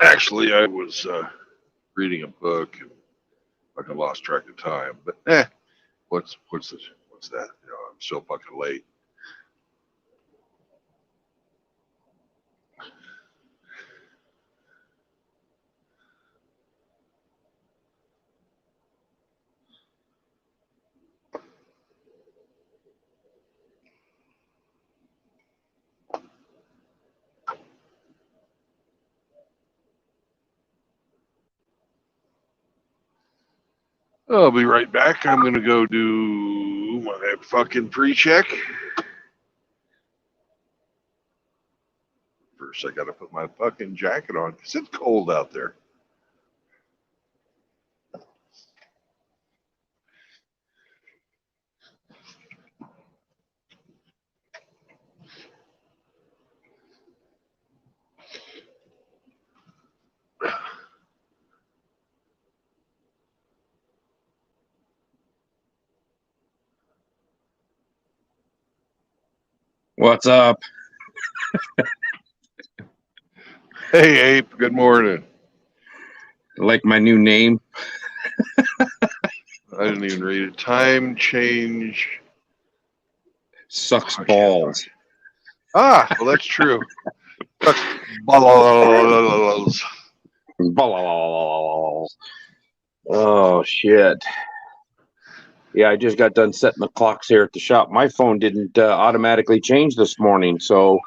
Actually, I was reading a book and fucking lost track of time. But what's that? You know, I'm so fucking late. I'll be right back. I'm gonna go do my fucking pre-check. First, I gotta put my fucking jacket on because it's cold out there. What's up? Hey, Ape. Good morning. Like my new name? I didn't even read it. Time change Sucks balls. Ah, well, that's true. Sucks balls. Oh, shit. Yeah, I just got done setting the clocks here at the shop. My phone didn't automatically change this morning, so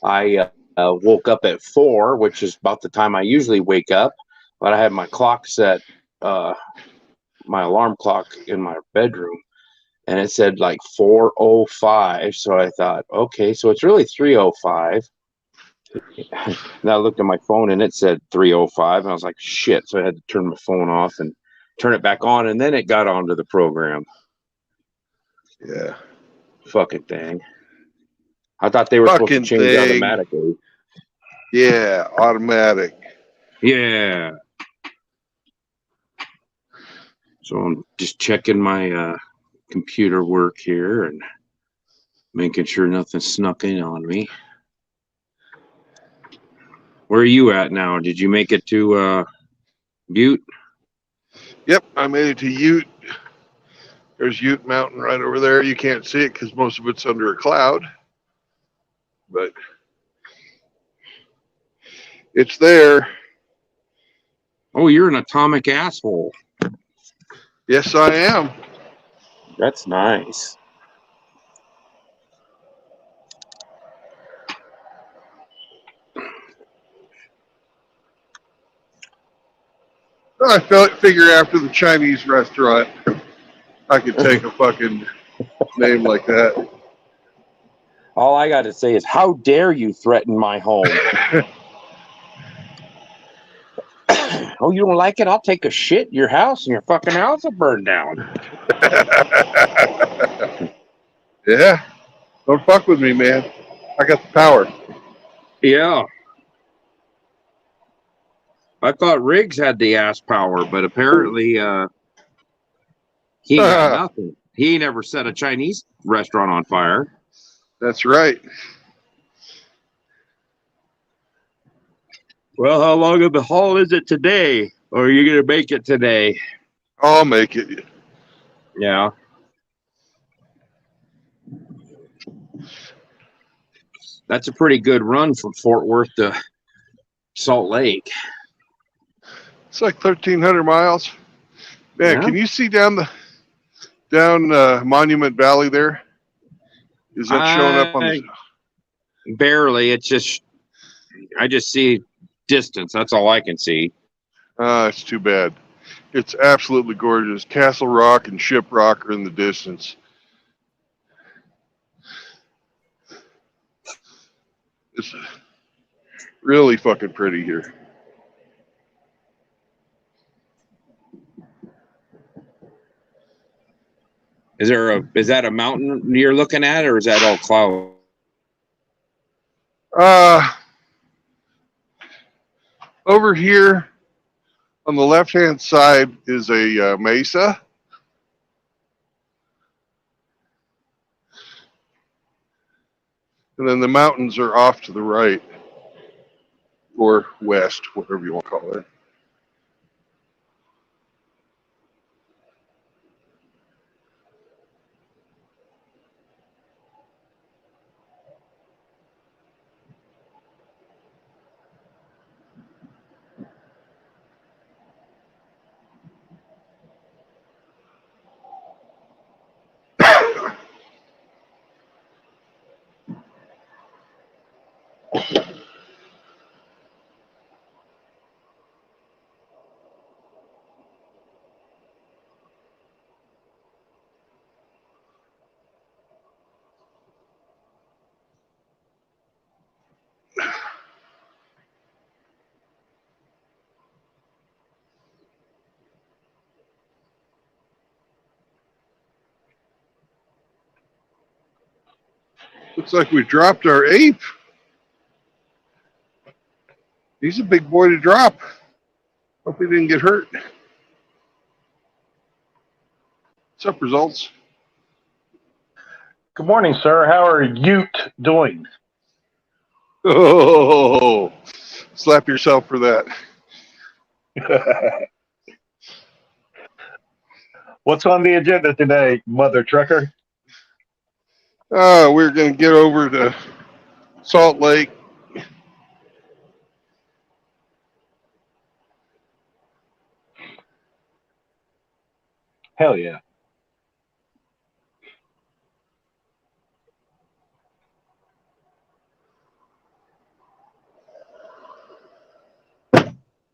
I woke up at 4, which is about the time I usually wake up. But I had my clock set, my alarm clock in my bedroom, and it said like 4:05. So I thought, okay, so it's really 3:05. And I looked at my phone and it said 3:05, and I was like, shit. So I had to turn my phone off and turn it back on, and then it got onto the program. Yeah. Fucking thing. I thought they were supposed to Fucking change thing. automatically. Yeah, automatic. Yeah. So I'm just checking my computer work here and making sure nothing snuck in on me. Where are you at now? Did you make it to Butte? Yep, I made it to Ute. There's Ute Mountain right over there. You can't see it because most of it's under a cloud, but it's there. Oh, you're an atomic asshole. Yes, I am. That's nice. I figure after the Chinese restaurant, I could take a fucking name like that. All I got to say is, how dare you threaten my home? Oh, you don't like it? I'll take a shit in your house and your fucking house will burn down. Yeah. Don't fuck with me, man. I got the power. Yeah. I thought Riggs had the ass power, but apparently he ain't got nothing. He ain't ever set a Chinese restaurant on fire. That's right. Well, how long of the haul is it today? Or are you going to make it today? I'll make it. Yeah. That's a pretty good run from Fort Worth to Salt Lake. It's like 1,300 miles. Man, Yeah. can you see down Monument Valley there? Is that showing up on the... Barely. It's just, I just see distance. That's all I can see. It's too bad. It's absolutely gorgeous. Castle Rock and Ship Rock are in the distance. It's really fucking pretty here. Is that a mountain you're looking at, or is that all cloud? Over here on the left-hand side is a mesa. And then the mountains are off to the right. or west, whatever you want to call it. Looks like we dropped our ape. He's a big boy to drop. Hope he didn't get hurt. What's up, results? Good morning, sir. How are you doing? Oh, slap yourself for that. What's on the agenda today, Mother Trucker? We're going to get over to Salt Lake. Hell yeah.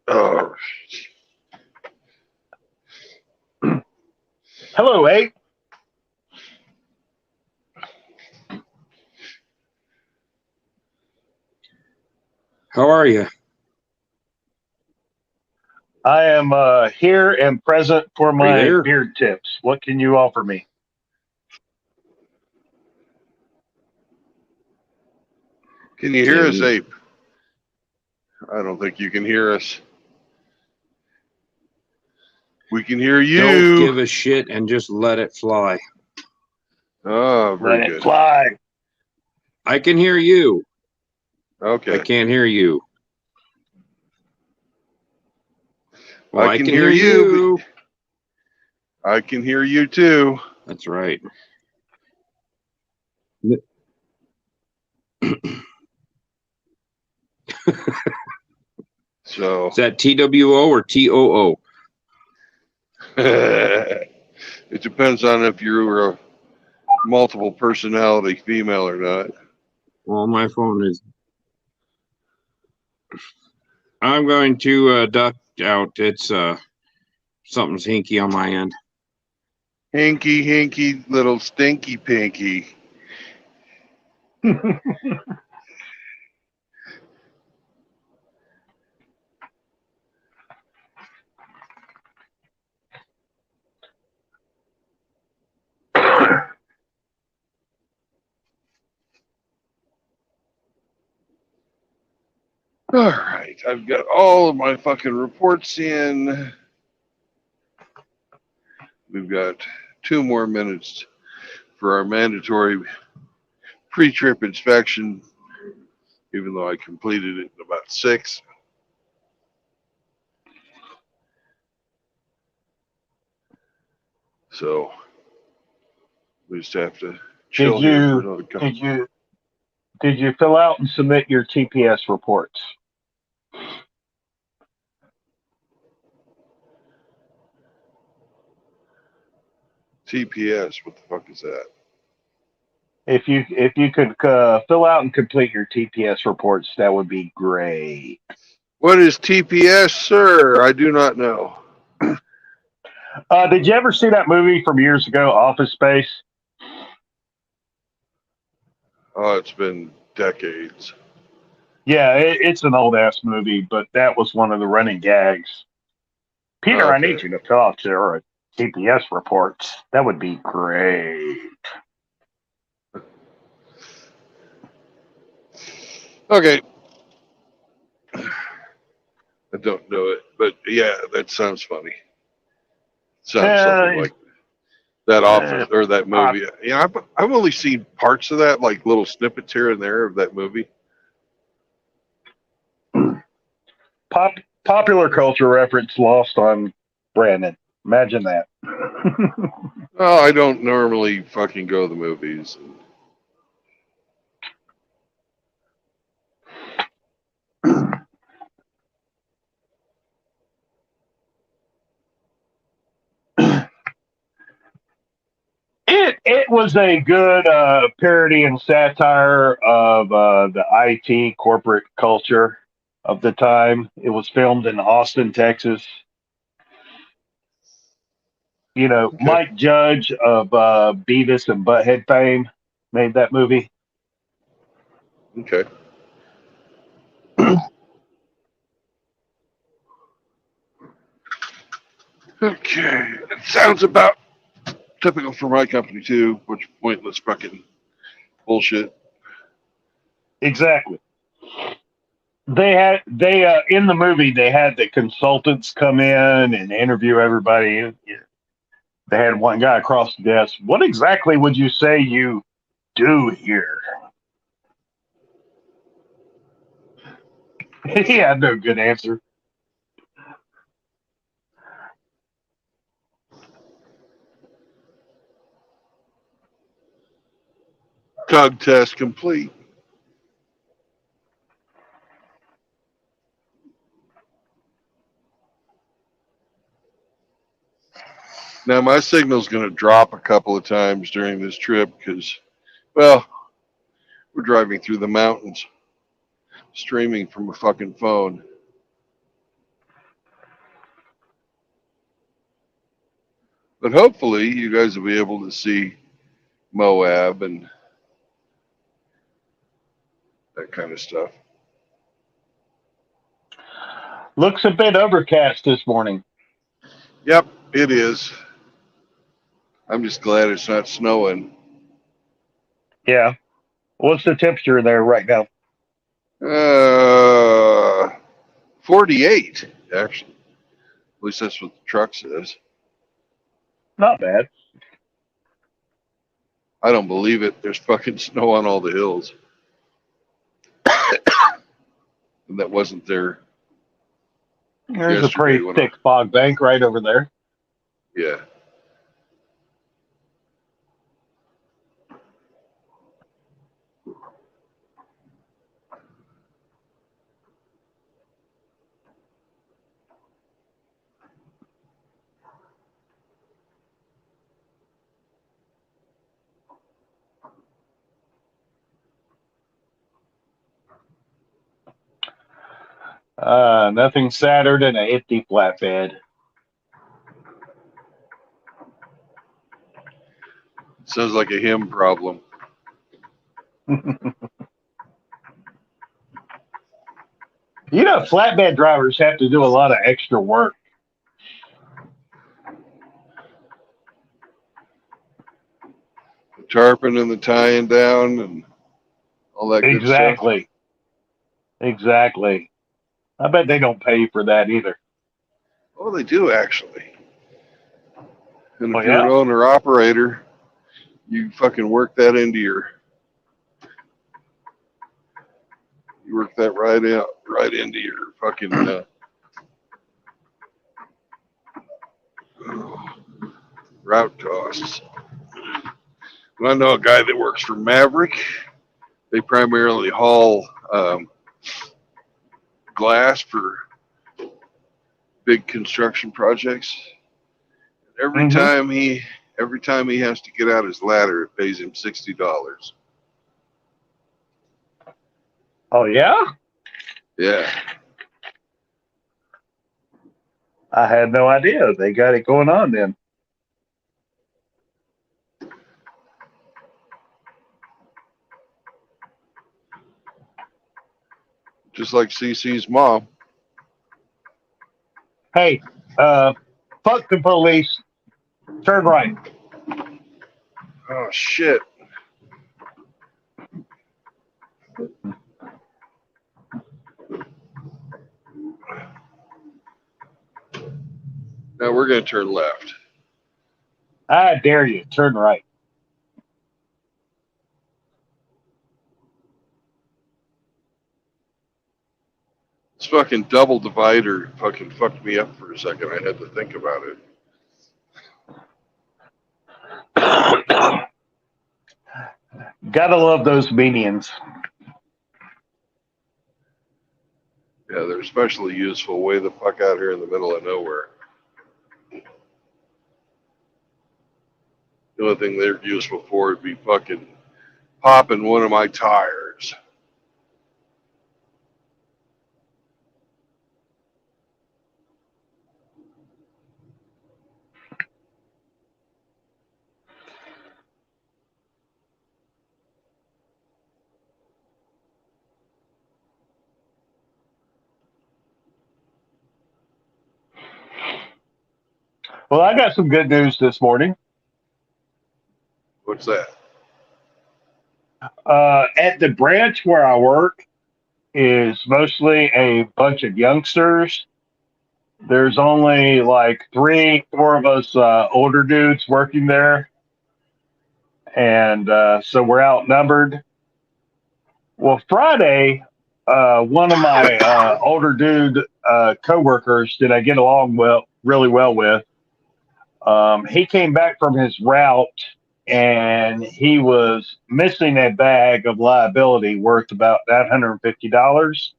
Oh, Hello, Abe. How are you? I am here and present for my there? beard tips. What can you offer me? can you hear us, Ape? I don't think you can hear us. We can hear you. Don't give a shit and just let it fly. Oh, very Let good. it fly. I can hear you. Okay. I can't hear you. Well, I can hear you. I can hear you too. That's right. So Is that TWO or TOO? it depends on if you're a multiple personality female or not. Well, my phone is. I'm going to duck out. It's something's hinky on my end. Hinky, hinky, little stinky pinky. All right, I've got all of my fucking reports in. We've got 2 more minutes for our mandatory pre-trip inspection, even though I completed it in about 6. So we just have to chill here for another couple. Did you fill out and submit your TPS reports? TPS, what the fuck is that? If you could fill out and complete your TPS reports, that would be great. What is TPS, sir? I do not know. Did you ever see that movie from years ago, Office Space? Oh, it's been decades. Yeah, it's an old ass movie, but that was one of the running gags. Peter, I need you to fill out your TPS reports. That would be great. Okay. I don't know it, but yeah, that sounds funny. Sounds something like that Office or that movie. Yeah, I've only seen parts of that, like little snippets here and there of that movie. Popular culture reference lost on Brandon. Imagine that. Oh, I don't normally fucking go to the movies. It was a good parody and satire of the IT corporate culture of the time. It was filmed in Austin, Texas. You know, Okay. Mike Judge of Beavis and Butthead fame made that movie. Okay. Okay. It sounds about typical for my company too, which pointless fucking bullshit. Exactly. They in the movie they had the consultants come in and interview everybody. They had one guy across the desk. What exactly would you say you do here? He had no good answer. Tug test complete. Now my signal's going to drop a couple of times during this trip because, well, we're driving through the mountains, streaming from a fucking phone. But hopefully you guys will be able to see Moab and that kind of stuff. Looks a bit overcast this morning. Yep, it is. I'm just glad it's not snowing. Yeah. What's the temperature there right now? 48, actually. At least that's what the truck says. Not bad. I don't believe it. There's fucking snow on all the hills. And that wasn't there There's a yesterday pretty when thick fog bank right over there. yeah. Nothing sadder than an empty flatbed. Sounds like a him problem. You know, flatbed drivers have to do a lot of extra work. The tarping and the tying down and all that good stuff. Exactly. I bet they don't pay you for that either. Oh, they do actually. And Oh, if you're an yeah? owner operator, you fucking work that into your. You work that right into your fucking route costs. And I know a guy that works for Maverick. They primarily haul glass for big construction projects. Every Mm-hmm. time he has to get out his ladder, it pays him $60. Oh, yeah? Yeah. I had no idea. They got it going on then. Just like CC's mom. Hey, fuck the police. Turn right. Oh shit. Now we're gonna turn left. I dare you. Turn right. It's fucking double divider fucking fucked me up for a second. I had to think about it. Gotta love those medians. Yeah, they're especially useful way the fuck out here in the middle of nowhere. The only thing they're useful for would be fucking popping one of my tires. Well, I got some good news this morning. What's that? At the branch where I work is mostly a bunch of youngsters. There's only like 3, 4 of us older dudes working there, and so we're outnumbered. Well, Friday, one of my older dude coworkers that I get along really well with, he came back from his route and he was missing a bag of liability worth about $950.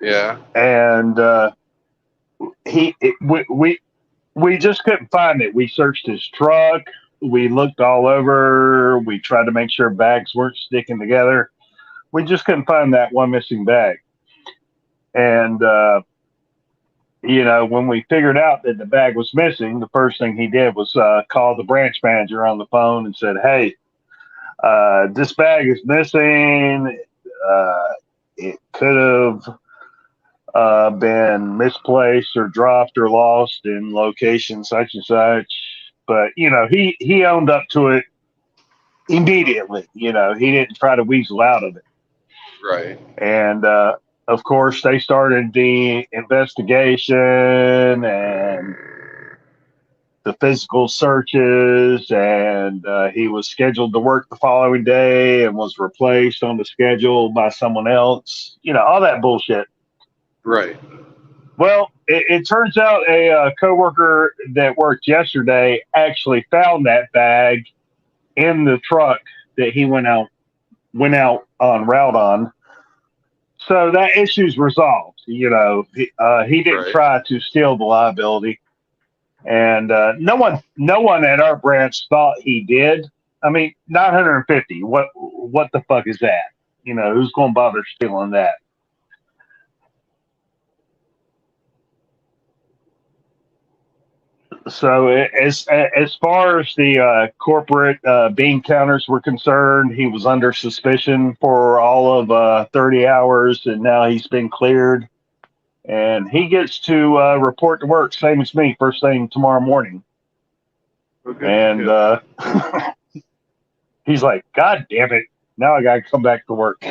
Yeah. And we just couldn't find it. We searched his truck. We looked all over. We tried to make sure bags weren't sticking together. We just couldn't find that one missing bag. And, when we figured out that the bag was missing, the first thing he did was call the branch manager on the phone and said, "Hey, this bag is missing. It could have been misplaced or dropped or lost in location such and such." But he owned up to it immediately. He didn't try to weasel out of it. Right. And of course, they started the investigation and the physical searches, and he was scheduled to work the following day and was replaced on the schedule by someone else. All that bullshit. Right. Well, it turns out a coworker that worked yesterday actually found that bag in the truck that he went out on route on. So that issue's resolved. He didn't try to steal the liability, and no one at our branch thought he did. I mean, 950. What the fuck is that? Who's going to bother stealing that? So as far as the corporate bean counters were concerned, he was under suspicion for all of 30 hours, and now he's been cleared. And he gets to report to work, same as me, first thing tomorrow morning. Okay. And he's like, "God damn it, now I got to come back to work."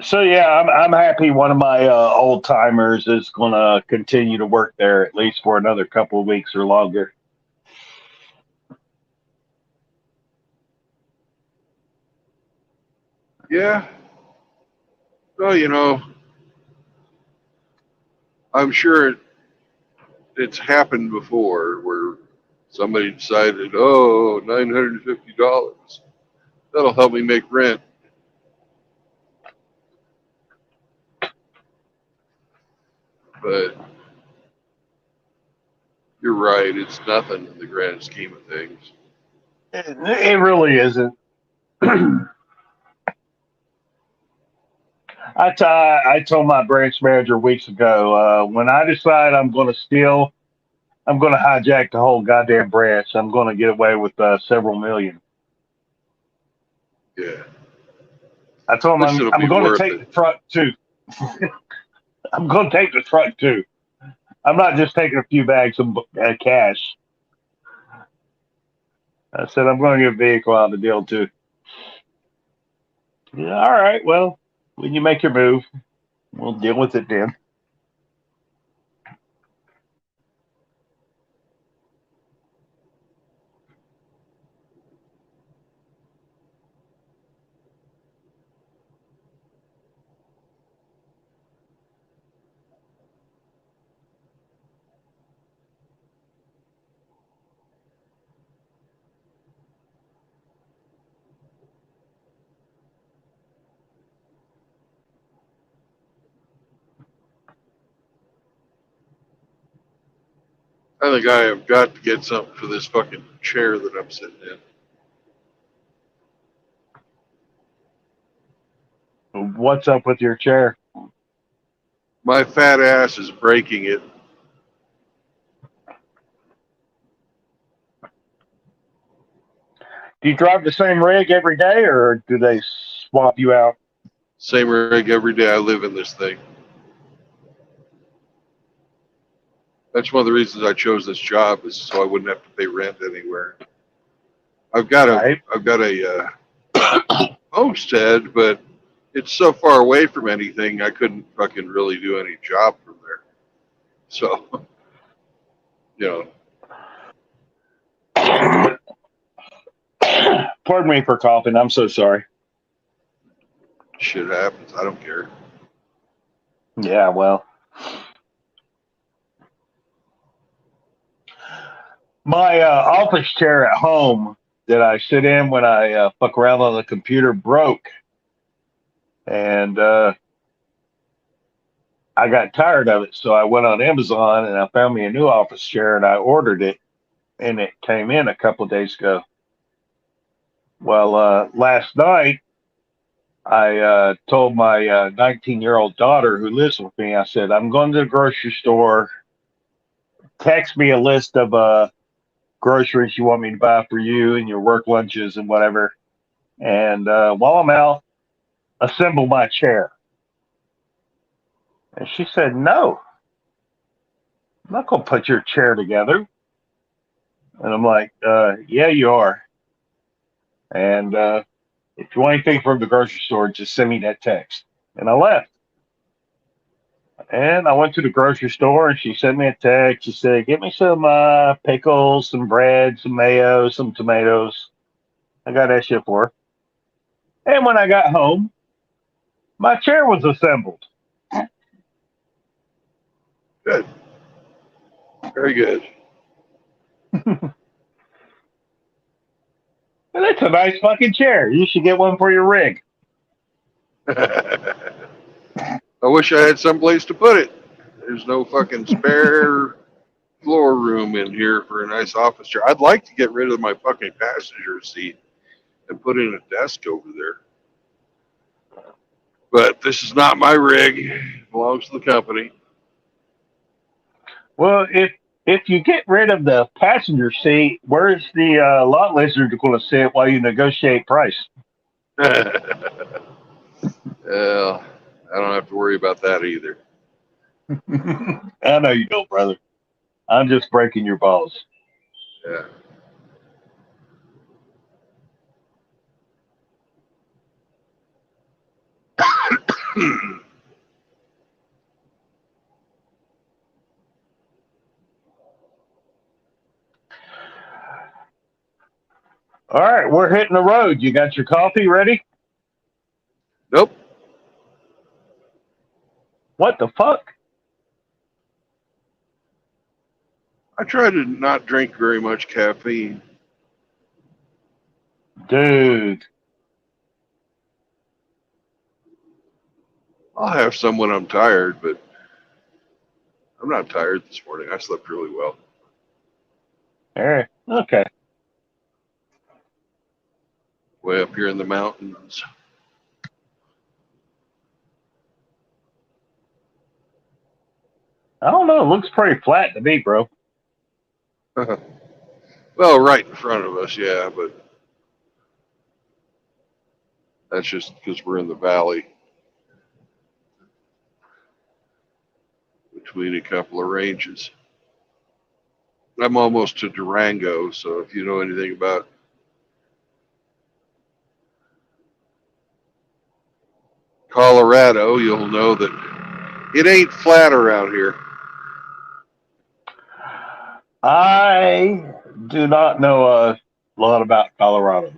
So yeah, I'm happy. One of my old timers is going to continue to work there at least for another couple of weeks or longer. Yeah. Well, I'm sure it's happened before where somebody decided, oh, $950. That'll help me make rent. But you're right, it's nothing in the grand scheme of things. It really isn't. I told my branch manager weeks ago, when I decide I'm going to steal, I'm going to hijack the whole goddamn branch. I'm going to get away with several million. Yeah. I told him I'm going to take the truck too. I'm going to take the truck too. I'm not just taking a few bags of cash. I said I'm going to get a vehicle out of the deal too. Yeah, all right. Well, when you make your move, we'll deal with it then. I think I have got to get something for this fucking chair that I'm sitting in. What's up with your chair? My fat ass is breaking it. Do you drive the same rig every day, or do they swap you out? Same rig every day I live in this thing. That's one of the reasons I chose this job, is so I wouldn't have to pay rent anywhere. I've got a homestead, but it's so far away from anything, I couldn't fucking really do any job from there. So, you know. Pardon me for coughing. I'm so sorry. Shit happens. I don't care. Yeah, well. My office chair at home that I sit in when I fuck around on the computer broke. And I got tired of it. So I went on Amazon and I found me a new office chair and I ordered it. And it came in a couple of days ago. Well, last night, I told my 19-year-old daughter who lives with me, I said, I'm going to the grocery store. Text me a list of groceries you want me to buy for you and your work lunches and whatever. And while I'm out, assemble my chair. And she said, no, I'm not going to put your chair together. And I'm like, yeah, you are. And if you want anything from the grocery store, just send me that text. And I left. And I went to the grocery store and she sent me a text. She said, get me some pickles, some bread, some mayo, some tomatoes. I got that shit for her. And when I got home, my chair was assembled. Good. Very good. And that's a nice fucking chair. You should get one for your rig. I wish I had someplace to put it. There's no fucking spare floor room in here for a nice office chair. I'd like to get rid of my fucking passenger seat and put in a desk over there. But this is not my rig. It belongs to the company. Well, if you get rid of the passenger seat, where's the lot lizard going to sit while you negotiate price? Well, I don't have to worry about that either. I know you don't, brother. I'm just breaking your balls. Yeah. All right, we're hitting the road. You got your coffee ready? Nope. What the fuck? I try to not drink very much caffeine. Dude. I'll have some when I'm tired, but I'm not tired this morning. I slept really well. All right. Okay. Way up here in the mountains. I don't know. It looks pretty flat to me, bro. Well, right in front of us, yeah, but that's just because we're in the valley between a couple of ranges. I'm almost to Durango, so if you know anything about Colorado Colorado, you'll know that it ain't flat around here. I do not know a lot about Colorado.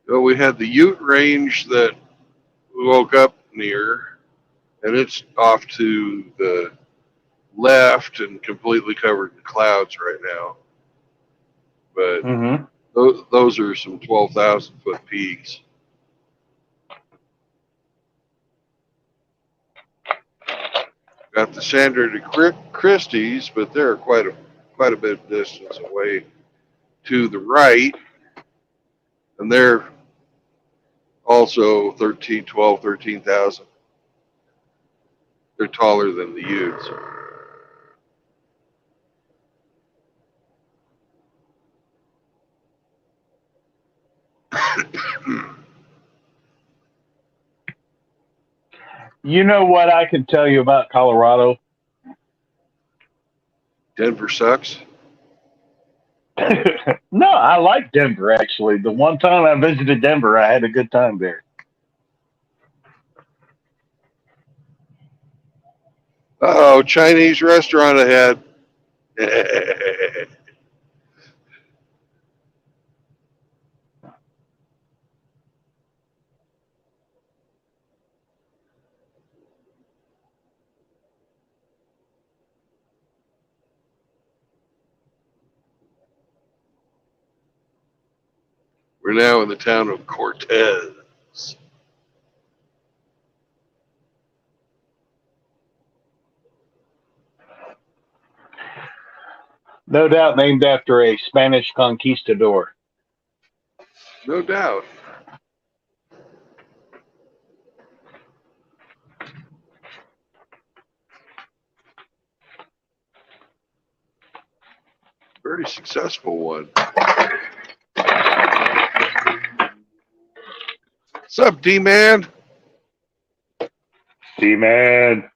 Well, we had the Ute Range that we woke up near, and it's off to the left and completely covered in clouds right now. But Mm-hmm. those are some 12,000-foot peaks. Got the Sandra de Christie's, but they're quite a bit of distance away to the right, and they're also 13,000. They're taller than the Utes. You know what I can tell you about Colorado? Denver sucks. No, I like Denver, actually. The one time I visited Denver, I had a good time there. Oh, Chinese restaurant ahead. We're now in the town of Cortez. No doubt named after a Spanish conquistador. No doubt. Very successful one. What's up, D-Man? D-Man.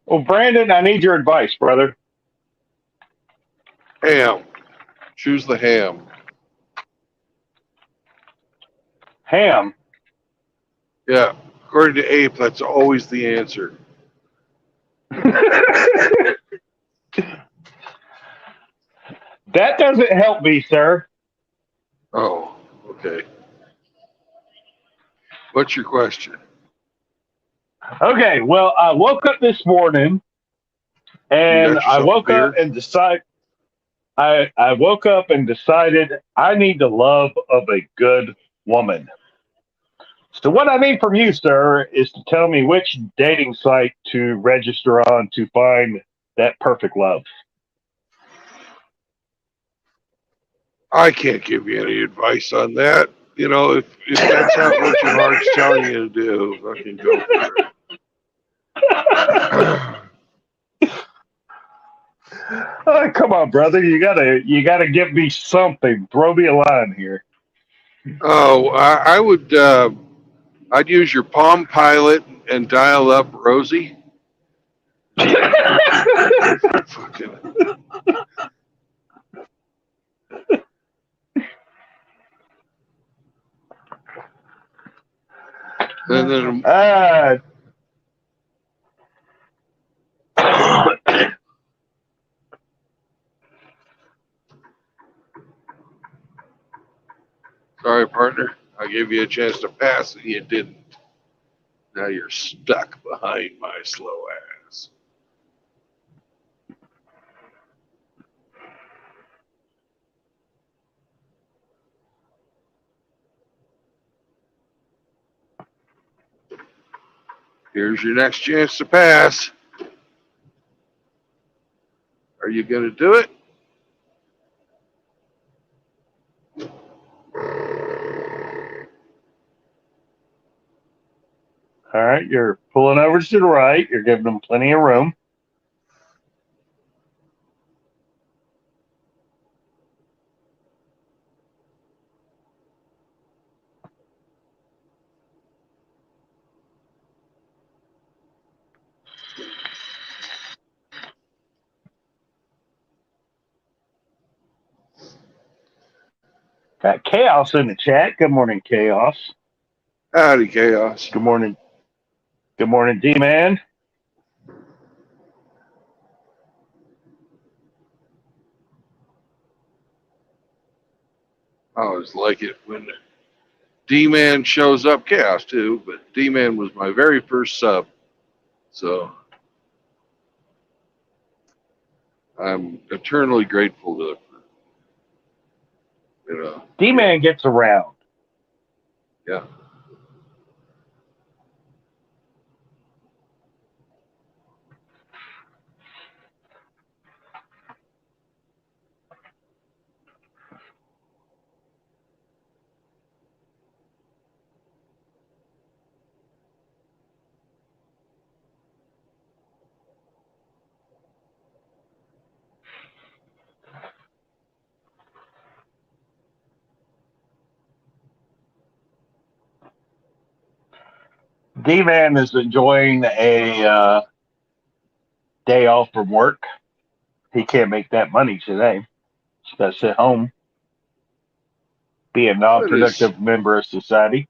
Well, Brandon, I need your advice, brother. Ham. Choose the ham. Ham. Yeah. According to Ape, that's always the answer. That doesn't help me, sir. Oh, okay. What's your question? Okay, well, I woke up this morning You and got yourself a beer? I woke up and decided I need the love of a good woman. So what I need from you, sir, is to tell me which dating site to register on to find that perfect love. I can't give you any advice on that. You know, if that's not what your heart's telling you to do, fucking go for it. Oh, come on, brother. You gotta give me something. Throw me a line here. Oh, I would. I'd use your Palm Pilot and dial up Rosie. Fucking. And then sorry, partner. I gave you a chance to pass and you didn't. Now you're stuck behind my slow ass. Here's your next chance to pass. Are you going to do it? All right, you're pulling over to the right. You're giving them plenty of room. Got Chaos in the chat. Good morning, Chaos. Howdy, Chaos. Good morning. Good morning, D-Man. I always like it when D-Man shows up. Chaos, too, but D-Man was my very first sub. So I'm eternally grateful to, D-Man gets around. Yeah. D-Man is enjoying a day off from work. He can't make that money today. He's got to sit home, be a non-productive member of society.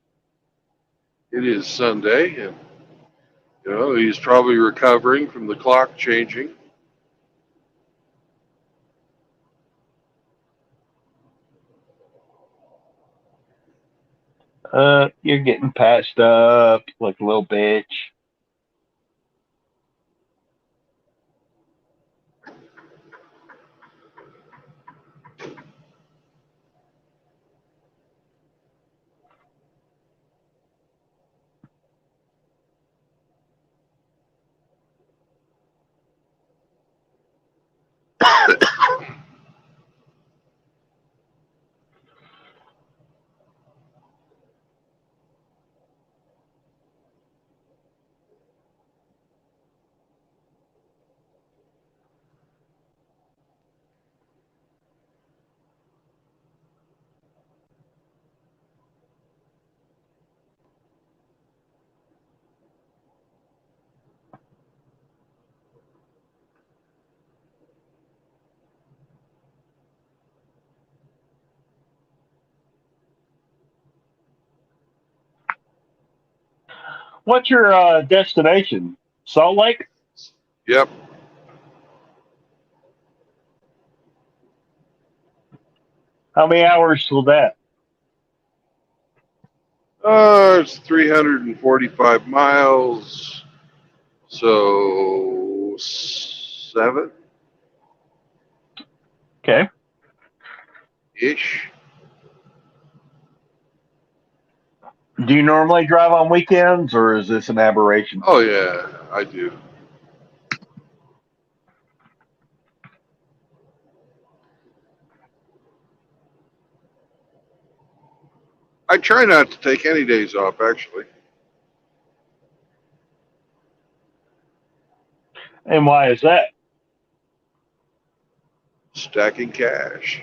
It is Sunday, and he's probably recovering from the clock changing. You're getting patched up like a little bitch. What's your destination? Salt Lake? Yep. How many hours till that? It's 345 miles, so 7 Okay. ish. Do you normally drive on weekends, or is this an aberration? Oh yeah, I do. I try not to take any days off, actually. And why is that? Stacking cash.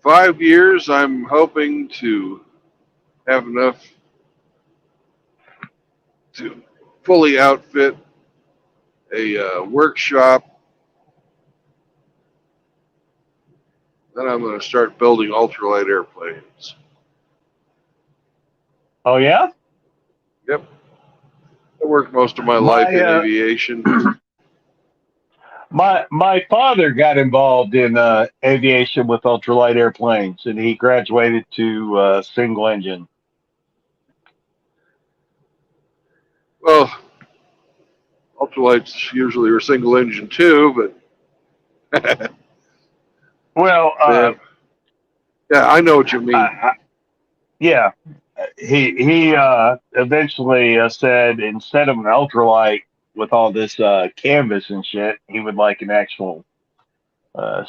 5 years, I'm hoping to have enough to fully outfit a workshop. Then I'm going to start building ultralight airplanes. Oh, yeah? Yep. I worked most of my life in aviation. My father got involved in aviation with ultralight airplanes, and he graduated to single engine. Well, ultralights usually are single engine too, but Well, yeah, I know what you mean. yeah, he eventually said instead of an ultralight with all this canvas and shit, he would like an actual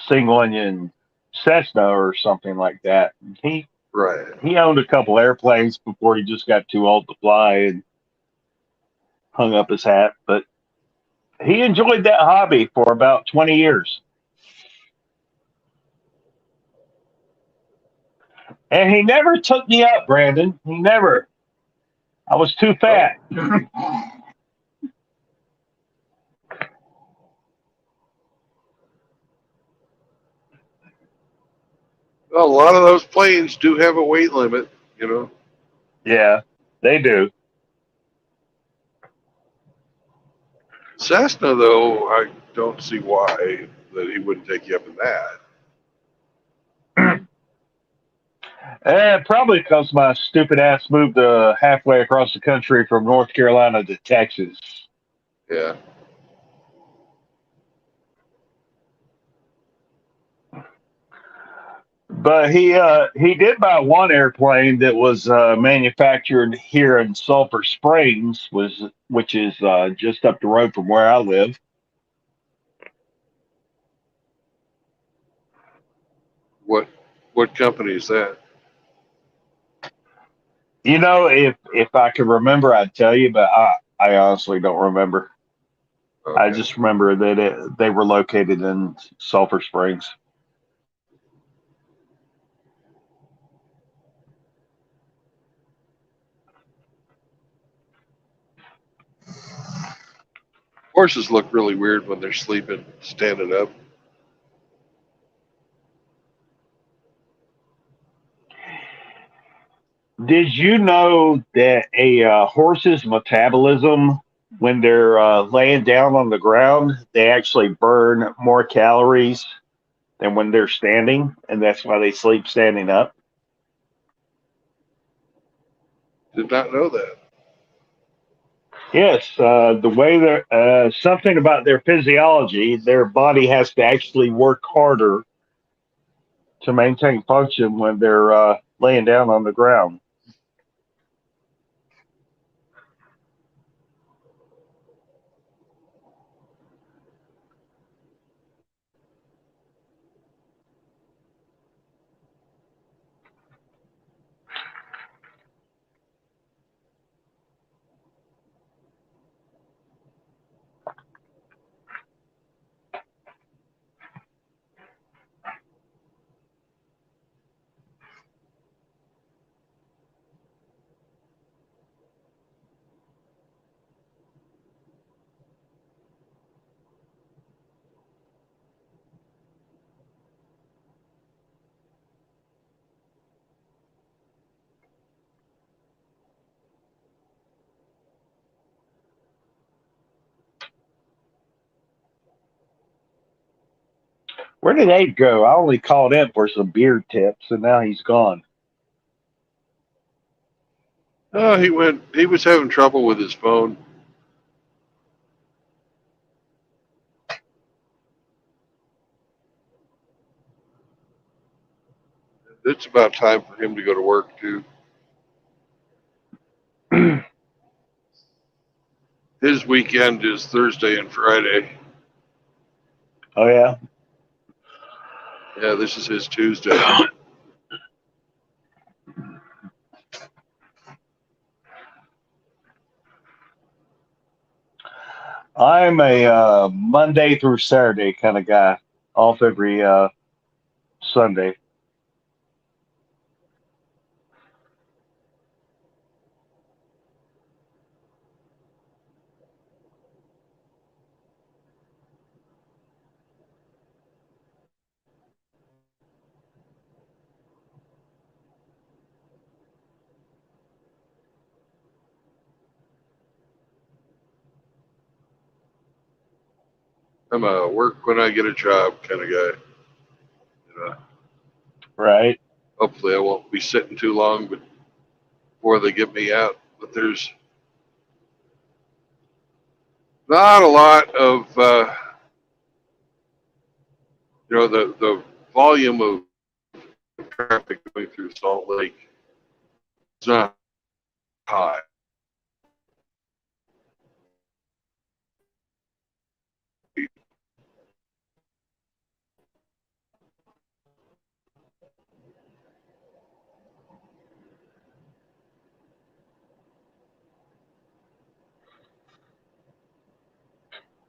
single engine Cessna or something like that. Right. He owned a couple airplanes before he just got too old to fly and hung up his hat. But he enjoyed that hobby for about 20 years. And he never took me up, Brandon. He never. I was too fat. Well, a lot of those planes do have a weight limit, you know. Yeah, they do. Cessna, though, I don't see why that he wouldn't take you up in that. Probably because my stupid ass moved halfway across the country from North Carolina to Texas. Yeah. But he did buy one airplane that was manufactured here in Sulphur Springs, which is just up the road from where I live. What company is that? You know, if I could remember, I'd tell you, but I honestly don't remember. Okay. I just remember that they were located in Sulphur Springs. Horses look really weird when they're sleeping, standing up. Did you know that a horse's metabolism, when they're laying down on the ground, they actually burn more calories than when they're standing, and that's why they sleep standing up? Did not know that. Yes, the way they're something about their physiology, their body has to actually work harder to maintain function when they're laying down on the ground. Where did Abe go? I only called in for some beard tips, and now he's gone. Oh, he went. He was having trouble with his phone. It's about time for him to go to work too. His weekend is Thursday and Friday. Oh yeah. Yeah, this is his Tuesday. I'm a Monday through Saturday kind of guy, off every Sunday. I'm a work when I get a job kind of guy. You know, Right. hopefully I won't be sitting too long before they get me out. But there's not a lot of the volume of traffic going through Salt Lake. It's not high.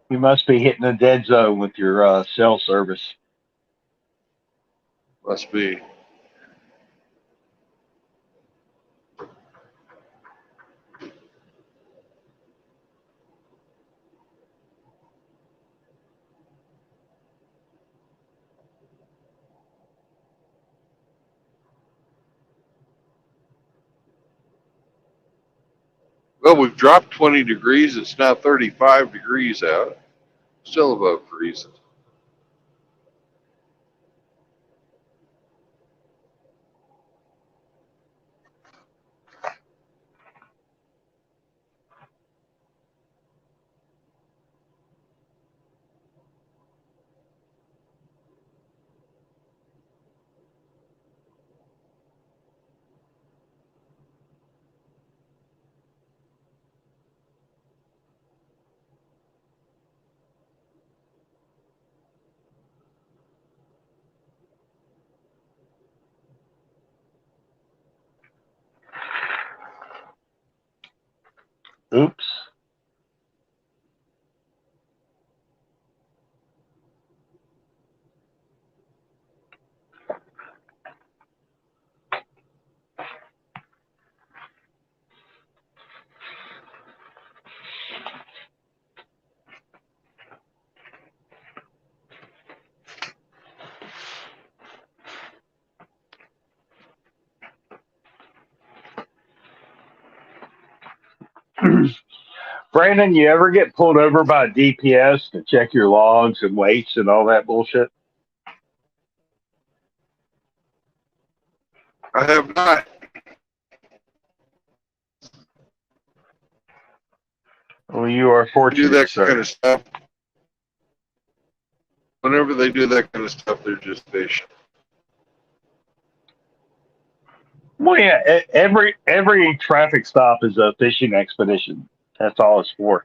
You must be hitting a dead zone with your cell service. Must be. Well, we've dropped 20 degrees. It's now 35 degrees out. Still above freezing. Oops. Brandon, you ever get pulled over by DPS to check your logs and weights and all that bullshit? I have not. Well, you are Do fortunate, that sir. kind of stuff. Whenever they do that kind of stuff, they're just fishing. Well, yeah, every traffic stop is a fishing expedition. That's all it's for.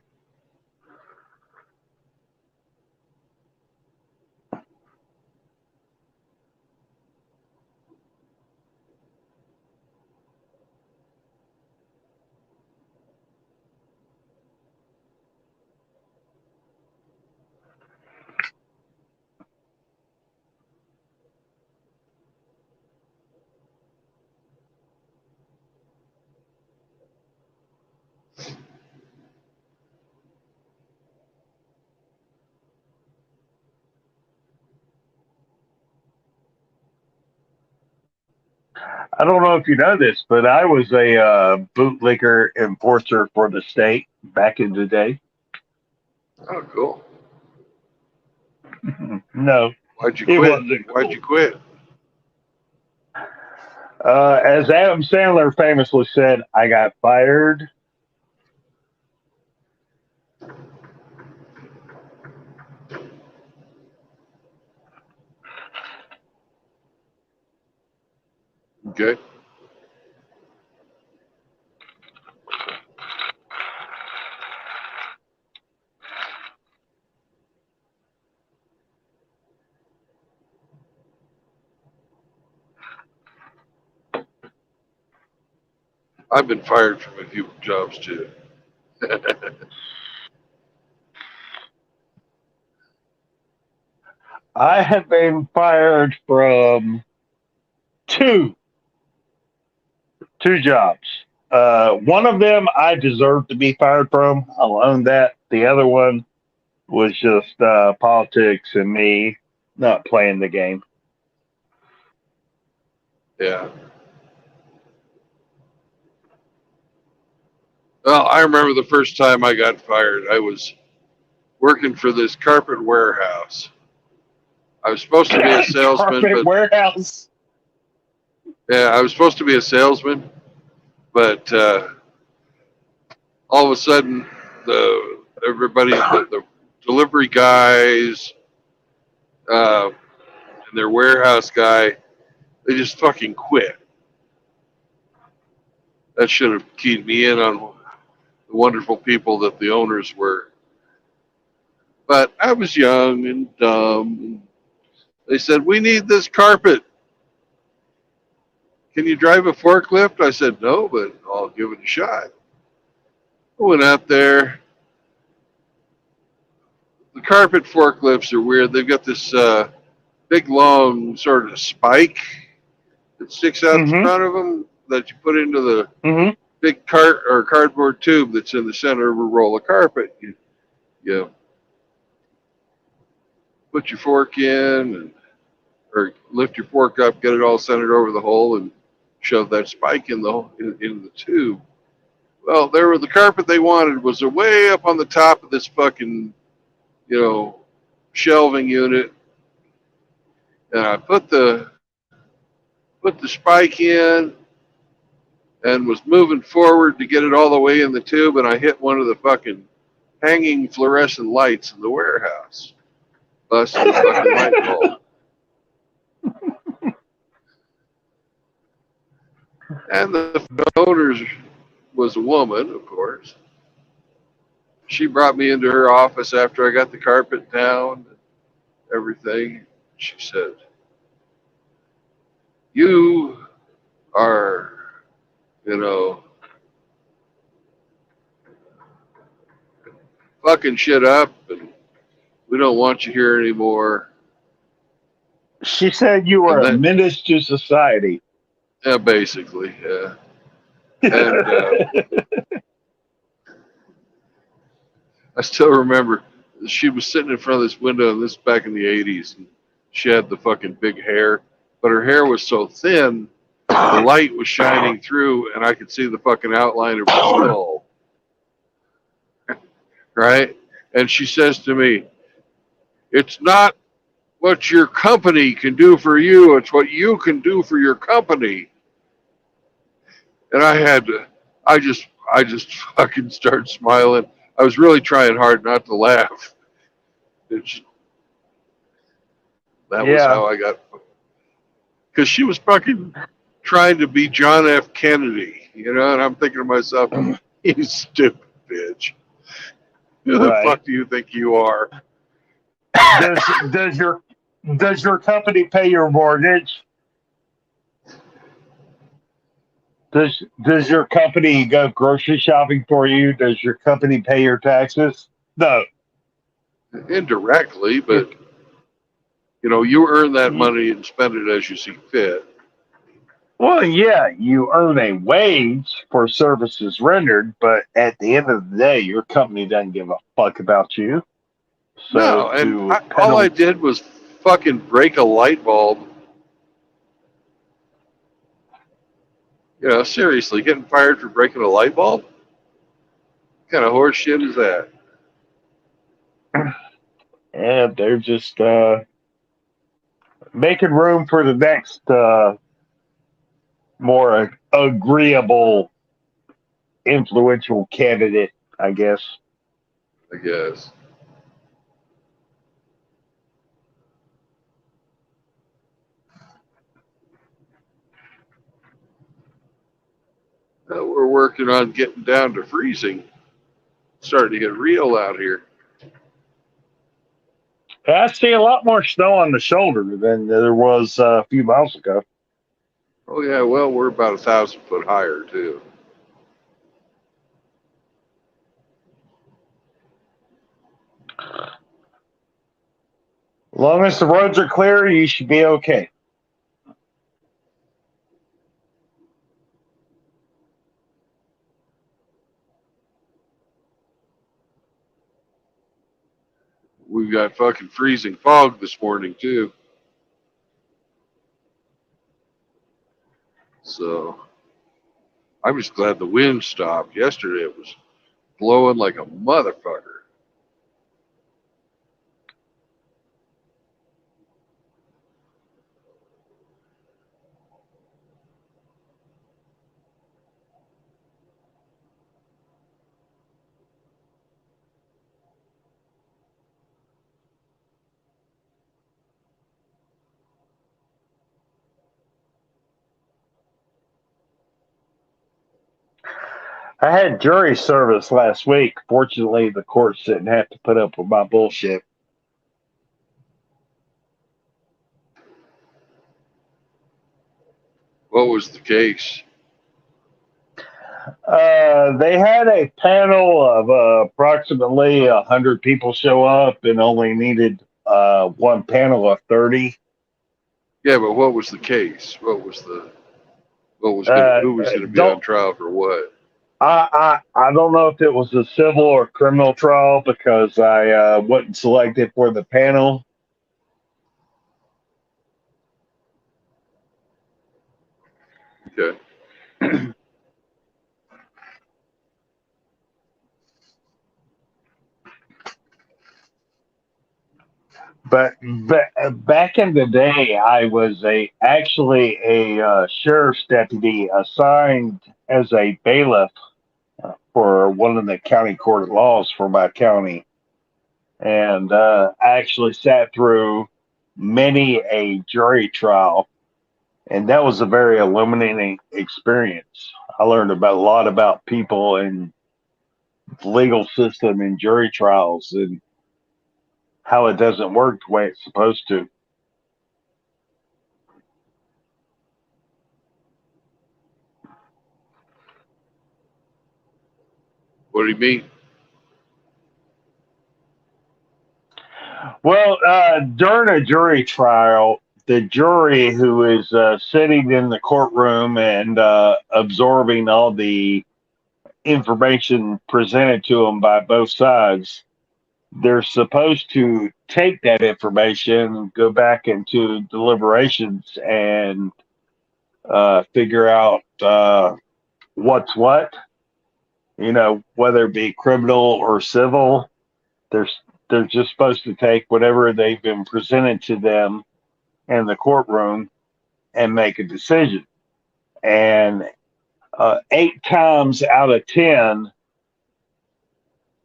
I don't know if you know this, but I was a bootlicker enforcer for the state back in the day. Oh, cool. No, Why'd you it quit? wasn't Why'd cool. you quit? As Adam Sandler famously said, I got fired. Okay. I've been fired from a few jobs too. I have been fired from two jobs. One of them I deserved to be fired from. I'll own that. The other one was just politics and me not playing the game. Yeah. Well, I remember the first time I got fired. I was working for this carpet warehouse. I was supposed to be a salesman, Carpet but warehouse. yeah, I was supposed to be a salesman, but all of a sudden, the delivery guys, and their warehouse guy, they just fucking quit. That should have keyed me in on the wonderful people that the owners were. But I was young and dumb. They said, "We need this carpet. Can you drive a forklift?" I said, "No, but I'll give it a shot." I went out there. The carpet forklifts are weird. They've got this big, long sort of spike that sticks out the Mm-hmm. front of them that you put into the Mm-hmm. big cart or cardboard tube that's in the center of a roll of carpet. You put your fork in, or lift your fork up, get it all centered over the hole, and shove that spike in the tube. Well, the carpet they wanted was way up on the top of this fucking, shelving unit, and I put the spike in and was moving forward to get it all the way in the tube, and I hit one of the fucking hanging fluorescent lights in the warehouse, busting the fucking light bulb. And the owner was a woman, of course. She brought me into her office after I got the carpet down and everything. She said, "You are, you know, fucking shit up, and we don't want you here anymore." She said you were And a that, menace to society. yeah, basically, yeah. And I still remember she was sitting in front of this window, and this is back in the 80s, and she had the fucking big hair, but her hair was so thin, the light was shining through, and I could see the fucking outline of her skull, right? And she says to me, "It's not what your company can do for you, it's what you can do for your company." And I just fucking started smiling. I was really trying hard not to laugh. It's, that was Yeah. how I got, because she was fucking trying to be John F. Kennedy, and I'm thinking to myself, "You stupid bitch. Who the Right. fuck do you think you are?" Does does your does your company pay your mortgage? Does your company go grocery shopping for you? Does your company pay your taxes? No. Indirectly, If but you earn that you, money and spend it as you see fit. well, yeah, you earn a wage for services rendered, but at the end of the day, your company doesn't give a fuck about you. So No, and to all I penal, did was fucking break a light bulb. Seriously, getting fired for breaking a light bulb? What kind of horse shit is that? and they're just making room for the next more agreeable, influential candidate, I guess. I guess. We're working on getting down to freezing. It's starting to get real out here. I see a lot more snow on the shoulder than there was a few miles ago. Oh yeah, well, we're about 1,000 foot higher too. As long as the roads are clear, you should be okay. We've got fucking freezing fog this morning too. So I'm just glad the wind stopped. Yesterday it was blowing like a motherfucker. I had jury service last week. Fortunately, the courts didn't have to put up with my bullshit. What was the case? They had a panel of approximately 100 people show up and only needed one panel of 30. Yeah, but what was the case? What was Uh, who was gonna be on don't trial for what? I don't know if it was a civil or criminal trial because I wasn't selected for the panel. Okay. But back in the day, I was actually a sheriff's deputy assigned as a bailiff for one of the county court laws for my county, and I actually sat through many a jury trial, and that was a very illuminating experience. I learned about a lot about people and the legal system and jury trials and how it doesn't work the way it's supposed to. What do you mean? Well, during a jury trial, the jury who is sitting in the courtroom and absorbing all the information presented to them by both sides, they're supposed to take that information, go back into deliberations, and figure out what's what. You know, whether it be criminal or civil, they're they're just supposed to take whatever they've been presented to them in the courtroom and make a decision. And 8 times out of 10,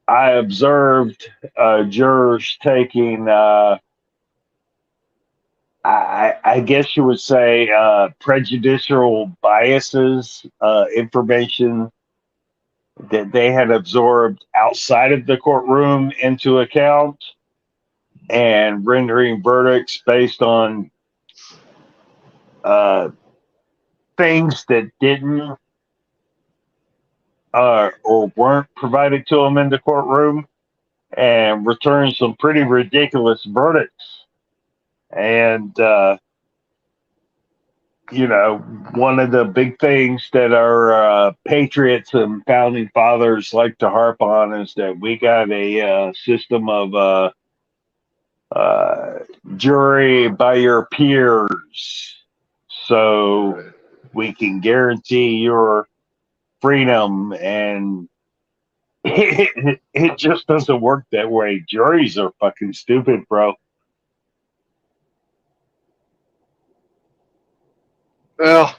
I observed jurors taking, I guess you would say, prejudicial biases, information that they had absorbed outside of the courtroom into account and rendering verdicts based on uh, things that didn't or weren't provided to them in the courtroom and returned some pretty ridiculous verdicts. And, you know, one of the big things that our patriots and founding fathers like to harp on is that we got a system of uh, jury by your peers. So we can guarantee your freedom, and it just doesn't work that way. Juries are fucking stupid, bro. Well,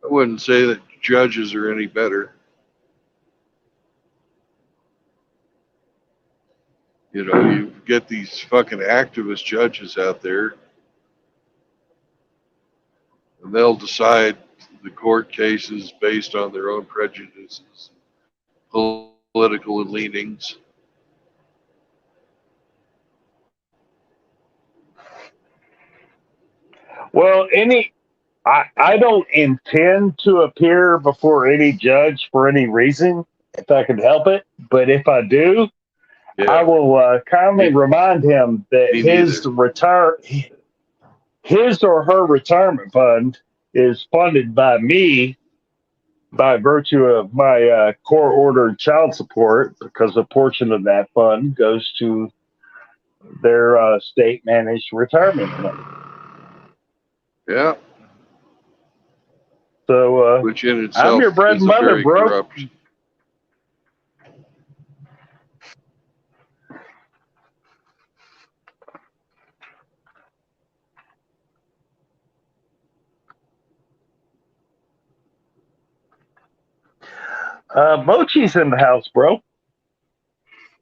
I wouldn't say that judges are any better. You know, you get these fucking activist judges out there, and they'll decide the court cases based on their own prejudices, political leanings. Well, I don't intend to appear before any judge for any reason if I can help it. But if I do, I Yeah, will kindly me, remind him that me neither. his or her retirement fund is funded by me by virtue of my court ordered child support because a portion of that fund goes to their state managed retirement fund. Yeah, So which in I'm itself your bread and is a butter, very bro. corrupt. Mochi's in the house, bro.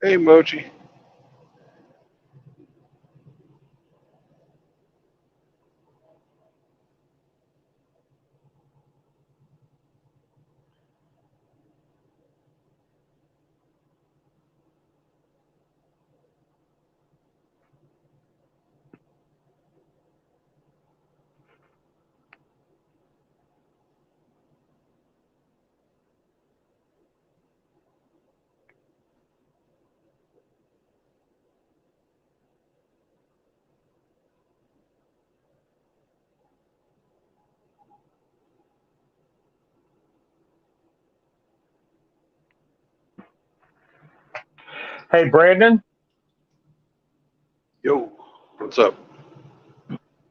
Hey, Mochi. Hey, Brandon, Yo, what's up?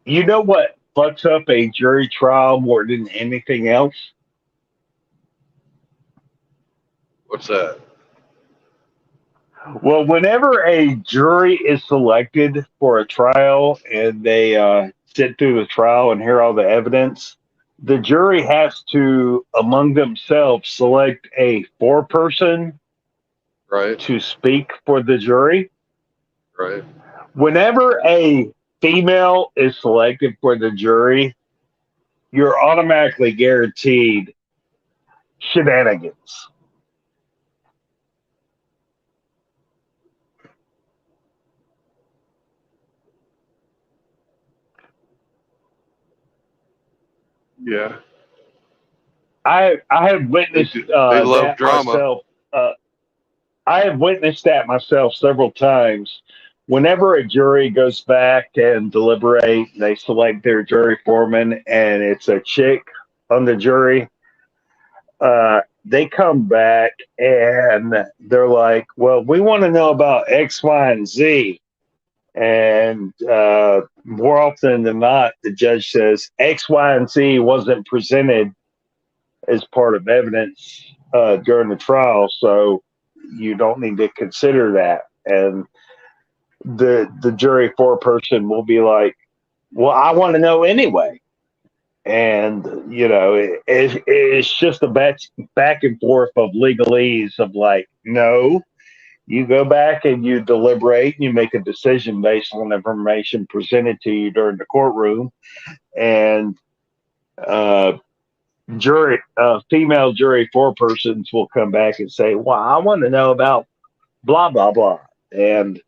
you know what fucks up a jury trial more than anything else? What's that? Well, whenever a jury is selected for a trial and they sit through the trial and hear all the evidence, the jury has to, among themselves, select a foreperson Right, to speak for the jury. right. Whenever a female is selected for the jury, you're automatically guaranteed shenanigans. Yeah, I have they witnessed do. They love that drama. myself. I have witnessed that myself several times. Whenever a jury goes back and deliberate, they select their jury foreman, and it's a chick on the jury. They come back and they're like, "Well, we want to know about X, Y, and Z." And more often than not, the judge says X, Y, and Z wasn't presented as part of evidence during the trial, so you don't need to consider that. And the jury foreperson will be like, "Well, I want to know anyway." And it's just a back and forth of legalese of like, no, you go back and you deliberate and you make a decision based on information presented to you during the courtroom. And uh, female jury forepersons will come back and say, "Well, I want to know about blah blah blah," and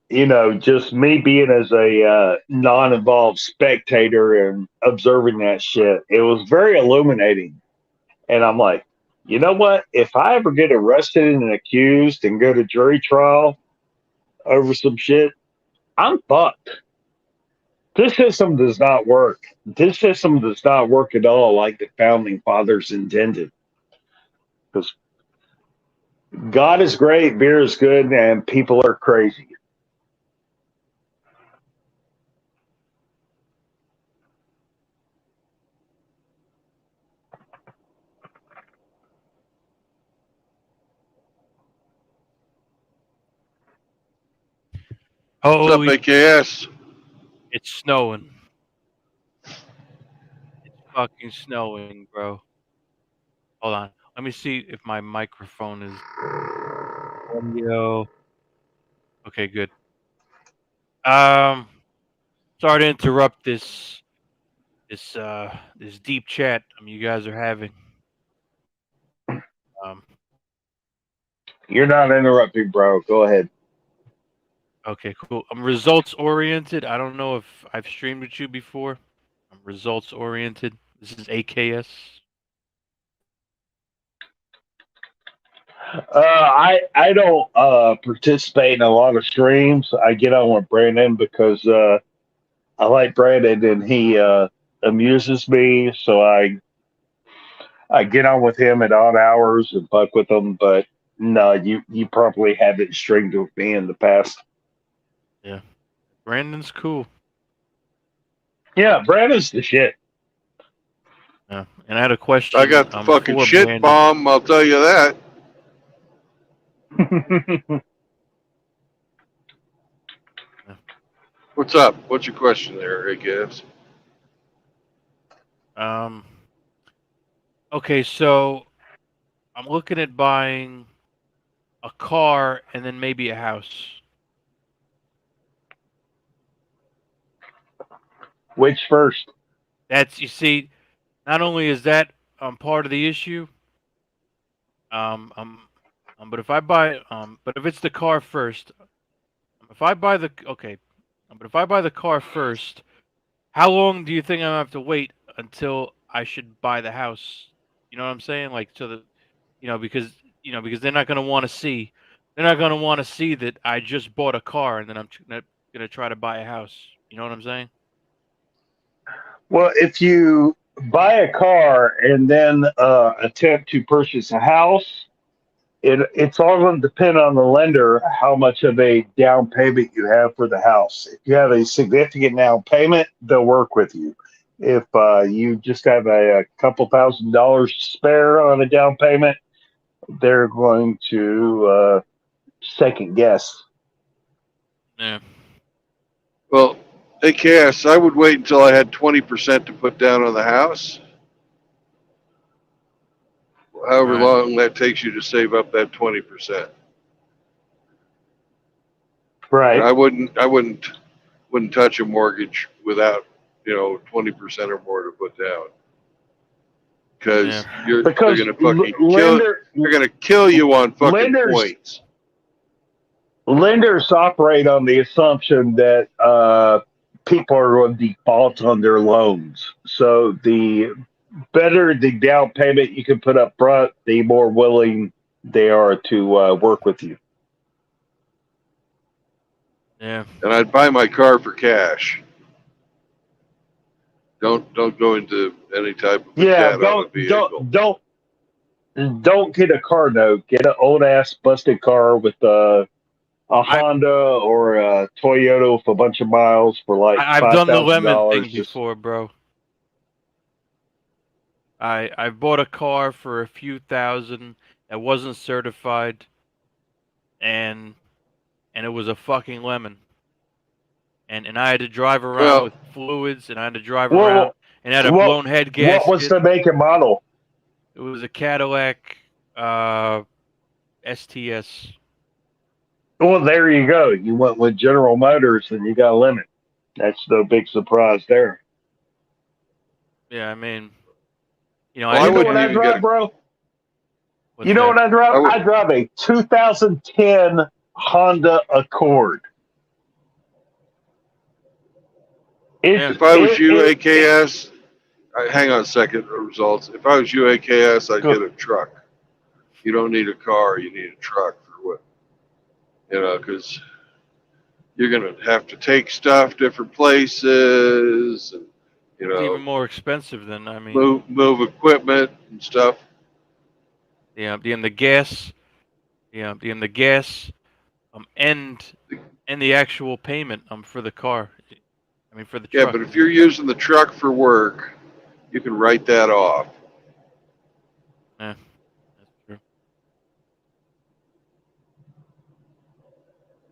just me being as a non-involved spectator and observing that shit, it was very illuminating. And I'm like, you know what? If I ever get arrested and accused and go to jury trial over some shit, I'm fucked. This system does not work. This system does not work at all like the founding fathers intended. Because God is great, beer is good, and people are crazy. What's up, Holy, AKS? it's snowing. It's fucking snowing, bro. Hold on. Let me see if my microphone is audio. Okay, good. Um, sorry to interrupt this deep chat you guys are having. Um, You're not interrupting, bro. Go ahead. okay, cool. I'm results oriented. I don't know if I've streamed with you before. I'm results oriented. This is AKS. I don't participate in a lot of streams. I get on with Brandon because I like Brandon and he amuses me. So I get on with him at odd hours and fuck with him. But no, you probably haven't streamed with me in the past. Yeah, Brandon's cool. Yeah, Brandon's the shit. Yeah, and I had a question. I got the fucking For shit Brandon. bomb. I'll tell you that. What's up? What's your question there, AKS? Um. Okay, so I'm looking at buying a car and then maybe a house. Which first? You see, not only is that part of the issue, um, um, but if it's the car first, if I buy the okay, but if I buy the car first, how long do you think I'm gonna have to wait until I should buy the house? You know what I'm saying? Like, so that because they're not gonna want to see, that I just bought a car and then I'm gonna try to buy a house. You know what I'm saying? Well, if you buy a car and then attempt to purchase a house, it's all going to depend on the lender how much of a down payment you have for the house. If you have a significant down payment, they'll work with you. If you just have a couple $1,000s spare on a down payment, they're going to second guess. Yeah. Well, AKS, I would wait until I had 20% to put down on the house. However Right. long that takes you to save up that 20%. Right. And I wouldn't touch a mortgage without, 20% or more to put down. Because they're gonna fucking they're gonna kill you on fucking points. Lenders operate on the assumption that people are going to default on their loans. So the better the down payment you can put up front, the more willing they are to work with you. Yeah. And I'd buy my car for cash. Don't go into any type of debt on a vehicle. Don't get a car note. Get an old ass busted car with a Honda or a Toyota with a bunch of miles for like I've done the lemon $5,000. thing before, bro. I bought a car for a few thousand that wasn't certified, and it was a fucking lemon. And I had to drive around with fluids, and I had to drive around, and had a blown head gasket. What was the make and model? It was a Cadillac STS. Well, there you go. You went with General Motors, and you got a lemon. That's no big surprise there. Yeah, I mean, you know what I drive, bro? You know what I drive? I drive a 2010 Honda Accord. If I was you, AKS, hang on a second, results. If I was you, AKS, I'd get a truck. You don't need a car, you need a truck for what? Because you're going to have to take stuff different places, and, it's even more expensive than, I mean... Move equipment and stuff. Yeah, the gas, the gas, and the actual payment for the car. I mean, for the truck. Yeah, but if you're using the truck for work, you can write that off. Yeah, that's true.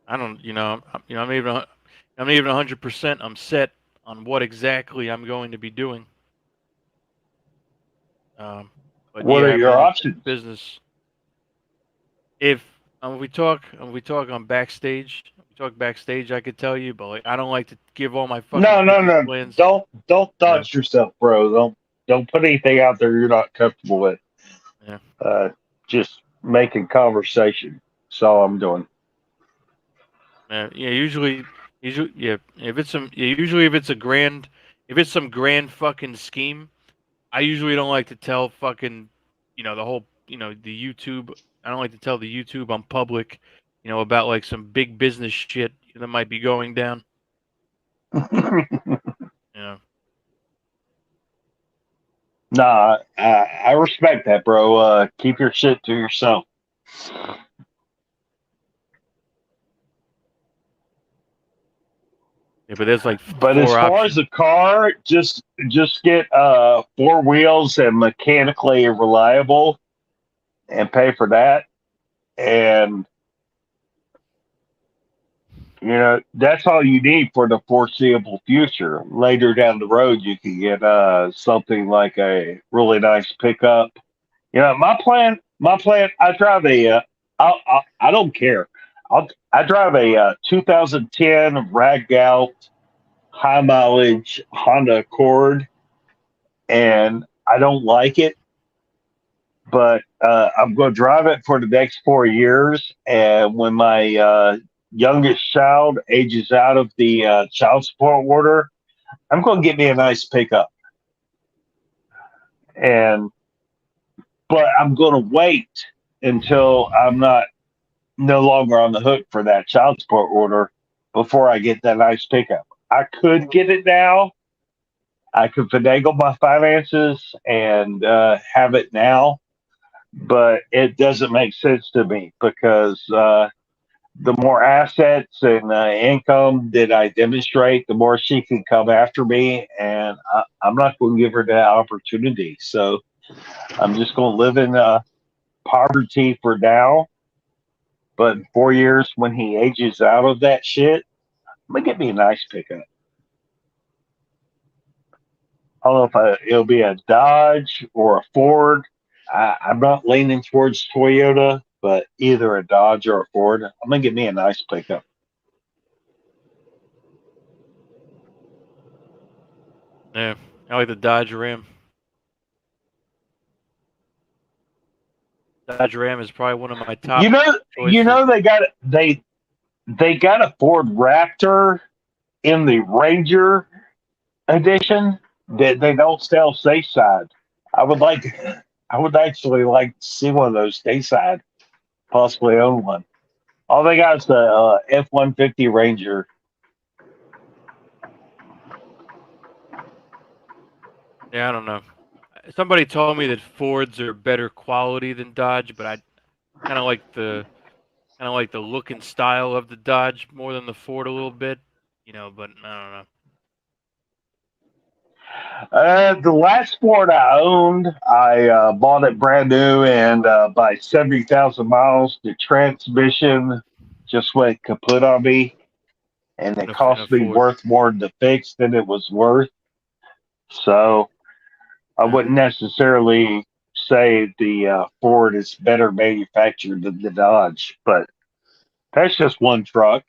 I don't, I'm even 100%. I'm set on what exactly I'm going to be doing. But what are your options? Business. If we talk on backstage. Talk backstage, I could tell you, but like I don't like to give all my fucking no. plans. Don't dodge yourself, bro. Don't put anything out there you're not comfortable with. Yeah. Just making conversation. That's all I'm doing. Yeah. Usually, yeah. If it's some grand fucking scheme, I usually don't like to tell fucking, the whole, the YouTube. I don't like to tell the YouTube on public. About like some big business shit that might be going down. Nah, I respect that, bro. Keep your shit to yourself. Yeah, but there's like But as far as a car, just get 4 wheels and mechanically reliable, and pay for that, and that's all you need for the foreseeable future. Later down the road, you can get something like a really nice pickup. My plan. I drive a. I don't care. I drive a 2010 ragged out, high mileage Honda Accord, and I don't like it. But I'm going to drive it for the next 4 years, and when my youngest child ages out of the child support order, I'm going to get me a nice pickup. But I'm going to wait until I'm no longer on the hook for that child support order before I get that nice pickup. I could get it now. I could finagle my finances and have it now. but it doesn't make sense to me because the more assets and income that I demonstrate, the more she can come after me, and I'm not going to give her that opportunity. So I'm just going to live in poverty for now. But in 4 years, when he ages out of that shit, I'm gonna get me a nice pickup. I don't know if it'll be a Dodge or a Ford. I'm not leaning towards Toyota, but either a Dodge or a Ford. I'm gonna get me a nice pickup. Yeah, I like the Dodge Ram. Dodge Ram is probably one of my top You know, choices. they got a Ford Raptor in the Ranger edition that they don't sell stateside. I would like, I would actually like to see one of those stateside. Possibly own one. All they got is the F-150 Ranger. Yeah, I don't know. Somebody told me that Fords are better quality than Dodge, but I kind of like the look and style of the Dodge more than the Ford a little bit, But I don't know. The last Ford I owned, I bought it brand new, and by 70,000 miles, the transmission just went kaput on me, and it In a cost me Ford. worth more to fix than it was worth. So I Yeah. wouldn't necessarily say the Ford is better manufactured than the Dodge, but that's just one truck.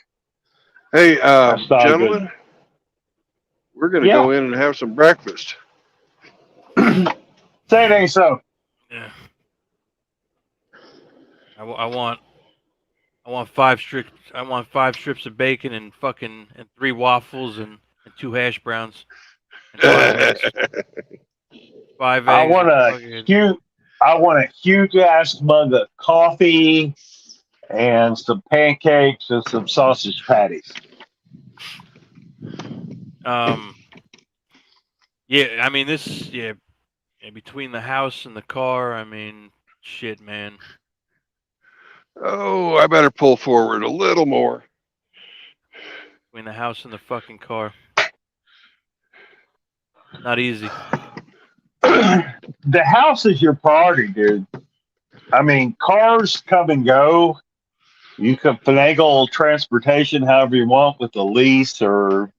Hey, That's not a good. gentlemen, we're going to Yeah, go in and have some breakfast. say it ain't so. Yeah. I want 5 strips. I want 5 strips of bacon and 3 waffles and 2 hash browns and 5 eggs. 5 eggs want and a fucking. huge, I want a huge ass mug of coffee and some pancakes and some sausage patties. Um. Yeah. I mean this. Yeah. Between the house and the car. I mean, shit, man. Oh, I better pull forward a little more. Between the house and the fucking car. Not easy. The house is your priority, dude. I mean, cars come and go. You can finagle transportation however you want with a lease or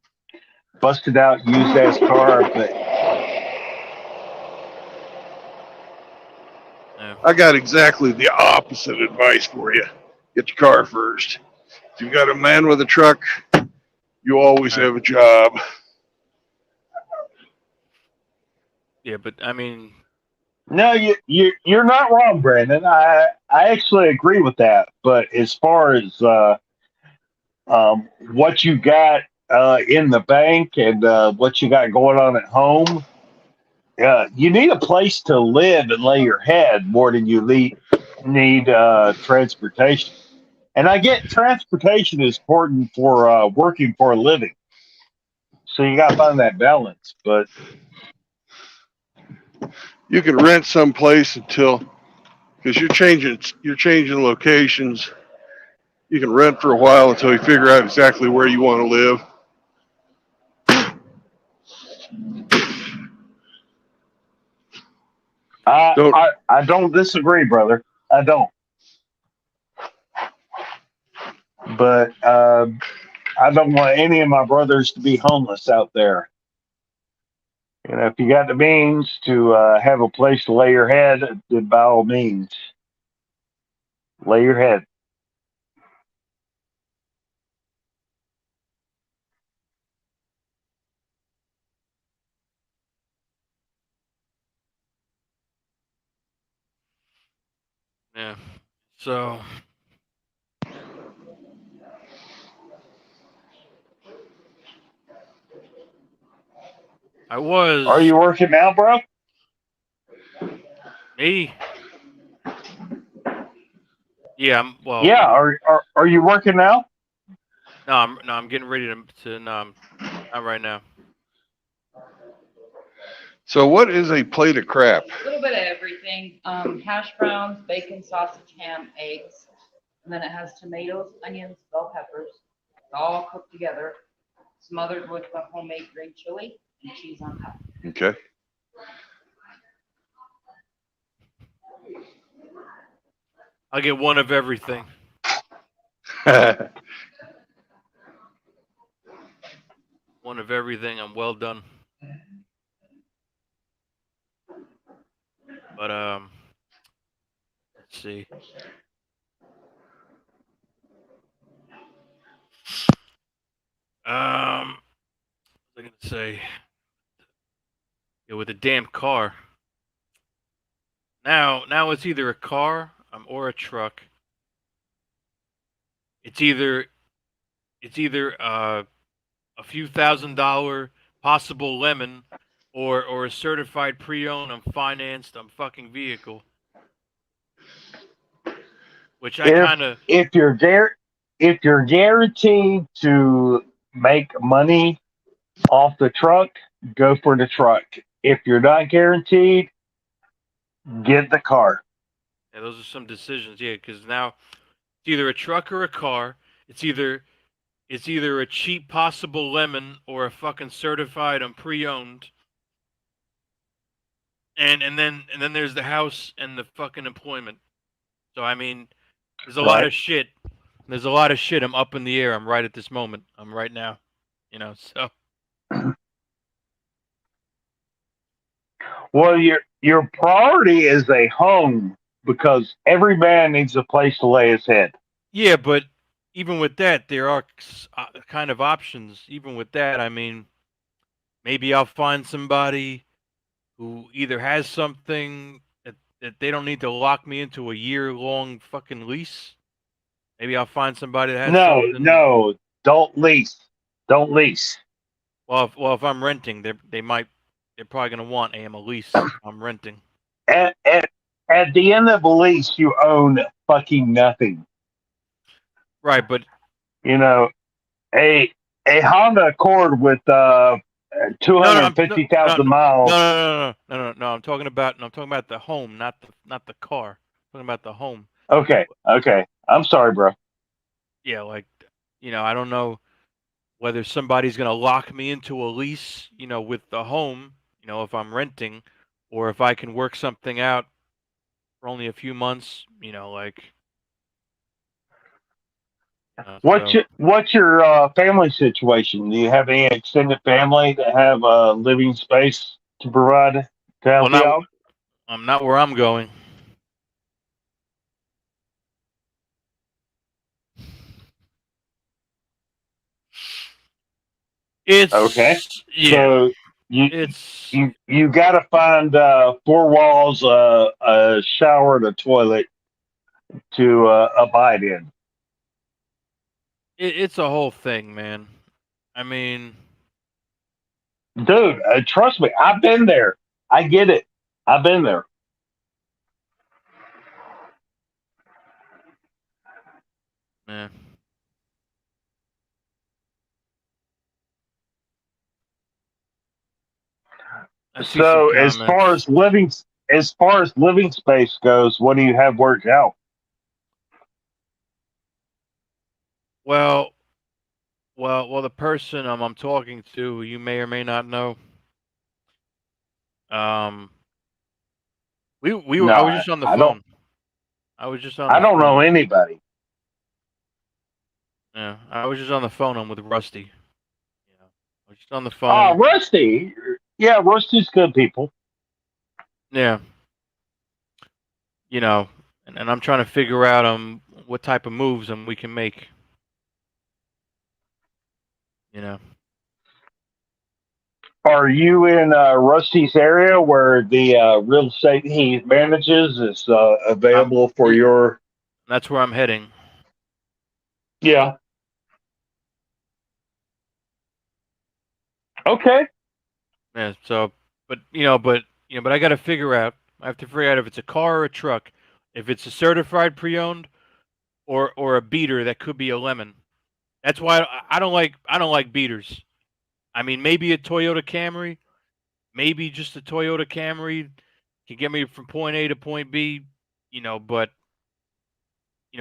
busted out used ass car, but Yeah. I got exactly the opposite advice for you. Get your car first. If you've got a man with a truck, you always All right. have a job. Yeah, but I mean, no, you're not wrong, Brandon. I actually agree with that. But as far as what you got in the bank and what you got going on at home, you need a place to live and lay your head more than you need transportation. And I get transportation is important for working for a living. So you got to find that balance. But You can rent someplace until because you're changing locations. You can rent for a while until you figure out exactly where you want to live. Don't I don't disagree, brother. I don't. But I don't want any of my brothers to be homeless out there. You know, if you got the means to have a place to lay your head, then by all means, lay your head. yeah. So I Are was you working now, bro? me. Yeah. Well, Yeah. Are you working now? no. I'm getting ready to. No, I'm not right now. So what is a plate of crap? A little bit of everything. Hash browns, bacon, sausage, ham, eggs. And then it has tomatoes, onions, bell peppers, all cooked together, smothered with the homemade green chili and cheese on top. Okay. I'll get one of everything. One of everything. I'm well done. But let's see. What was I gonna say? Yeah, with a damn car. Now it's either a car or a truck. It's either a few $1,000 possible lemon or a certified pre-owned financed fucking vehicle. Which I kind of If you're guaranteed to make money off the truck, go for the truck. If you're not guaranteed, get the car. yeah, those are some decisions. Yeah, because now it's either a truck or a car. It's either a cheap possible lemon or a fucking certified pre-owned. And then there's the house and the fucking employment. So I mean, there's a lot of shit. There's a lot of shit. I'm up in the air. I'm right at this moment. I'm right now. So. Well, your priority is a home because every man needs a place to lay his head. Yeah, but even with that, there are kind of options. Even with that, I mean, maybe I'll find somebody who either has something that they don't need to lock me into a year-long fucking lease. Maybe I'll find somebody that has something. No, don't lease. Don't lease. Well, if I'm renting, they're probably gonna want a lease. If I'm renting. At the end of a lease, you own fucking nothing. Right, but a Honda Accord with 250,000 miles. No. I'm talking about the home, not the car. I'm talking about the home. Okay. I'm sorry, bro. Yeah, like I don't know whether somebody's gonna lock me into a lease, with the home, if I'm renting, or if I can work something out for only a few months, like. What's your family situation? Do you have any extended family that have a living space to provide to help you out? I'm not where I'm going. It's okay. Yeah. So you got to find 4 walls, a shower, and a toilet to abide in. It's a whole thing, man. I mean, dude, trust me, I've been there. I get it. I've been there. Yeah. So as far as living space goes, what do you have worked out? Well, the person I'm talking to, who you may or may not know. I was just on the phone. I was just on the phone. I don't know anybody. Yeah, I was just on the phone. I'm with Rusty. I was just on the phone. Oh, Rusty. Yeah, Rusty's good people. Yeah. And I'm trying to figure out what type of moves we can make. Are you in Rusty's area where the real estate he manages is available for your? That's where I'm heading. Yeah. Okay. Yeah. So, but I got to figure out. I have to figure out if it's a car or a truck, if it's a certified pre-owned, or a beater that could be a lemon. That's why I don't like beaters. I mean, maybe a Toyota Camry, maybe just a Toyota Camry can get me from point A to point B, but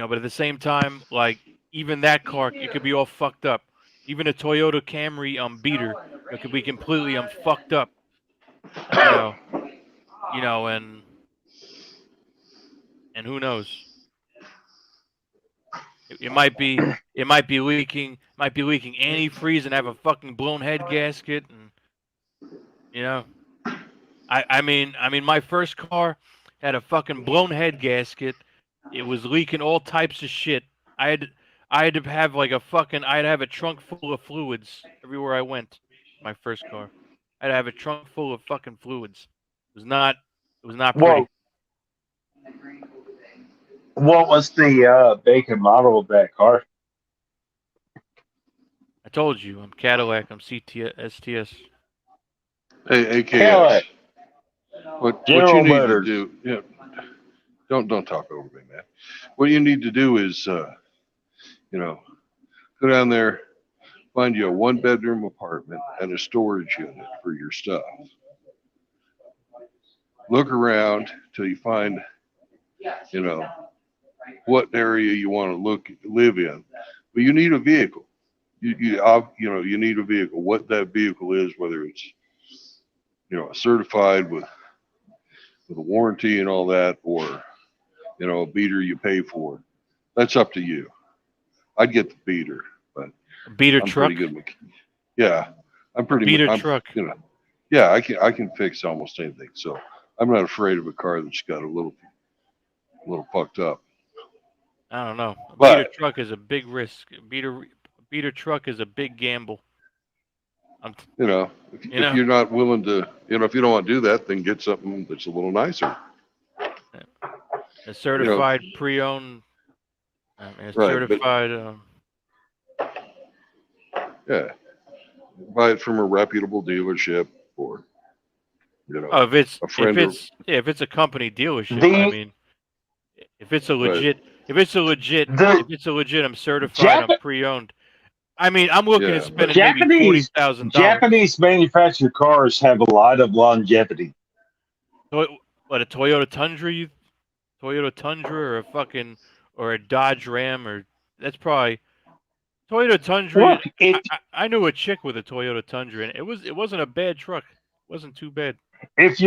but at the same time, like even that car, it could be all fucked up. Even a Toyota Camry beater, it could be completely fucked up. You know, and who knows? It might be leaking antifreeze and have a fucking blown head gasket, and you know. I mean, my first car had a fucking blown head gasket. It was leaking all types of shit. I had I had to have like I'd have a trunk full of fluids everywhere I went. My first car. I'd have a trunk full of fucking fluids. It was not Well, pretty. what was the make and model of that car? I told you, I'm Cadillac, I'm STS. AKS. Cadillac. What General you need to Motors. do? Yeah, don't talk over me, man. What you need to do is, go down there, find you a 1-bedroom apartment and a storage unit for your stuff. Look around till you find, what area you want to live in. But you need a vehicle. You need a vehicle. What that vehicle is, whether it's certified with a warranty and all that, or a beater you pay for. That's up to you. I'd get the beater, but A beater I'm truck. pretty good. Yeah, I'm A pretty. beater I'm, truck. yeah, I can fix almost anything. So I'm not afraid of a car that's got a little fucked up. I don't know. A beater But truck is a big risk. A beater truck is a big gamble. I'm t- if you're not willing to, if you don't want to do that, then get something that's a little nicer. a certified pre-owned, a Right, but certified. yeah, buy it from a reputable dealership or Oh, if it's a if friend or it's yeah, if it's a company dealership, I The mean, if it's a right. legit, if it's a legit, the if it's a legit, I'm certified, I'm Jap- pre-owned. I mean, I'm looking at Yeah, but spending maybe Japanese $40,000. Japanese manufactured cars have a lot of longevity. What a Toyota Tundra or a fucking or a Dodge Ram or that's probably Toyota Tundra. Look, if I knew a chick with a Toyota Tundra, and it wasn't a bad truck. It wasn't too bad. if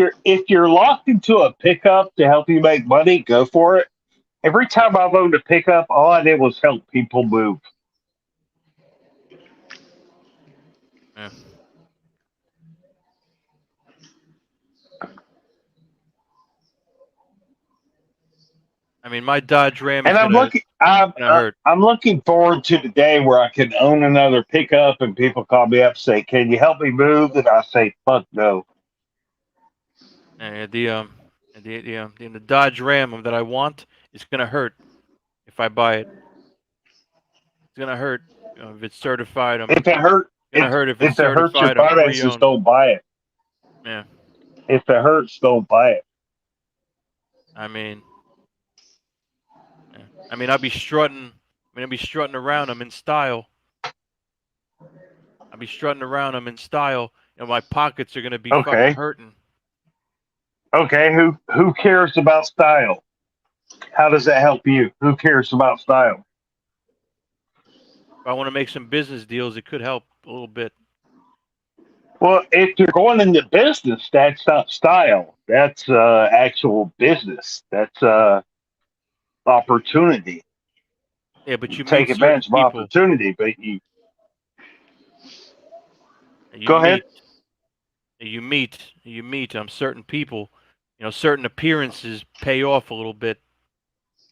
you're locked into a pickup to help you make money, go for it. Every time I've owned a pickup, all I did was help people move. Yeah. I mean, my Dodge Ram And is I'm gonna looking, I'm gonna hurt. I'm looking forward to the day where I can own another pickup and people call me up and say, "Can you help me move?" And I say, "Fuck no." And the Dodge Ram that I want is gonna hurt if I buy it. It's gonna hurt if it's certified. I'm If it hurt, gonna hurt if it's if it hurts your certified. I'm finances, pre-owned. don't buy it. Yeah. If it hurts, don't buy it. I mean, yeah. I mean, I'll be strutting. I'll be strutting around. I'm in style. I'll be strutting around. I'm in style. My pockets are gonna be fucking Okay, hurting. okay. Who cares about style? How does that help you? Who cares about style? If I want to make some business deals, it could help a little bit. Well, if you're going into business, that's not style. That's actual business. That's opportunity. Yeah, but You you take meet certain advantage of people. opportunity, but you You go ahead. meet. You meet certain people. Certain appearances pay off a little bit.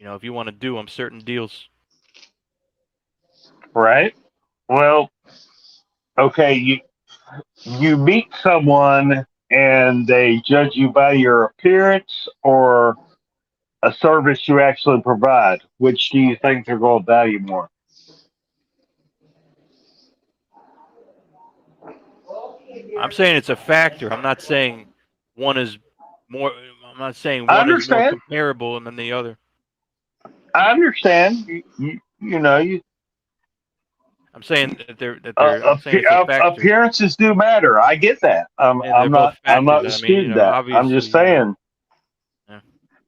If you want to do certain deals. Right. Well, okay. You meet someone and they judge you by your appearance or a service you actually provide. Which do you think they're going to value more? I'm saying it's a factor. I'm not saying one is more. I'm not saying I one is more understand. comparable than the other. I understand. You know you I'm saying that I'm saying it's a factor. Appearances do matter. I get that. Yeah, they're both I'm not factors. I mean, disputing that. I'm obviously, just saying. Yeah.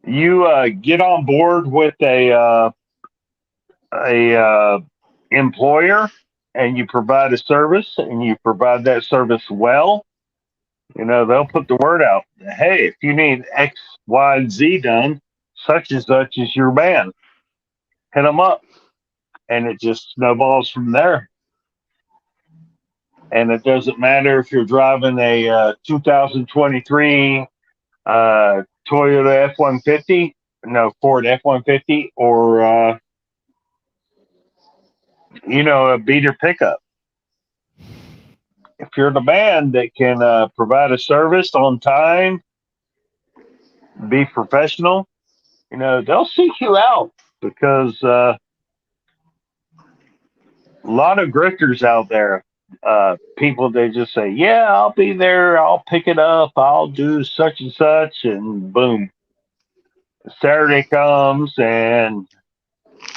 You get on board with a employer, and you provide a service, and you provide that service well. They'll put the word out. Hey, if you need X, Y, and Z done, such and such is your man. Hit them up, and it just snowballs from there. And it doesn't matter if you're driving a 2023 Toyota F-150, no, Ford F-150, or a beater pickup. If you're the man that can provide a service on time, be professional, they'll seek you out, because a lot of grifters out there. People, they just say, yeah, I'll be there, I'll pick it up, I'll do such and such, and boom, Saturday comes and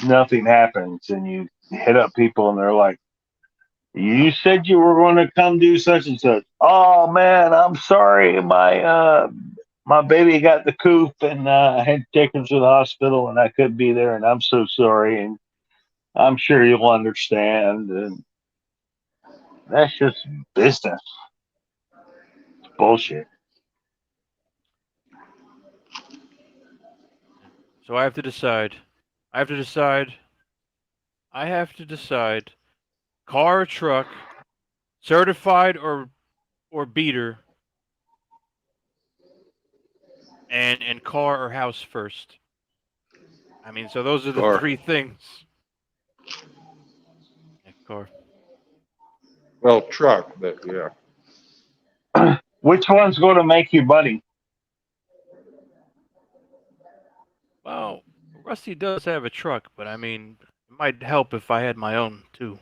nothing happens, and you hit up people and they're like, you said you were going to come do such and such. Oh man, I'm sorry, my baby got the coop, and I had to take him to the hospital, and I couldn't be there, and I'm so sorry, and I'm sure you'll understand. And that's just business. It's bullshit. So I have to decide. Car or truck, certified or beater, and car or house first. I mean, so those are the Car. three things. Yeah, car. Well, truck, but yeah. Which one's going to make you money? Well, Rusty does have a truck, but I mean, it might help if I had my own too.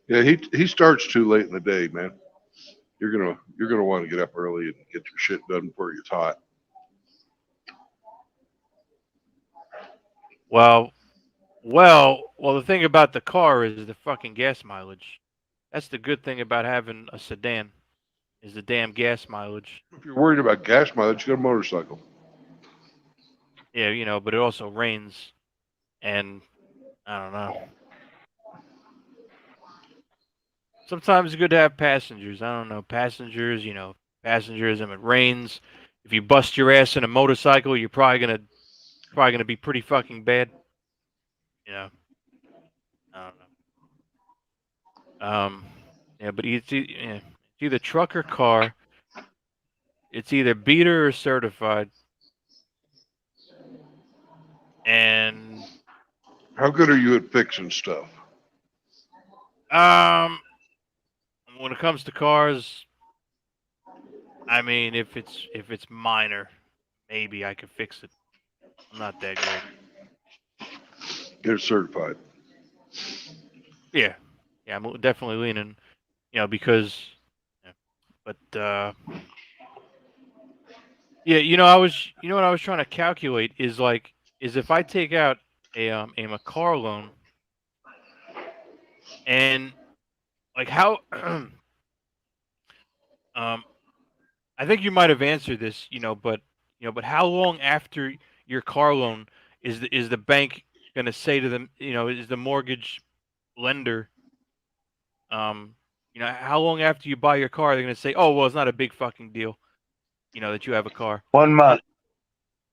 Yeah, he starts too late in the day, man. You're gonna want to get up early and get your shit done before it's hot. Well, the thing about the car is the fucking gas mileage. That's the good thing about having a sedan, is the damn gas mileage. If you're worried about gas mileage, get a motorcycle. Yeah, but it also rains, and I don't know. Sometimes it's good to have passengers. I don't know, passengers. If it rains, if you bust your ass in a motorcycle, you're probably gonna be pretty fucking bad. I don't know. Yeah, but it's either truck or car. It's either beater or certified. And How good are you at fixing stuff? when it comes to cars, I mean, if it's minor, maybe I could fix it. I'm not that great. Get it certified. Yeah, I'm definitely leaning, because, yeah, but yeah, what I was trying to calculate is if I take out a car loan, and like how I think you might have answered this, but how long after your car loan is the bank going to say to them, is the mortgage lender, how long after you buy your car they're going to say, oh well, it's not a big fucking deal, that you have a car. 1 month.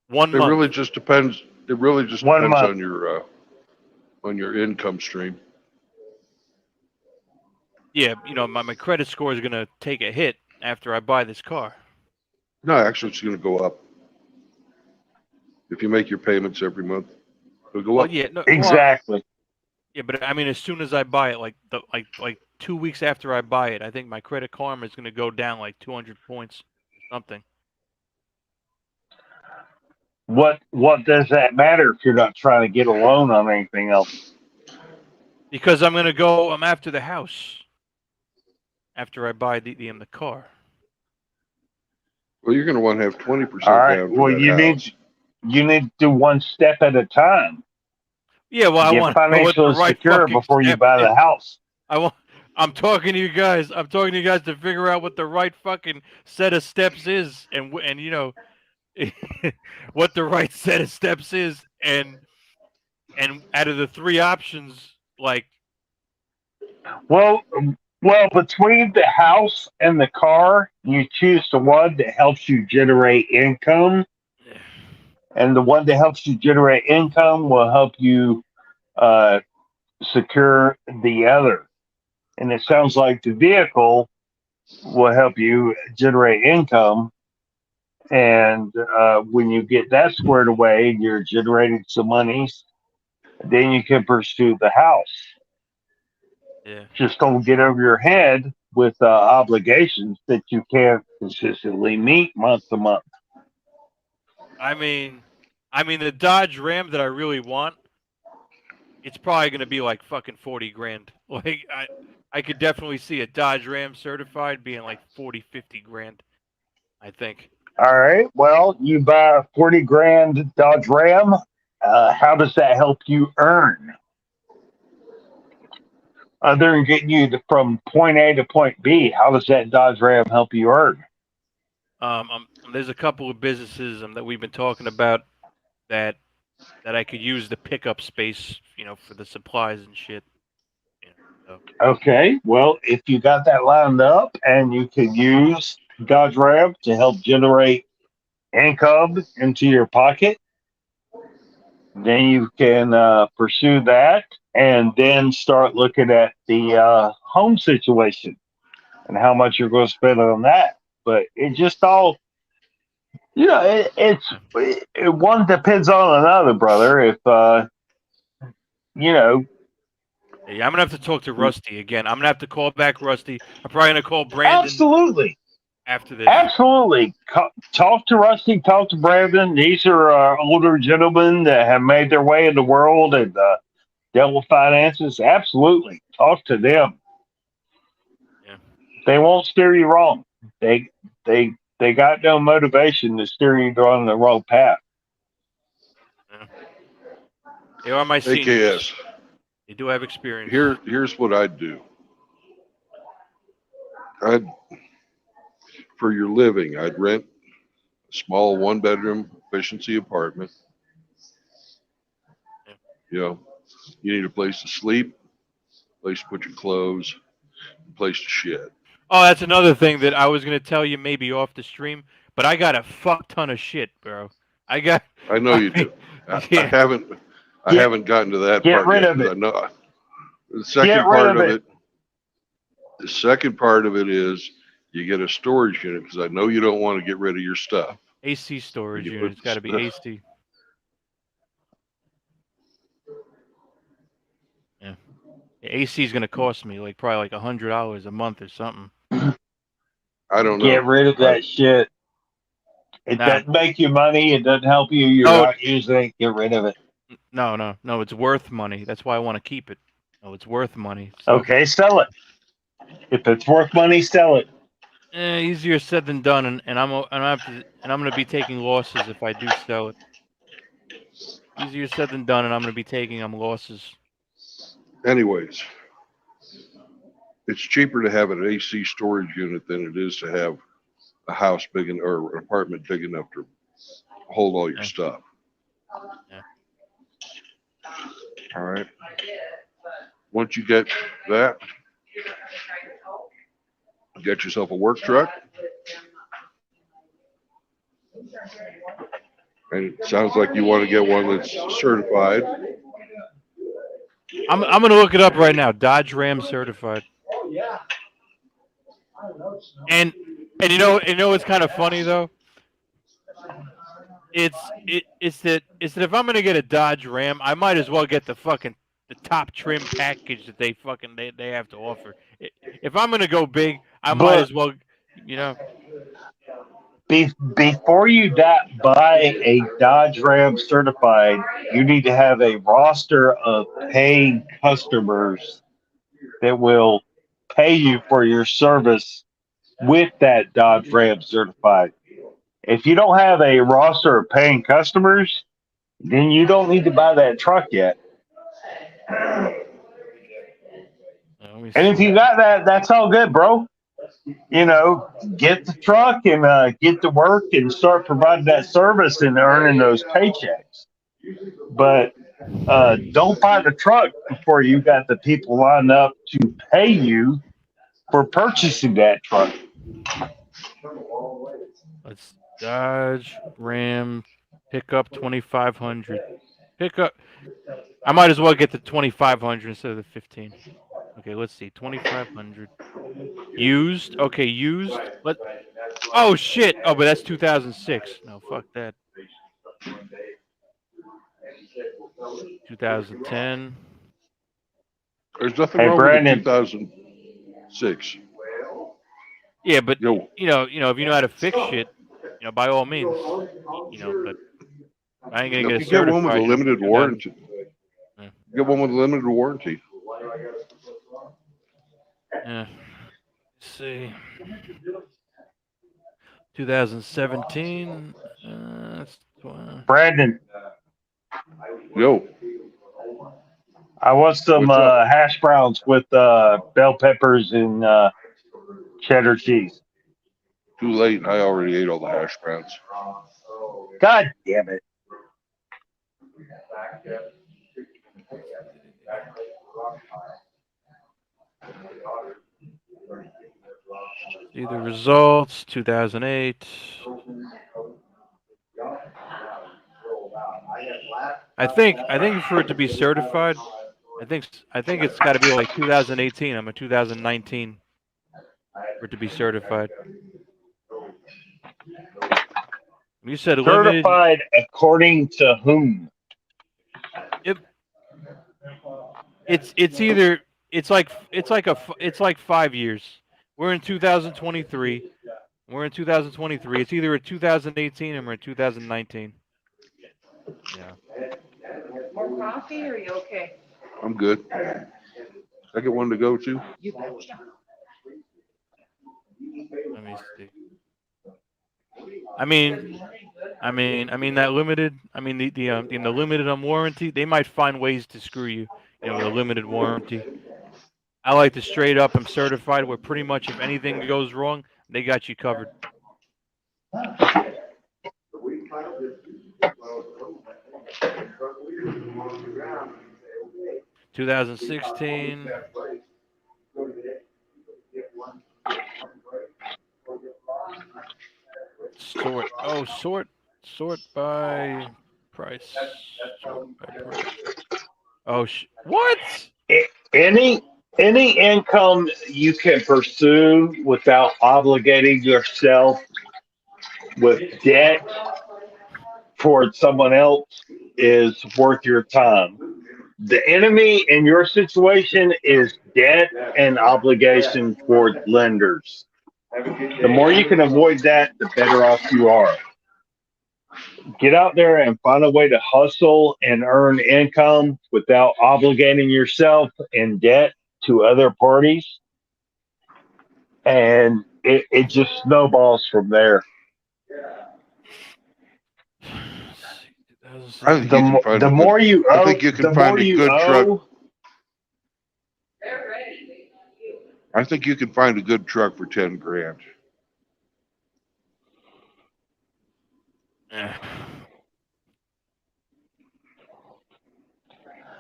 1 It month. really just depends. It really just 1 depends month. on your income stream. Yeah, my credit score is going to take a hit after I buy this car. No, actually, it's going to go up. If you make your payments every month, it'll go Well, up. yeah, no, Exactly. yeah, but I mean, as soon as I buy it, like 2 weeks after I buy it, I think my credit karma is going to go down like 200 points or something. What does that matter if you're not trying to get a loan on anything else? Because I'm after the house after I buy the car. Well, you're going to want to have 20% All right. down for Well, that you house. need to do one step at a time. Yeah, well, I Get want to know what the financially right secure fucking before you step buy is. the house. I'm talking to you guys. I'm talking to you guys to figure out what the right fucking set of steps is, and you know, what the right set of steps is, and out of the three options, like, Well, between the house and the car, you choose the one that helps you generate income, and the one that helps you generate income will help you uh, secure the other. And it sounds like the vehicle will help you generate income. And when you get that squared away and you're generating some monies, then you can pursue the house. yeah. Just don't get over your head with obligations that you can't consistently meet month to month. I mean, the Dodge Ram that I really want, it's probably gonna be like fucking 40 grand. Like, I could definitely see a Dodge Ram certified being like 40, 50 grand. I think. All right. Well, you buy a 40 grand Dodge Ram. How does that help you earn? Other than getting you from point A to point B, how does that Dodge Ram help you earn? There's a couple of businesses that we've been talking about that I could use the pickup space, you know, for the supplies and shit. You know, so. Okay. Well, if you got that lined up and you can use Dodge Ram to help generate income into your pocket, then you can pursue that and then start looking at the home situation and how much you're going to spend on that. But it just all, one depends on another, brother. If, you know, Yeah, I'm gonna have to talk to Rusty again. I'm gonna have to call back Rusty. I'm probably gonna call Brandon absolutely. after this. Absolutely. Talk to Rusty, talk to Brandon. These are older gentlemen that have made their way in the world and dealt with finances. Absolutely. Talk to them. Yeah. They won't steer you wrong. They they got no motivation to steer you down the wrong path. Yeah. They are my AKS. seniors. They do have experience. Here's what I'd do. I'd for your living, I'd rent a small 1-bedroom efficiency apartment. Yeah. You know, you need a place to sleep, place to put your clothes, a place to shit. Oh, that's another thing that I was gonna tell you maybe off the stream, but I got a fuck ton of shit, bro. I know you do. I Yeah. haven't gotten to that Get part rid yet. of it. I know the Get second rid part of of it. it. The second part of it is you get a storage unit because I know you don't want to get rid of your stuff. AC storage You unit. put It's got to be stuff- AC. Yeah. AC is gonna cost me like probably like $100 a month or something. I don't know. Get rid of that shit. It Nah. doesn't make you money. It doesn't help you. You're No. not using it. Get rid of it. No. It's worth money. That's why I want to keep it. No, it's worth money. So. Okay, sell it. If it's worth money, sell it. Easier said than done, and I'm going to be taking losses if I do sell it. Easier said than done, and I'm going to be taking losses. Anyways, it's cheaper to have an AC storage unit than it is to have a house big or an apartment big enough to hold all your Yeah. stuff. Yeah. All right. Once you get that, get yourself a work truck. And it sounds like you want to get one that's certified. I'm going to look it up right now. Dodge Ram certified. And you know what's kind of funny though? It's that if I'm gonna get a Dodge Ram, I might as well get the top trim package that they have to offer. If I'm gonna go big, I might as well, you know. Before you buy a Dodge Ram certified, you need to have a roster of paying customers that will pay you for your service with that Dodge Ram certified. If you don't have a roster of paying customers, then you don't need to buy that truck yet. Let me And if see. you got that, that's all good, bro. You know, get the truck and get to work and start providing that service and earning those paychecks. But don't buy the truck before you got the people lined up to pay you for purchasing that truck. Let's Dodge Ram pickup 2500. Pickup. I might as well get the 2500 instead of the 15. Okay, let's see. 2500. Used. Okay, used. Let. Oh shit. Oh, but that's 2006. No, fuck that. 2010. There's nothing Hey, wrong with a Brandon, 2006. Yeah, but Yo, if you know how to fix shit, by all means, but I ain't gonna if get you it get one with a certified, limited 2000. warranty, Yeah. get one with a limited warranty. Yeah. Let's see. 2017. That's Brandon, Yo, I want some what's up? hash browns with bell peppers and cheddar cheese. Too late. I already ate all the hash browns. God damn it. see the results. 2008. I think for it to be certified, I think it's got to be like 2018. I'm a 2019 for it to be certified. You said limited. Certified according to whom? It, it's either it's like 5 years. We're in 2023. We're in 2023. It's either a 2018 or a 2019. Yeah. More coffee, or are you okay? I'm good. I get one to go to. You betcha. Let me see. I mean, that limited. I mean the limited on warranty. They might find ways to screw you. With a limited warranty. I like to straight up. I'm certified. Where pretty much if anything goes wrong, they got you covered. 2016. Sort. Oh, sort by price. Sort by price. Oh, what? Any income you can pursue without obligating yourself with debt towards someone else is worth your time. The enemy in your situation is debt and obligation toward lenders. The more you can avoid that, the better off you are. Get out there and find a way to hustle and earn income without obligating yourself in debt to other parties. And it just snowballs from there. I think you can find The a good. more you I owe, think you can the find more a you good truck. owe. I think you can find a good truck for 10 grand.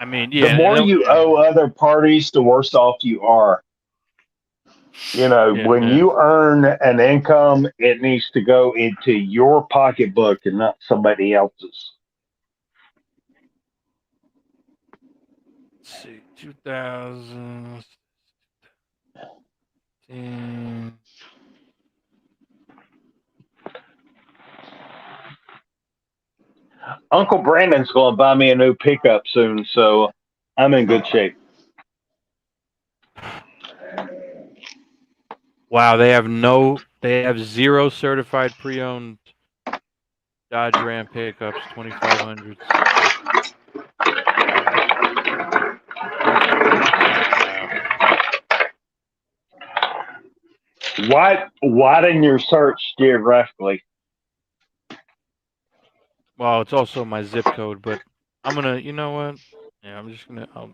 I mean, The yeah. more you owe other parties, the worse off you are. When Yeah. you earn an income, it needs to go into your pocketbook and not somebody else's. Let's see. 2000. Uncle Brandon's going to buy me a new pickup soon, so I'm in good shape. Wow, they have 0 certified pre-owned Dodge Ram pickups, 2500s. Wow. Widen your search geographically. Well, it's also my zip code, but I'm gonna. You know what? Yeah, I'm just gonna. I'll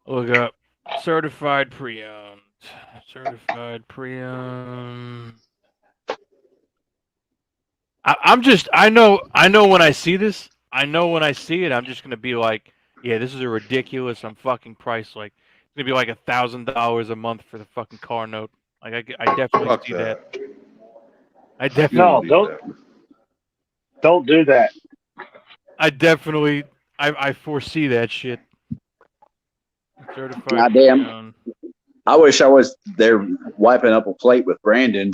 look up certified pre-owned. Certified pre-owned. I'm just. I know. I know when I see this. I know when I see it. I'm just gonna be like, yeah, this is a ridiculous. I'm fucking price. Like it's gonna be like $1,000 a month for the fucking car note. Like I definitely Fuck see that. that. I You definitely. No, need don't that. don't do that. I definitely. I foresee that shit. Certified Goddamn. pre-owned. I wish I was there wiping up a plate with Brandon.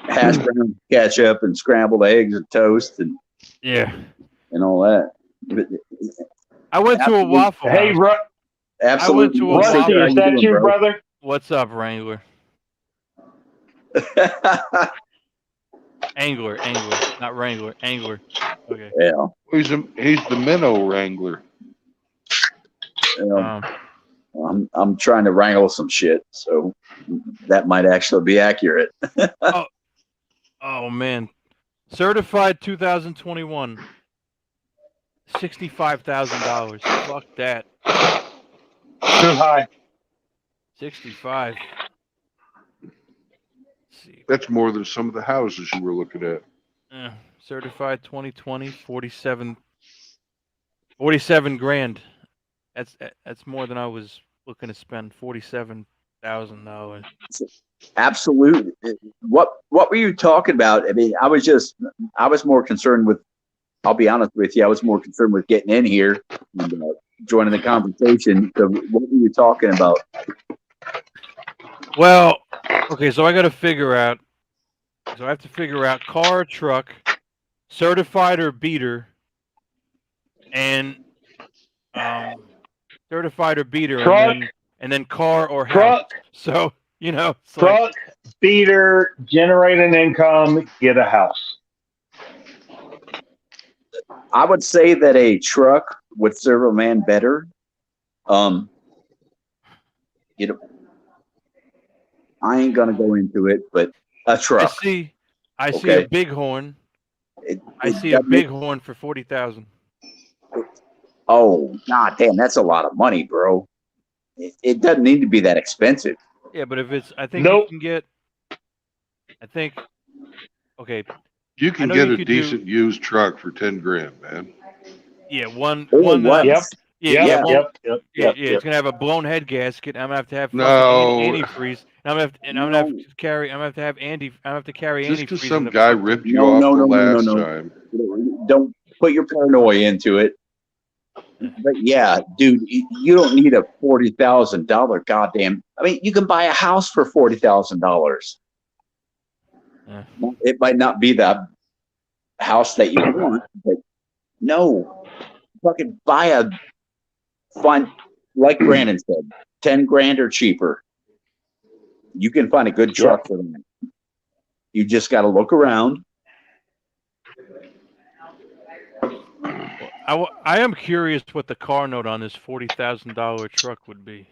Hash brown, ketchup, and scrambled eggs and toast Yeah. and all that. I went to a Absolute- Waffle Hey, House. Absolutely. to a Rusty, Rusty, how is you that doing, you, bro? brother? What's up, Wrangler? Angler, not Wrangler, Angler. Okay. Yeah. He's the minnow wrangler. Yeah. I'm trying to wrangle some shit, so that might actually be accurate. Oh man, certified 2021, $65,000. Fuck that. Too high. 65. Let's see. That's more than some of the houses you were looking at. Certified 2020, 47 grand. That's more than I was looking to spend. $47,000. Absolutely. What were you talking about? I mean, I was more concerned with. I'll be honest with you. I was more concerned with getting in here and joining the conversation. So, what were you talking about? Well, okay, so I got to figure out. So I have to figure out car or truck, certified or beater, and certified or beater, Truck, and then car or house. truck, So it's truck, beater, generate an income, get a house. I would say that a truck would serve a man better. I ain't gonna go into it, but a truck. I see Okay. a bighorn. I It see a doesn't- bighorn for 40,000. Oh, god damn, that's a lot of money, bro. It doesn't need to be that expensive. Yeah, but if it's, I think Nope. you can get. I think. Okay. You I can know get you a could decent used truck for 10 grand, man. Yeah, one Oh, that. Yep. Yeah, Yeah. Yep. It's gonna have a blown head gasket. I'm gonna have to have fucking No. antifreeze, and I'm gonna have to carry. I'm gonna have to have Andy. I'm gonna have to carry Just antifreeze. because in some the guy fucking- ripped you No, off no, the no, no, last no, no. time. Don't put your paranoia into it. But yeah, dude, you don't need a $40,000 goddamn. I mean, you can buy a house for $40,000. Yeah. It might not be the house that you want, but no, fucking buy a fun, like Brandon said, 10 grand or cheaper. You can find a good truck for that. You just got to look around. I am curious what the car note on this $40,000 truck would be.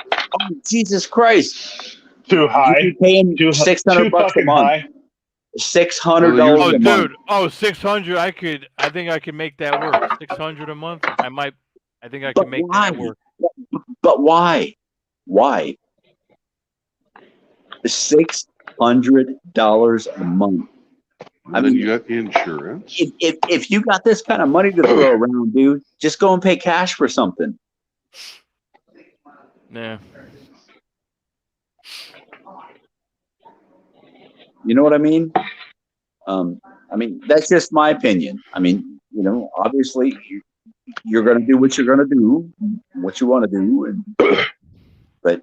Oh, Jesus Christ! Too high. You'd be paying Too $600 a fucking month. high. $600 Oh, a month. dude. Oh, 600. I think I can make that work. 600 a month. I think I But can make why? that work. But why? Why? $600 a month. And then you got insurance. If you got this kind of money to throw around, dude, just go and pay cash for something. Yeah. You know what I mean? That's just my opinion. Obviously you're going to do what you're going to do, what you want to do, but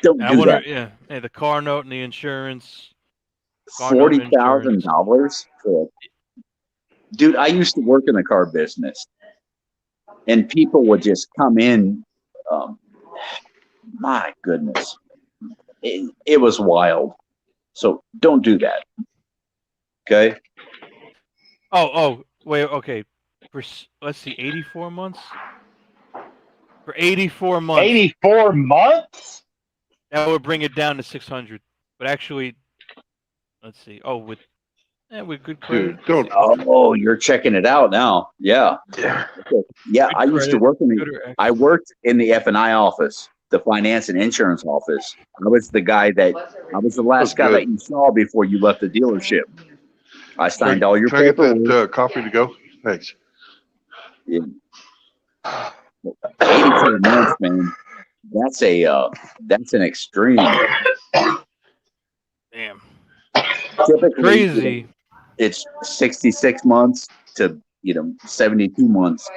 don't I do wonder. that. Yeah. Hey, the car note and the insurance. Car note and $40,000 for dude. I used to work in the car business, and people would just come in. My goodness, it was wild. So don't do that. Okay. Oh, wait. Okay. Let's see. 84 months. For 84 months. 84 months? That would bring it down to 600. but actually, let's see. Oh, with good credit. Dude, don't. Oh, you're checking it out now. Yeah. Yeah. Yeah, Good I used to credit, work in good or I excellent. worked in the F&I office, the finance and insurance office. I was the last guy good. that you saw before you left the dealership. I signed all your Can I get paperwork. that coffee to go? Thanks. Yeah. 84 months, man. That's an extreme. Damn, Typically, crazy. it's 66 months to 72 months.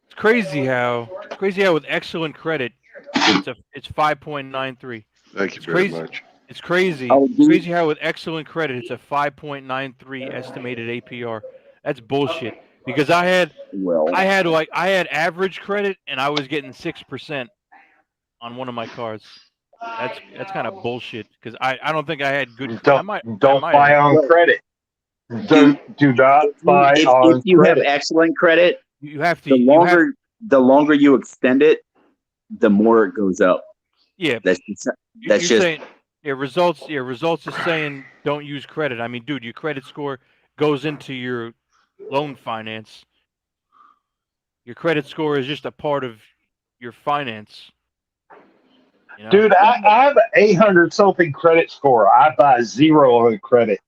It's crazy how with excellent credit, it's 5.93. Thank you It's very crazy. much. It's crazy. Oh, It's dude. crazy how with excellent credit, it's a 5.93 estimated APR. That's bullshit. Because I had Well, average credit and I was getting 6% on one of my cards. That's kind of bullshit. Because I don't think I had good. I Don't might buy have. on well, credit. dude, Do not buy if on you have credit. excellent credit, You have to. the longer you extend it, the more it goes up. Yeah. That's You're just saying. Yeah. Results is saying don't use credit. I mean, dude, your credit score goes into your loan finance. Your credit score is just a part of your finance. You know? Dude, I have an 800 something credit score. I buy zero on credit.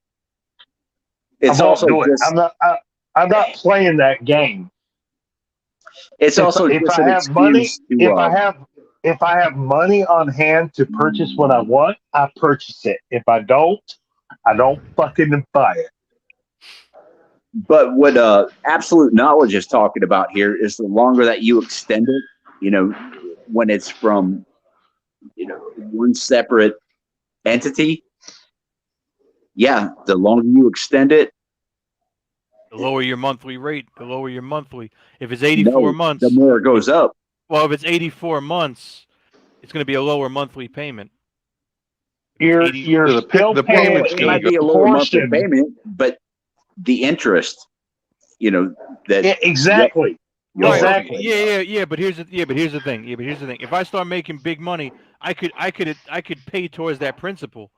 it's I won't also do it. just I'm not playing that game. it's also If just I an have money, excuse to if I have money on hand to purchase what I want, I purchase it. If I don't fucking buy it. but what absolute knowledge is talking about here is the longer that you extend it, when it's from one separate entity, yeah, the longer you extend it, The lower your monthly rate, the lower your monthly. If it's 84 no, the months, more it goes up. if it's 84 months, it's going to be a lower monthly payment. If it's You're 80, you're The still the paying payment's It going to might go. be a a lower monthly portion. payment, but the interest, that Yeah, exactly. right? Exactly. Okay, yeah. But here's the thing. If I start making big money, I could pay towards that principal.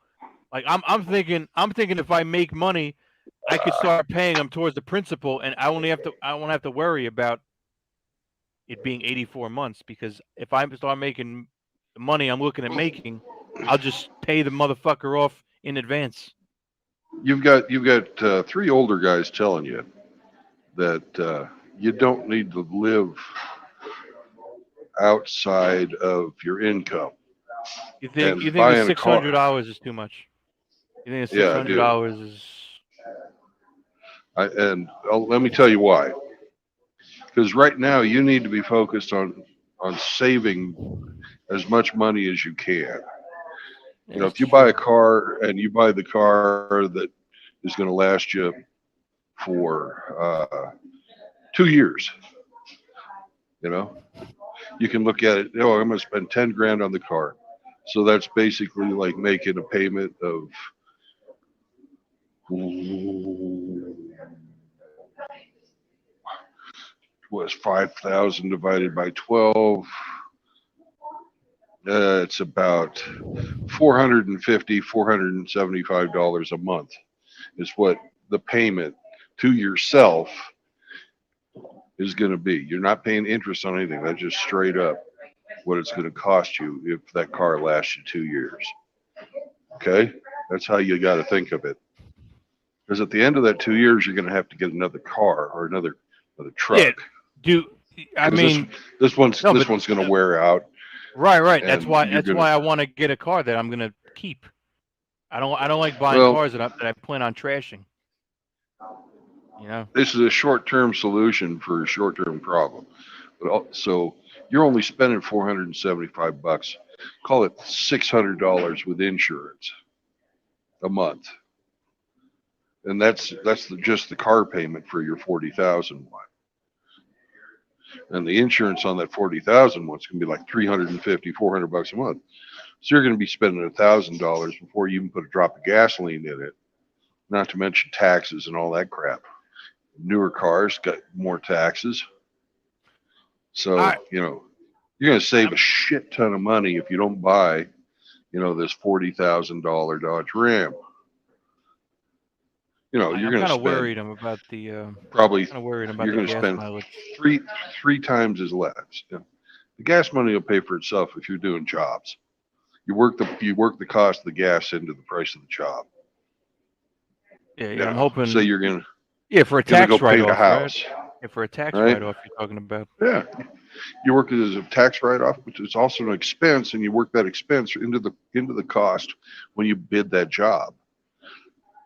Like I'm thinking if I make money, I could start paying them towards the principal, and I won't have to worry about it being 84 months, because if I start making the money I'm looking at making, I'll just pay the motherfucker off in advance. You've got three older guys telling you that you don't need to live outside of your income. You think And the buying a car, $600 is too much? You think the yeah, dude. $600 is? Let me tell you why. Because right now you need to be focused on saving as much money as you can. If you buy a car and you buy the car that is going to last you for 2 years, you can look at it. I'm going to spend 10 grand on the car, so that's basically like making a payment of was 5,000 divided by 12. It's about $475 a month is what the payment to yourself is going to be. You're not paying interest on anything. That's just straight up what it's going to cost you if that car lasts you 2 years. Okay? That's how you got to think of it. Because at the end of that 2 years, you're going to have to get another car or another truck. Yeah. This one's going to wear out. Right. That's and why you're gonna- I want to get a car that I'm gonna keep. I don't like buying Well, cars that I plan on trashing. This is a short-term solution for a short-term problem. But so you're only spending $475. Call it $600 with insurance a month, and that's just the car payment for your 40,000 one. And the insurance on that 40,000 one's gonna be like $350, $400 a month. So you're gonna be spending $1,000 before you even put a drop of gasoline in it. Not to mention taxes and all that crap. Newer cars got more taxes. So, you're going to save a shit ton of money if you don't buy this $40,000 Dodge Ram. You're I'm going to kind of spend worried. I'm about the probably kind of worried about you're the going to gas spend mileage. three times as less. The gas money will pay for itself if you're doing jobs. You work the cost of the gas into the price of the job. Yeah, I'm hoping. Say you're going for a to tax go paint a write-off, right? house. Yeah, for a tax right? write-off, you're talking about. Yeah. You work it as a tax write-off, which is also an expense, and you work that expense into the cost when you bid that job.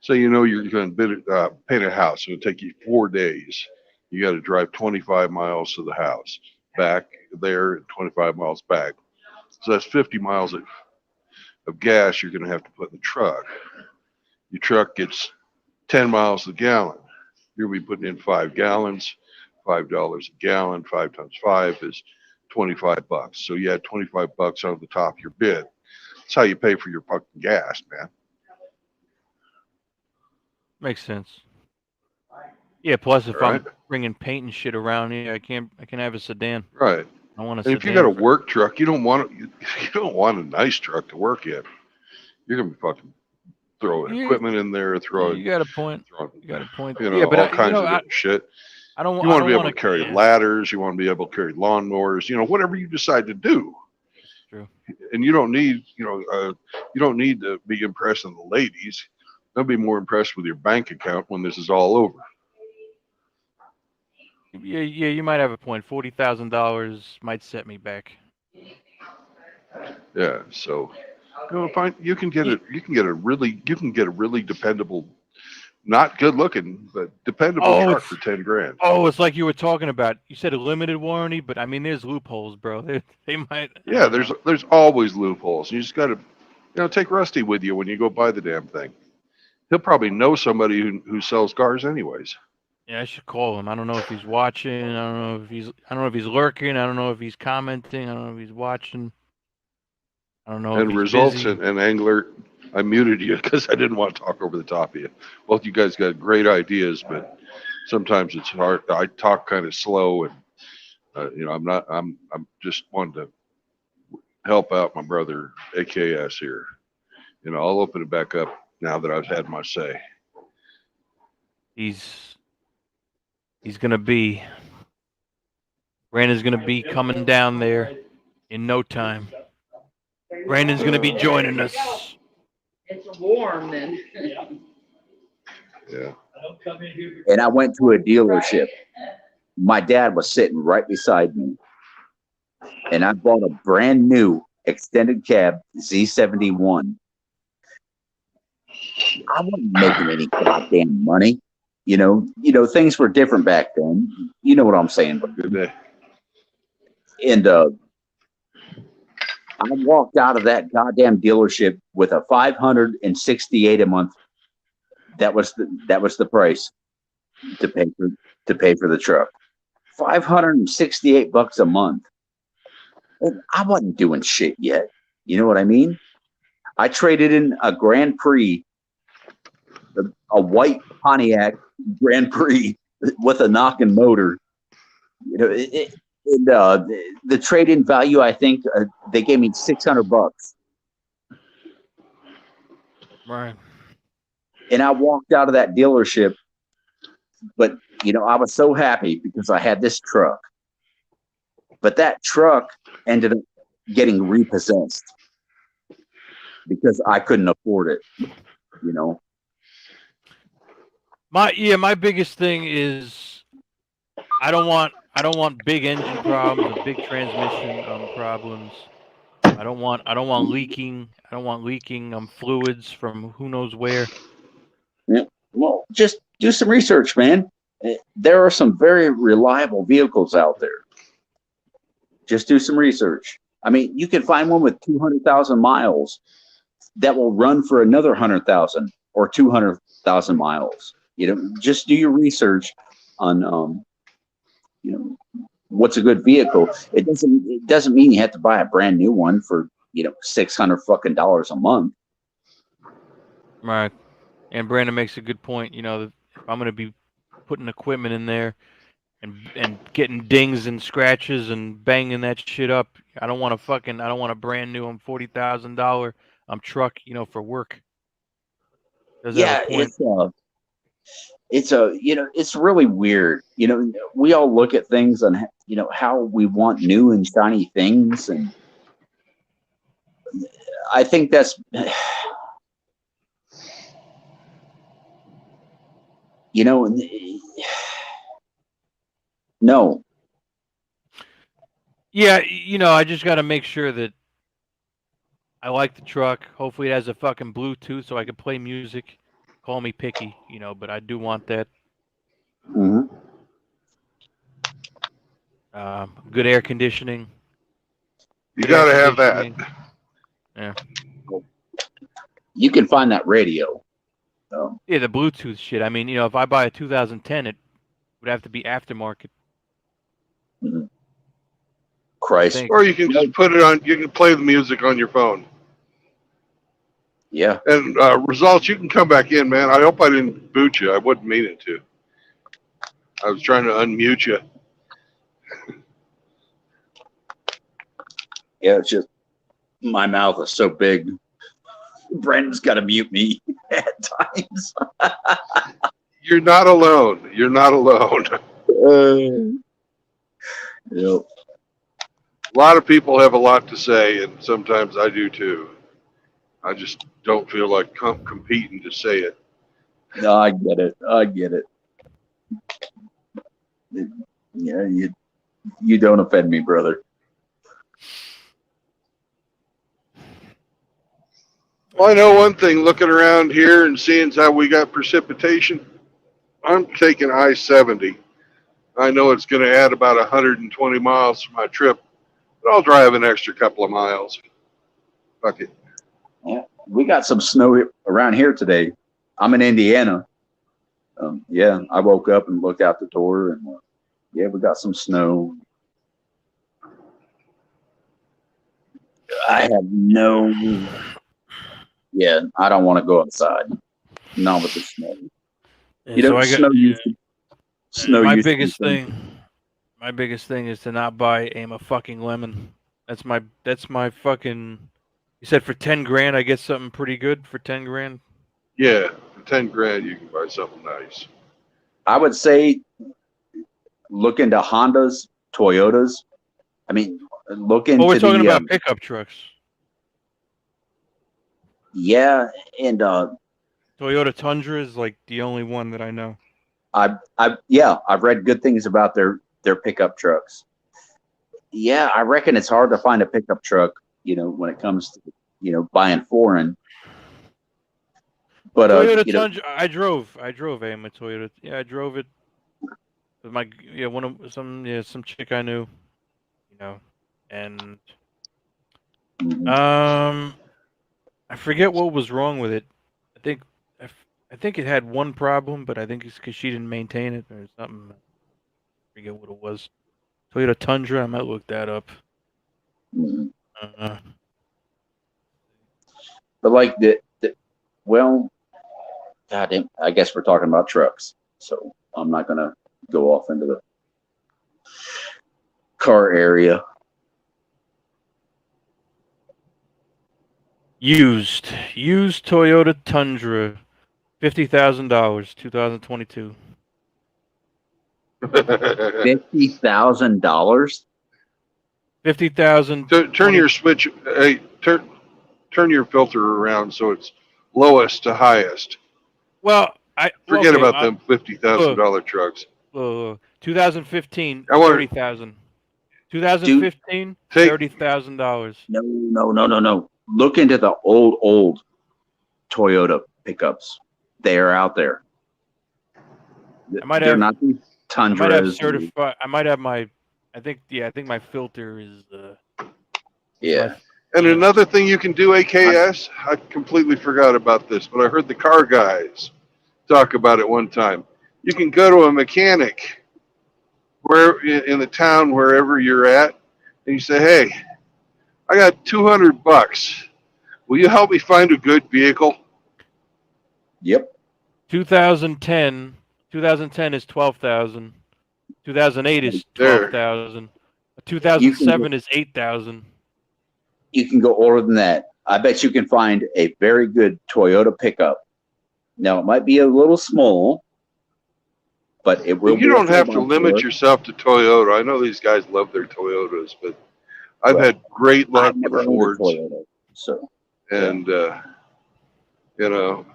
So you're going to paint a house. It'll take you 4 days. You got to drive 25 miles to the house, back there, and 25 miles back. So that's 50 miles of gas you're going to have to put in the truck. Your truck gets 10 miles to the gallon. You'll be putting in 5 gallons, $5 a gallon. 5 times 5 is $25. So you add $25 on the top of your bid. That's how you pay for your fucking gas, man. Makes sense. Yeah. Plus, if Right? I'm bringing paint and shit around here, I can have a sedan. Right. I want a And sedan. if you got a work truck, you don't want a nice truck to work in. You're gonna be fucking throwing equipment in there, throwing. You got a point. You got a point. Yeah, Yeah, but all kinds of different shit. I don't. You want to be able to to carry ladders. You want to be able to carry lawnmowers. Whatever you decide to do. That's true. And you don't need, you don't need to be impressed with the ladies. They'll be more impressed with your bank account when this is all over. Yeah, you might have a point. $40,000 might set me back. Yeah, so you can get a really dependable, not good looking, but dependable truck for 10 grand. Oh, it's like you were talking about. You said a limited warranty, but I mean, there's loopholes, bro. They might. Yeah, there's always loopholes. You just got to, take Rusty with you when you go buy the damn thing. He'll probably know somebody who sells cars anyways. Yeah, I should call him. I don't know if he's watching. I don't know if he's lurking. I don't know if he's commenting. I don't know if he's watching. I don't know if he's results busy. and Angler, I muted you because I didn't want to talk over the top of you. Both you guys got great ideas, but sometimes it's hard. I talk kind of slow, and I'm just wanting to help out my brother AKS here. I'll open it back up now that I've had my say. He's gonna be. Brandon's gonna be coming down there in no time. Brandon's gonna be joining us. It's warm then. Yeah. And I went to a dealership. My dad was sitting right beside me. And I bought a brand new extended cab Z71. I wasn't making any goddamn money. Things were different back then. You know what I'm saying? Good day. And I walked out of that goddamn dealership with a $568 a month. That was the price to pay for the truck. $568 a month. And I wasn't doing shit yet. You know what I mean? I traded in a Grand Prix, a white Pontiac Grand Prix with a knocking motor. The trade-in value, I think they gave me $600. Right. And I walked out of that dealership, but I was so happy because I had this truck. But that truck ended up getting repossessed because I couldn't afford it. My biggest thing is I don't want big engine problems or big transmission problems. I don't want leaking. I don't want leaking fluids from who knows where. Yeah. Well, just do some research, man. There are some very reliable vehicles out there. Just do some research. I mean, you can find one with 200,000 miles that will run for another 100,000 or 200,000 miles. Just do your research on, what's a good vehicle. It doesn't mean you have to buy a brand new one for, $600 fucking dollars a month. Right. And Brandon makes a good point. If I'm going to be putting equipment in there and getting dings and scratches and banging that shit up. I don't want a brand new $40,000 truck, for work. Doesn't have Yeah, a point. it's really weird. We all look at things on how we want new and shiny things, and I think that's no. Yeah, I just got to make sure that I like the truck. Hopefully it has a fucking Bluetooth so I can play music. Call me picky, but I do want that. Mhm. Good air conditioning. You Good got to air have that. conditioning. Yeah. You can find that radio. Yeah, the Bluetooth shit. I mean, if I buy a 2010, it would have to be aftermarket. Mhm. I Christ. think. Or you can just put it on. You can play the music on your phone. Yeah. And results, you can come back in, man. I hope I didn't boot you. I wouldn't mean it to. I was trying to unmute you. Yeah, it's just my mouth is so big. Brandon's got to mute me at times. You're not alone. You're not alone. Yep. A lot of people have a lot to say, and sometimes I do too. I just don't feel like competing to say it. No, I get it. Yeah, you don't offend me, brother. Well, I know one thing, looking around here and seeing how we got precipitation, I'm taking I-70. I know it's going to add about 120 miles to my trip, but I'll drive an extra couple of miles. Fuck it. Yeah, we got some snow around here today. I'm in Indiana. Yeah, I woke up and looked out the door, and yeah, we got some snow. I have no. Yeah, I don't want to go outside. Not with the snow. Yeah, so I got Snow my used to biggest be something. thing. My biggest thing is to not buy a fucking lemon. That's my fucking. You said for 10 grand, I get something pretty good for 10 grand. Yeah, for 10 grand, you can buy something nice. I would say look into Hondas, Toyotas. I mean, look into Oh, we're talking the about pickup trucks. yeah, and Toyota Tundra is like the only one that I know. I've read good things about their pickup trucks. Yeah, I reckon it's hard to find a pickup truck, when it comes to buying foreign. But Toyota Tundra, I drove a Toyota. Yeah, I drove it with my some chick I knew, and I forget what was wrong with it. I think it had one problem, but I think it's because she didn't maintain it or something. I forget what it was. Toyota Tundra. I might look that up. but like well, God damn, I guess we're talking about trucks, so I'm not gonna go off into the car area. Used Toyota Tundra, $50,000, 2022. $50,000. 50,000. Turn your switch. Hey, turn your filter around so it's lowest to highest. Well, Forget about them $50,000 trucks. 2015, I want 30,000. 2015, $30,000. No. Look into the old Toyota pickups. They are out there. They're not the Tundras. I might have certified. I might have my. I think my filter is. Yeah. And another thing you can do, AKS, I completely forgot about this, but I heard the car guys talk about it one time. You can go to a mechanic where in the town wherever you're at, and you say, "Hey, I got $200. Will you help me find a good vehicle?" Yep. 2010 is 12,000. 2008 is There. 12,000. 2007 is 8,000. You can go older than that. I bet you can find a very good Toyota pickup. Now, it might be a little small, but it will. You don't have to limit your. yourself to Toyota. I know these guys love their Toyotas, but I've had great luck I've never with owned a Fords. Toyota, so And, you know,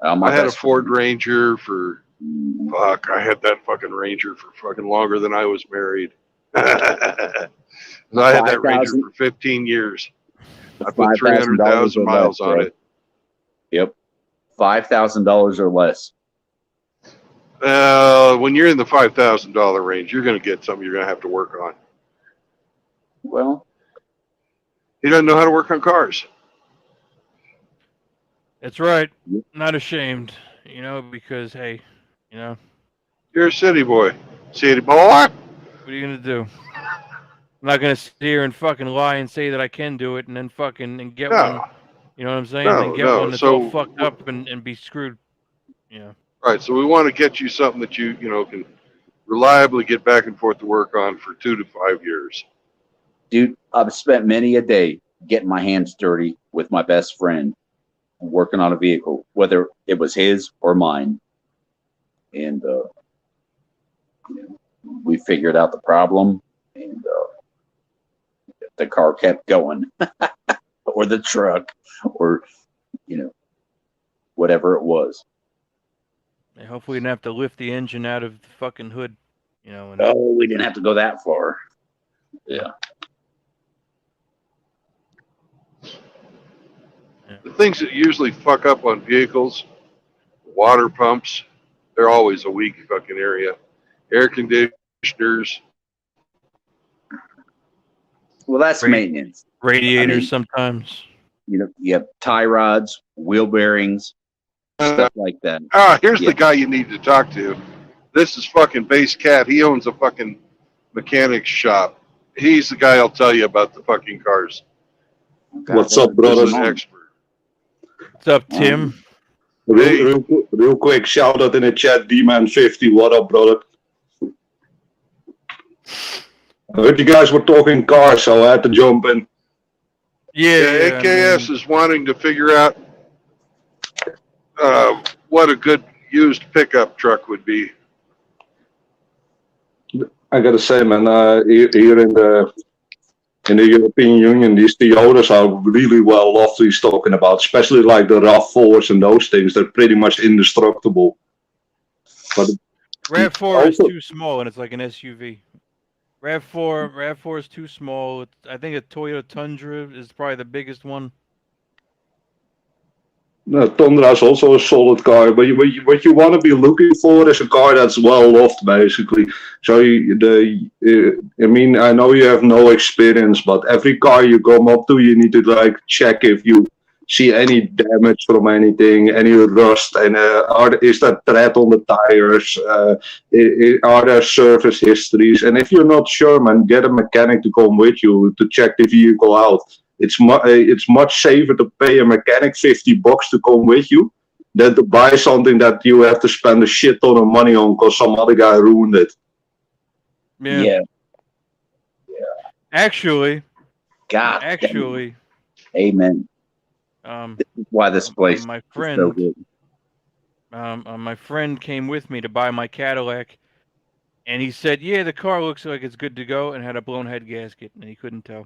my I had a best Ford friend- Ranger for, fuck, I had that fucking Ranger for fucking longer than I was married. I had that Ranger 5,000 for 15 years. I put $5,000 300,000 or miles less, on bro. it. Yep, $5,000 or less. When you're in the $5,000 range, you're going to get something you're going to have to work on. Well, He doesn't know how to work on cars. That's right. Yep. Not ashamed, because hey, You're a city boy. City boy? what are you gonna do? I'm not gonna sit here and fucking lie and say that I can do it and then fucking and get one. No. You know what I'm saying? No, and get no, one that's so- all fucked up and be screwed. Yeah. Right, so we want to get you something that you can reliably get back and forth to work on for 2 to 5 years. dude, I've spent many a day getting my hands dirty with my best friend working on a vehicle, whether it was his or mine. And we figured out the problem, and the car kept going, or the truck, or whatever it was. And hopefully, we didn't have to lift the engine out of the fucking hood. And Oh, we didn't have to go that far. Yeah. The things that usually fuck up on vehicles, water pumps, they're always a weak fucking area. Air conditioners. Well, that's Right. maintenance. radiators sometimes. You have tie rods, wheel bearings, stuff like that. Here's Yeah. the guy you need to talk to. This is fucking Base Cat. He owns a fucking mechanics shop. He's the guy I'll tell you about the fucking cars. What's up, This brothers? is an expert. What's up, Tim? Real quick, shout out in the chat, D-Man50. What up, brother? I heard you guys were talking cars, so I had to jump in. Yeah, AKS is wanting to figure out what a good used pickup truck would be. I gotta say, man, here in the European Union, these Toyotas are really well loved. He's talking about, especially like the RAV4s and those things. They're pretty much indestructible. But RAV4 is also- too small, and it's like an SUV. RAV4 is too small. I think a Toyota Tundra is probably the biggest one. Tundra is also a solid car, but what you want to be looking for is a car that's well loved, basically. So I mean, I know you have no experience, but every car you come up to, you need to like check if you see any damage from anything, any rust, and is there tread on the tires? Are there service histories? And if you're not sure, man, get a mechanic to come with you to check the vehicle out. It's much safer to pay a mechanic $50 to come with you than to buy something that you have to spend a shit ton of money on because some other guy ruined it. Yeah. Actually, God. Actually, Amen. This is why this place my is so friend, good. my friend came with me to buy my Cadillac, and he said, "Yeah, the car looks like it's good to go," and had a blown head gasket, and he couldn't tell.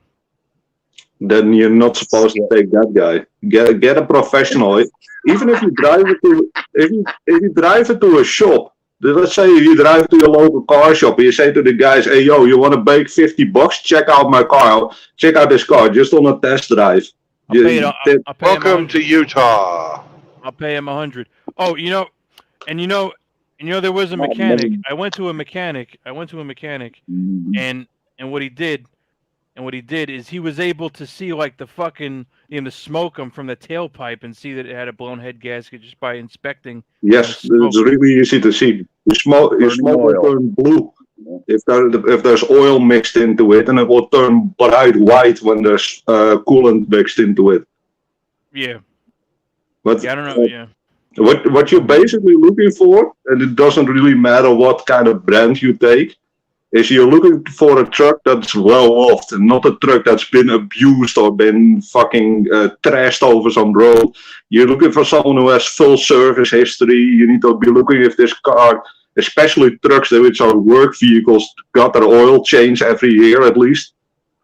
Then you're not supposed to take that guy. Get a professional. Even if you drive it to if you drive it to a shop, let's say you drive to your local car shop and you say to the guys, "Hey yo, you want to bake $50? Check out my car. Check out this car just on a test drive." I'll pay him Welcome to Utah. I'll pay him $100. Oh, there was a mechanic. I went to a mechanic, Mhm. and what he did is he was able to see like the fucking the smoke from the tailpipe and see that it had a blown head gasket just by inspecting. Yes, it's really easy to see. The smoke will turn blue if there's oil mixed into it, and it will turn bright white when there's coolant mixed into it. Yeah. But Yeah, I don't know. Yeah. what you're basically looking for, and it doesn't really matter what kind of brand you take, is you're looking for a truck that's well off, and not a truck that's been abused or been fucking trashed over some road. You're looking for someone who has full service history. You need to be looking if this car, especially trucks which are work vehicles, got their oil changed every year at least.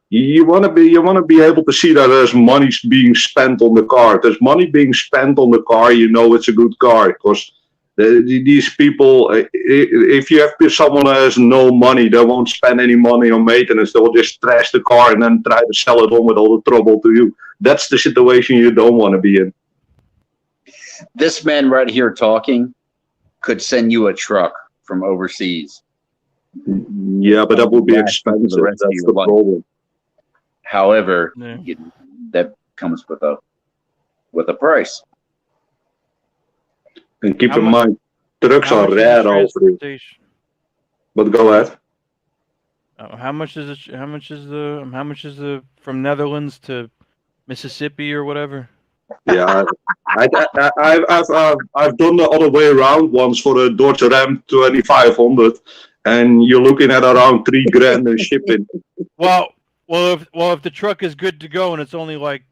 You want to be able to see that there's money being spent on the car. If there's money being spent on the car, you know it's a good car, because these people, if you have someone who has no money, they won't spend any money on maintenance. They'll just trash the car and then try to sell it on with all the trouble to you. That's the situation you don't want to be in. This man right here talking could send you a truck from overseas. Yeah, but that would be expensive. The rest of That's your the life. problem. However, Yeah. that comes with a price. And keep How in much- mind, trucks How are much is the rare over here. transportation? But go ahead. How much is it? How much is the from Netherlands to Mississippi or whatever? Yeah, I've done the other way around once for a Dodge Ram 2500, and you're looking at around $3,000 in shipping. Well, if the truck is good to go and it's only like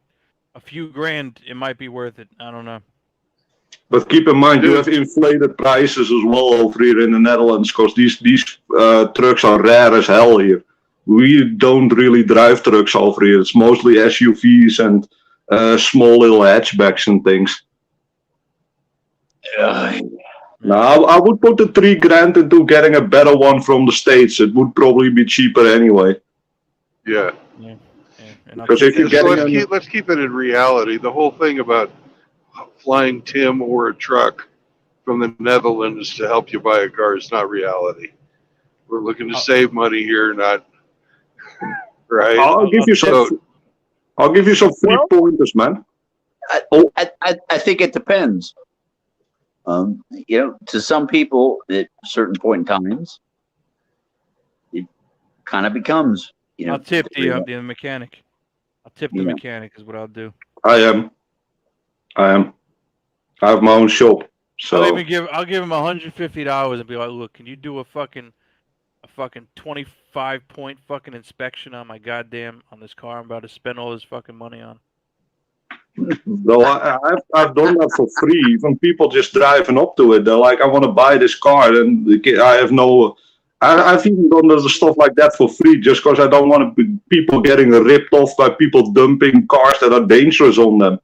a few grand, it might be worth it. I don't know. But keep in mind, you have inflated prices as well over here in the Netherlands, because these trucks are rare as hell here. We don't really drive trucks over here. It's mostly SUVs and small little hatchbacks and things. Now, I would put the $3,000 into getting a better one from the States. It would probably be cheaper anyway. Yeah. Yeah. And Because if you're So getting let's keep it in reality. The whole thing about flying Tim or a truck from the Netherlands to help you buy a car is not reality. We're looking to save money here, not right. I'll give you some. I'll give you some free pointers, man. I think it depends. To some people, at certain point in times, it kind of becomes. I'll tip the mechanic. I'll tip the mechanic is what I'll do. I am. I have my own shop, so I'll give him $150 and be like, look, can you do a fucking 25-point fucking inspection on my on this car I'm about to spend all this fucking money on. Well, I've done that for free. Even people just driving up to it, they're like, I want to buy this car, and I have no. I've even done the stuff like that for free, just because I don't want people getting ripped off by people dumping cars that are dangerous on them.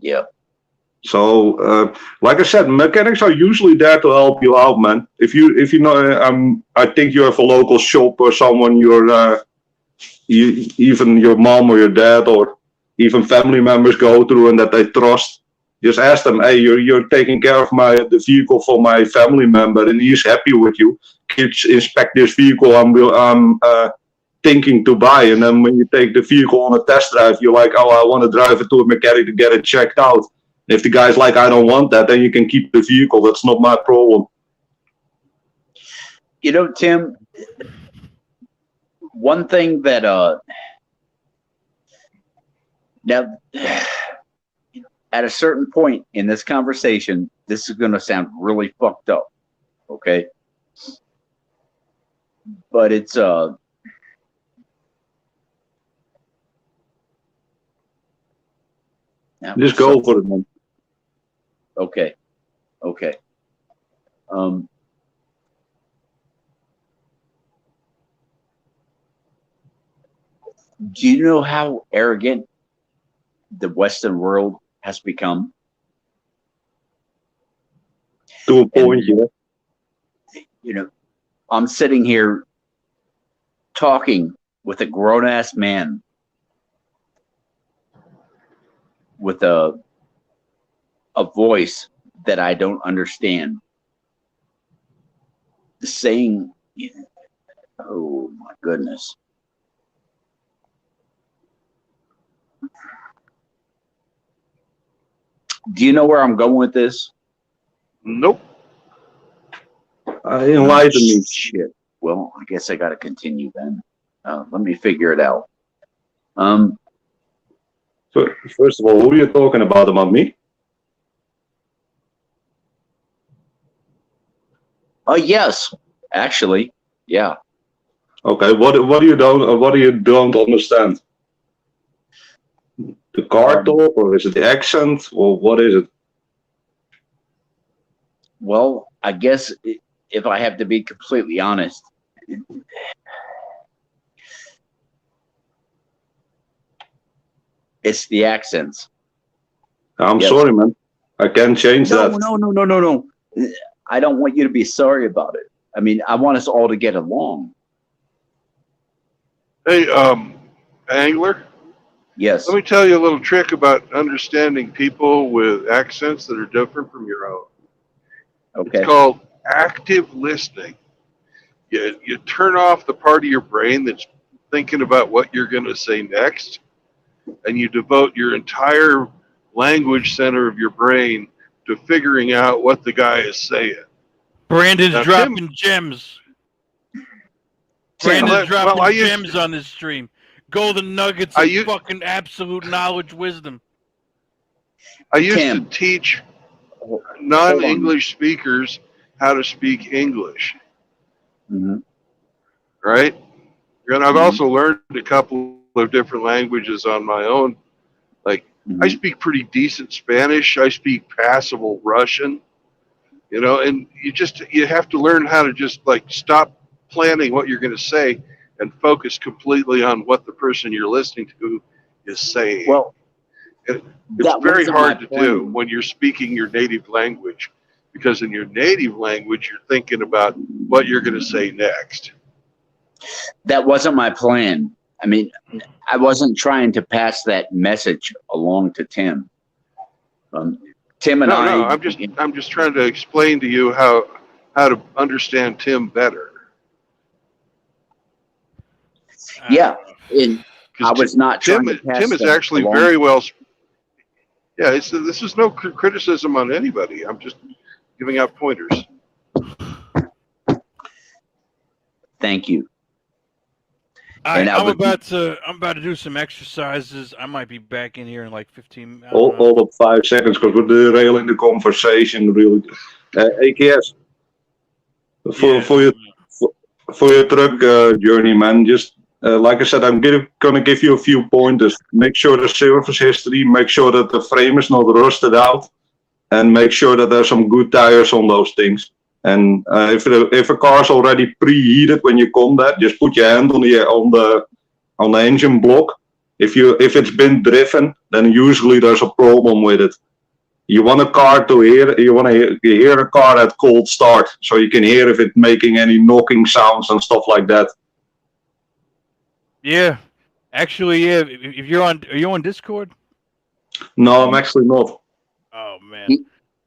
Yeah. So, like I said, mechanics are usually there to help you out, man. If you know, I think you have a local shop or someone even your mom or your dad or even family members go through and that they trust. Just ask them, hey, you're taking care of the vehicle for my family member, and he's happy with you. Kids, inspect this vehicle. I'm thinking to buy, and then when you take the vehicle on a test drive, you're like, oh, I want to drive it to a mechanic to get it checked out. If the guy's like, I don't want that, then you can keep the vehicle. That's not my problem. Tim, one thing that now at a certain point in this conversation, this is going to sound really fucked up, okay? But it's just go for it, man. Okay. Do you know how arrogant the Western world has become? To a point, yeah. I'm sitting here talking with a grown-ass man with a voice that I don't understand, saying, oh my goodness. Do you know where I'm going with this? Nope. Enlighten me. Shit. Well, I guess I got to continue then. Let me figure it out. First of all, who are you talking about me? Yes, actually. Yeah. Okay, what do you don't understand? The car talk, or is it the accent, or what is it? Well, I guess if I have to be completely honest, it's the accents. I'm Yes. sorry, man. I can't change No, that. no. I don't want you to be sorry about it. I mean, I want us all to get along. Hey, Angler, Yes. let me tell you a little trick about understanding people with accents that are different from your own. Okay. It's called active listening. You turn off the part of your brain that's thinking about what you're going to say next, and you devote your entire language center of your brain to figuring out what the guy is saying. Brandon's Now, dropping gems. Tim, Brandon's dropping I gems used on this stream. Golden nuggets I of u- fucking absolute knowledge, wisdom. I used Tim. to teach hold on. non-English speakers how to speak English, Mhm. right? And I've Mhm. also learned a couple of different languages on my own. Like, I Mhm. speak pretty decent Spanish. I speak passable Russian, and you have to learn how to just like stop planning what you're going to say and focus completely on what the person you're listening to is saying. Well, It's that very wasn't my hard to do plan. when you're speaking your native language, because in your native language, you're thinking about what you're going to say next. That wasn't my plan. I mean, I wasn't trying to pass that message along to Tim. Tim and No, I. I'm just trying to explain to you how to understand Tim better. Yeah, and I was not trying to pass Tim is that actually along. very well. Yeah, this is no criticism on anybody. I'm just giving out pointers. Thank you. I'm I was- about to do some exercises. I might be back in here in like 15. I don't know. Hold up 5 seconds, because we're derailing the conversation really. AKS, for your truck journey, man. Just like I said, I'm gonna give you a few pointers. Make sure the service history. Make sure that the frame is not rusted out, and make sure that there's some good tires on those things. And if a car's already preheated when you come there, just put your hand on the engine block. If it's been driven, then usually there's a problem with it. You want a car to hear. You want to hear a car at cold start, so you can hear if it's making any knocking sounds and stuff like that. Yeah, actually, yeah. If are you on Discord? No, I'm actually not. Oh man, He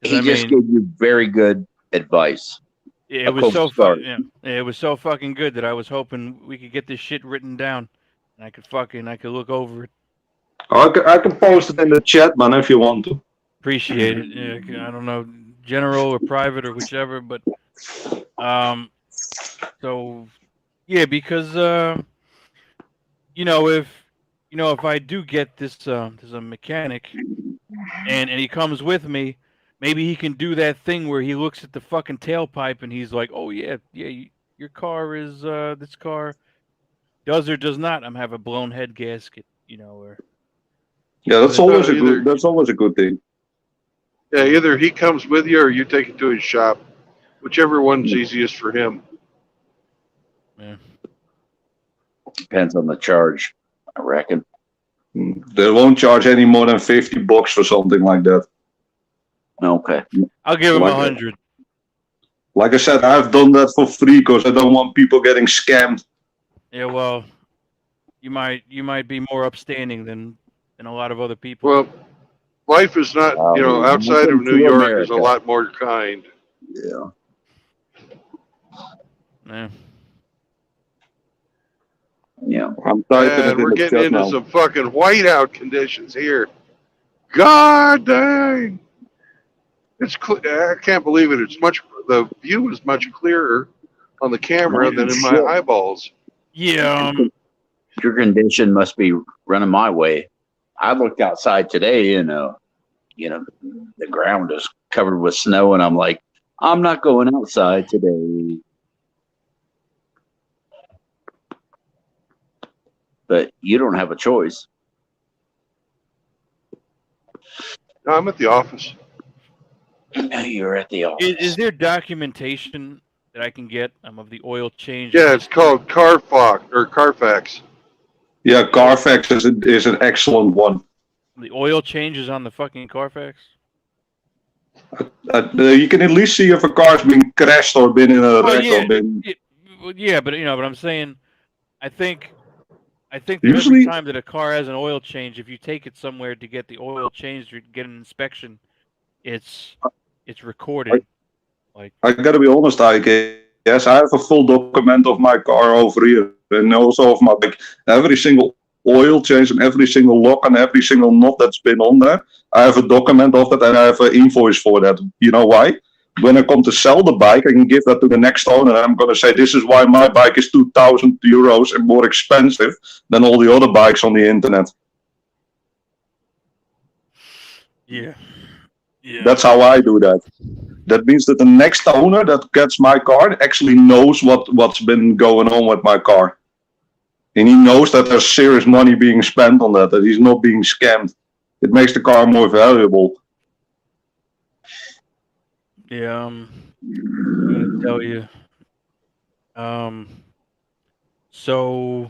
'Cause, I just mean, gave you very good advice. yeah, a it was cold so start. it was so fucking good that I was hoping we could get this shit written down, and I could look over it. I can post it in the chat, man, if you want to. Appreciate it. Yeah, I don't know, general or private or whichever, but so yeah, because if I do get this there's a mechanic and he comes with me, maybe he can do that thing where he looks at the fucking tailpipe and he's like, oh yeah, your car is this car does or does not have a blown head gasket, or Yeah, that's So always a good thing. Yeah, either he comes with you or you take it to his shop, whichever one's easiest for him. yeah. Depends on the charge, I reckon. They won't charge any more than $50 for something like that. Okay. I'll give him Like 100. Like I said, I've done that for free because I don't want people getting scammed. Yeah, well, you might be more upstanding than a lot of other people. Well, life is not, outside of welcome New to York is America. a lot more kind. Yeah. Yeah. Yeah. I'm typing it And in we're the getting chat into now. some fucking whiteout conditions here. God dang! I can't believe it. The view is much clearer on the camera than in my Shit. eyeballs. Yeah. Your condition must be running my way. I looked outside today and the ground is covered with snow and I'm like, I'm not going outside today. but you don't have a choice. No, I'm at the office. You're at the office. Is there documentation that I can get of the oil change? Yeah, it's called Carfax. Yeah, Carfax is an excellent one. The oil change is on the fucking Carfax. You can at least see if a car's been crashed or been in a wreck or been. Yeah, but but I'm saying, I think that Usually- every time that a car has an oil change, if you take it somewhere to get the oil changed or get an inspection, it's recorded. I gotta be honest, yes, I have a full document of my car over here, and also of my bike. Every single oil change and every single lock and every single knot that's been on there. I have a document of that and I have an invoice for that. You know why? When I come to sell the bike, I can give that to the next owner, and I'm gonna say this is why my bike is €2,000 and more expensive than all the other bikes on the internet. Yeah. That's how I do that. That means that the next owner that gets my car actually knows what's been going on with my car. And he knows that there's serious money being spent on that he's not being scammed. It makes the car more valuable. Yeah, I'm gonna tell you. So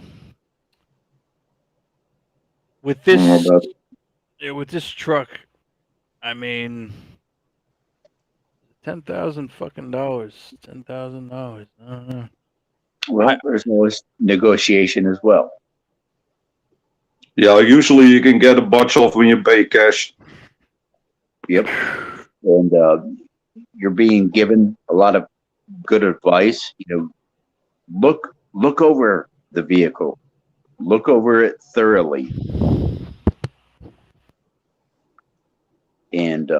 with this truck, I mean, $10,000 fucking dollars. $10,000. I don't know. Well, there's always negotiation as well. Yeah, usually you can get a bunch off when you pay cash. Yep. And you're being given a lot of good advice. Look over the vehicle. Look over it thoroughly. And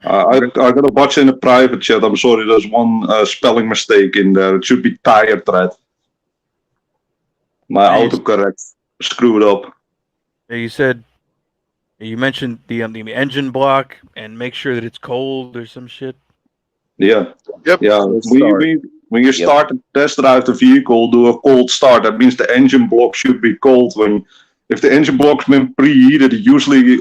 I got a bunch in the private chat. I'm sorry, there's one spelling mistake in there. It should be tire tread. My autocorrect screwed up. You mentioned the engine block and make sure that it's cold or some shit. Yeah. Yep. Yeah. When you start to test drive the vehicle, do a cold start. That means the engine block should be cold. If the engine block's been preheated, usually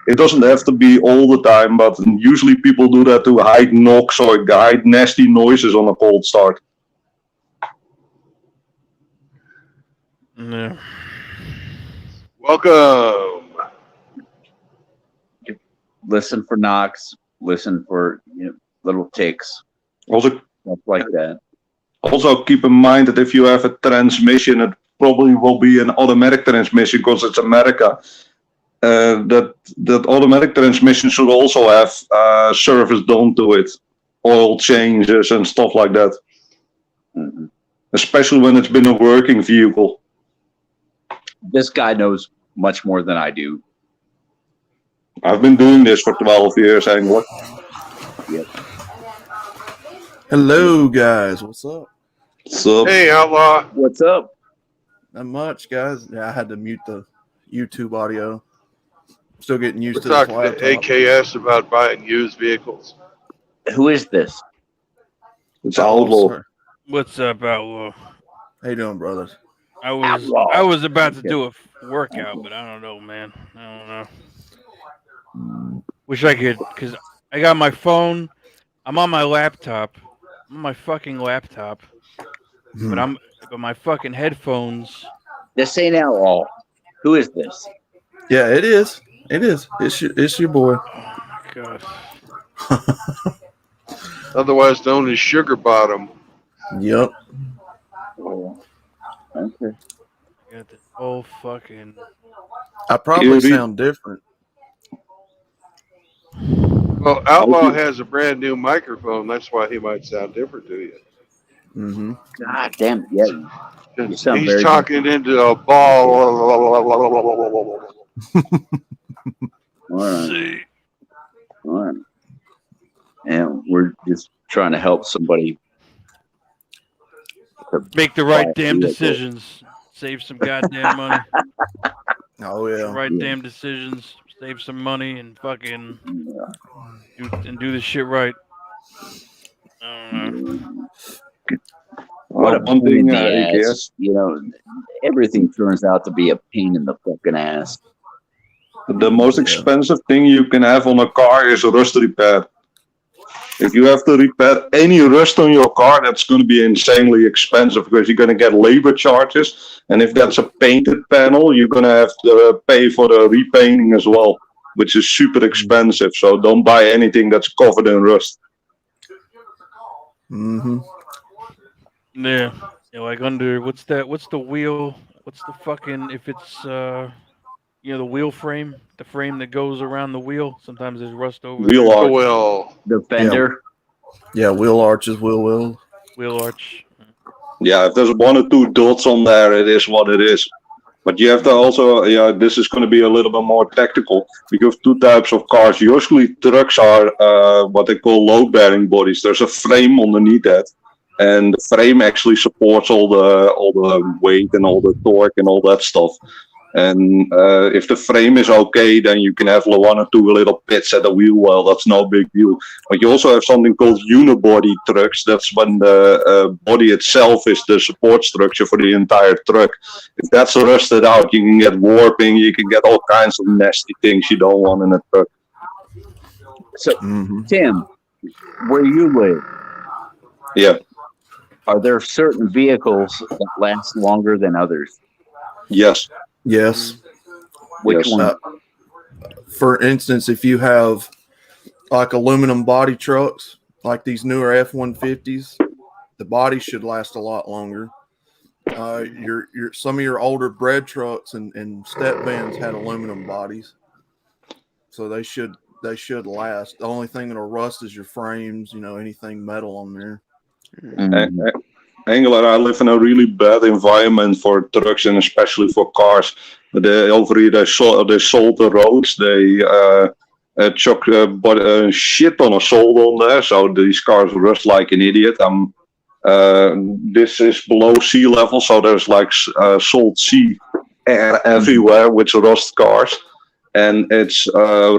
it doesn't have to be all the time, but usually people do that to hide knocks or hide nasty noises on a cold start. Yeah. Welcome. listen for knocks. Listen for little ticks. Also, Stuff like that. Also, keep in mind that if you have a transmission, it probably will be an automatic transmission because it's America. That automatic transmission should also have service done to it, oil changes and stuff like that. Mm-hmm. Especially when it's been a working vehicle. This guy knows much more than I do. I've been doing this for 12 years, Angler. Yep. Hello, guys. What's up? So, Hey, Outlaw. What's up? Not much, guys. Yeah, I had to mute the YouTube audio. Still getting used We're to this talking to laptop. AKS about buying used vehicles. Who is this? it's Outlaw. Sir. What's up, Outlaw? How you doing, brothers? I was about to do a workout, but I don't know, man. I don't know. Wish I could, because I got my phone. I'm on my laptop. I'm on my fucking laptop. But my fucking headphones. This ain't Outlaw. Who is this? Yeah, it is. It is. It's your boy. Oh my god. Otherwise known as Sugar Bottom. Yep. Okay. Got this whole fucking. I probably sound different. Well, Outlaw has a brand new microphone. That's why he might sound different to you. Mm-hmm. God damn. Yeah. You sound He's very talking into a ball. All right. All right. And we're just trying to help somebody Make the right Buy a damn vehicle. decisions. Save some goddamn money. Oh yeah. Right damn decisions. Save some money and fucking do the shit right. I don't know. What a one pain in thing, the ass. yes. You know, everything turns out to be a pain in the fucking ass. The most expensive thing you can have on a car is a rust repair. If you have to repair any rust on your car, that's going to be insanely expensive because you're going to get labor charges. And if that's a painted panel, you're going to have to pay for the repainting as well, which is super expensive. So don't buy anything that's covered in rust. Mm-hmm. Yeah. Yeah, like under what's the wheel? What's the fucking if it's the wheel frame, the frame that goes around the wheel. Sometimes there's rust over Wheel there. arch. Well, The fender. Yeah, wheel arches, wheel. Wheel arch. Yeah, if there's one or two dots on there, it is what it is. But you have to also, this is going to be a little bit more tactical. We have two types of cars. Usually trucks are what they call load-bearing bodies. There's a frame underneath that, and the frame actually supports all the weight and all the torque and all that stuff. And if the frame is okay, then you can have one or two little pits at the wheel well. That's no big deal. But you also have something called unibody trucks. That's when the body itself is the support structure for the entire truck. If that's rusted out, you can get warping. You can get all kinds of nasty things you don't want in a truck. So, Tim, where you live, Yeah. are there certain vehicles that last longer than others? Yes. Yes. Which Yes. one? For instance, if you have like aluminum body trucks, like these newer F-150s, the body should last a lot longer. Your some of your older bread trucks and step vans had aluminum bodies, so they should last. The only thing that'll rust is your frames. Anything metal on there. Angela, I live in a really bad environment for trucks and especially for cars. Over here, they salt the roads. They chuck shit on a salt on there, so these cars rust like an idiot. This is below sea level, so there's like salt sea air everywhere, which rust cars. And it's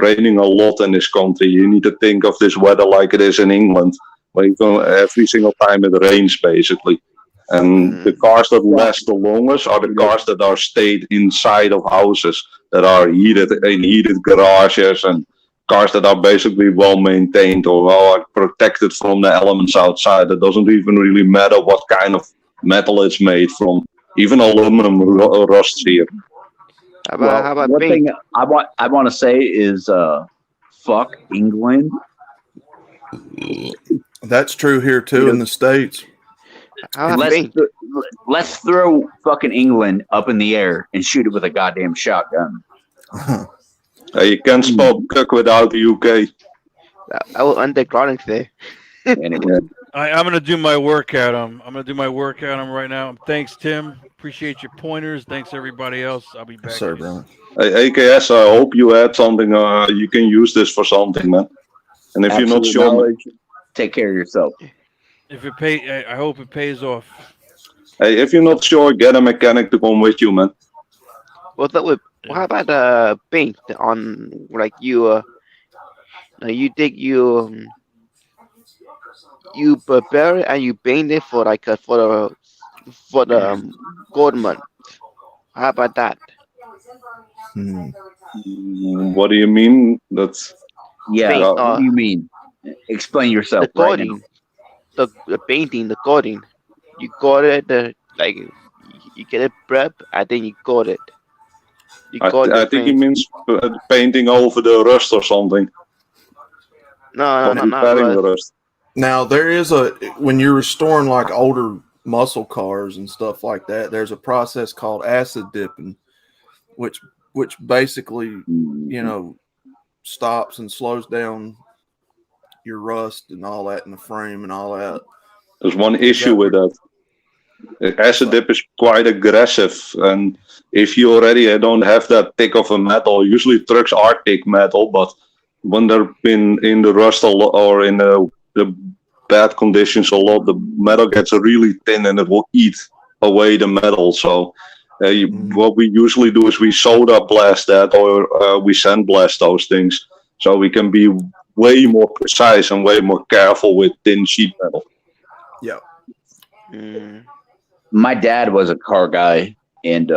raining a lot in this country. You need to think of this weather like it is in England. Every single time it rains, basically. And the cars that last the longest are the cars that are stayed inside of houses, that are heated in heated garages, and cars that are basically well maintained or are protected from the elements outside. It doesn't even really matter what kind of metal it's made from. Even aluminum rusts here. How about one paint? thing I want to say is fuck England. That's true here too in the States. How about paint? Let's throw fucking England up in the air and shoot it with a goddamn shotgun. You can't spell cook without the UK. I will underground today. Anyway, I'm gonna do my workout. I'm gonna do my workout right now. Thanks, Tim. Appreciate your pointers. Thanks everybody else. I'll be back. Sorry, Brian. Hey, AKS, I hope you had something. You can use this for something, man. And if you're not absolute sure, knowledge. Take care of yourself. If it pay, I hope it pays off. hey, if you're not sure, get a mechanic to come with you, man. What about paint on like you prepare it and you paint it for like for the gold month. How about that? What do you mean? That's Yeah, Paint, what do you mean? Explain yourself. The Right now. coating, the painting, the coating. You coat it like you get it prep and then you coat it. You coat I the think he frame. means painting over the rust or something. No, Not not repairing the rust. rust. Now there is when you're restoring like older muscle cars and stuff like that, there's a process called acid dipping, which basically stops and slows down your rust and all that in the frame and all that. There's one issue with that. Acid dip is quite aggressive, and if you already don't have that thick of a metal, usually trucks are thick metal, but when they've been in the rust a lot or in the bad conditions a lot, the metal gets really thin and it will eat away the metal. So what we usually do is we soda blast that or we sandblast those things, so we can be way more precise and way more careful with thin sheet metal. Yeah. Mm. My dad was a car guy, and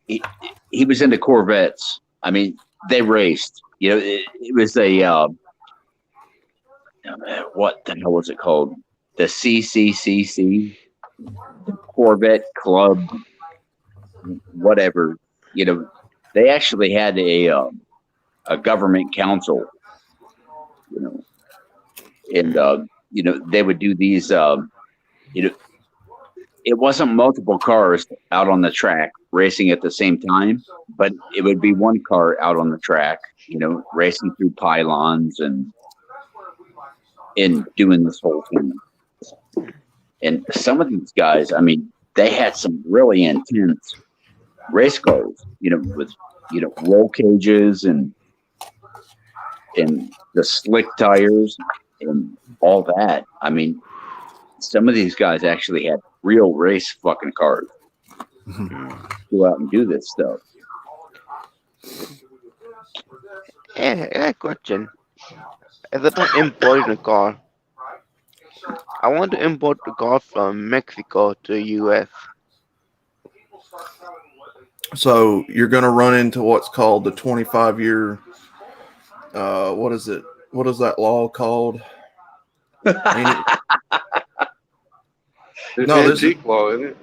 he was into Corvettes. I mean, they raced. You know, it was a what the hell was it called? The CCCC, Corvette Club, whatever. You know, they actually had a government council. You know, and you know, they would do these. You know, it wasn't multiple cars out on the track racing at the same time, but it would be one car out on the track, you know, racing through pylons and doing this whole thing. And some of these guys, I mean, they had some really intense race cars, you know, with, you know, roll cages and the slick tires and all that. I mean, some of these guys actually had real race fucking cars. Go out and do this stuff. Yeah, I got a question. If I'm importing a car, I want to import the car from Mexico to the US. So you're going to run into what's called the 25-year. What is it? What is that law called? No, this is antique law, isn't it?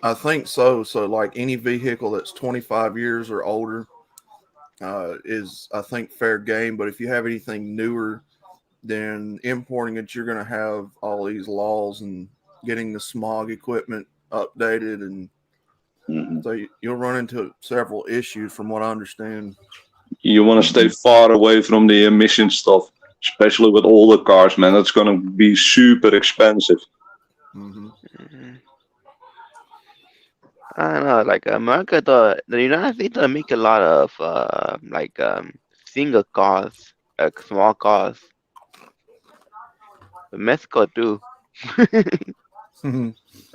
I think so. So like any vehicle that's 25 years or older is, I think, fair game. But if you have anything newer, then importing it, you're going to have all these laws and getting the smog equipment updated, and so you'll run into several issues from what I understand. You want to stay far away from the emission stuff, especially with older cars, man. That's going to be super expensive. I don't know, like America, the United States make a lot of single cars, like small cars. But Mexico too. I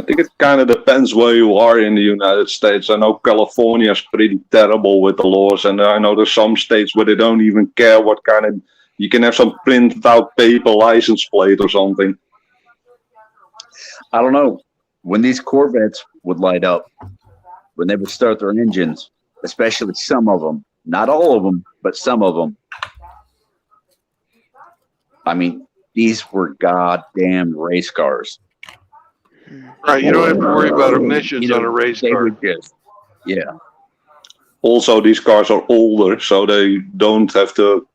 think it kind of depends where you are in the United States. I know California is pretty terrible with the laws, and I know there's some states where they don't even care what kind of. You can have some printed out paper license plate or something. I don't know. When these Corvettes would light up, when they would start their engines, especially some of them, not all of them, but some of them. I mean, these were goddamn race cars. Right, you don't have to worry about emissions You know, on a race they car. would just, yeah. Also, these cars are older, so they don't have to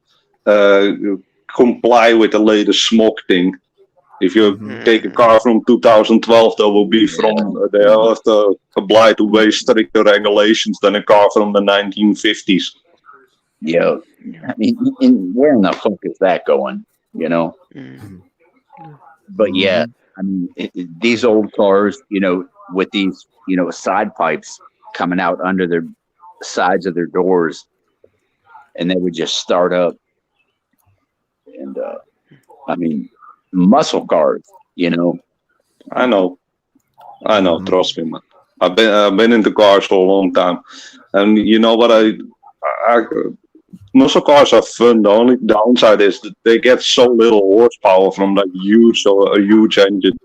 comply with the latest smog thing. If you take a car from 2012, they will be they'll have to apply to way stricter regulations than a car from the 1950s. Yeah. I mean, where in the fuck is that going? You know? But yeah, I mean, these old cars, you know, with these, you know, side pipes coming out under their sides of their doors, and they would just start up. And, I mean, muscle cars, you know. I know, trust me, man. I've been into cars for a long time, and you know what? Muscle cars are fun. The only downside is that they get so little horsepower from that huge engine.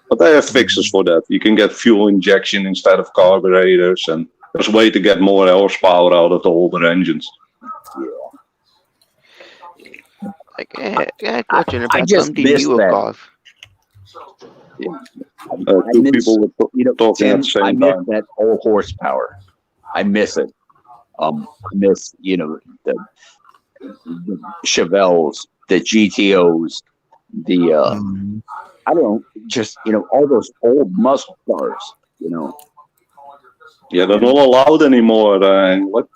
But they have fixes for that. You can get fuel injection instead of carburetors, and there's a way to get more horsepower out of the older engines. Like, I got a question I about just some of the missed newer that. cars. Two people were You know, talking Tim, at the same I miss time. that old horsepower. I miss it. I miss, you know, the Chevelles, the GTOs, the I don't know, just, you know, all those old muscle cars, you know. Yeah, they're not allowed anymore. What?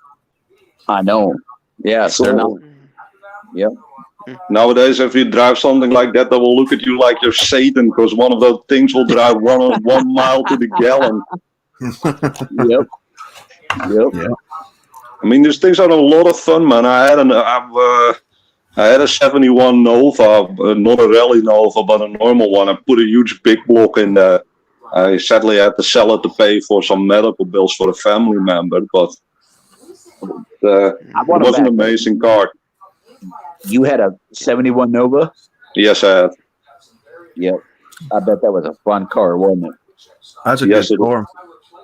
I know. Yeah, so they're not. Yep. Nowadays, if you drive something like that, they will look at you like you're Satan, because one of those things will drive 1 mile to the gallon. Yep. Yeah. I mean, these things are a lot of fun, man. I had a 71 Nova, not a rally Nova, but a normal one. I put a huge big block in there. I sadly had to sell it to pay for some medical bills for a family member, but it was an amazing car. You had a 71 Nova? Yes, I had. Yep. I bet that was a fun car, wasn't it? That's a Yes, good it- car.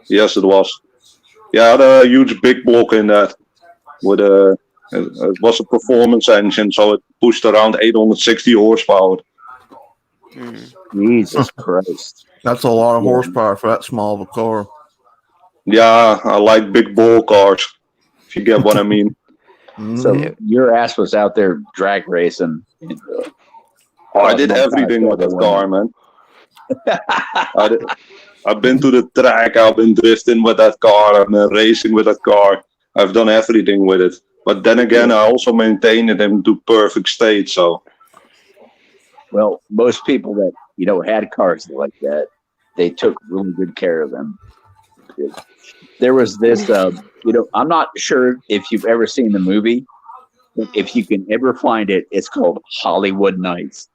Yes, it was. Yeah, it had a huge big block in that. With it was a performance engine, so it pushed around 860 horsepower. Mm. Jesus Christ. That's a lot of Yeah. horsepower for that small of a car. Yeah, I like big ball cars. If you get what I mean. So Mhm. your ass was out there drag racing. I did everything with that car, man. I've been to the track, I've been drifting with that car, I've been racing with that car. I've done everything with it. But then again, I also maintain it into perfect state. So Well, most people that had cars like that, they took really good care of them. There was this, I'm not sure if you've ever seen the movie, but if you can ever find it, it's called Hollywood Nights.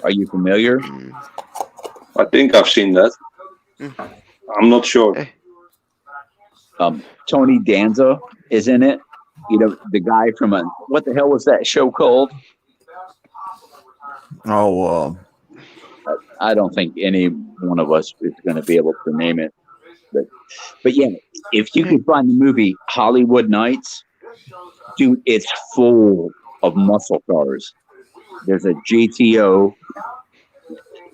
Are you familiar? Mm. I think I've seen that. I'm not sure. Tony Danza is in it. The guy from what the hell was that show called? Oh, I don't think any one of us is going to be able to name it. But yeah, if you can find the movie Hollywood Nights, dude, it's full of muscle cars. There's a GTO.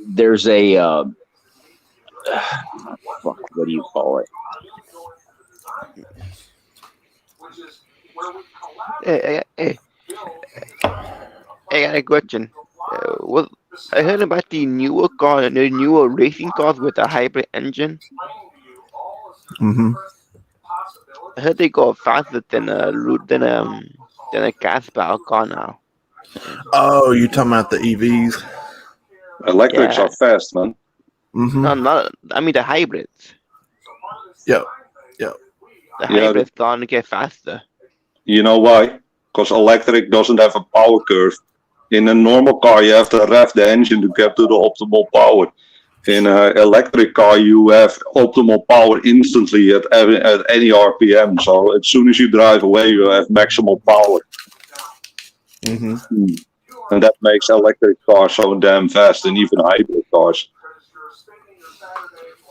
There's a fuck, what do you call it? Hey, I got a question. Well, I heard about the newer racing cars with a hybrid engine. mm-hmm. I heard they go faster than a gas powered car now. Oh, you talking about the EVs? Electrics Yeah. are fast, man. Mm-hmm. No, not. I mean the hybrids. Yep. The Yeah, hybrids starting to get faster. You know why? Because electric doesn't have a power curve. In a normal car, you have to rev the engine to get to the optimal power. In an electric car, you have optimal power instantly at any RPM. So as soon as you drive away, you have maximal power. Mm-hmm. And that makes electric cars so damn fast, and even hybrid cars.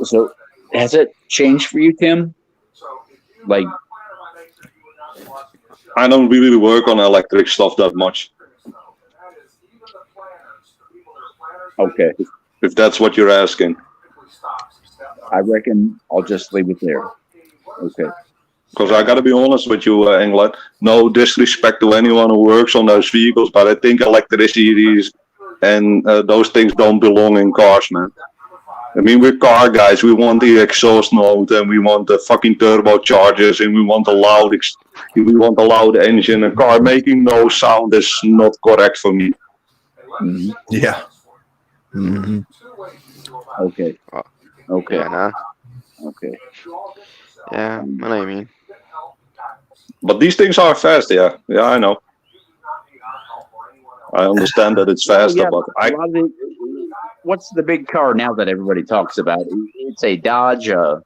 So has it changed for you, Tim? Like, I don't really work on electric stuff that much, okay, if that's what you're asking. I reckon I'll just leave it there. Okay. Because I gotta be honest with you, England. No disrespect to anyone who works on those vehicles, but I think electricity and those things don't belong in cars, man. I mean, we're car guys. We want the exhaust note, and we want the fucking turbochargers, and we want a loud engine. A car making no sound is not correct for me. Mhm. Yeah. Mm-hmm. Okay. Okay. Yeah, nah. Okay. Yeah, I know what I mean. But these things are fast, yeah. Yeah, I know. I understand that it's faster, Yeah, but a lot of what's the big car now that everybody talks about? It's a Dodge. Oh,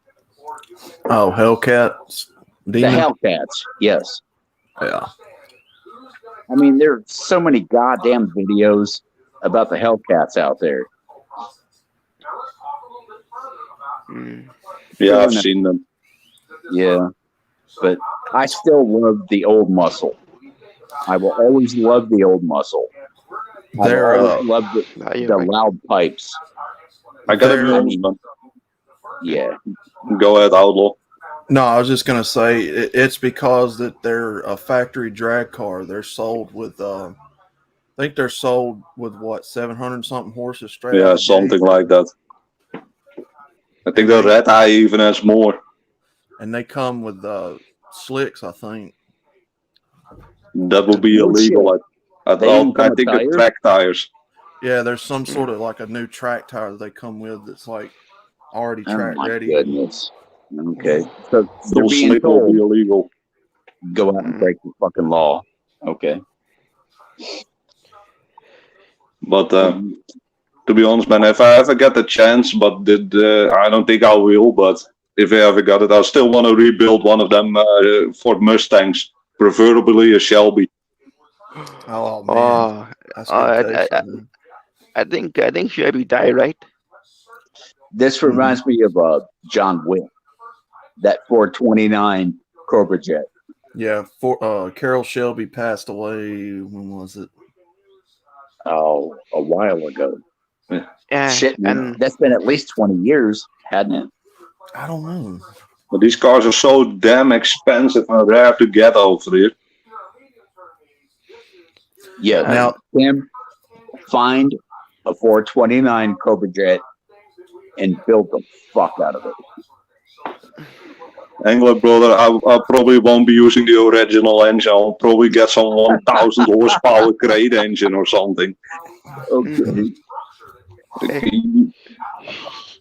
Hellcats. The Demon. Hellcats. Yes. Yeah. I mean, there's so many goddamn videos about the Hellcats out there. Mm. yeah, I've seen them. Yeah. But I still love the old muscle. I will always love the old muscle. I They're, will always love the loud pipes. I gotta be They're- honest, man. Yeah. Go ahead, Outlaw. No, I was just gonna say it's because that they're a factory drag car. They're sold with, I think they're sold with what 700 something horses straight. out Yeah, of the something gate. like that. I think the Red Eye even has more. And they come with slicks, I think. That would be No illegal. I They even come think with it's tires? track tires. Yeah, there's some sort of like a new track tire that they come with that's like already Oh track my ready. goodness. Okay. So they're Those being slip will told be illegal. go out and break the fucking law. Okay. But to be honest, man, if I ever get the chance, but I don't think I will, but if I ever got it, I still want to rebuild one of them Ford Mustangs, preferably a Shelby. Oh man, Oh, that's good taste, I- man. I think Shelby died, right? This reminds me of John Wick, that 429 Cobra Jet. Yeah, Carol Shelby passed away. When was it? Oh, a while ago. Yeah, Shit, man, and that's been at least 20 years, hadn't it? I don't know. But these cars are so damn expensive and rare to get over here. Yeah. Now, Tim, find a 429 Cobra Jet and build the fuck out of it. Angler brother, I probably won't be using the original engine. I'll probably get some 1000 horsepower crate engine or something. Okay.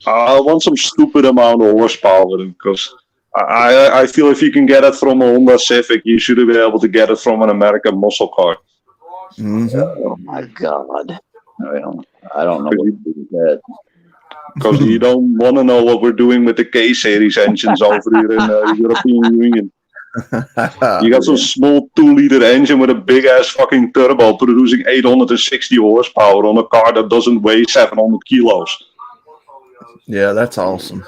I want some stupid amount of horsepower because I feel if you can get it from a Honda Civic, you should be able to get it from an American muscle car. Oh my God. Well, I don't know what to do with that. Because you don't want to know what we're doing with the K series engines over here in the European Union. You got some small 2-liter engine with a big ass fucking turbo producing 860 horsepower on a car that doesn't weigh 700 kilos. Yeah, that's awesome.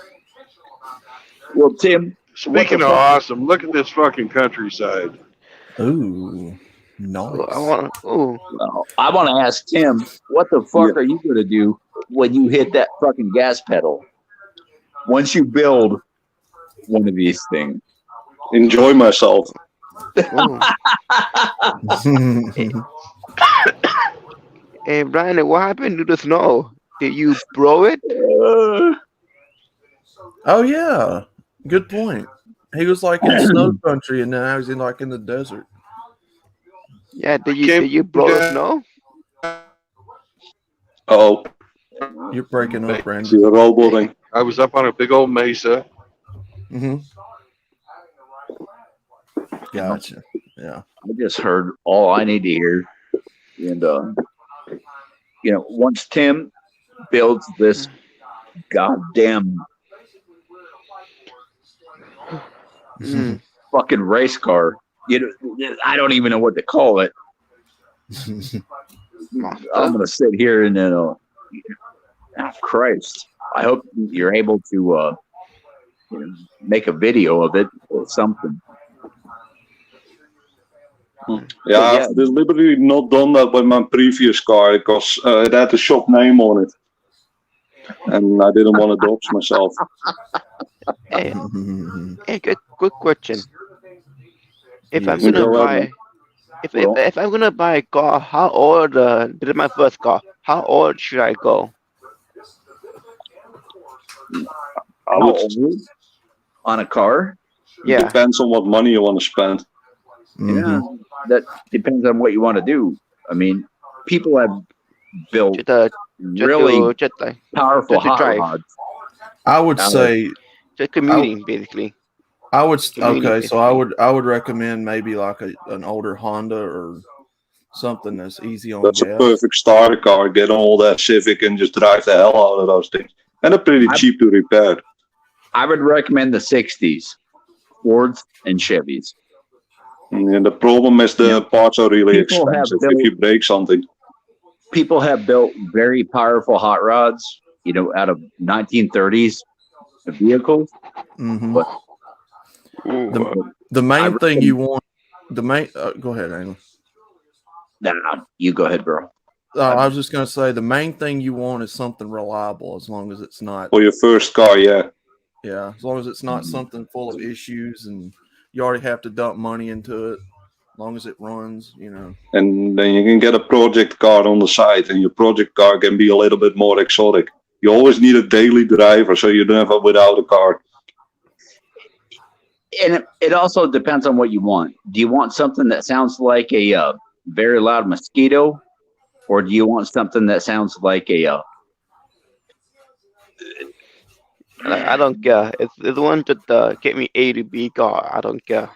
Well, Tim, Speaking of awesome, look at this fucking countryside. Ooh, nice. Well, I want to ask Tim, what the fuck are you going to do when you hit that fucking gas pedal? Once you build one of these things. Enjoy myself. Hey, Brian, what happened to the snow? Did you blow it? Oh yeah, good point. He was like in snow country, and now he's in the desert. Yeah, did you blow the snow? Oh, you're breaking up, Randy. You're roboting. I was up on a big old mesa. Mm-hmm. Gotcha. Yeah. I just heard all I need to hear, and once Tim builds this goddamn fucking race car, I don't even know what to call it. I'm gonna sit here and then, Christ, I hope you're able to make a video of it or something. Yeah, I've deliberately not done that with my previous car because it had the shop name on it. And I didn't want to dox myself. Hey, good question. If I'm gonna buy a car, how old? This is my first car. How old should I go? On a car? Yeah. Depends on what money you want to spend. Yeah, that depends on what you want to do. I mean, people have built really powerful hot rods. I would say just commuting, basically. I would so I would recommend maybe like an older Honda or something that's easy on That's gas. a perfect starter car. Get on all that Civic and just drive the hell out of those things. And they're pretty cheap to repair. I would recommend the 60s, Fords and Chevys. And the problem is the parts are really expensive if you break something. People have built very powerful hot rods, out of 1930s vehicles. Mm-hmm. But the main thing you want, go ahead, Angel. Nah, you go ahead, bro. I was just going to say the main thing you want is something reliable, as long as it's not. For your first car, yeah. Yeah, as long as it's not something full of issues and you already have to dump money into it. As long as it runs, And then you can get a project car on the side, and your project car can be a little bit more exotic. You always need a daily driver, so you're never without a car. And it also depends on what you want. Do you want something that sounds like a very loud mosquito, or do you want something that sounds like a? I don't care. It's the one that get me A to B car. I don't care.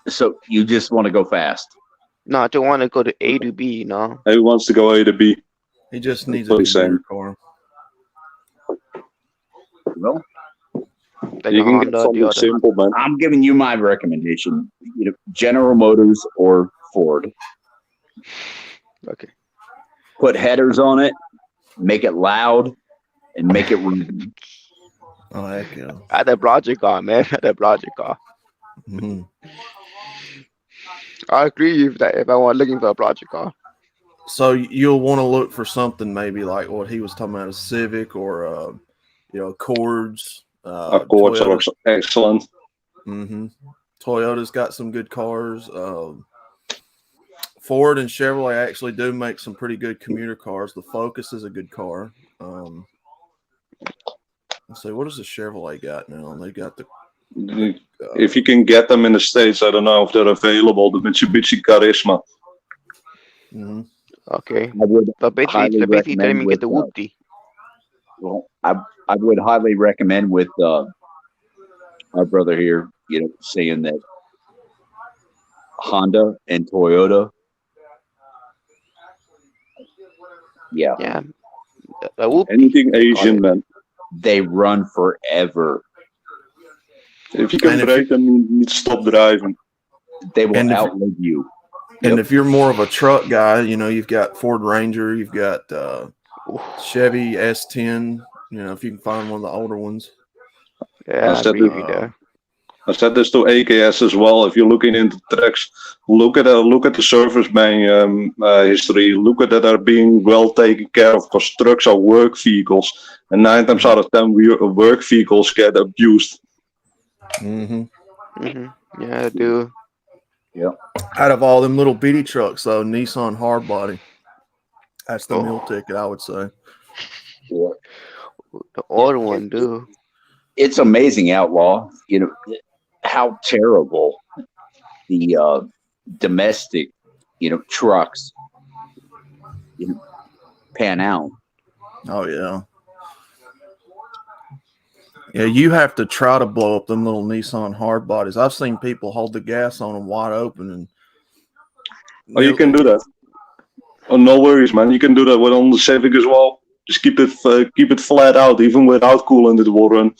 So you just want to go fast? No, I don't want to go to A to B. No. He wants to go A to B. He just needs a bigger car. Well, you can get something simple, man. I'm giving you my recommendation. General Motors or Ford. Okay. Put headers on it, make it loud, and make it roomy. Oh heck yeah. At a project car, man. At a project car. hmm I agree with that if I want looking for a project car. So you'll want to look for something maybe like what he was talking about, a Civic or Accords. Accords are Toyota. excellent. Toyota's got some good cars. Ford and Chevrolet actually do make some pretty good commuter cars. The Focus is a good car. Let's see, what does the Chevrolet got now? They got the. If you can get them in the States, I don't know if they're available. The Mitsubishi Charisma. Okay. I would So basically, highly so basically telling recommend me with, get the Whoopty. well, I would highly recommend with our brother here, saying that Honda and Toyota. Yeah. Yeah. The Whoopty. Anything Asian, man. They run forever. If you can And if break them, you need to stop driving. They will And if- outlive you. And if you're more of a truck guy, you've got Ford Ranger, you've got Chevy S10. If you can find one of the older ones. Yeah, I I said agree it- with you there. I said this to AKS as well. If you're looking into trucks, look at the service man history. Look at that they're being well taken care of, because trucks are work vehicles, and 9 times out of 10 work vehicles get abused. Mm-hmm. Yeah, I do. Out of all them little bitty trucks, though, Nissan hardbody. That's the meal ticket, I would say. The old one, do. It's amazing, Outlaw. How terrible the domestic, trucks, pan out. Oh yeah. Yeah, you have to try to blow up them little Nissan hard bodies. I've seen people hold the gas on them wide open, and Oh, you can do that. Oh, no worries, man. You can do that with on the Civic as well. Just keep it flat out, even without coolant, it will run.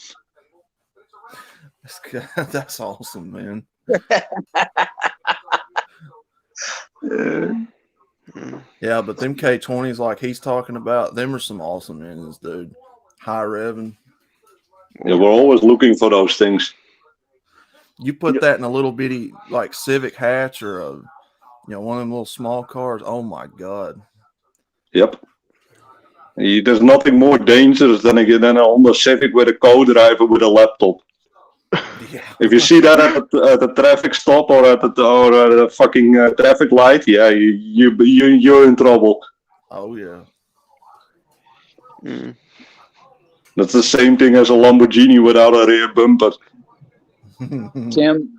That's awesome, man. Yeah, but them K20s like he's talking about, them are some awesome engines, dude. High revving. Yeah, we're always looking for those things. You put that in a little bitty like Civic hatch or one of them little small cars. Oh my god. Yep. There's nothing more dangerous than a Honda Civic with a co-driver with a laptop. Yeah. If you see that at the traffic stop or at the fucking traffic light, yeah, you're in trouble. Oh yeah. That's the same thing as a Lamborghini without a rear bumper. Tim,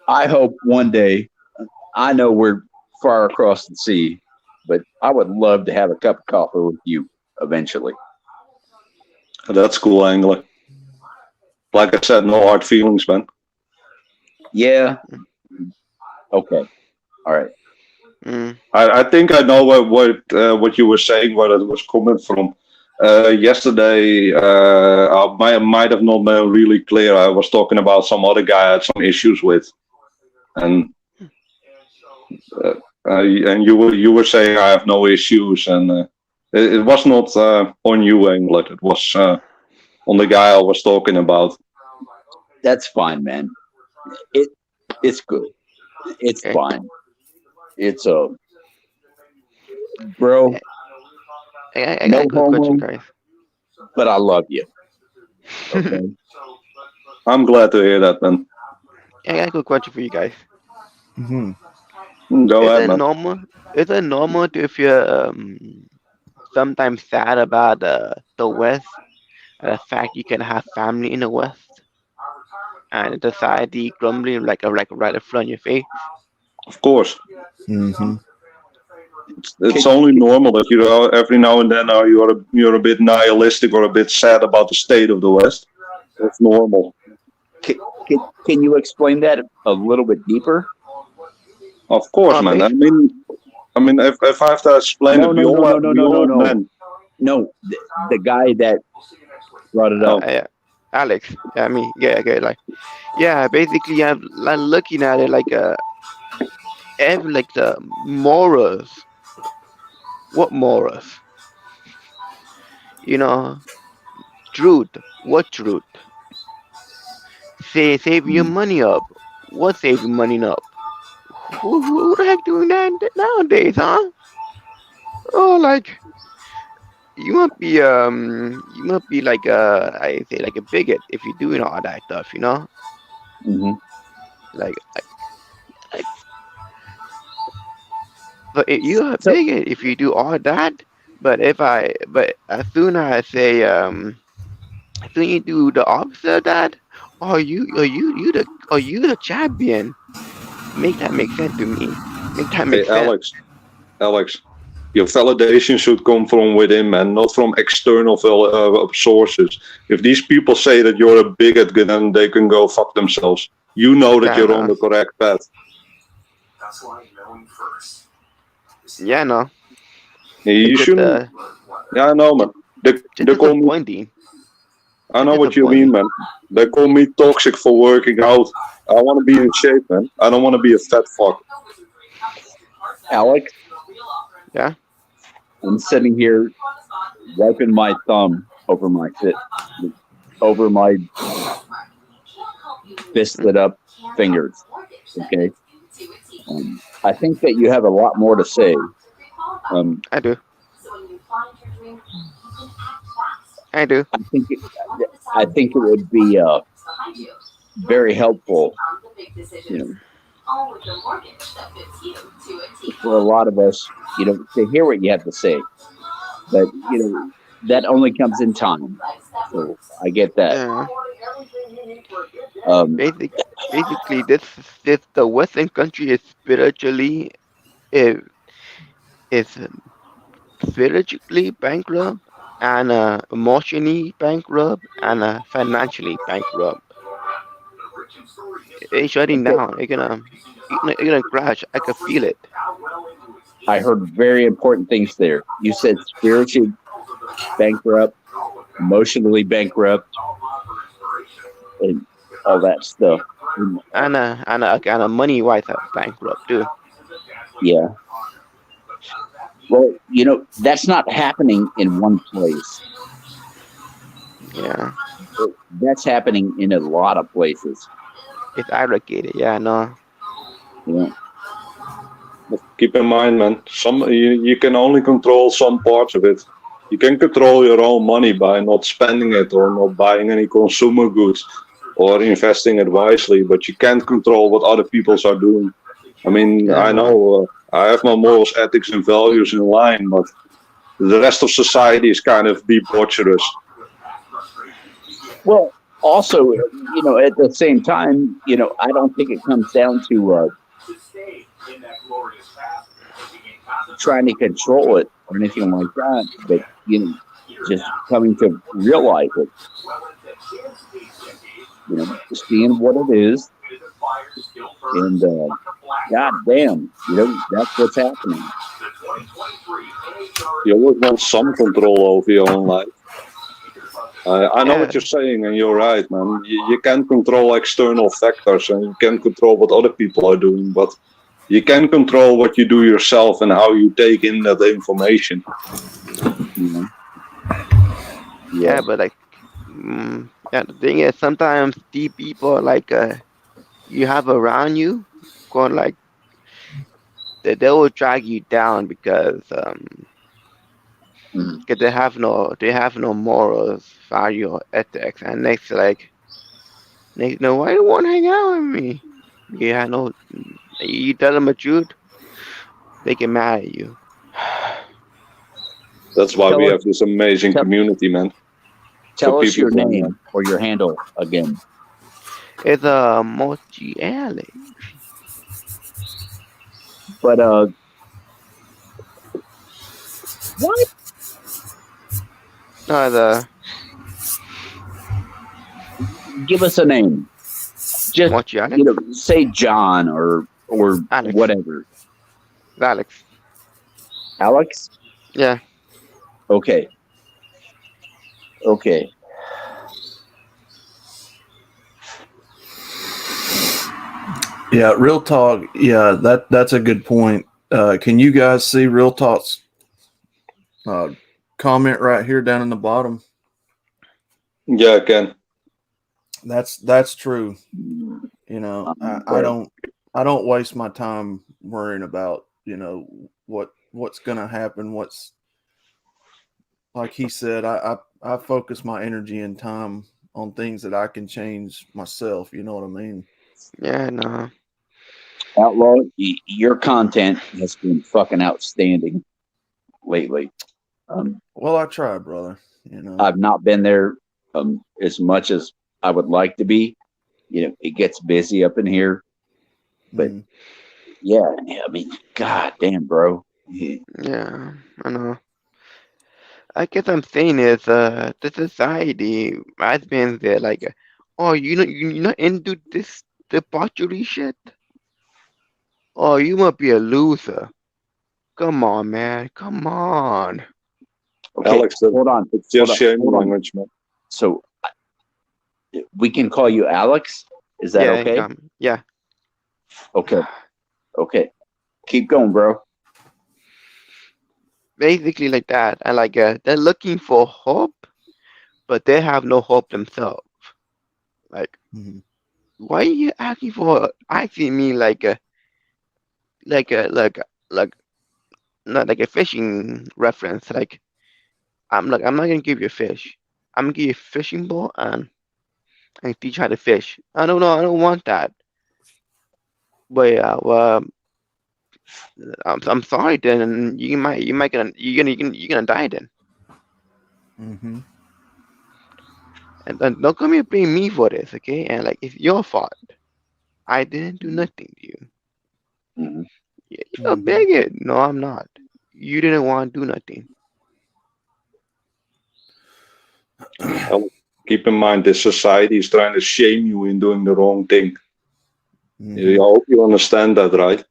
I hope one day, I know we're far across the sea, but I would love to have a cup of coffee with you eventually. That's cool, Angler. Like I said, no hard feelings, man. Yeah. Okay. All right. I think I know what you were saying, where it was coming from. Yesterday, I might have not been really clear. I was talking about some other guy I had some issues with, and you were saying I have no issues, and it was not on you, England. It was on the guy I was talking about. That's fine, man. It's good. It's fine. It's bro. I got a good question, guys. But I love you. Okay. I'm glad to hear that, man. I got a good question for you guys. Go ahead, man. Is it normal to feel sometimes sad about the West, the fact you can have family in the West, and the society crumbling like right in front of your face? Of course. Mm-hmm. It's only normal that every now and then you're a bit nihilistic or a bit sad about the state of the West. It's normal. Can you explain that a little bit deeper? Of course, man. I mean, if I have to explain it, we all have men. No, the guy that brought it up. Yeah, Alex. Yeah, me. Yeah, okay. Basically, I'm looking at it like every like the morals. What morals? You know, truth. What truth? Say save your Mm. money up. What save your money up? Who the heck doing that nowadays, huh? Oh, like you must be like I say like a bigot if you're doing all that stuff, you know? Mhm. Like like but if you're a So bigot if you do all that. But as soon as I say as soon you do the opposite of that, are you the champion? Make that make sense to me. Make that make Hey, sense. Alex, your validation should come from within, man, not from external sources. If these people say that you're a bigot, then they can go fuck themselves. You know that Yeah, you're on no. the correct path. Yeah, no. It's You just shouldn't. Yeah, I know, man. just They call me. disappointing. I Just know what you mean, disappointing. man. They call me toxic for working out. I want to be in shape, man. I don't want to be a fat fuck. Alex, Yeah. I'm sitting here wiping my thumb over my over my fisted up fingers. Okay. I think that you have a lot more to say. I do. I do. I think it, I think it would be very helpful, you know, for a lot of us, you know, to hear what you have to say. But you know, that only comes in time. So I get that. Yeah. Um, Basic, basically, this the Western country is spiritually is is spiritually bankrupt and emotionally bankrupt and financially bankrupt. It's shutting okay, down. It's gonna crash. I can feel it. I heard very important things there. You said spiritually bankrupt, emotionally bankrupt, and all that stuff. And, And money wise bankrupt too. yeah. Well, you know, that's not happening in one place. Yeah. That's happening in a lot of places. It's aggregated. Yeah, no. You know, Keep in mind, man, you can only control some parts of it. You can control your own money by not spending it or not buying any consumer goods or investing it wisely, but you can't control what other people are doing. I mean, Yeah, I no. know I have my morals, ethics, and values in line, but the rest of society is kind of debaucherous. well, also, you know, at the same time, you know, I don't think it comes down to trying to control it or anything like that, but you know, just coming to realize it. You know, seeing what it is, and God damn, you know, that's what's happening. You always want some control over your own life. I know Yeah, what you're saying, and you're right, man. You can't control external factors, and you can't control what other people are doing, but you can control what you do yourself and how you take in that information. You know, yeah, yeah, but like, yeah, the thing is, sometimes the people like you have around you, going like they will drag you down mm, because they have no morals, value, or ethics, and next, no, why you want to hang out with me? You have no, you tell them the truth, they get mad at you. That's why we tell us, have this amazing tell, community, man. So tell us people your can. name or your handle again. It's a multi alley. But what? No, the Give us a name. Just multi you Alex. know, say John or Alex. whatever. Alex. Alex. Yeah. Okay. Okay. Yeah, Real Talk. Yeah, that's a good point. Can you guys see Real Talk's comment right here down in the bottom? Yeah, I can. That's true. You know, I Where? don't waste my time worrying about, you know, what's gonna happen. What's, like he said, I focus my energy and time on things that I can change myself. You know what I mean? Yeah, no. Outlaw, your content has been fucking outstanding lately. Well, I try, brother. You know. I've not been there as much as I would like to be. You know, it gets busy up in here, but Mhm. yeah, I mean, god damn, bro. Yeah, I know. I guess I'm saying is the society has been there like oh you're not into this debauchery shit? Oh, you must be a loser. Come on, man. Come on. Okay, Alex, hold on, it's just shame hold on. language, man. So we can call you Alex. Is that Yeah, okay? yeah. Okay, okay. Keep going, bro. Basically like that. And like they're looking for hope, but they have no hope themselves. Like, Mhm. why are you asking me like a like not like a fishing reference? Like I'm not gonna give you a fish. I'm gonna give you a fishing pole and teach you how to fish. I don't know. I don't want that. But yeah, well, I'm sorry. Then you're gonna die then. Mhm. And then don't come here blame me for this, okay? And like it's your fault. I didn't do nothing to you. Mhm. Yeah, you're a bigot. No, I'm not. You didn't want to do nothing. Alex, keep in mind, this society is trying to shame you in doing the wrong thing. I Mhm. hope you understand that, right?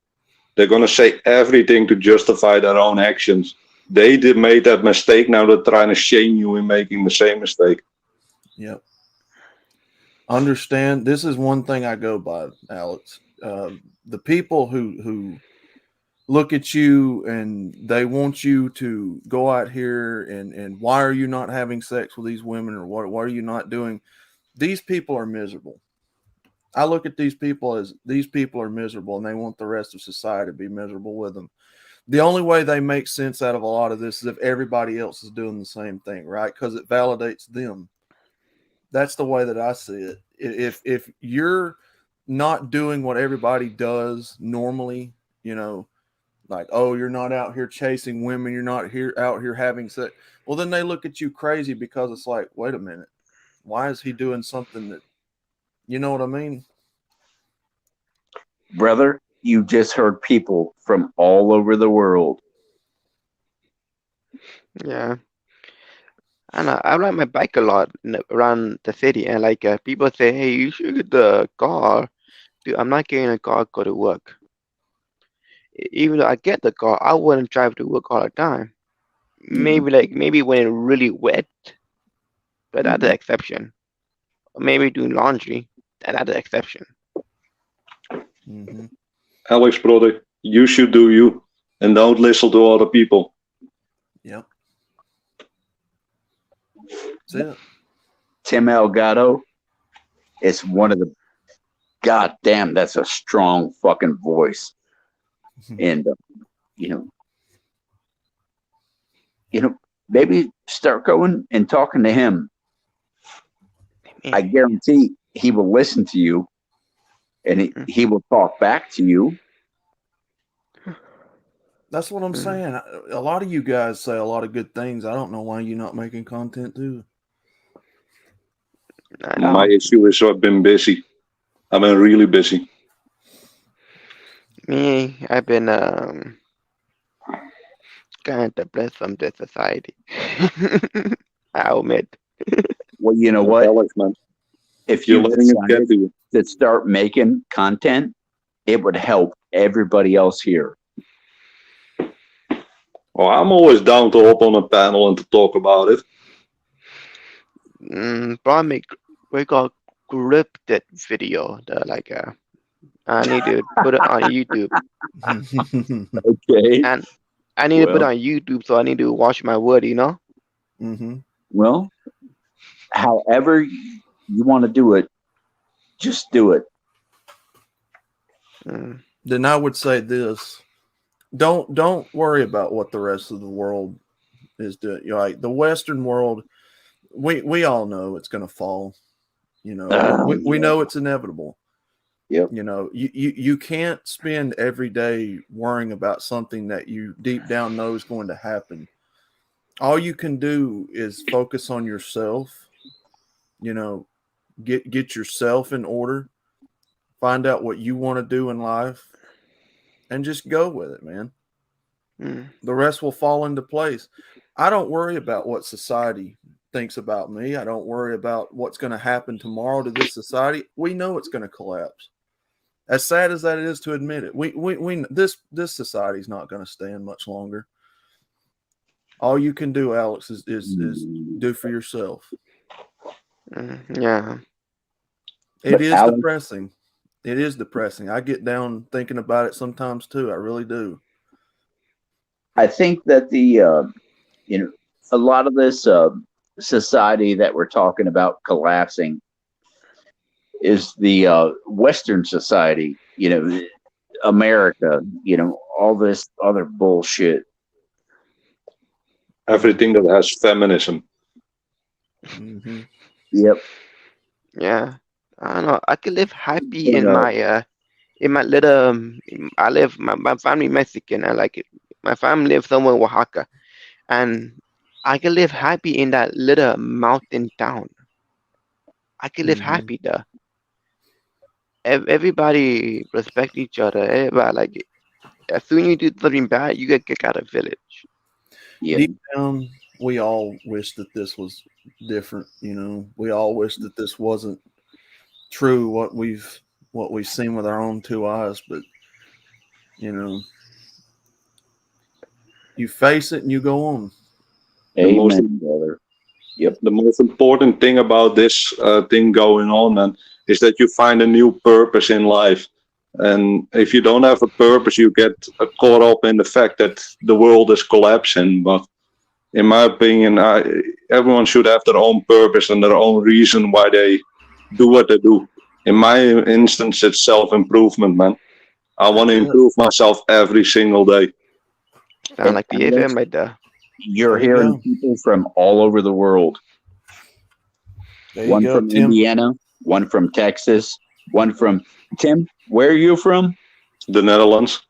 They're going to say everything to justify their own actions. They did made that mistake. Now they're trying to shame you in making the same mistake. Yep. Understand. This is one thing I go by, Alex. The people who look at you and they want you to go out here and why are you not having sex with these women, or what are you not doing? These people are miserable. I look at these people as these people are miserable and they want the rest of society to be miserable with them. The only way they make sense out of a lot of this is if everybody else is doing the same thing, right? Because it validates them. That's the way that I see it. If you're not doing what everybody does normally, you know, like, oh, you're not out here chasing women, you're not out here having sex. Well, then they look at you crazy because it's like, wait a minute, why is he doing something that, you know what I mean? Brother, you just heard people from all over the world. Yeah. And I ride my bike a lot around the city, and like people say, "Hey, you should get the car." Dude, I'm not getting a car to go to work. Even though I get the car, I wouldn't drive to work all the time. Maybe when it's really wet, but that's the exception. Or maybe doing laundry, that's the exception. Mm-hmm. Alex, brother, you should do you and don't listen to other people. Yep. That's it. Tim Elgato is one of the goddamn. That's a strong fucking voice, and you know, maybe start going and talking to him. I Man, guarantee he will listen to you, and he will talk back to you. That's what I'm saying. A lot of you guys say a lot of good things. I don't know why you're not making content too. I My know. issue is I've been busy. I've been really busy. Me, I've been kind of depressed from this society. I admit. Well, you know what? Alex, man, If you're you letting it get decided to you. to start making content, it would help everybody else here. Well, I'm always down to hop on a panel and to talk about it. Probably make we got scripted video, the like I need to put it on YouTube, Okay. and I need to put it Well, on YouTube, so I need to watch my word. hmm well, however you want to do it, just do it. Mm. Then I would say this: don't worry about what the rest of the world is doing. Like the Western world, we all know it's going to fall. You know, we Yeah. know it's inevitable. Yep. You know, you can't spend every day worrying about something that you deep down know is going to happen. All you can do is focus on yourself. You know, get yourself in order. Find out what you want to do in life, and just go with it, man. Mm. The rest will fall into place. I don't worry about what society thinks about me. I don't worry about what's going to happen tomorrow to this society. We know it's going to collapse. As sad as that is to admit it, we this society is not going to stand much longer. All you can do, Alex, is do for yourself. Yeah. It But is Alex, depressing. It is depressing. I get down thinking about it sometimes too. I really do. I think that you know, a lot of this society that we're talking about collapsing is the Western society. You know, America. You know, all this other bullshit. Everything that has feminism. Mm-hmm. Yep. Yeah. I don't know. I could live happy But in my little. I live my family Mexican. I like it. My family lives somewhere in Oaxaca, and I can live happy in that little mountain town. I can live Mm-hmm. happy there. Everybody respect each other. Everybody like as soon as you do something bad, you get kicked out of village. yeah, Deep down, we all wish that this was different. You know, we all wish that this wasn't true. What we've seen with our own two eyes, but you know, you face it and you go on. The most amen, brother. Yep. the most important thing about this thing going on, man, is that you find a new purpose in life. And if you don't have a purpose, you get caught up in the fact that the world is collapsing. But in my opinion, everyone should have their own purpose and their own reason why they do what they do. In my instance, it's self improvement, man. I want to That's it. improve myself every single day. Sound And like the Alex, FM right there. you're There you hearing go. people from all over the world. There you One go, from Tim. Indiana, one from Texas, one from Tim. Where are you from? The Netherlands.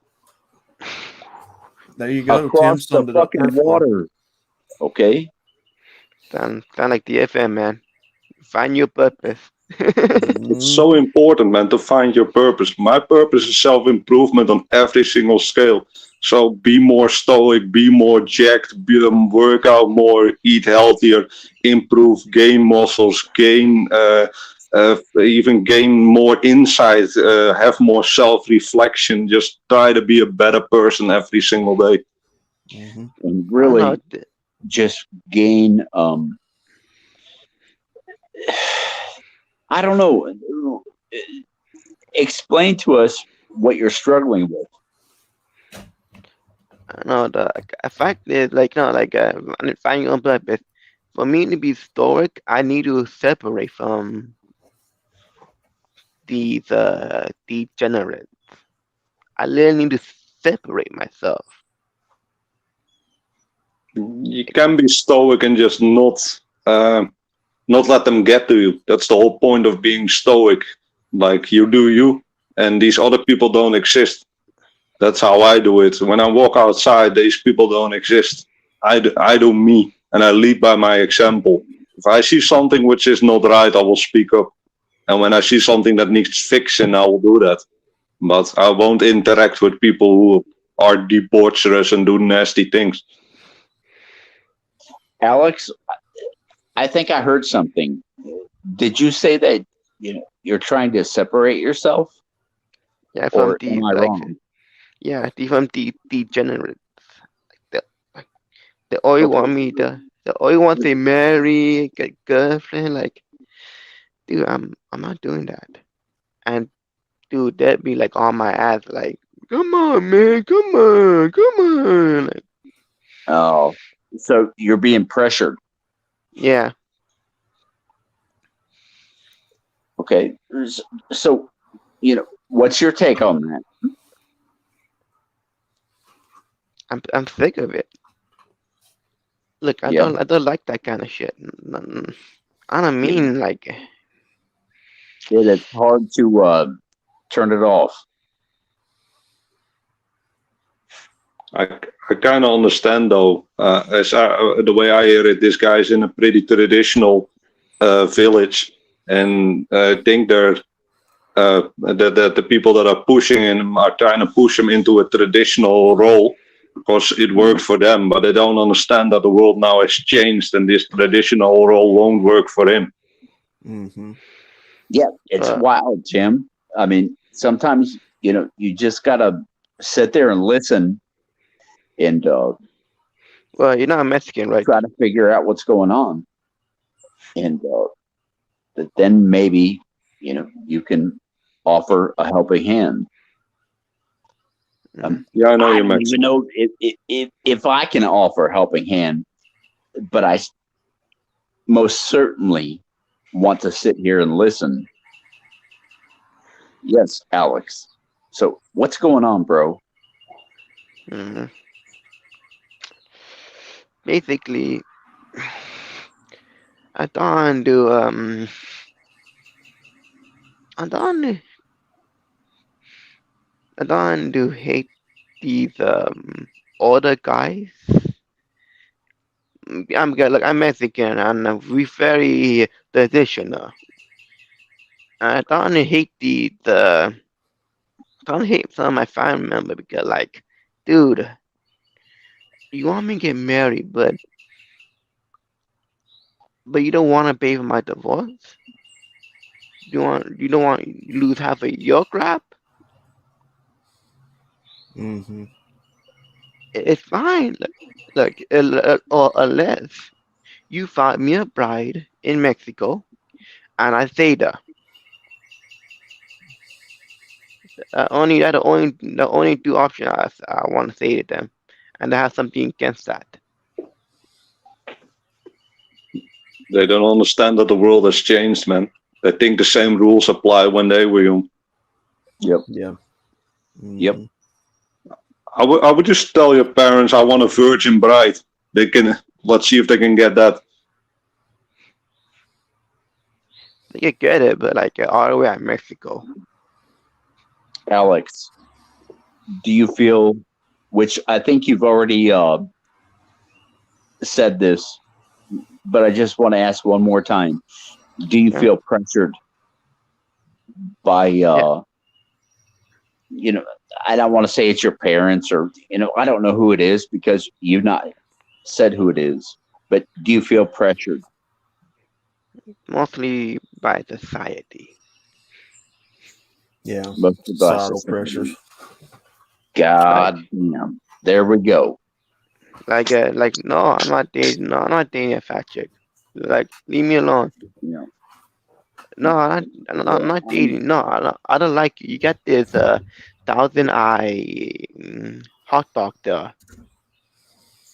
There you go. Tim Across the summed it up fucking perfectly. water. Okay. Sound like the FM, man. Find your purpose. It's so Mhm. important, man, to find your purpose. My purpose is self improvement on every single scale. So be more stoic, be more jacked, work out more, eat healthier, improve, gain muscles, even gain more insight, have more self reflection. Just try to be a better person every single day. Mhm. And I don't know. really just gain I don't know. Explain to us what you're struggling with. I don't know. The fact is, like, no, like, finding your own purpose. For me to be stoic, I need to separate from these degenerates. I literally need to separate myself. You can be stoic and just not let them get to you. That's the whole point of being stoic. Like you do you, and these other people don't exist. That's how I do it. When I walk outside, these people don't exist. I do me, and I lead by my example. If I see something which is not right, I will speak up. And when I see something that needs fixing, I will do that. But I won't interact with people who are debaucherous and do nasty things. Alex, I think I heard something. Did you say that you're trying to separate yourself? Yeah, from Or the am I like, wrong? yeah, from the degenerates. The, the oil Okay. want me the oil wants to marry, get girlfriend. Like, dude, I'm not doing that. And dude, they'd be like on my ass, like, come on, man, come on, come on. Like, Oh, so you're being pressured. yeah, Okay. So, what's your take on that? I'm sick of it. Look, Yeah. I don't like that kind of shit. I don't mean like, It's hard to turn it off. I kind of understand though. The way I hear it, this guy's in a pretty traditional village, and I think that the people that are pushing him are trying to push him into a traditional role because it worked for them, but they don't understand that the world now has changed and this traditional role won't work for him. Mm-hmm. Yeah, it's wild, Jim. I mean, sometimes you just gotta sit there and listen and well, you're not Mexican, right? try to figure out what's going on, and but then maybe you can offer a helping hand. Yeah, I know I you're don't Mexican. even know if I can offer a helping hand, but I most certainly want to sit here and listen. Yes, Alex. So what's going on, bro? Mhm. Basically, I don't do I don't hate these older guys. I'm good. Look, I'm Mexican and we very traditional. I don't hate I don't hate some of my family members because, like, dude, you want me to get married, but you don't want to pay for my divorce. You don't want to lose half of your crap. Mm-hmm. It's fine. Look, or unless you find me a bride in Mexico and I say that. Only that the only two options I want to say to them, and I have something against that. They don't understand that the world has changed, man. They think the same rules apply when they were young. Yep. Yeah. Yep. Mhm. I would just tell your parents, I want a virgin bride. Let's see if they can get that. They can get it, but like all the way at Mexico. Alex, do you feel, which I think you've already said this, but I just want to ask one more time. Do you Yeah. feel pressured by, I don't want to say it's your parents or, I don't know who it is because you've not said who it is, but do you feel pressured? Mostly by society. Yeah. Most of us. Societal pressures. God damn. There we go. Like no, I'm not dating. No, I'm not dating a fat chick. Like, leave me alone. Yeah. No, I'm not dating. No, I don't like you. You got this thousand eye hot dog there.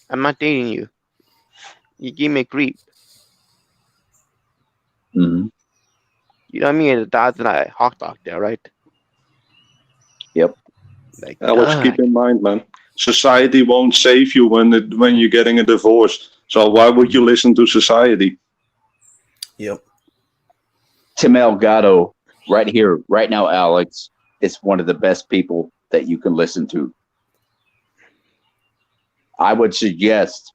I'm not dating you. You give me a creep. Mm-hmm. You know what I mean? The thousand eye hot dog there, right? Yep. Like, Alex, keep in mind, man. Society won't save you when you're getting a divorce. So why would you listen to society? Yep. Tim Elgato, right here, right now, Alex, is one of the best people that you can listen to. I would suggest,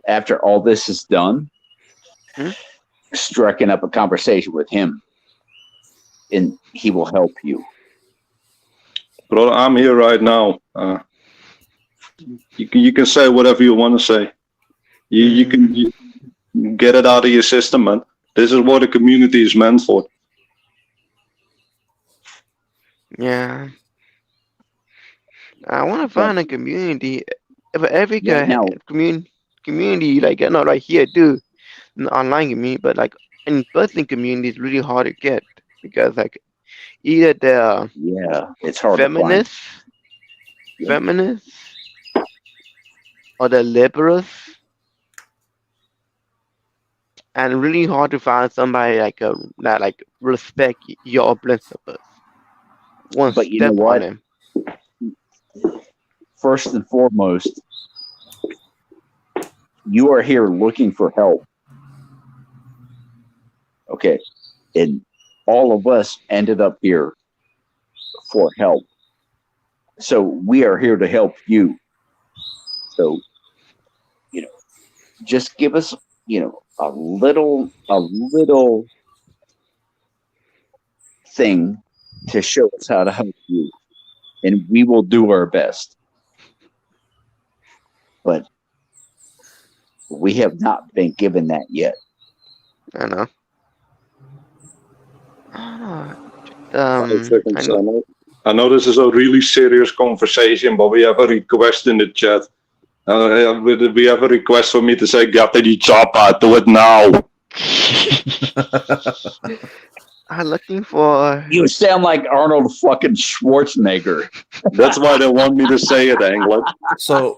after all this is done, striking up a conversation with him, and he will help you. Brother, I'm here right now. You can say whatever you want to say. You can get it out of your system, man. This is what a community is meant for. yeah. I want to find a community. If every Right now, community like right here, dude. the online community, but like in person community is really hard to get because like either they're Yeah, it's hard to find. feminists, Yeah. feminists, or the liberals, and really hard to find somebody like that like respect your principles. One But you know step on what? them. First and foremost, you are here looking for help. Okay. And all of us ended up here for help. So we are here to help you. So, just give us, a little thing to show us how to help you. And we will do our best. But we have not been given that yet. I know. I know. I know this is a really serious conversation, but we have a request in the chat. We have a request for me to say, get to the chopper, do it now. I'm looking for. You sound like Arnold fucking Schwarzenegger. That's why they want me to say it, England. So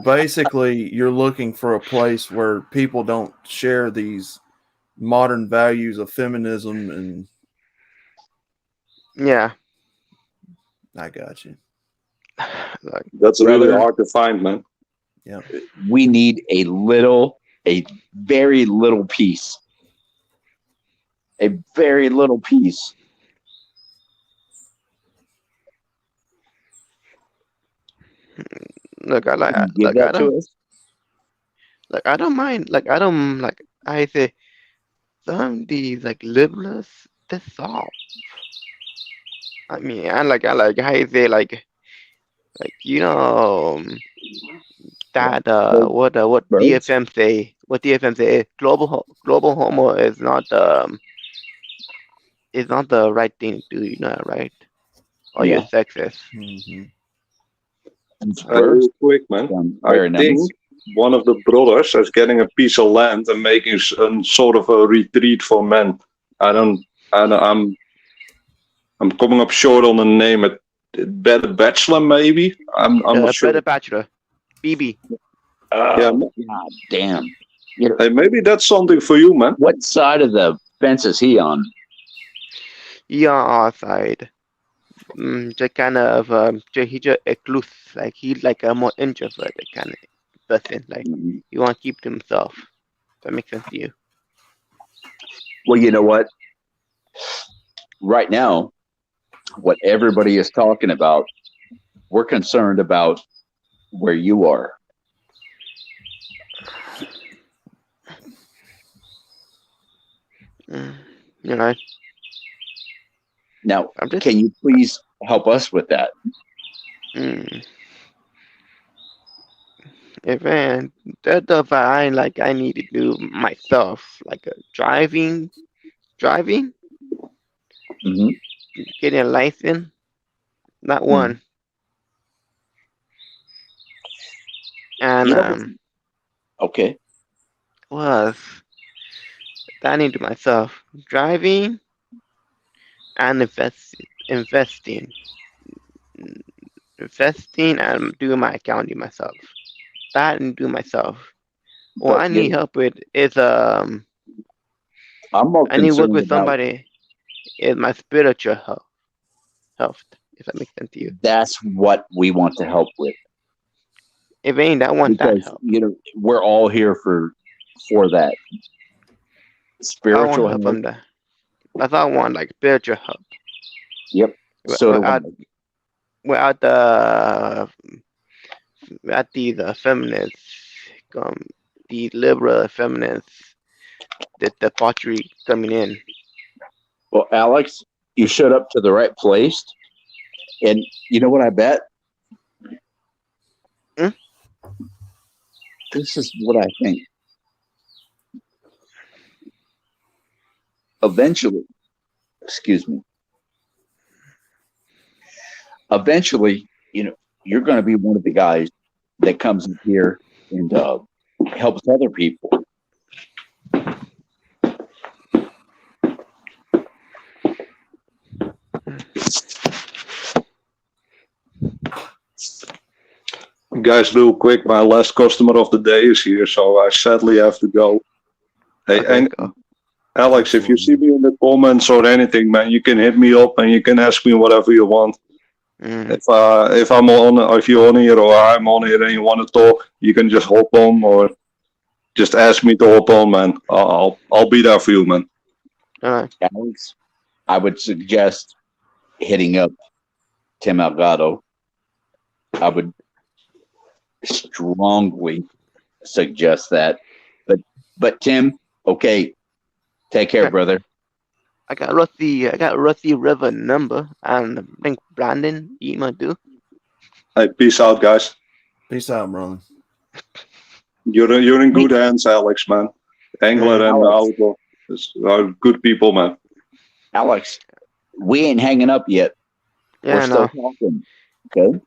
basically, you're looking for a place where people don't share these modern values of feminism, and Yeah. I got you. Like, That's really hard to find, man. Yeah. We need a very little piece. A very little piece. look, I like. Can you give that to us? Like I don't mind. Like I don't like. I say some of these like liberals, they're soft. I mean, I like how you say like that what DFM say. What DFM say? Global homo is not the right thing to do. You know, right? Or you're sexist. Mm-hmm. Real quick, man. I think one of the brothers is getting a piece of land and making a sort of a retreat for men. I'm coming up short on the name. Better Bachelor, maybe. I'm not sure. Better Bachelor, BB. Yeah. God damn. Hey, maybe that's something for you, man. What side of the fence is he on? He on our side. Just kind of he just exclusive, like he's like a more introverted kind of person. Like he want to keep to himself. That makes sense to you? Well, you know what? Right now, what everybody is talking about, we're concerned about where you are. You know. Now, can you please help us with that? If that stuff I need to do myself, like driving, getting a license, not one. And okay, was that I need to do myself, driving and investing and doing my accounting myself. That and do myself. What I need help with is I'm more I need to work with about somebody. Is my spiritual health. If that makes sense to you. That's what we want to help with. If it ain't, I want that help. We're all here for that spiritual help. From that. That's all I want, like spiritual help. Yep. Without the feminists, the liberal feminists, the debauchery coming in. Well, Alex, you showed up to the right place, and you know what I bet? This is what I think. Eventually, you're going to be one of the guys that comes in here and helps other people. Guys, real quick, my last customer of the day is here, so I sadly have to go. Hey, Okay, and go. Alex, if you see Absolutely. me in the comments or anything, man, you can hit me up and you can ask me whatever you want. Mm, If I'm on, if you're on here or I'm on here and you want to talk, you can just hop on or just ask me to hop on, man. I'll be there for you, man. all right. Alex, I would suggest hitting up Tim Algado. I would strongly suggest that. But Tim, okay, take care, Okay. brother. I got Rusty River number, and I think Brandon email too. Hey, peace out, guys. Peace out, brother. You're in Hey, good hands, Alex, man. Angler Mm, and Alex, Outlaw are good people, man. Alex, we ain't hanging up yet. We're yeah, still no, talking. Okay.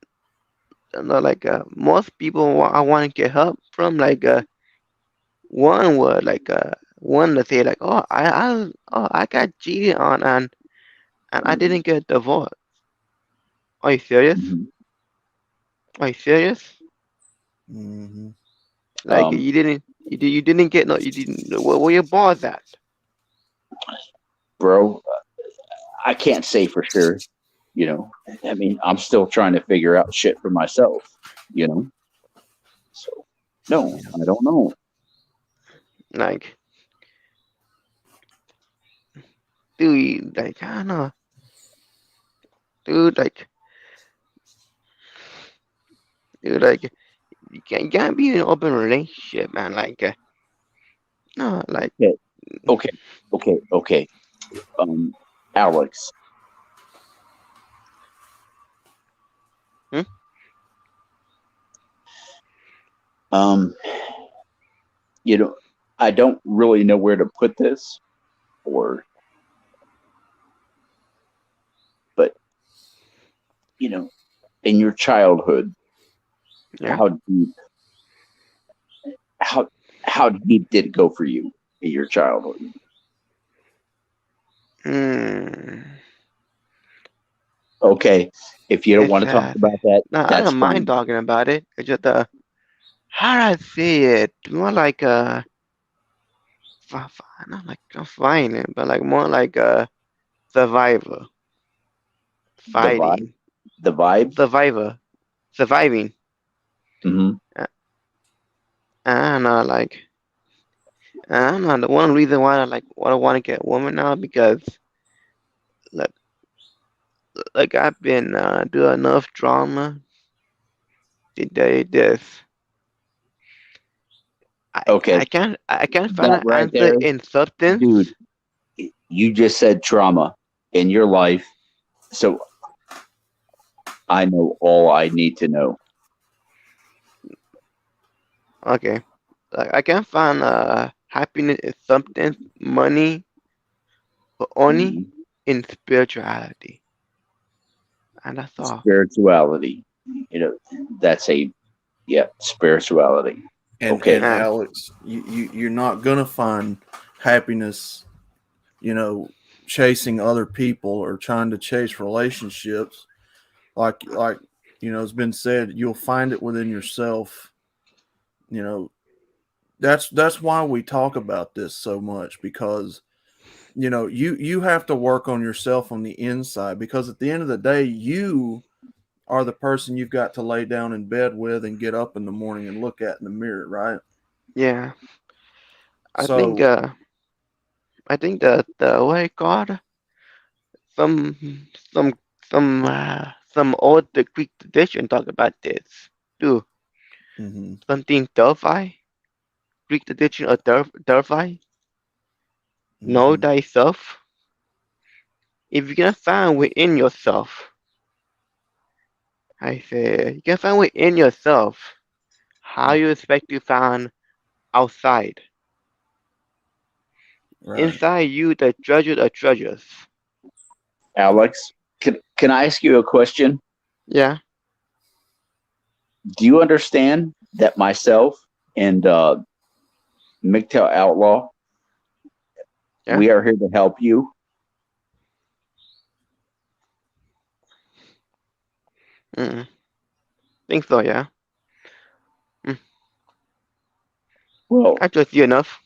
no, like most people I want to get help from, like one would like one to say like, I got cheated on and I didn't get divorced. Are you serious? Mhm. Are you serious? Hmm. Like Um, you didn't get no you didn't where your balls at? bro, I can't say for sure. You know, I mean, I'm still trying to figure out shit for myself. You know, so no, I don't know. Like dude, like I don't know, dude, like you can't be in an open relationship, man. Like no, like Okay, okay, okay. Um, Alex, hmm? um, you know, I don't really know where to put this, or, but you know, in your childhood, Yeah. how deep, how how deep did it go for you in your childhood? Hmm. Okay, if you don't It's want to talk sad. about that, No, I that's don't mind fine. talking about it. It's just how do I say it? More like not like not violent, but like more like a survivor, The vibe, fighting, the vibe. survivor, surviving. Hmm. Uh, I don't know, like I don't know. The one reason why I want to get a woman now because like I've been doing enough drama to date this. Okay, I can't find that an right answer there, in substance. dude. You just said trauma in your life, so I know all I need to know. Okay. Like I can find happiness in something, money, but only Mhm. in spirituality, and that's all. Spirituality, you know, that's a yeah, spirituality. And Okay, And Alex, you're not gonna find happiness, chasing other people or trying to chase relationships. Like it's been said, you'll find it within yourself. You know, that's why we talk about this so much, because you have to work on yourself on the inside, because at the end of the day, you are the person you've got to lay down in bed with and get up in the morning and look at in the mirror, right? yeah, I think So, the what it called some some some old the Greek tradition talk about this too. mhm, Something Delphi, Greek tradition of Delphi. Know mhm, thyself. If you can find within yourself, I say you can find within yourself. How you expect to find outside? right. Inside you, the treasure of treasures. Alex, can I ask you a question? Yeah, Do you understand that myself and MGTOW Outlaw, yeah. we are here to help you? Mm, think so. Yeah. Well, I trust you enough.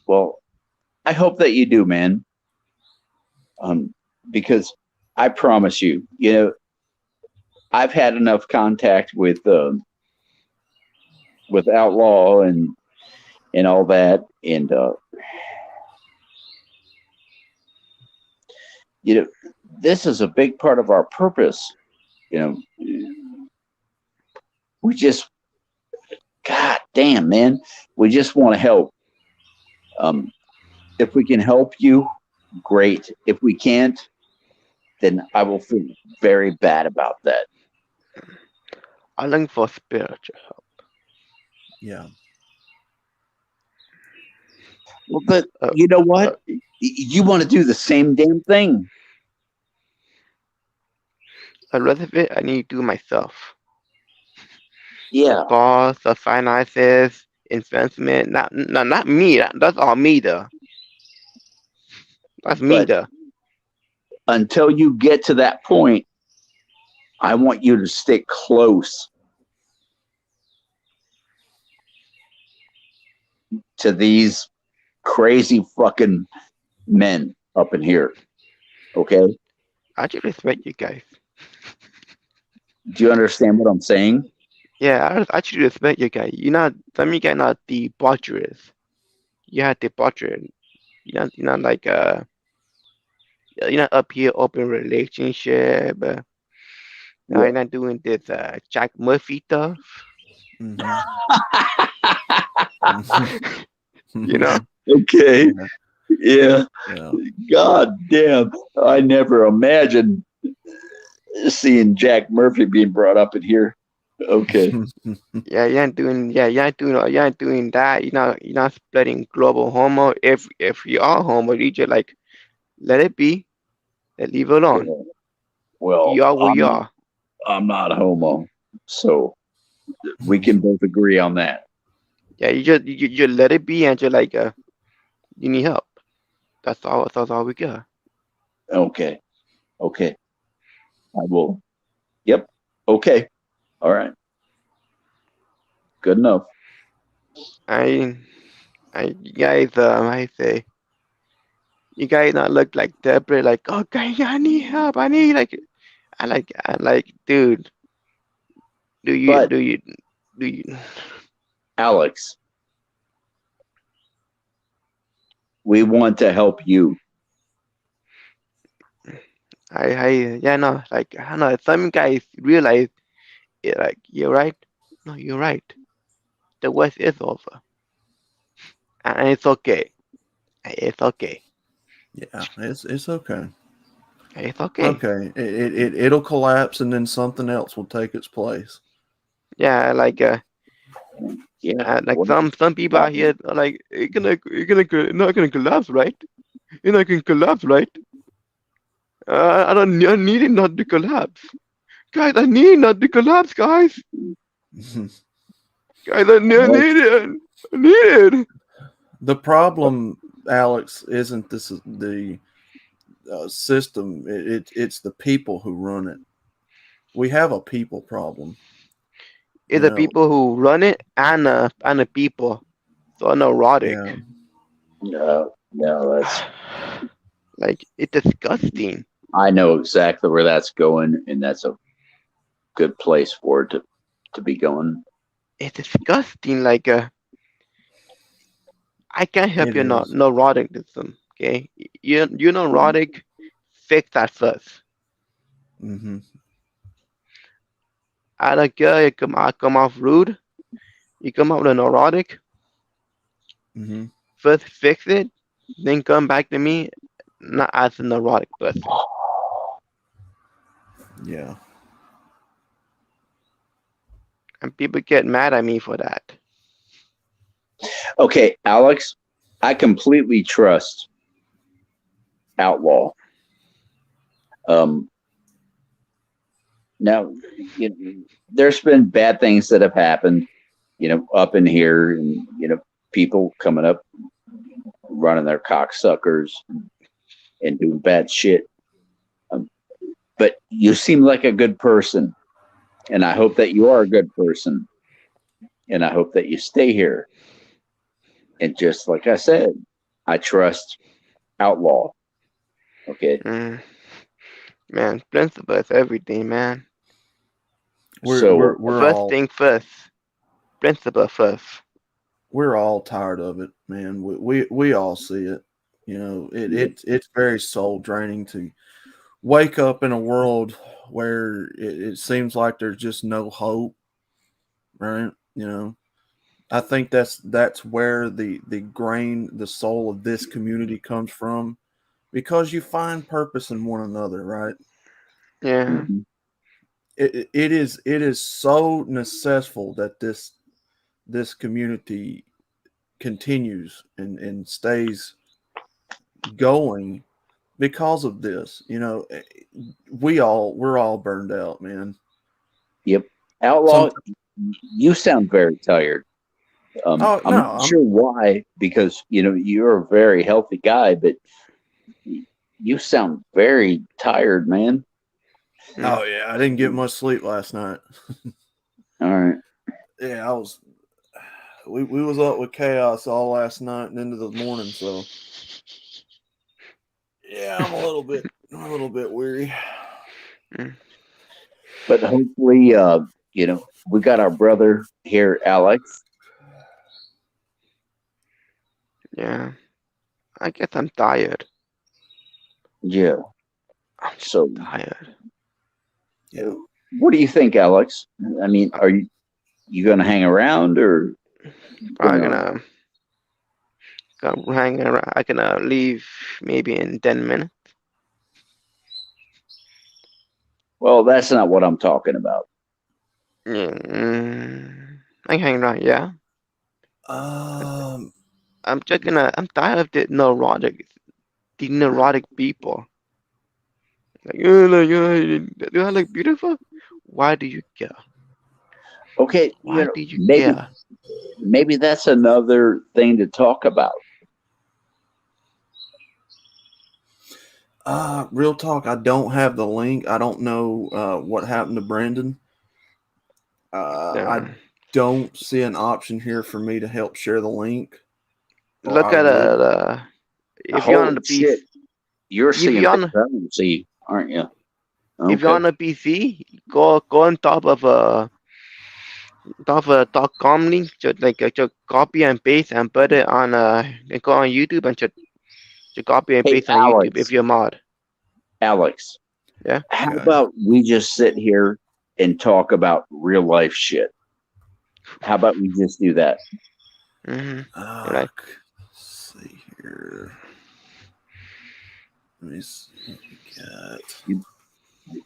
well, I hope that you do, man. Because I promise you, I've had enough contact with Outlaw and all that, and this is a big part of our purpose. We just, God damn, man, we just want to help. If we can help you, great. If we can't, then I will feel very bad about that. I'm looking for spiritual help. Yeah. Well, but Uh, you know what? You want to do the same damn thing. The rest of it, I need to do myself. Yeah, The boss, the finances, investment. Not me. That's all me, though. That's me, but though. until you get to that point, I want you to stick close to these crazy fucking men up in here. Okay? I should respect you guys. Do you understand what I'm saying? Yeah, I should respect you guys. Some of you guys not debaucherous. You have debauchery. You're not like you're not up here open relationship. Yeah. You're not doing this Jack Murphy stuff. Mhm. You know. Okay. Yeah. Yeah. God damn. I never imagined seeing Jack Murphy being brought up in here. Okay. Yeah, you ain't doing that. You're not spreading global homo. If you are homo, you just like let it be and leave it alone. Well, You are what you are. I'm not homo, so we can both agree on that. Yeah, you just let it be and just like you need help. That's all we got. Okay. Okay. I will. Yep. Okay. All right. Good enough. I you guys I say you guys not look like desperate like oh guys I need help. I like dude. Do you But do you do you Alex, we want to help you. yeah no like I know some guys realize it like you're right. No, you're right. The West is over. And it's okay. It's okay. Yeah. It's okay. It's okay. Okay. It'll collapse and then something else will take its place. Yeah, like Yeah. like What- some people out here are like not gonna collapse, right? You're not gonna collapse, right? I need it not to collapse, guys. I need it not to collapse, guys. Guys, I need it. I need it. The problem, Alex, isn't the system. It's the people who run it. We have a people problem. It's the people who run it and the people so neurotic. Yeah. No, that's. Like it's disgusting. I know exactly where that's going, and that's a good place for it to be going. It's disgusting. Like I can't help It you is. neuroticism. Okay, you're neurotic. Fix that first. Mm-hmm. I don't care. I come off rude. You come out with a neurotic. Mm-hmm. First fix it, then come back to me, not as a neurotic person. Yeah. And people get mad at me for that. Okay, Alex, I completely trust Outlaw. Now, there's been bad things that have happened, up in here, and people coming up, running their cocksuckers and doing bad shit. But you seem like a good person, and I hope that you are a good person. and I hope that you stay here. And just like I said, I trust Outlaw. Okay. Man, principle is everything, man. So We're First all thing first. Principle first. we're all tired of it, man. We all see it. You know, it's very soul draining to wake up in a world where it seems like there's just no hope, right? You know, I think that's where the soul of this community comes from, because you find purpose in one another, right? Yeah. It is so necessary that this community continues and stays going because of this. You know, we're all burned out, man. yep. Outlaw, you sound very tired. Oh I'm no, not sure why, because you're a very healthy guy, but you sound very tired, man. oh yeah, I didn't get much sleep last night. All right. Yeah, we was up with chaos all last night and into the morning, so yeah, I'm a little bit weary. But hopefully, we got our brother here, Alex. Yeah. I guess I'm tired. Yeah. I'm So, tired. Yeah. what do you think, Alex? I mean, are you going to hang around, or I'm gonna hang around. I can leave maybe in 10 minutes. Well, that's not what I'm talking about. Yeah. I hang around. Yeah. Um. I'm checking. I'm tired of the neurotic people. Like, do I look beautiful? Why do you care? Okay, Why do you maybe care? that's another thing to talk about. Real talk. I don't have the link. I don't know what happened to Brandon. I Yeah. don't see an option here for me to help share the link. Or Look I at would. if you're on Holy the shit. PC, You're if seeing you're big on currency, aren't you? if you're Okay. on a PC, go on top of talk calmly, just copy and paste and put it on and go on YouTube and just copy and Hey, paste on YouTube if Alex. you're mod. Alex, Yeah. how Okay. about we just sit here and talk about real life shit? How about we just do that? Mm-hmm. Let's see here. Let me see what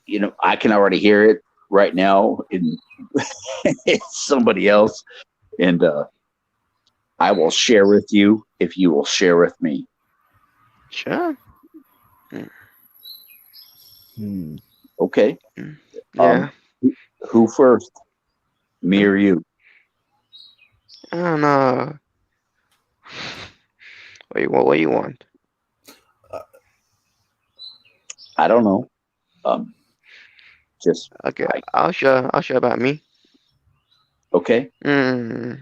we got. I can already hear it right now in somebody else, and I will share with you if you will share with me. Sure. Okay. Yeah. Who first? Me or you? I don't know. What you want? I don't know. Just Okay, I'll share about me. okay. Yeah,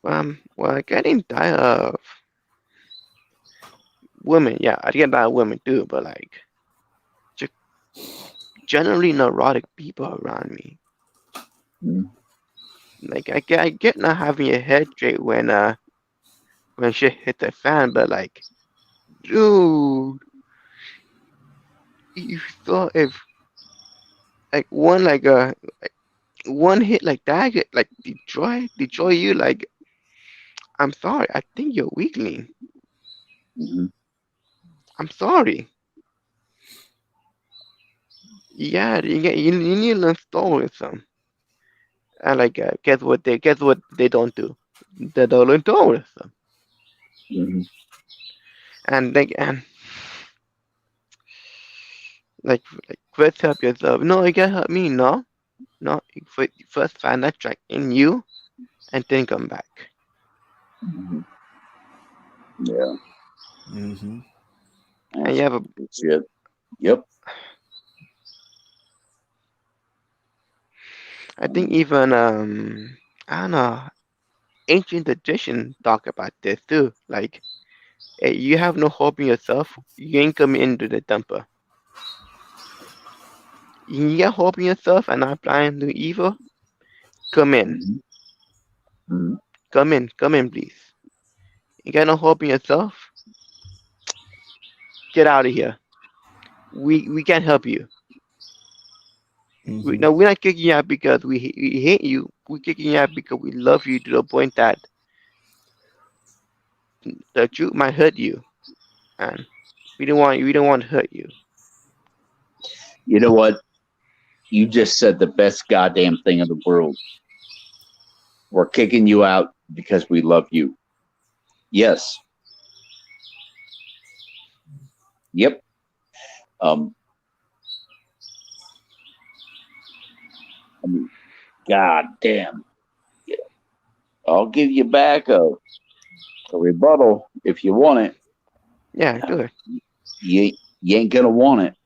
well, getting tired of women. Yeah, I get tired of women too, but like, just generally neurotic people around me. Like, I get not having a head straight when shit hit the fan, but like, dude, you thought if like one hit like that, like destroy you. Like, I'm sorry, I think you're weakling. I'm sorry. Yeah, you need to install with them. And like, guess what they don't do? They don't install with them. And like first help yourself. No, you can't help me. No, you first find that track in you, and then come back. Yeah. And you have a shit. Yep. I think even I don't know, ancient tradition talk about this too. Like, hey, you have no hope in yourself, you ain't coming into the temple. You got hope in yourself and not blind to evil. Come in, Mhm. Mhm. come in, please. You got no hope in yourself. Get out of here. We can't help you. Mhm. No, we're not kicking you out because we hate you. We're kicking you out because we love you to the point that the truth might hurt you, and we don't want to hurt you. You know what? You just said the best goddamn thing in the world. We're kicking you out because we love you. Yes. Yep. Um, I mean, god damn. I'll give you back a rebuttal if you want it. Yeah, do it. You ain't gonna want it.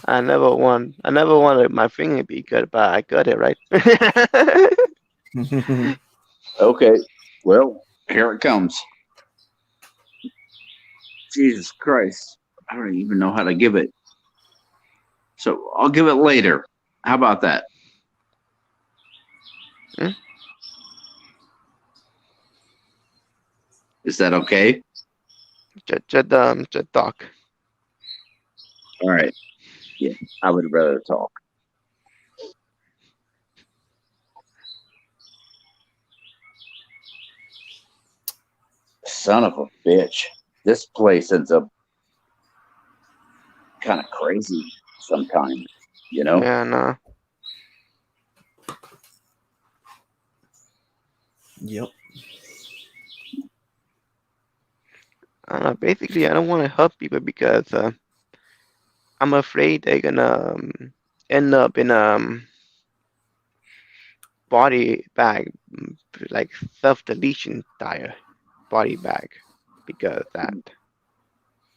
I never wanted my finger to be cut, but I got it right. Okay. Well, here it comes. Jesus Christ. I don't even know how to give it. So I'll give it later. How about that? Hmm? Is that okay? Just talk. All right. Yeah, I would rather talk. Son of a bitch. This place ends up kind of crazy sometimes, you know? Yeah, no. Yep. I don't know. Basically, I don't want to help people because I'm afraid they're gonna end up in body bag, like self-deletion tire body bag because of that.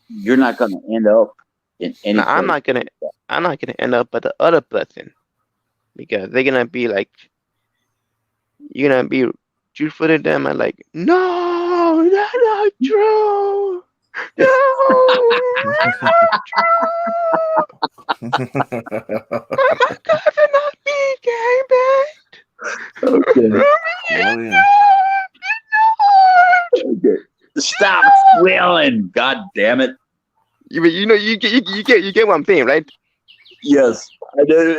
You're not going to end up in any Now place. I'm not gonna end up with the other person because they're gonna be like you're gonna be truthful to them and like no, that's not true. No, that's not true. My cousin not me, gang Okay. Oh yeah. Okay. Stop squealing. God damn it. You know you get what I'm saying, right? Yes, I do.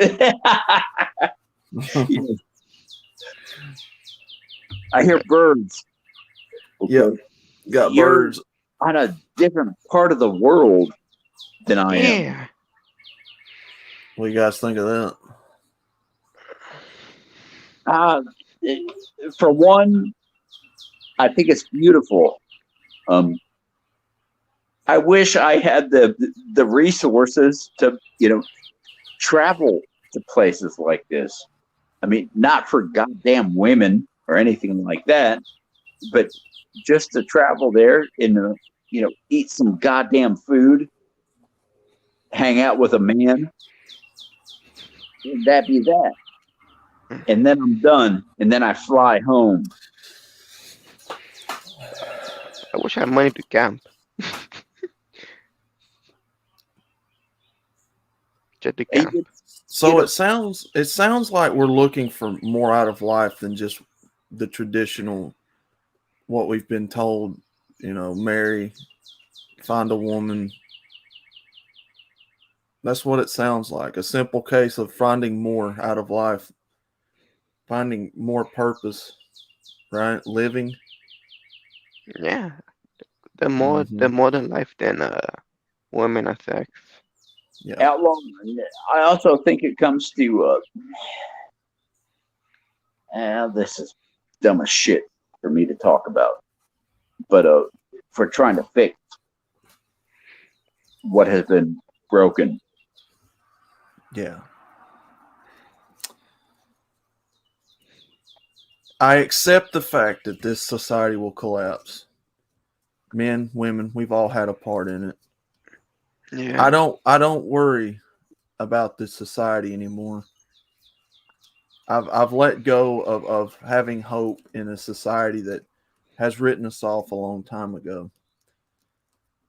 Yes. I hear birds. Okay. Yep. Got You're birds. on a different part of the world than I am. Yeah. What do you guys think of that? Uh, for one, I think it's beautiful. I wish I had the resources to, travel to places like this. I mean, not for goddamn women or anything like that, but just to travel there and eat some goddamn food, hang out with a man. That be that. And then I'm done. And then I fly home. I wish I had money to camp. Just to camp. So know- it sounds like we're looking for more out of life than just the traditional what we've been told, marry, find a woman. That's what it sounds like. A simple case of finding more out of life, finding more purpose, right? Living. Yeah. Mhm. The modern life than women and sex. Yeah. Outlaw. I also think it comes to this is dumb as shit for me to talk about, but for trying to fix what has been broken. Yeah. I accept the fact that this society will collapse. Men, women, we've all had a part in it. Yeah. I don't worry about this society anymore. I've let go of having hope in a society that has written us off a long time ago.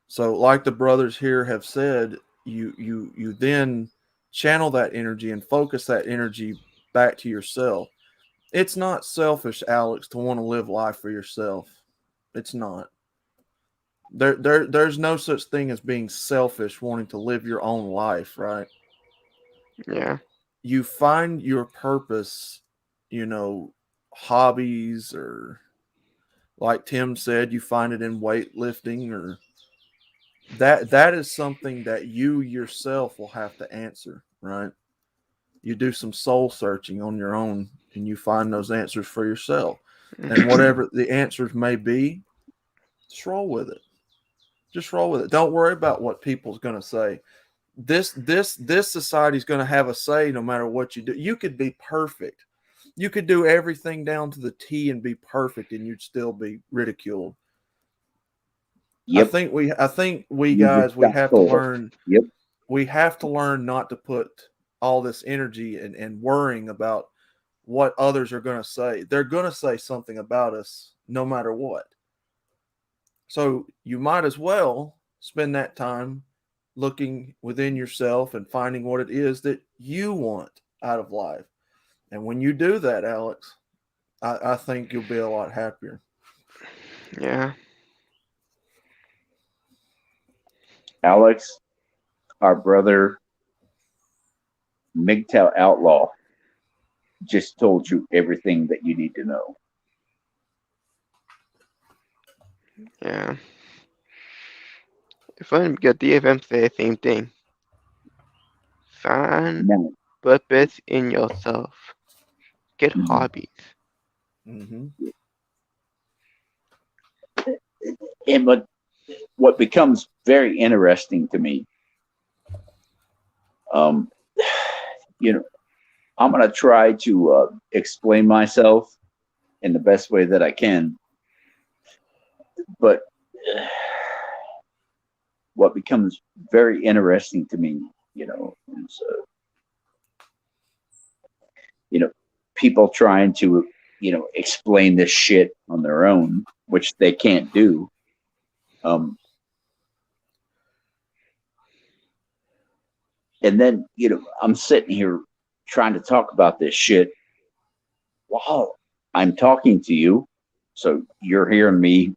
So, like the brothers here have said, you then channel that energy and focus that energy back to yourself. It's not selfish, Alex, to want to live life for yourself. It's not. There's no such thing as being selfish wanting to live your own life, right? Yeah. You find your purpose, hobbies, or like Tim said, you find it in weightlifting, or that is something that you yourself will have to answer, right? You do some soul searching on your own and you find those answers for yourself. And whatever the answers may be, just roll with it. Just roll with it. Don't worry about what people's going to say. This society is going to have a say no matter what you do. You could be perfect. You could do everything down to the T and be perfect, and you'd still be ridiculed. Yep. I think we You guys just we got have to told. learn. Yep. We have to learn not to put all this energy and worrying about what others are going to say. They're going to say something about us no matter what. So you might as well spend that time looking within yourself and finding what it is that you want out of life. And when you do that, Alex, I think you'll be a lot happier. Yeah. Alex, our brother MGTOW Outlaw just told you everything that you need to know. Yeah. If I get DFM say the same thing. Find Now, purpose in yourself. Get Mhm. hobbies. Mm-hmm. and what becomes very interesting to me, I'm going to try to explain myself in the best way that I can. But what becomes very interesting to me, is, people trying to, explain this shit on their own, which they can't do. And then, I'm sitting here trying to talk about this shit while I'm talking to you. So you're hearing me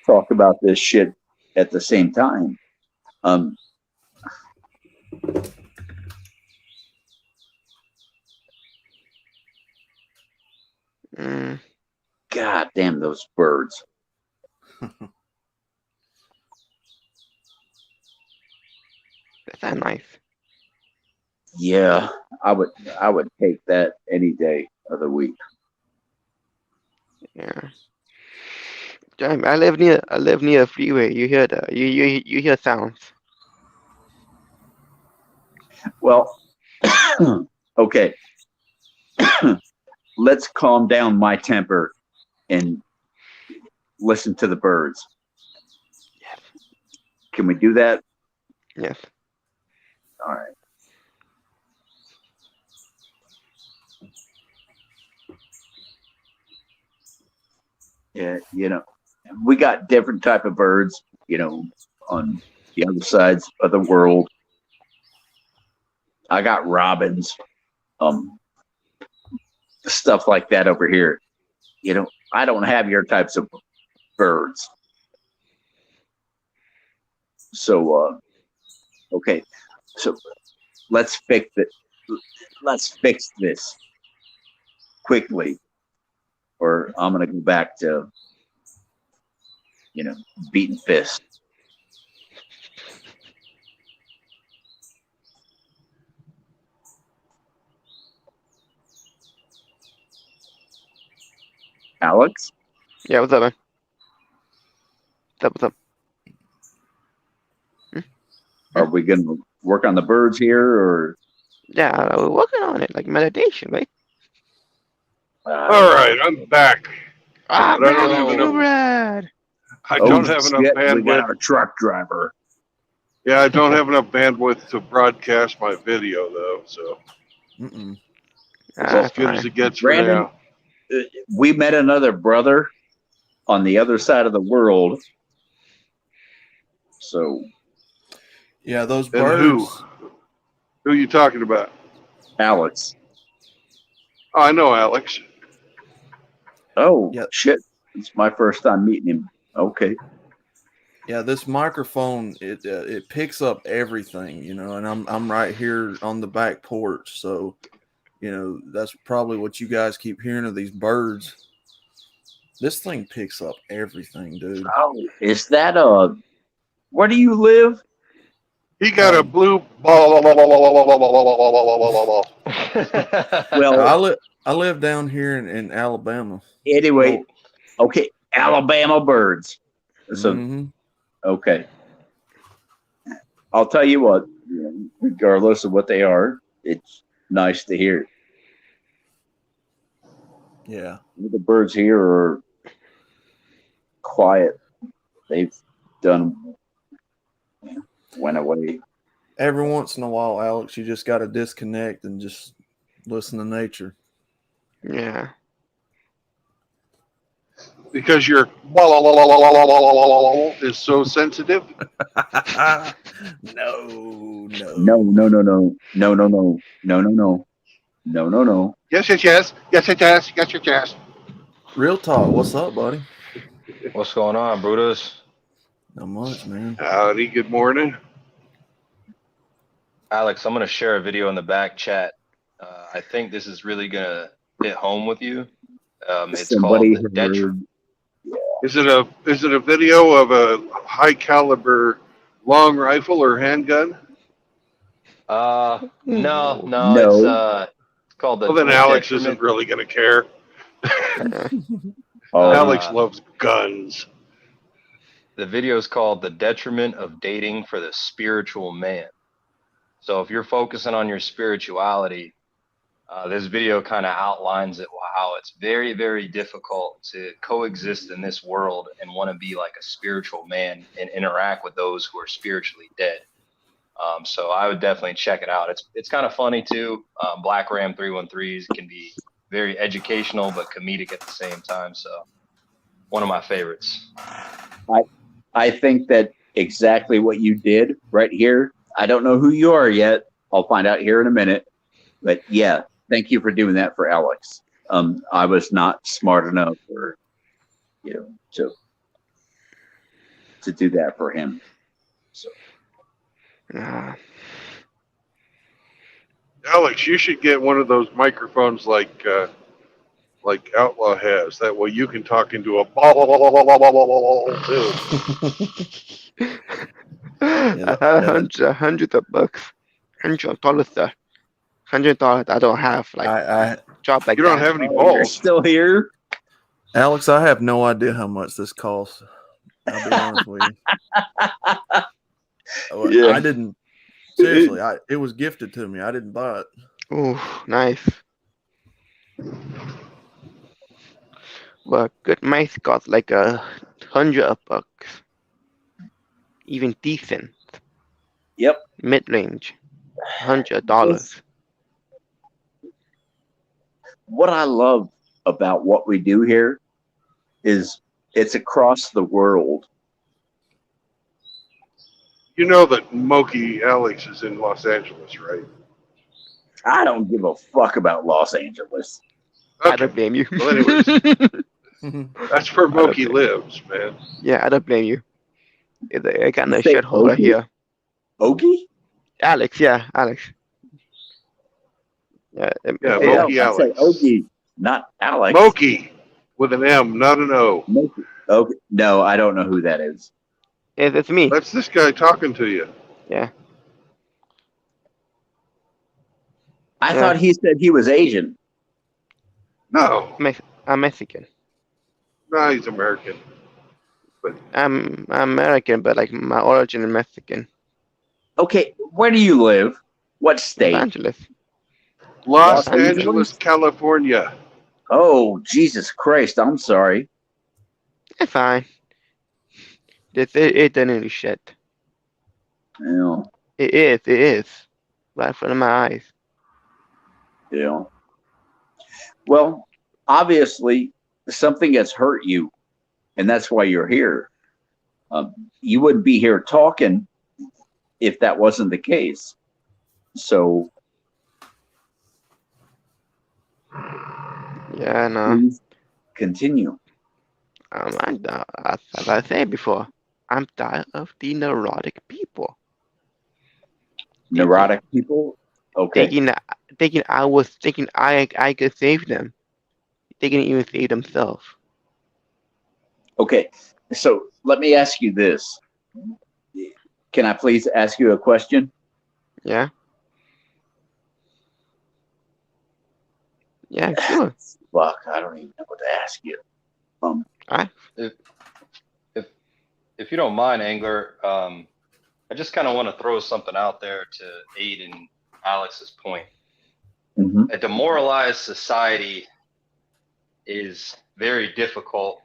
talk about this shit at the same time. God damn those birds. That's not nice. Yeah, I would take that any day of the week. Yeah. Damn, I live near a freeway. You hear you hear sounds. Well, okay. Let's calm down my temper and listen to the birds. Yes. Can we do that? Yes. All right. Yeah, we got different type of birds, on the other sides of the world. I got robins, stuff like that over here. I don't have your types of birds. So, okay. So let's fix it. Let's fix this quickly, or I'm gonna go back to, beating fists. Alex, Yeah, what's up, man? What's up? are we gonna work on the birds here, or? Yeah, we're working on it, like meditation, right? All right, I'm back. Ah, But I don't Brad, have let's enough. go, Brad. I Oh don't have enough shit! We got bandwidth. our truck driver. Yeah, I don't have enough bandwidth to broadcast my video though. So Mm-mm. It's Ah, as good as fine. it gets for Brandon, now. we met another brother on the other side of the world. So, Yeah, those And who? birds. Who are you talking about? Alex. Oh, I know Alex. Oh, Yeah. shit. It's my first time meeting him. Okay. Yeah, this microphone it picks up everything, you know, and I'm right here on the back porch, so you know that's probably what you guys keep hearing of these birds. This thing picks up everything, dude. Oh, is that where do you live? He got a Um, blue. Well, I live down here in Alabama. anyway, Well, okay. Alabama birds. So, hmm okay. I'll tell you what, regardless of what they are, it's nice to hear. yeah. The birds here are quiet. They've done went away. Every once in a while, Alex, you just got to disconnect and just listen to nature. Yeah. Because your is so sensitive. No, No, no, no, no, no, no, no, no, no, no, no, no, no, no. Yes, yes, yes. Yes, yes, yes. Yes, yes, yes. Real talk. What's up, buddy? What's going on, Brutus? Not much, man. Howdy, good morning. Alex, I'm gonna share a video in the back chat. I think this is really gonna hit home with you. It's called Somebody the detriment. heard. Is it a video of a high caliber long rifle or handgun? No, no, No. it's called Well, then the Alex isn't detriment. really going to care. Yeah. Oh, Alex Uh, loves guns. the video is called "The Detriment of Dating for the Spiritual Man." So if you're focusing on your spirituality, this video kind of outlines it, how it's very, very difficult to coexist in this world and want to be like a spiritual man and interact with those who are spiritually dead. So I would definitely check it out. It's kind of funny too. Black Ram 313s can be very educational but comedic at the same time. So one of my favorites. I think that exactly what you did right here. I don't know who you are yet. I'll find out here in a minute. But yeah, thank you for doing that for Alex. I was not smart enough, or to do that for him. So Yeah. Alex, you should get one of those microphones like Outlaw has. That way you can talk into a too. Yeah, Hundreds of bucks. $100, sir. $100 I don't have like I job like You don't that. have any oh, you're balls. still here. Alex, I have no idea how much this costs. I'll be honest with you. Yeah. I didn't seriously. It was gifted to me. I didn't buy it. Oh, nice. But good mice cost like $100. Even decent. Yep. Mid-range. $100. What I love about what we do here is it's across the world. You know that Moki Alex is in Los Angeles, right? I don't give a fuck about Los Angeles. I Okay. don't blame you. Well, anyways, that's where Moki lives, man. Yeah, I don't blame you. I got no You say shithole right Okie? here. Okie? Alex, yeah, Alex. Yeah, Yeah, Hey, Moki no, I said Alex. Okie, not Alex. Moki with an M, not an O. Moki. Okay. No, I don't know who that is. it's me. That's this guy talking to you. Yeah. I Yeah. thought he said he was Asian. No, I'm Mexican. no, he's American. I'm American, but like my origin is Mexican. Okay, where do you live? What Los state? Angeles. Los Los Angeles, Angeles? California. Oh, Jesus Christ! I'm sorry. It's fine. It doesn't really shit. You know, It is. Right in front of my eyes. You know. Well, obviously, something has hurt you, and that's why you're here. You wouldn't be here talking if that wasn't the case. So Yeah, no. please continue. As I said before, I'm tired of the neurotic people thinking, Neurotic people. Okay. thinking I could save them. They can even save themselves. Okay. So let me ask you this. Can I please ask you a question? Yeah, yeah, sure. Fuck, I don't even know what to ask you. I If if if you don't mind, Angler, I just kind of want to throw something out there to aid in Alex's point. Mhm. A demoralized society is very difficult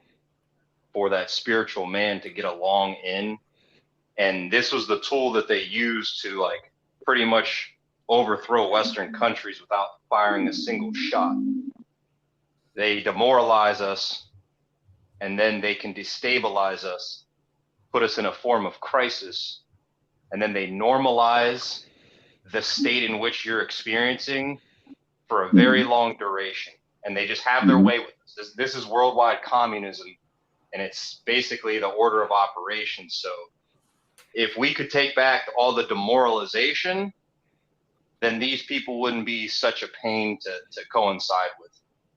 for that spiritual man to get along in. And this was the tool that they used to like pretty much overthrow Western countries without firing a single shot. They demoralize us, and then they can destabilize us, put us in a form of crisis, and then they normalize the state in which you're experiencing for a very long duration. And they just have their Mhm. way with us. This is worldwide communism, and it's basically the order of operations. So if we could take back all the demoralization, then these people wouldn't be such a pain to coincide with.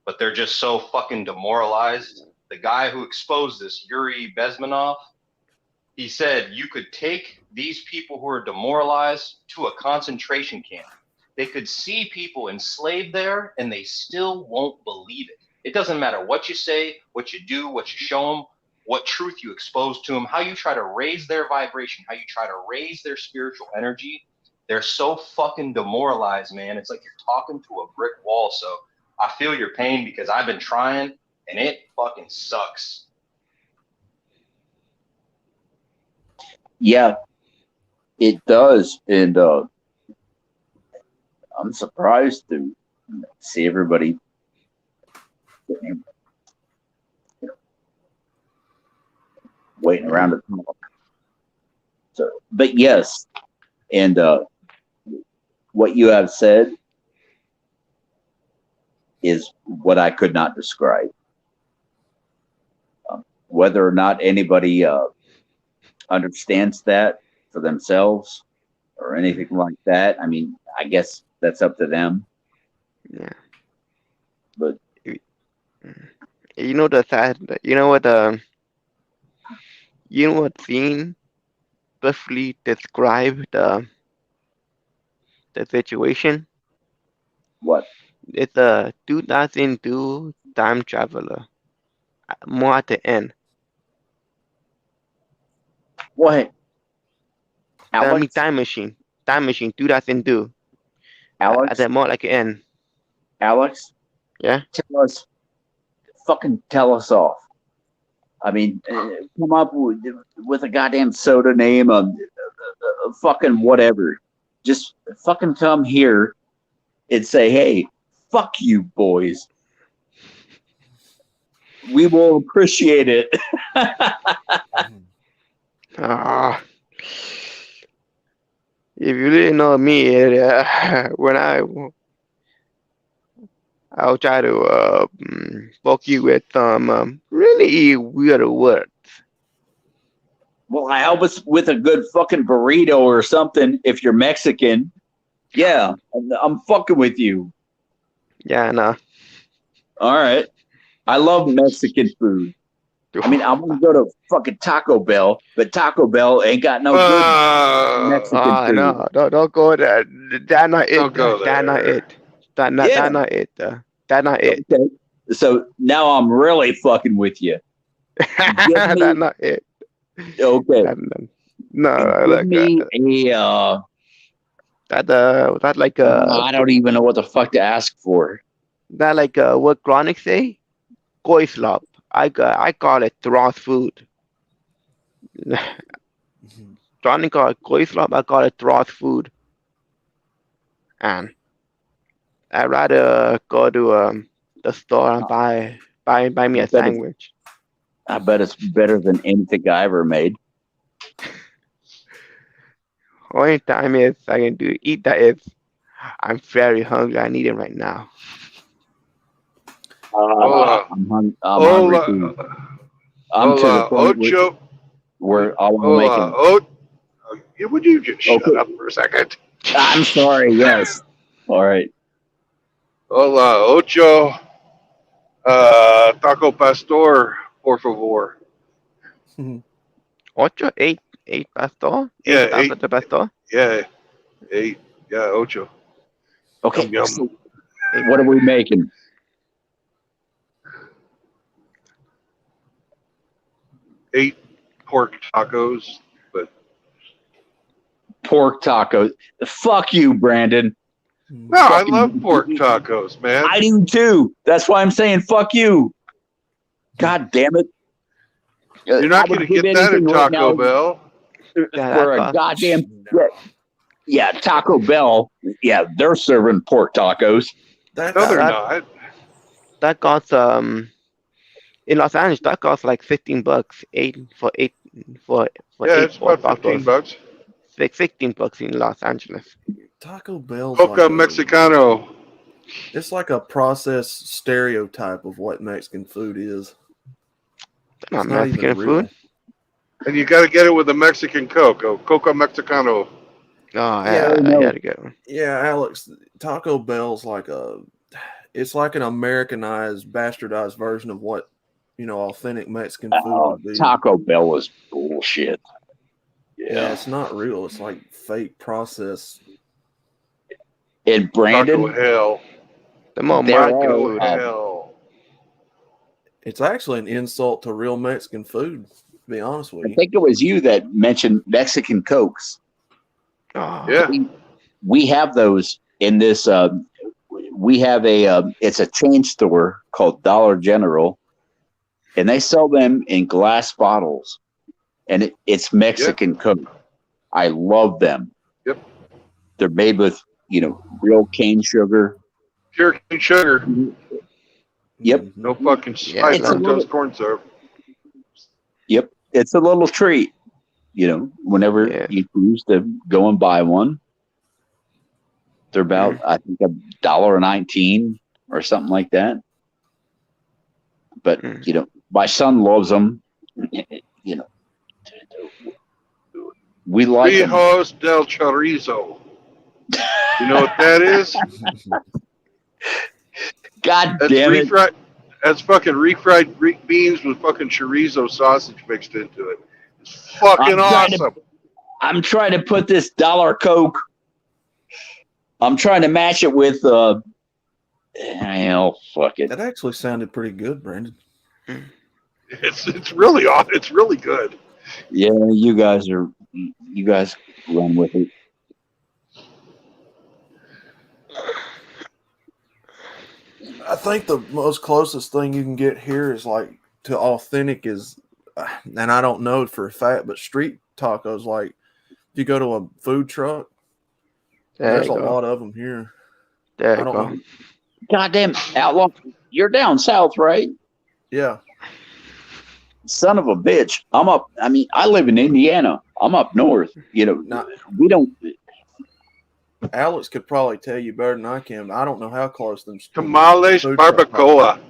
But they're just so fucking demoralized. The guy who exposed this, Yuri Bezmenov, he said you could take these people who are demoralized to a concentration camp. They could see people enslaved there and they still won't believe it. It doesn't matter what you say, what you do, what you show them, what truth you expose to them, how you try to raise their vibration, how you try to raise their spiritual energy. They're so fucking demoralized, man. It's like you're talking to a brick wall. So I feel your pain because I've been trying and it fucking sucks. Yeah, it does. And I'm surprised to see everybody, you know, waiting around to talk. So, but yes, and what you have said is what I could not describe. Whether or not anybody understands that for themselves or anything like that, I mean, I guess that's up to them. yeah. But You know the sad. You know what scene perfectly describe the situation? what? It's a 2002 time traveler. More at the end. What? Alex? Time machine. Time machine 2002. At Alex? the more like the end. Alex? Yeah. Tell us off. I mean, come up with a goddamn soda name, fucking whatever. Just fucking come here and say, hey, fuck you, boys. We will appreciate it. Ah. If you didn't know me, when I'll try to poke you with some really weird words. Well, I help us with a good fucking burrito or something if you're Mexican. Yeah, I'm fucking with you. Yeah, no. All right. I love Mexican food. I mean, I want to go to fucking Taco Bell, but Taco Bell ain't got no good Mexican food. No, don't go there. That's not it. Don't go That's not there. it. That's not it. That's not it. Okay. So now I'm really fucking with you. Give me, That's not it. okay. No, Give like me a, that like I don't even know what the fuck to ask for. that like what Chronic say? Koi slop. I call it raw food. Chronic call it koi slop. I call it raw food. And I'd rather go to the store and buy me a Better- sandwich. I bet it's better than anything I ever made. Only time is I can eat that is I'm very hungry. I need it right now. Hola. I'm hungry Hola. too. I'm to the Hola. point where, Ocho. I want to make Hola. it. Would you just shut Okay. up for a second? I'm sorry. Yes. All right. Hola. Ocho. Taco pastor, por favor. Ocho, eight pastor, Yeah, eight tacos de pastor. Yeah. 8. Yeah, ocho. Okay. Yum, yum. So what are we making? Eight pork tacos, but Pork tacos. Fuck you, Brandon. no, I love pork tacos, man. I do too. That's why I'm saying fuck you. God damn it. You're not I would going to get give that at anything right Taco now Bell. Yeah, for a that cost- goddamn yeah, Taco Bell. Yeah, they're serving pork tacos. No, they're that- not. That costs in Los Angeles that costs like $15. Eight for Yeah, eight it's pork about tacos. $15. Like $16 in Los Angeles. Taco Bell's Coca like Mexicano. it's like a processed stereotype of what Mexican food is. Not It's not even Mexican real. food. And you got to get it with a Mexican Coke. Coca Mexicano. Oh Yeah, yeah, no. I gotta go. Yeah, Alex, Taco Bell's like it's like an Americanized, bastardized version of what, authentic Mexican food would be. Taco Bell is bullshit. Yeah, it's not real. It's like fake processed. And Brandon, Taco Hell. The more There Mexican are, food. Hell. It's actually an insult to real Mexican food, to be honest with I you. think it was you that mentioned Mexican Cokes. Oh, Yeah. We have those in this. We have it's a chain store called Dollar General, and they sell them in glass bottles, and it's Mexican Coke. I love them. Yep. They're made with real cane sugar. Pure cane sugar. Yep. Mhm. No fucking Yeah, high it's a little- fructose corn syrup. Yep, it's a little treat. Whenever Yeah. you choose to go and buy one, they're about I think $1.19 or something like that. But my son loves them. We like them. Hijos del Chorizo. You know what that is? God That's damn it! refried. That's fucking refried beans with fucking chorizo sausage mixed into it. It's fucking awesome. I'm trying to put this dollar Coke. I'm trying to match it with hell, fuck it. That actually sounded pretty good, Brandon. It's really awesome. It's really good. Yeah, you guys run with it. I think the most closest thing you can get here is like to authentic is, and I don't know for a fact, but street tacos. Like if you go to a food truck, there's a lot of them here. There I you don't go. know. Goddamn outlaw! You're down south, right? Yeah, Son of a bitch! I'm up. I mean, I live in Indiana. I'm up north. Not- We don't. Alex could probably tell you better than I can. I don't know how close them Tamales food truck barbacoa. Oh,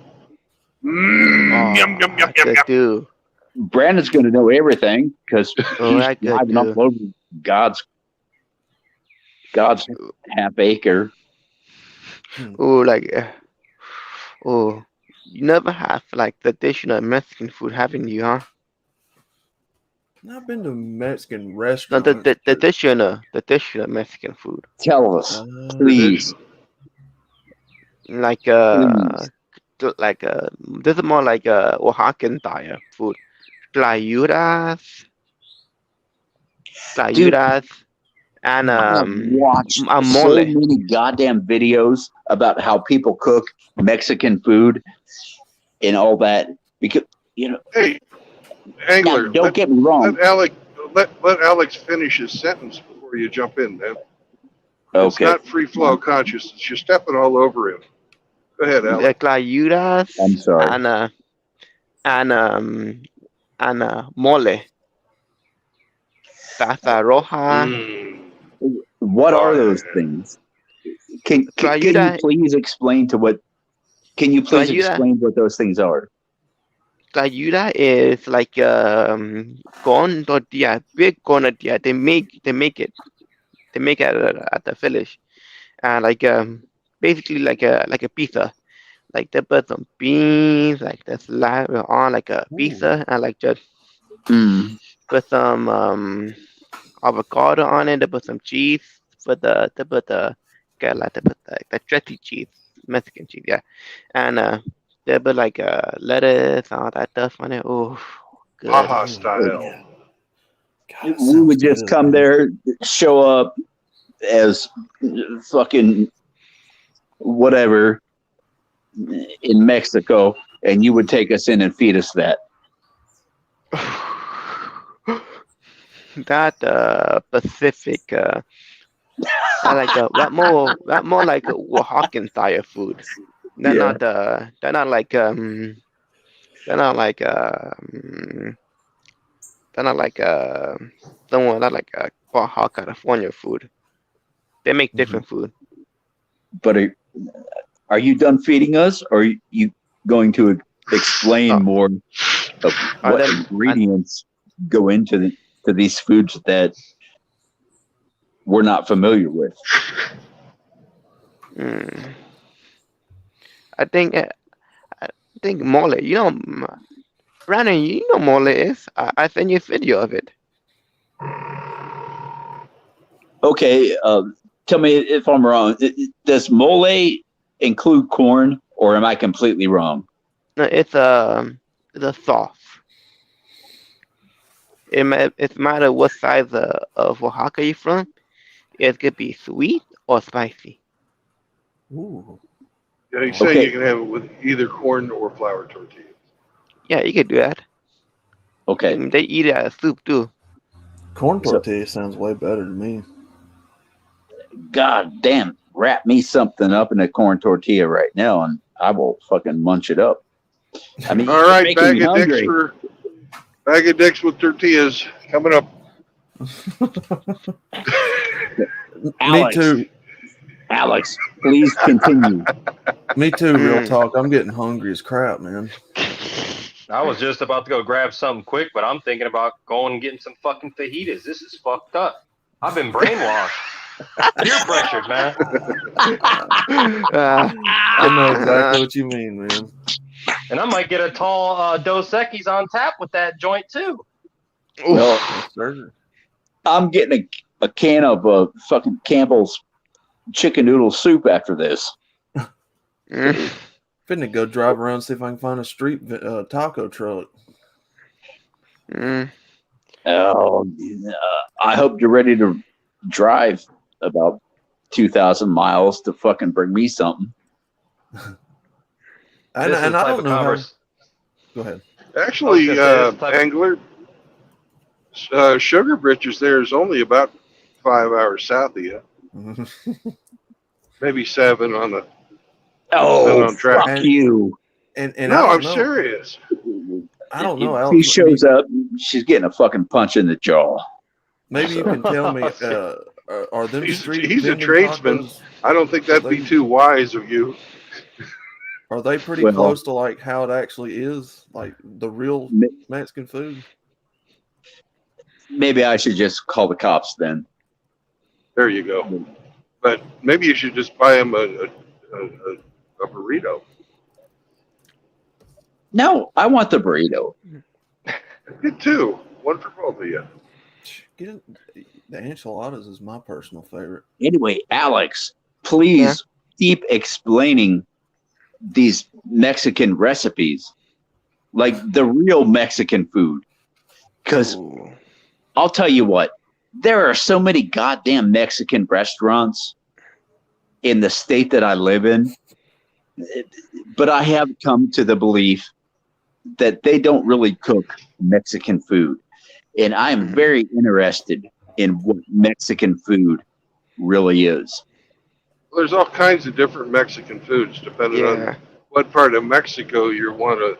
Yum, yum, yum, yum, good yum. too. Brandon's going to know everything because Oh, he's that good driving too. up over God's half acre. Oh, you never have like traditional Mexican food, haven't you, huh? I've been to Mexican No, restaurants. the traditional Mexican food, Tell us, please. like this is more like Oaxacan style food, tlayudas, and I've watched a so mole. many goddamn videos about how people cook Mexican food and all that because Hey, now, Angler, don't get me wrong. let Alex finish his sentence before you jump in, man. It's Okay. not free flow consciousness. You're stepping all over him. Go ahead, The Alex. clayudas I'm sorry. and mole, salsa roja. Mm. What are those Fine. things? Can you Clayuda, please explain to what? Can you please clayuda, explain what those things are? clayuda is like corn tortilla, big corn tortilla. They make it. They make it at the village, and basically like a pizza. Like they put some beans, like the slab on like a pizza, and like just Mm. put some avocado on it. They put some cheese. They put the like they put the stretchy cheese, Mexican cheese, yeah. And they put like lettuce, all that stuff on it. Oh, good. Baja style. God, that We would sounds just good, come man. there, show up as fucking whatever in Mexico, and you would take us in and feed us that. That Pacific, that more like a Oaxacan style food. They're Yeah. not they're not like they're not like they're not like someone not like Baja California food. They make different food. But are you done feeding us, or are you going to explain Oh, more of and what then ingredients go into to these foods that we're not familiar with? mm, I think mole. You know, Brandon, you know mole is. I sent you a video of it. Okay, tell me if I'm wrong. Does mole include corn, or am I completely wrong? No, it's a sauce. It matter what size of Oaxaca you're from. It could be sweet or spicy. Ooh. Yeah, he's saying Okay, you can have it with either corn or flour tortillas. Yeah, you could do that. okay. They eat it as soup too. Corn So, tortilla sounds way better to me. God damn, wrap me something up in a corn tortilla right now, and I will fucking munch it up. I mean, All you're right, making me hungry. bag of dicks with tortillas coming up. Alex, Me too. Alex, please continue. Me too. Real Mm. talk. I'm getting hungry as crap, man. I was just about to go grab something quick, but I'm thinking about going and getting some fucking fajitas. This is fucked up. I've been brainwashed. Peer pressured, man. I know exactly what you mean, man. And I might get a tall Dos Equis on tap with that joint too. Well, Yes, sir. I'm getting a can of fucking Campbell's chicken noodle soup after this. Mm. Finna go drive around, see if I can find a street taco truck. Mm. Oh, I hope you're ready to drive about 2,000 miles to fucking bring me something. And This is the I type don't of know how. converse. Go ahead. Actually, I was gonna say, this type of- Angler, Sugar Britches there is only about 5 hours south of you. Maybe 7 on the. Oh, on track. fuck you. And I No, don't I'm know. serious. I don't know. If Alex, she shows up, she's getting a fucking punch in the jaw. Maybe you can tell me. Are them He's street a vending tradesman. tacos? I don't think that'd be too wise of you. Are they pretty Well- close to like how it actually is, like the real Ma- Mexican food? Maybe I should just call the cops then. There you go. But maybe you should just buy him a burrito. No, I want the burrito. Get 2. 1 for both of you. The enchiladas is my personal favorite. Anyway, Alex, please keep explaining these Mexican recipes, like the real Mexican food. Because Ooh. I'll tell you what, there are so many goddamn Mexican restaurants in the state that I live in, but I have come to the belief that they don't really cook Mexican food. And I am very interested in what Mexican food really is. There's all kinds of different Mexican foods depending on Yeah. what part of Mexico you want to,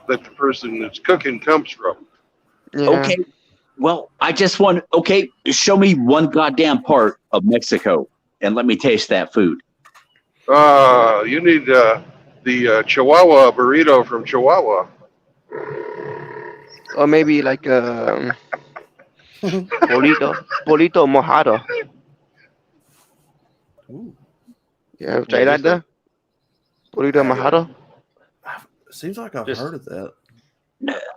that the person that's cooking comes from. Yeah. Okay. Well, I just want, okay, show me one goddamn part of Mexico and let me taste that food. You need the Chihuahua burrito from Chihuahua. Or maybe like burrito mojado. Ooh, Yeah, Yeah, try that just a- there. Burrito mojado. seems like I've Just- heard of that.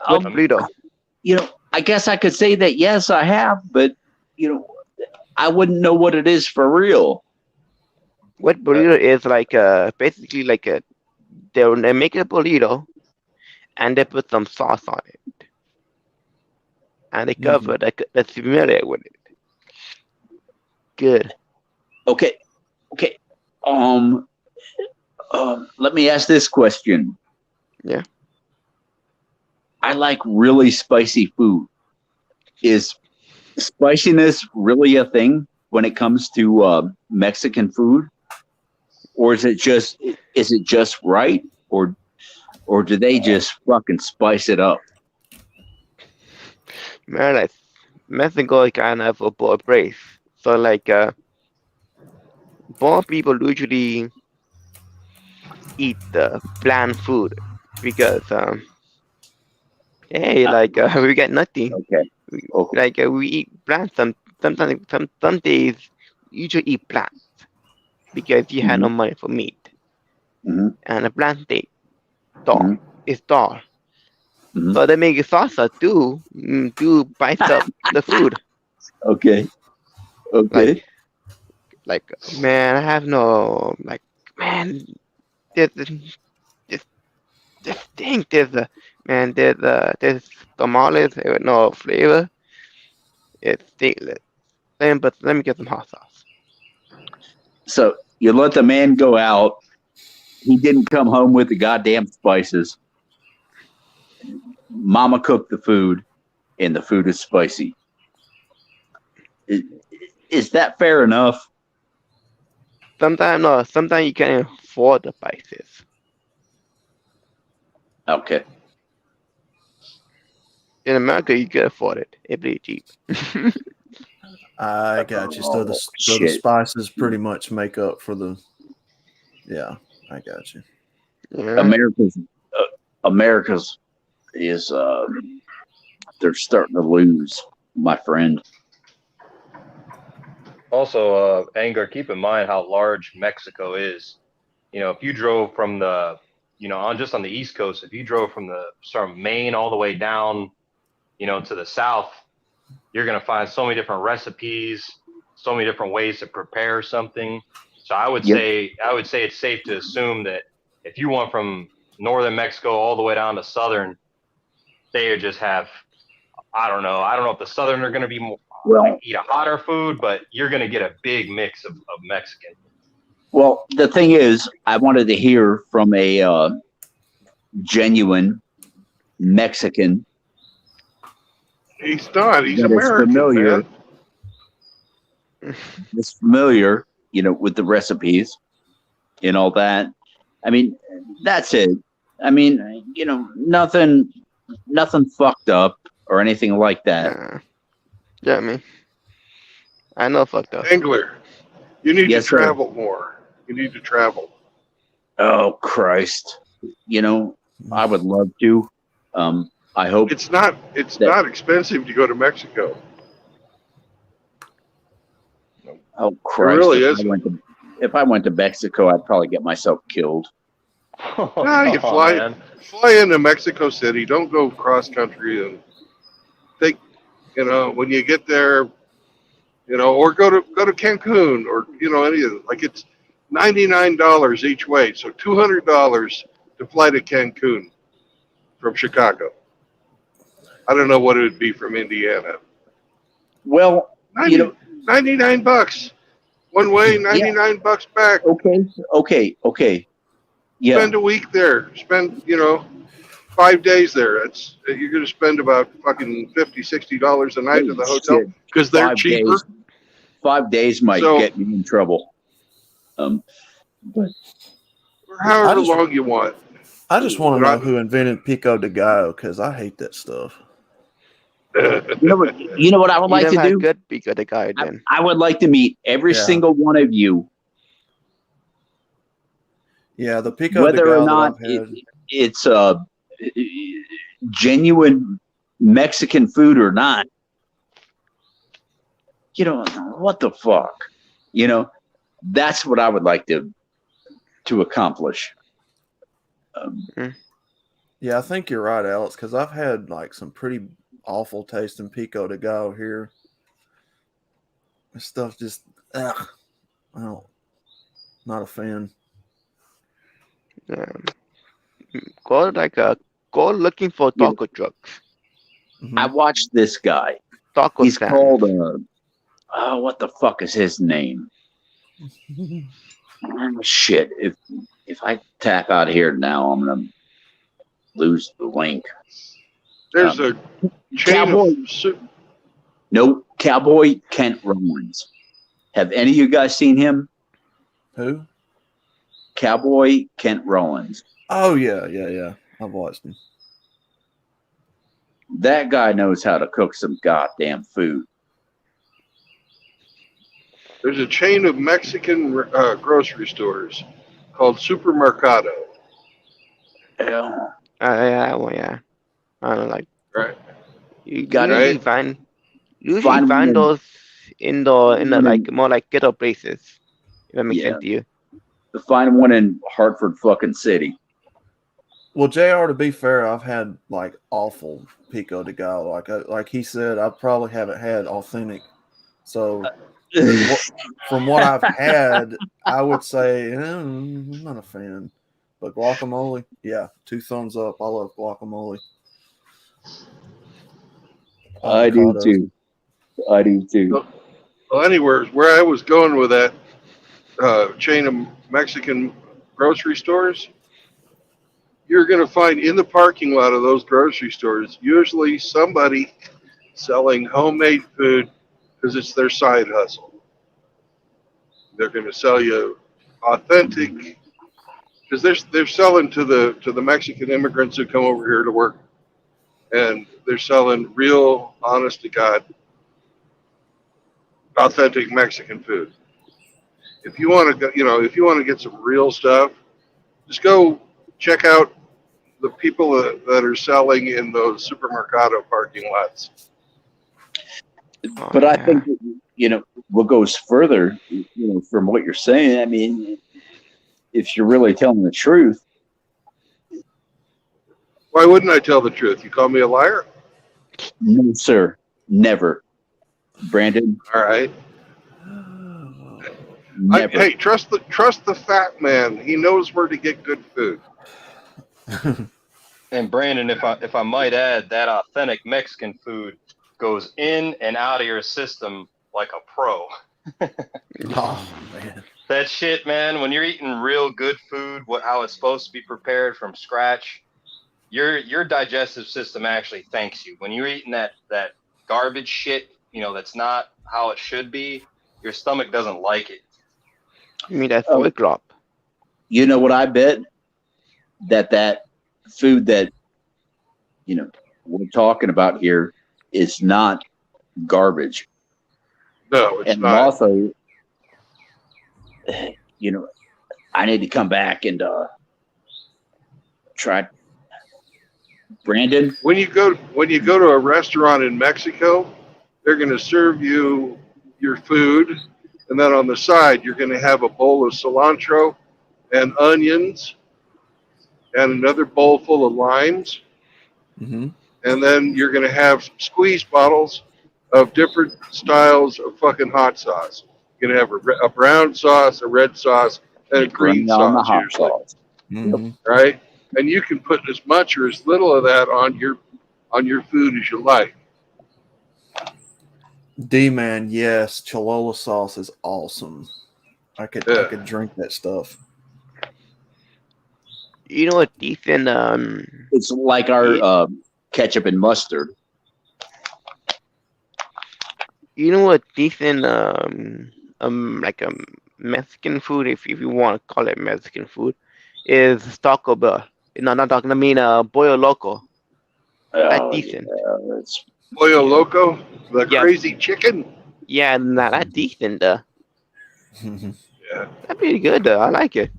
What burrito? I guess I could say that, yes, I have, but, I wouldn't know what it is for real. What burrito is like basically like they make a burrito and they put some sauce on it and they cover the familiar with it. Good. Okay. Let me ask this question. Yeah. I like really spicy food. Is spiciness really a thing when it comes to Mexican food, or is it just right, or do they just fucking spice it up? Man, like Mexico is kind of a poor place. So like poor people usually eat bland food because hey, like we got nothing. Okay. Like we eat plants. Some days you usually eat plants because you have no money for meat. Mhm. And a plant day Mhm. is dog. Mhm. So they make a salsa too to spice up the food. Okay. Like man, I have no man. There's this thing. There's tamales with no flavor. It's tasteless. But let me get some hot sauce. So you let the man go out. He didn't come home with the goddamn spices. Mama cooked the food, and the food is spicy. Is that fair enough? Sometimes you can't afford the spices. Okay. In America, you can afford it. It's pretty cheap. I got you. So the shit. spices pretty much make up for the. Yeah, I got you. Yeah. America's is they're starting to lose, my friend. Also, Anger, keep in mind how large Mexico is. If you drove from the, on the East Coast, if you drove from Maine all the way down, to the South, you're going to find so many different recipes, so many different ways to prepare something. So I would say it's safe to assume that if you went from northern Mexico all the way down to southern, they would just have, I don't know if the southern are going to be more, eat a hotter food, but you're going to get a big mix of Mexican. Well, the thing is, I wanted to hear from a genuine Mexican. He's not. He's that is American, familiar. man. Is familiar, with the recipes and all that. I mean, that's it. I mean, nothing fucked up or anything like that. Yeah, I know fucked up. Angler, you need Yes, to sir. travel more. You need to travel. Oh Christ! I would love to. I hope It's not expensive to go to Mexico. Oh Christ! really If I went to Mexico, I'd probably get myself killed. No, you fly into Mexico City. Don't go cross country and take. When you get there, or go to Cancun or any of it. Like it's $99 each way, so $200 to fly to Cancun from Chicago. I don't know what it would be from Indiana. Well, 99 bucks one way, 99 bucks back. Okay. Yeah. Spend a week there. Spend 5 days there. You're going to spend about fucking $50-$60 a night at the hotel because they're 5 cheaper. days. 5 days might So- get me in trouble. But Or however I just- long you want. I just want to But know who invented pico de gallo because I hate that stuff. you know what I would You like never to had do? good pico de gallo then. I would like to meet every Yeah. single one of you, Yeah, the pico de whether gallo or not that I've had. it's genuine Mexican food or not. You know, what the fuck? You know, that's what I would like to accomplish. Yeah, I think you're right, Alex, because I've had like some pretty awful tasting pico de gallo here. This stuff just, ugh. I don't, not a fan. Go looking for Yeah. taco trucks. Mhm. I watched this guy. Taco He's stands. called what the fuck is his name? Shit. If I tap out of here now, I'm gonna lose the link. There's a chain Cowboy. of No, Cowboy Kent Rollins. Have any of you guys seen him? Who? Cowboy Kent Rollins. Oh, yeah. I've watched him. That guy knows how to cook some goddamn food. There's a chain of Mexican grocery stores called Supermercado. Yeah. Yeah. I don't like. Right. You Got it. usually Right. find Find one. those in the like more like ghetto places. If that makes Yeah. sense to you. To find one in Hartford fucking city. Well, JR, to be fair, I've had like awful pico de gallo. Like he said, I probably haven't had authentic. So from what I've had, I would say I'm not a fan. But guacamole, yeah, 2 thumbs up. I love guacamole. I do Avocados. too. I do too. Well, anywhere where I was going with that chain of Mexican grocery stores, you're going to find in the parking lot of those grocery stores usually somebody selling homemade food because it's their side hustle. They're going to sell you authentic because they're selling to the Mexican immigrants who come over here to work, and they're selling real, honest to God, authentic Mexican food. If you want to, if you want to get some real stuff, just go check out the people that are selling in those supermercado parking lots. Oh, But I yeah. think what goes further, from what you're saying. I mean, if you're really telling the truth, Why wouldn't I tell the truth? You call me a liar? no, sir, never, Brandon, All right. never. Hey, trust the fat man. He knows where to get good food. And Brandon, if I might add, that authentic Mexican food goes in and out of your system like a pro. Oh man. That shit, man, when you're eating real good food, how it's supposed to be prepared from scratch, your digestive system actually thanks you. When you're eating that garbage shit, that's not how it should be, your stomach doesn't like it. You mean that foie gras? You know what I bet? That food that we're talking about here is not garbage. No, it's And not. also, I need to come back and try. Brandon, When you go to a restaurant in Mexico, they're going to serve you your food, and then on the side you're going to have a bowl of cilantro and onions and another bowl full of limes, Mm-hmm. and then you're going to have some squeeze bottles of different styles of fucking hot sauce. You're going to have a brown sauce, a red sauce, and a green bring on the sauce hot usually, sauce. Mm-hmm. right? And you can put as much or as little of that on your food as you like. D-man, yes, Cholula sauce is awesome. I could drink that stuff. You know what, Ethan? It's like our ketchup and mustard. You know what decent like Mexican food, if you want to call it Mexican food, is Taco Bell. No, not Taco. I mean, Pollo Loco. That Oh decent. yeah, it's Pollo Yeah. Loco, the Yeah. crazy chicken. Yeah. Nah, that decent. Yeah. That pretty good. I like it.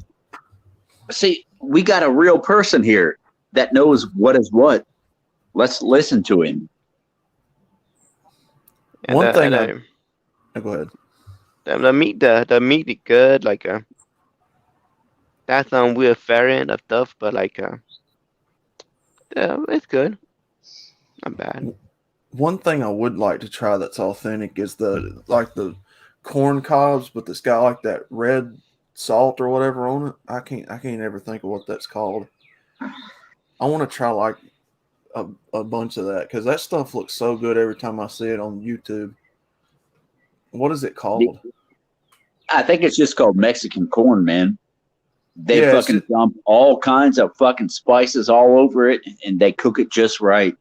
see, we got a real person here that knows what is what. Let's listen to him. And One the thing and oh, go ahead. the meat the meat is good. Like that's some weird variant of stuff, but like it's good. Not bad. One thing I would like to try that's authentic is the corn cobs, but it's got like that red salt or whatever on it. I can't ever think of what that's called. I want to try like a bunch of that because that stuff looks so good every time I see it on YouTube. What is it called? I think it's just called Mexican corn, man. They Yeah, it's fucking dump all kinds of fucking spices all over it, and they cook it just right.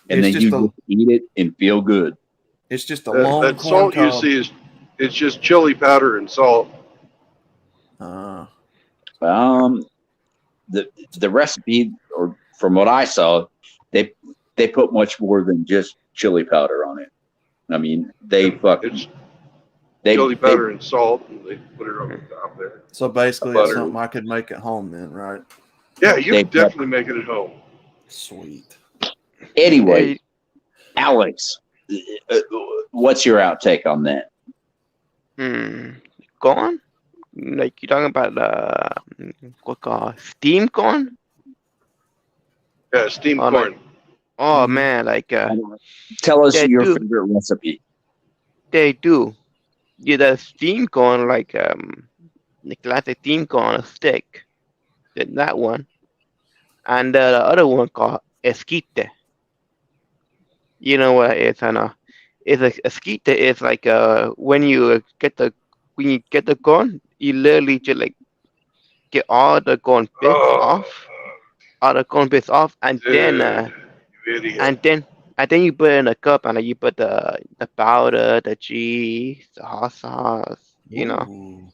And It's then just you a just eat it and feel good. it's just a long That corn salt you cob. see it's just chili powder and salt. Uh, Um, the recipe, or from what I saw, they put much more than just chili powder on it. I mean, they fucking It's they chili they powder and salt, and they put it on the top there. so basically, it's Butter. something I could make at home then, right? Yeah, you they can definitely make it at home. Sweet. anyway. Hey, Alex, what's your outtake on that? corn? Like you talking about what called steam corn? Yeah, steamed Or like corn. oh Mhm. man, like Tell us they your do favorite recipe. they do. Yeah, the steam corn like the classic steam corn a stick. That one. And the other one called esquite. You know what it's it's a esquite is like when you get the corn, you literally just like get all the corn bits Oh, off, all the corn bits off, dude, you idiot. and then and then you put it in a cup and then you put the powder, the cheese, the hot sauce, Ooh,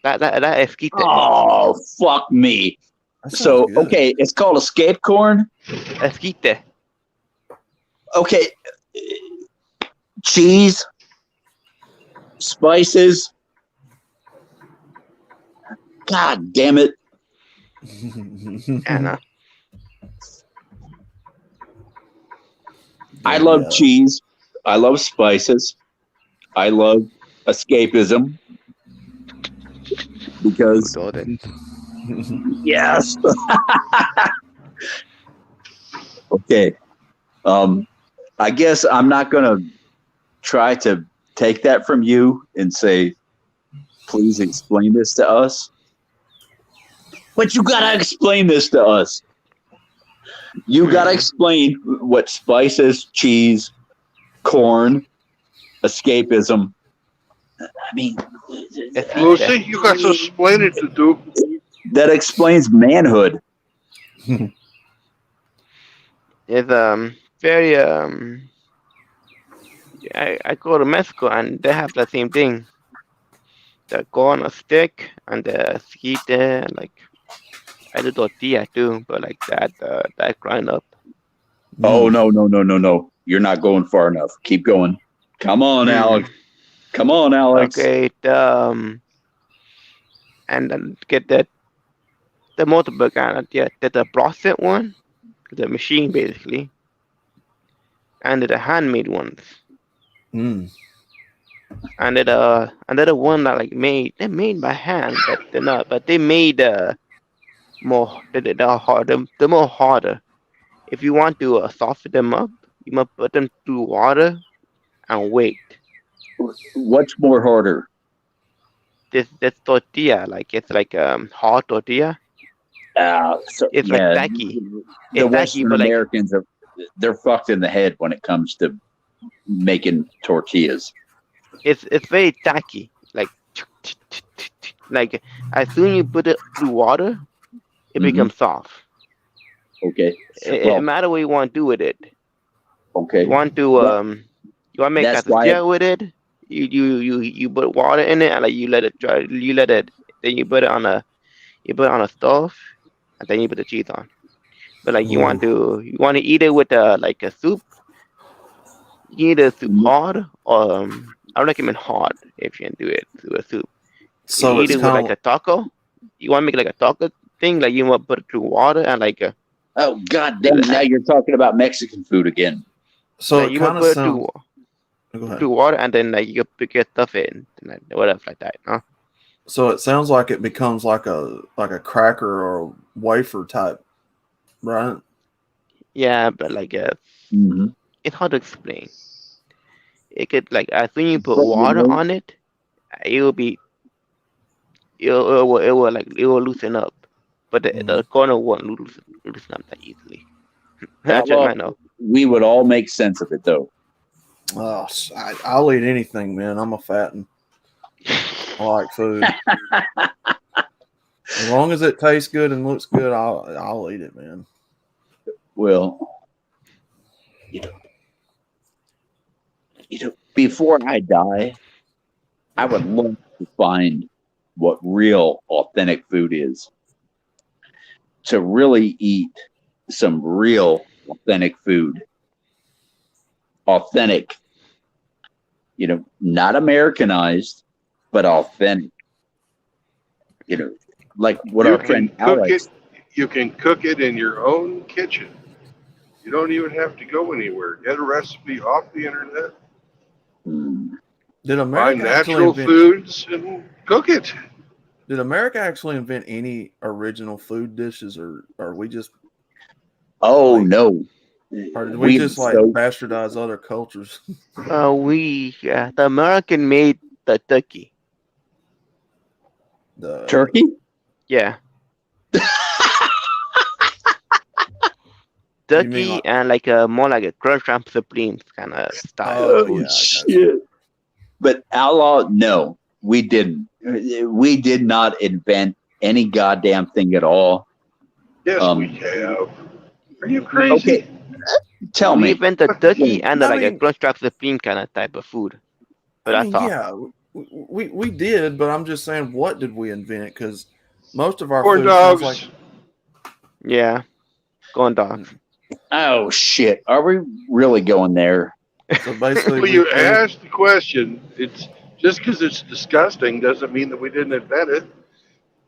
that esquite. Oh, fuck me. that sounds So, good. okay, it's called escape corn. Esquite. Okay, cheese, spices. God damn it. And I love Yeah. cheese. I love spices. I love escapism because, yes. Okay. I guess I'm not going to try to take that from you and say, please explain this to us. But you got to explain this to us. You got to explain what spices, cheese, corn, escapism. I mean, Well, see, you got to explain it to do. that explains manhood. it's very I go to Mexico and they have the same thing. The corn a stick and the esquite like I do tortilla too, but like that grind up. Oh, no. You're not going far enough. Keep going. Come on, Alex. Come on, Alex. Okay, and then get the multiple kind of the processed one, the machine basically, and the handmade ones, Mm. and the one that like they're made by hand, but they're not, but they made more the harder, the more harder. If you want to soften them up, you must put them through water and wait. What's more harder? This tortilla, like it's like hot tortilla. It's like tacky. The It's tacky, Western but like Americans they're fucked in the head when it comes to making tortillas. it's very tacky. Like as soon you put it through water, it Mhm. becomes soft. Okay. It Well, matter what you want to do with it. okay. You want to You want to make That's why quesadilla with it? You put water in it and like you let it dry. You let it. Then you put it on a stove, and then you put the cheese on. But like you want to eat it with like a soup. You eat a soup hard, or I recommend hard if you can do it with a soup. You So eat it's it with kind like of a taco. You want to make like a taco thing, like you want to put it through water and like oh god damn it, now you're talking about Mexican food again. so like it you want kind to of put it sounds. Go ahead. through water and then like you put your stuff in, and like, whatever like that. No? So it sounds like it becomes like a cracker or a wafer type, right? Yeah, but like Mm-hmm. it's hard to explain. It could like as soon you put But you water know, on it, it will be it will like it will loosen up, but the corner won't loosen up that easily. Actually, outlaw, I know. we would all make sense of it though. Oh, I'll eat anything, man. I'm a fatten. I like food. As long as it tastes good and looks good, I'll eat it, man. Well, you know, before I die, I would love to find what real authentic food is. To really eat some real authentic food. Authentic. You know, not Americanized, but authentic. You know, like what You our can friend cook Alex. it. You can cook it in your own kitchen. You don't even have to go anywhere. Get a recipe off the internet. Did Buy America actually natural invent? foods and cook it. Did America actually invent any original food dishes, or are we just? Oh like, no. or did we just like so bastardize other cultures? The American made the turkey. turkey? Yeah, You mean turkey like? and like more like a crunch wrap supreme kind of style Oh food. yeah, I got you. shit. But outlaw, no, we didn't. We did not invent any goddamn thing at all. Yes, we have. Are you crazy? Okay, tell We me. invent the turkey and I like a mean, crunch wrap supreme kind of type of food. But I that's mean, all. yeah, we did, but I'm just saying, what did we invent? Because most of our Corn food sounds like. dogs. Yeah, corn dogs. Oh shit, are we really going there? So basically, Well, you asked the question. It's just because it's disgusting doesn't mean that we didn't invent it.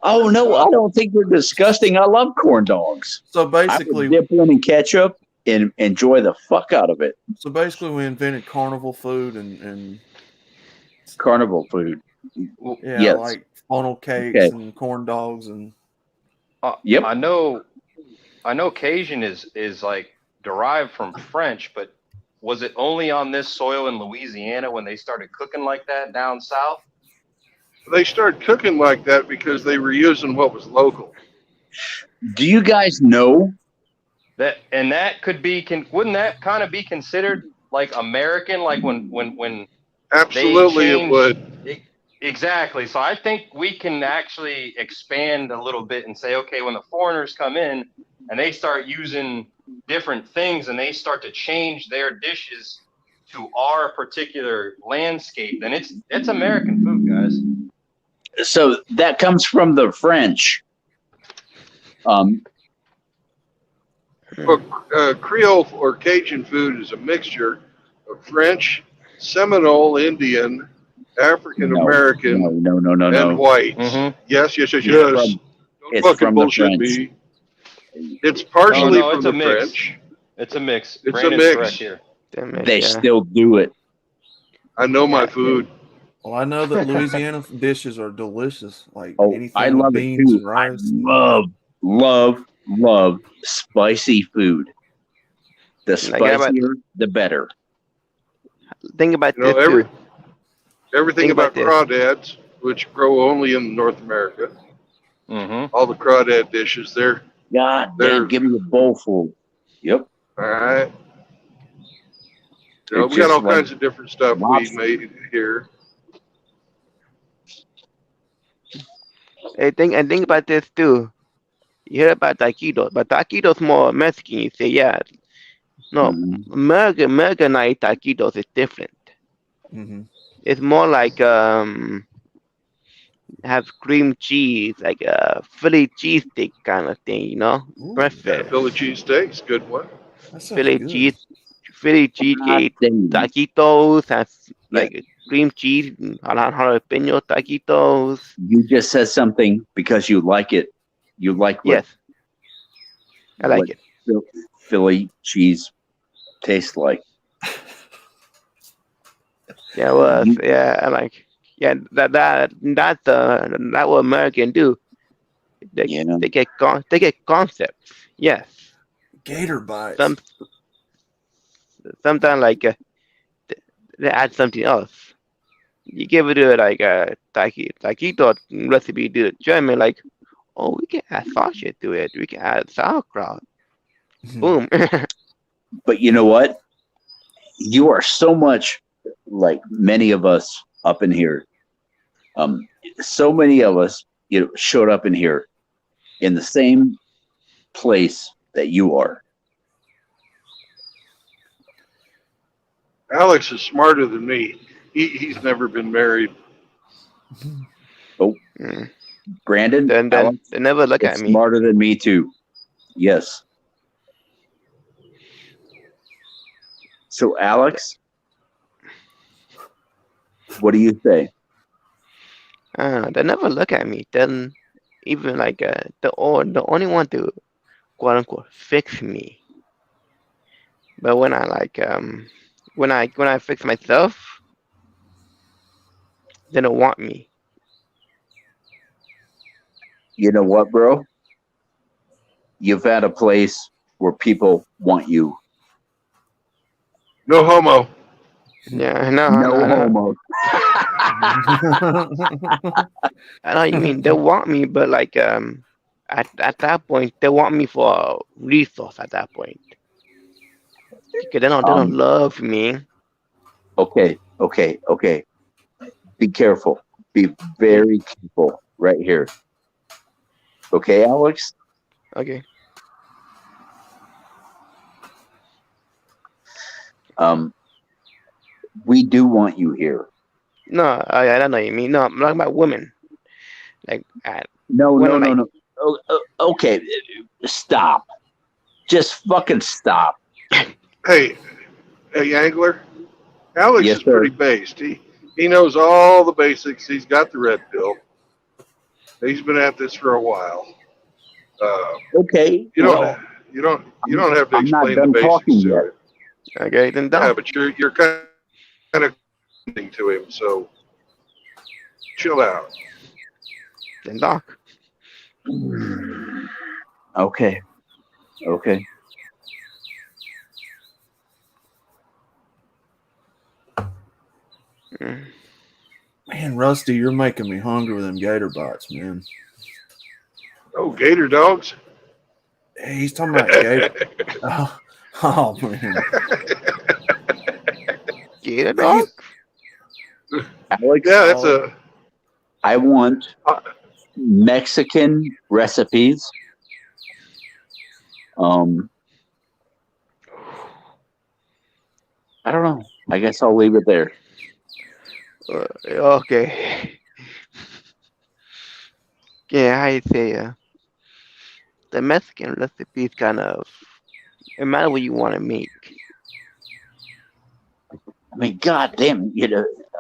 Oh no, I don't think they're disgusting. I love corn dogs. So I would basically, dip one in ketchup and enjoy the fuck out of it. we invented carnival food and Carnival food. yeah, Yes. like funnel cakes Okay. and corn dogs and. Yep. I know Cajun is like derived from French, but was it only on this soil in Louisiana when they started cooking like that down south? They started cooking like that because they were using what was local. Do you guys know? That could be wouldn't that kind of be considered like American, like when Absolutely, they it would. Exactly. So I think we can actually expand a little bit and say, okay, when the foreigners come in and they start using different things and they start to change their dishes to our particular landscape, then it's American food, guys. So that comes from the French. Well, Creole or Cajun food is a mixture of French, Seminole Indian, African American, no. and white. Mm-hmm. Yes. It's Don't fucking from the bullshit French. me. It's partially No, from it's the a mix. French. It's a mix. It's Brandon's a mix. correct here. They still do it. I know my food. Well, I know that Louisiana dishes are delicious. Like Oh, anything I with love it beans too. and rice. I love spicy food. The spicier, the better. Think about You know, this too. everything Think about about this. crawdads, which grow only in North America. Mm-hmm. All the crawdad dishes, they're God damn, give me a bowl full. Yep. all right. You know, It's we got just all like kinds of different stuff lobster. we made here. Think about this too. You hear about taquitos, but taquitos more Mexican. You say, yeah, no, Mhm. American night taquitos is different. Mm-hmm. It's more like have cream cheese, like a Philly cheesesteak kind of thing, you know? Ooh, Yeah, Breakfast. Philly cheesesteaks, good one. that sounds Philly good. Philly God cheesecake damn. taquitos and Yeah. like cream cheese jalapeno taquitos. You just said something because you like it. You like Yes, I like what it. Philly cheese tastes like. Yeah, it was. You, Yeah, I like. Yeah, that's what American do. They you know, they get concepts. Yes, Gator bites. some sometimes like they add something else. You give it a like a taquito recipe to German, like, oh, we can add sausage to it. We can add sauerkraut. Boom. but you know what? You are so much like many of us up in here. So many of us, showed up in here in the same place that you are. Alex is smarter than me. He's never been married. Oh, Mm. Brandon, Then Alex they never look at is me. smarter than me too. Yes. So, Alex, what do you say? They never look at me. Then even like the only one to quote unquote fix me. But when I like when I fix myself, they don't want me. You know what, bro? You've had a place where people want you. No homo. Yeah, no, No no, no. homo. I know what you mean. They want me, but like at that point they want me for a resource at that point. Because they don't Um, love me. okay. Be careful. Be Yeah. very careful right here. Okay, Alex? Okay. Um, we do want you here. No, I don't know what you mean. No, I'm talking about women. Like No, when no, I no, like no. Okay, stop. Just fucking stop. Hey, Angler. Alex Yes, is sir. pretty based. He knows all the basics. He's got the red pill. He's been at this for a while. Uh, Okay, you don't well, you don't have to I'm not explain the done basics talking to yet. him. okay, then Yeah, don't. but you're kind of to him. So chill out. Then talk. Okay, okay. Mm. Man, Rusty, you're making me hungry with them gator bites, man. Oh, gator dogs. Hey, he's talking about gator. Oh man. Get a Man, dog? Alex, Yeah, that's oh, I want uh, Mexican recipes. I don't know. I guess I'll leave it there. Okay. Yeah, I say the Mexican recipe is kind of it matter what you want to make. I mean, god damn it,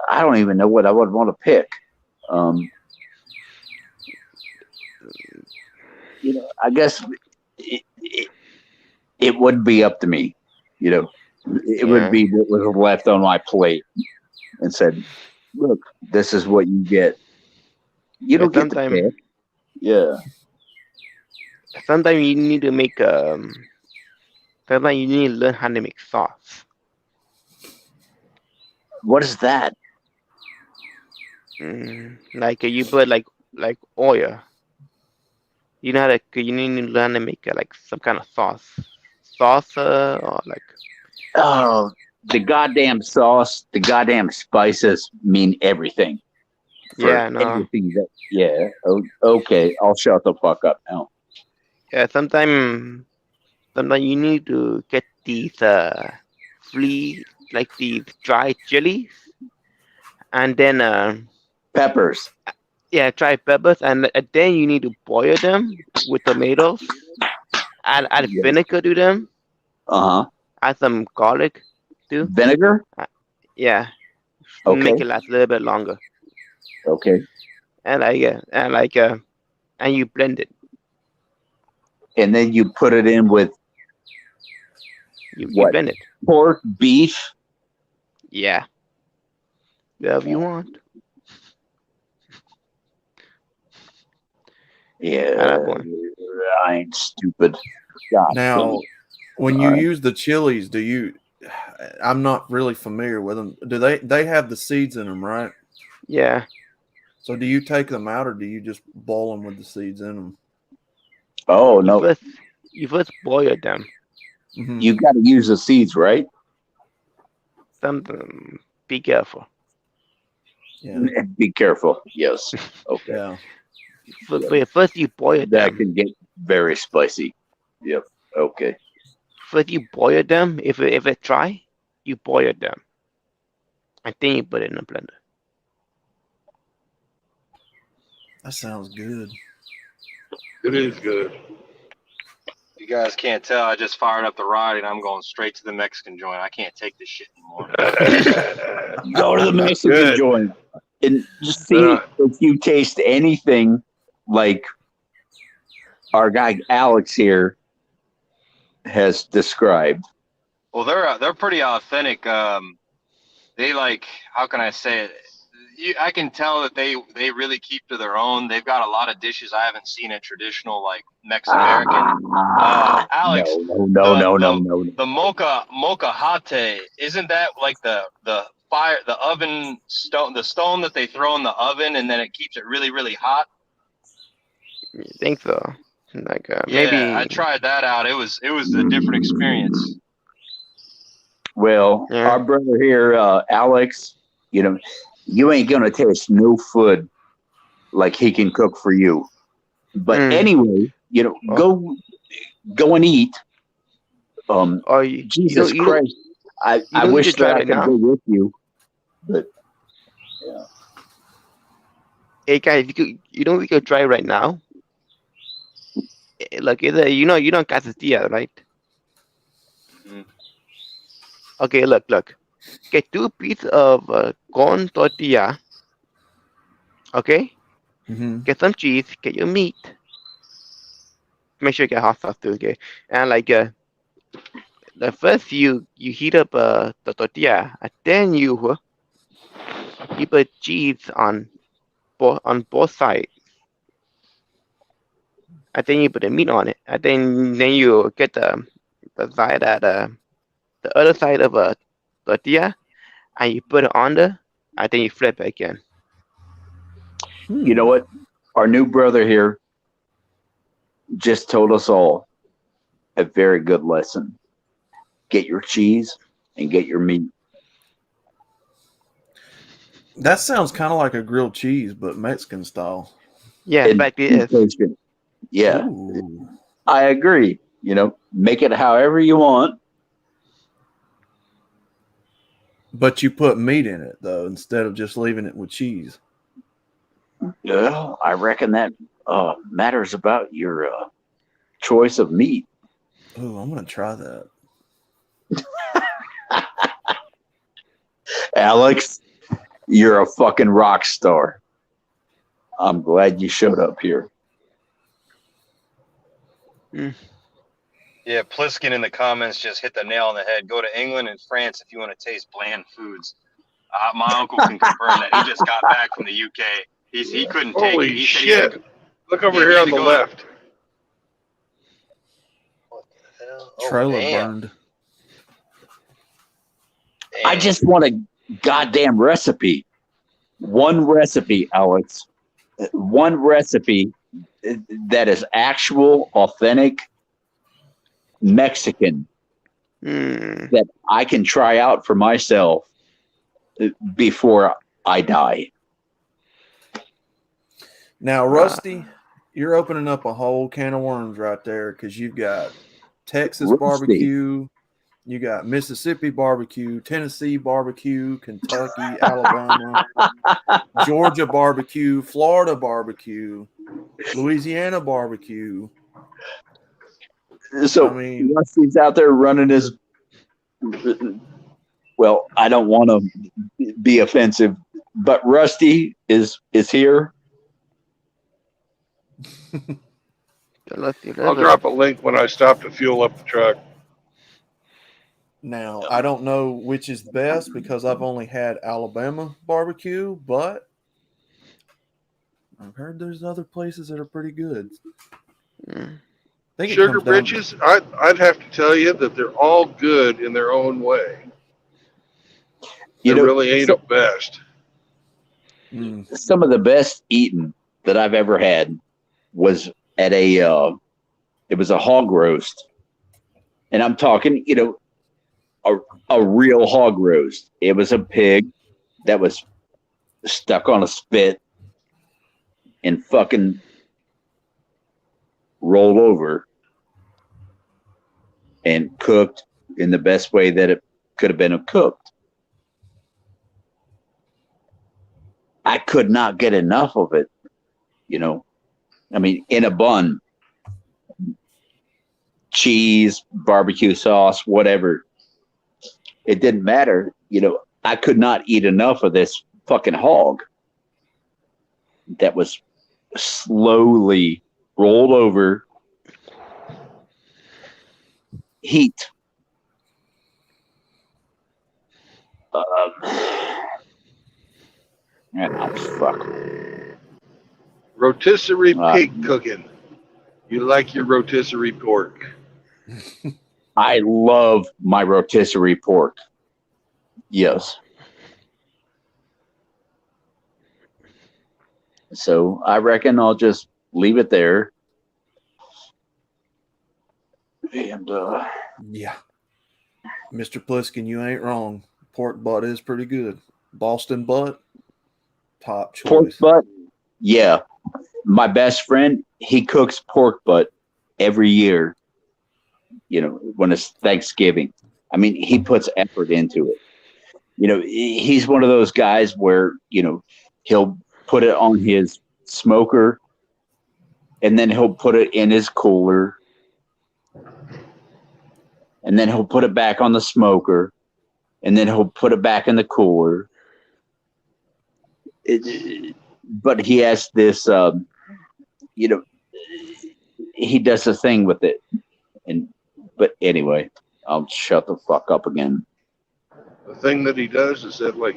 I don't even know what I would want to pick. Um, I guess it would be up to me. It would Yeah. be what was left on my plate and said, "Look, this is what you get. You Yeah, don't get to pick." Yeah. sometimes you need to make sometimes you need to learn how to make sauce. What is that? Like you put like oil. You know how to you need to learn to make like some kind of sauce. Salsa or like Oh, the goddamn sauce, the goddamn spices mean everything for yeah, no. anything that. Yeah. Okay. I'll shut the fuck up now. Yeah, sometimes you need to get these flea like these dry chilies. and then Peppers. yeah, try peppers, and then you need to boil them with tomatoes. Add Yeah. vinegar to them. Uh-huh. Add some garlic too. Vinegar? Yeah, Okay. make it last a little bit longer. Okay. And and you blend it. And then you put it in with You what? blend it. Pork, beef. Yeah, whatever you want. At Yeah, that point. I ain't stupid. God. Now, when you Alright. use the chilies, do you? I'm not really familiar with them. Do they have the seeds in them, right? Yeah. So do you take them out, or do you just boil them with the seeds in them? Oh no, You first boil them. Mhm. you got to use the seeds, right? Something. Be careful. Yeah, Be careful. Yes. Okay. yeah. But first you boil That them. can get very spicy. Yep. Okay. First you boil them. If it's dry, you boil them, and then you put it in a blender. That sounds good. It is good. You guys can't tell. I just fired up the ride and I'm going straight to the Mexican joint. I can't take this shit anymore. Go to the Mexican Good. joint and just see if you taste anything like our guy Alex here has described. Well, they're pretty authentic. They like, how can I say it? I can tell that they really keep to their own. They've got a lot of dishes I haven't seen in traditional like Mex-American. Alex, No. the mocha hate, isn't that like the fire, the oven stone, the stone that they throw in the oven and then it keeps it really, really hot? You think so? Like Yeah, maybe. I tried that out. It was a different experience. Well, Yeah. our brother here, Alex, you ain't gonna taste no food like he can cook for you. But anyway, go and eat. Or you Jesus don't Christ, I don't wish need to try that I right could now. go with you, but Hey guys, we could try right now. Look, you know quesadilla, right? Mhm. Okay, look. Get 2 pieces of corn tortilla. Okay, Mm-hmm. get some cheese. Get your meat. Make sure you get hot sauce too. Okay, and the first you heat up the tortilla, and then you put cheese on both sides, and then you put the meat on it, and then you get the side that the other side of a tortilla, and you put it on there, and then you flip it again. you know what? Our new brother here just told us all a very good lesson. Get your cheese and get your meat. That sounds kind of like a grilled cheese, but Mexican style. Yeah, And fact it be is. patient. Yeah, Ooh. I agree. Make it however you want. But you put meat in it though, instead of just leaving it with cheese. Well, I reckon that matters about your choice of meat. Ooh, I'm gonna try that. Alex, you're a fucking rock star. I'm glad you showed up here. Yeah, Pliskin in the comments just hit the nail on the head. Go to England and France if you want to taste bland foods. My uncle can confirm that. He just got back from the UK. He couldn't take it. Holy He said he had shit. to Look over he here had on to the go- left. What the hell? Oh, Trailer damn. burned. Damn. I just want a goddamn recipe. One recipe, Alex. One recipe that is actual, authentic Mexican that I can try out for myself before I die. Now, Rusty, you're opening up a whole can of worms right there because you've got Texas Rusty. barbecue, You got Mississippi barbecue, Tennessee barbecue, Kentucky, Alabama, Georgia barbecue, Florida barbecue, Louisiana barbecue. So I mean, Rusty's out there running his. Well, I don't want to be offensive, but Rusty is here. I'll drop a link when I stop to fuel up the truck. now I don't know which is best because I've only had Alabama barbecue, but I've heard there's other places that are pretty good. I think it Sugar comes down. Britches, I'd have to tell you that they're all good in their own way. There really ain't a best. Some of the best eating that I've ever had was at it was a hog roast. And I'm talking, a real hog roast. It was a pig that was stuck on a spit and fucking rolled over and cooked in the best way that it could have been cooked. I could not get enough of it, I mean, in a bun, cheese, barbecue sauce, whatever. It didn't matter. I could not eat enough of this fucking hog that was slowly rolled over, heat. Fuck. Rotisserie pig cooking. You like your rotisserie pork? I love my rotisserie pork. Yes. So I reckon I'll just leave it there. And yeah, Mr. Pliskin, you ain't wrong. Pork butt is pretty good. Boston butt, top choice. Pork butt, yeah. My best friend, he cooks pork butt every year. When it's Thanksgiving. I mean, he puts effort into it. He's one of those guys where, he'll put it on his smoker and then he'll put it in his cooler and then he'll put it back on the smoker and then he'll put it back in the cooler. But he has this, he does a thing with it. But anyway, I'll shut the fuck up again. The thing that he does is that like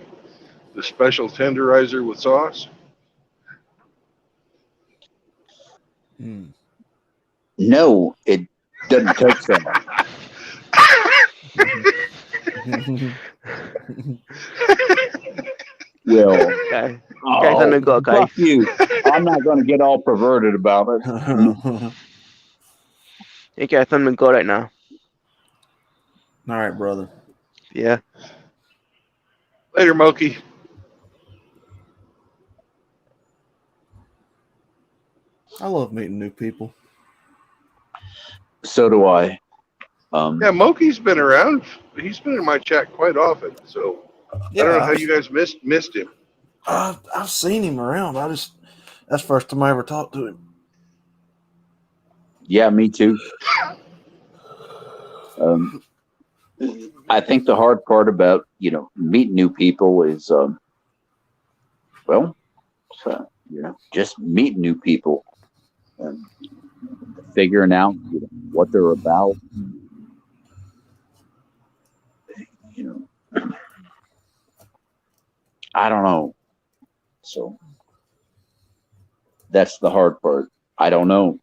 the special tenderizer with sauce. No, it doesn't take so much. Well, guys, let me go, guys. Fuck you. I'm not going to get all perverted about it. Hey guys, let me go right now. All right, brother. Yeah. Later, Moki. I love meeting new people. So do I. Yeah, Moki's been around. He's been in my chat quite often. So Yeah, I don't know how you guys missed him. I've seen him around. That's the first time I ever talked to him. Yeah, me too. I think the hard part about, meeting new people is, just meeting new people and figuring out what they're about. I don't know. So that's the hard part. I don't know.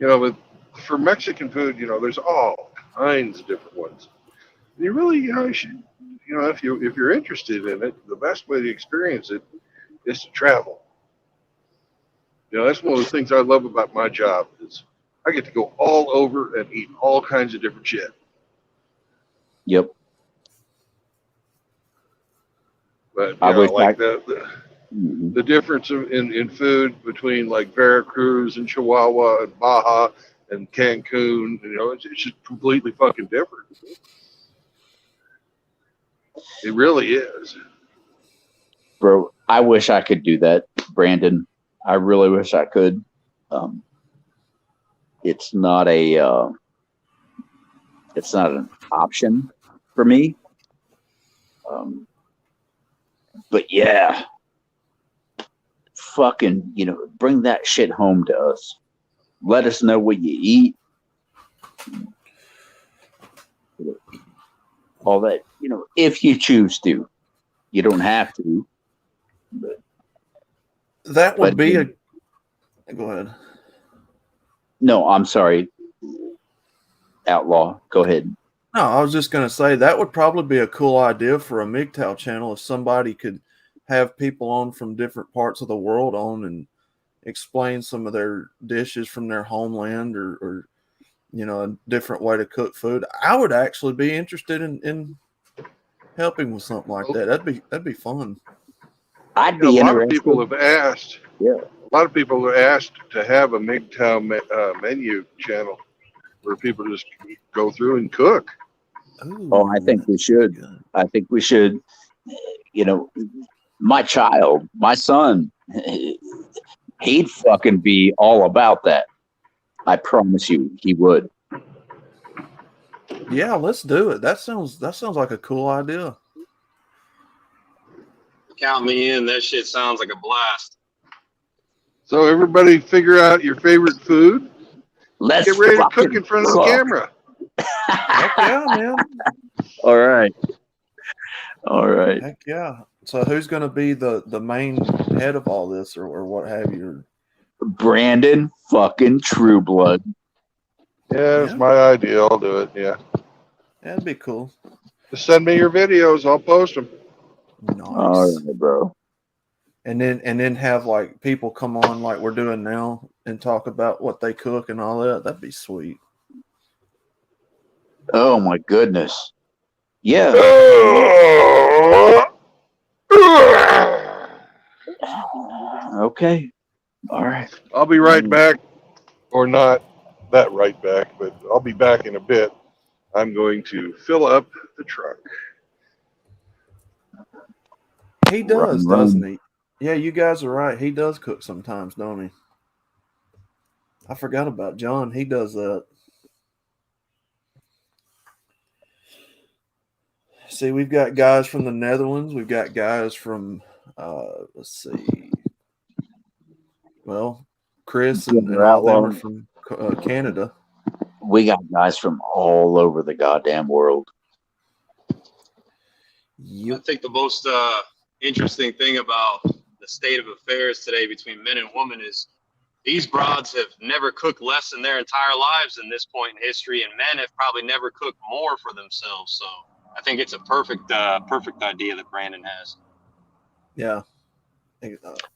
But for Mexican food, there's all kinds of different ones. You really, you should, if you're interested in it, the best way to experience it is to travel. That's one of the things I love about my job is I get to go all over and eat all kinds of different shit. Yep. But I wish like I. the difference in food between like Veracruz and Chihuahua and Baja and Cancun, it's just completely fucking different. It really is. Bro, I wish I could do that, Brandon. I really wish I could. It's not an option for me. But yeah, fucking, bring that shit home to us. Let us know what you eat. All that, if you choose to. You don't have to. But, That would be a. Go ahead. No, I'm sorry. Outlaw, go ahead. No, I was just going to say that would probably be a cool idea for a MGTOW channel if somebody could have people on from different parts of the world on and explain some of their dishes from their homeland or a different way to cook food. I would actually be interested in helping with something like that. That'd be fun. I'd A be lot interested. of people have asked. Yeah. A lot of people have asked to have a MGTOW menu channel where people just go through and cook. Oh, I think we should. I think we should. My child, my son, he'd fucking be all about that. I promise you, he would. Yeah, let's do it. That sounds like a cool idea. Count me in. That shit sounds like a blast. So everybody figure out your favorite food. Let's get ready to fucking cook in front of the camera. Heck yeah, man. All right. Heck yeah. So who's going to be the main head of all this or what have you? Brandon fucking Trueblood. Yeah, it's my idea. I'll do it. Yeah. That'd be cool. Just send me your videos. I'll post them. Nice. All right, bro. And then have like people come on like we're doing now and talk about what they cook and all that. That'd be sweet. Oh my goodness. Yeah. Okay. All right. I'll be right back, or not that right back, but I'll be back in a bit. I'm going to fill up the truck. He does, doesn't he? Yeah, you guys are right. He does cook sometimes, don't he? I forgot about John. He does that. See, we've got guys from the Netherlands. We've got guys from, let's see. Well, Chris and all of them are from Canada. We got guys from all over the goddamn world. I think the most interesting thing about the state of affairs today between men and women is these broads have never cooked less in their entire lives in this point in history, and men have probably never cooked more for themselves. So I think it's a perfect idea that Brandon has. Yeah,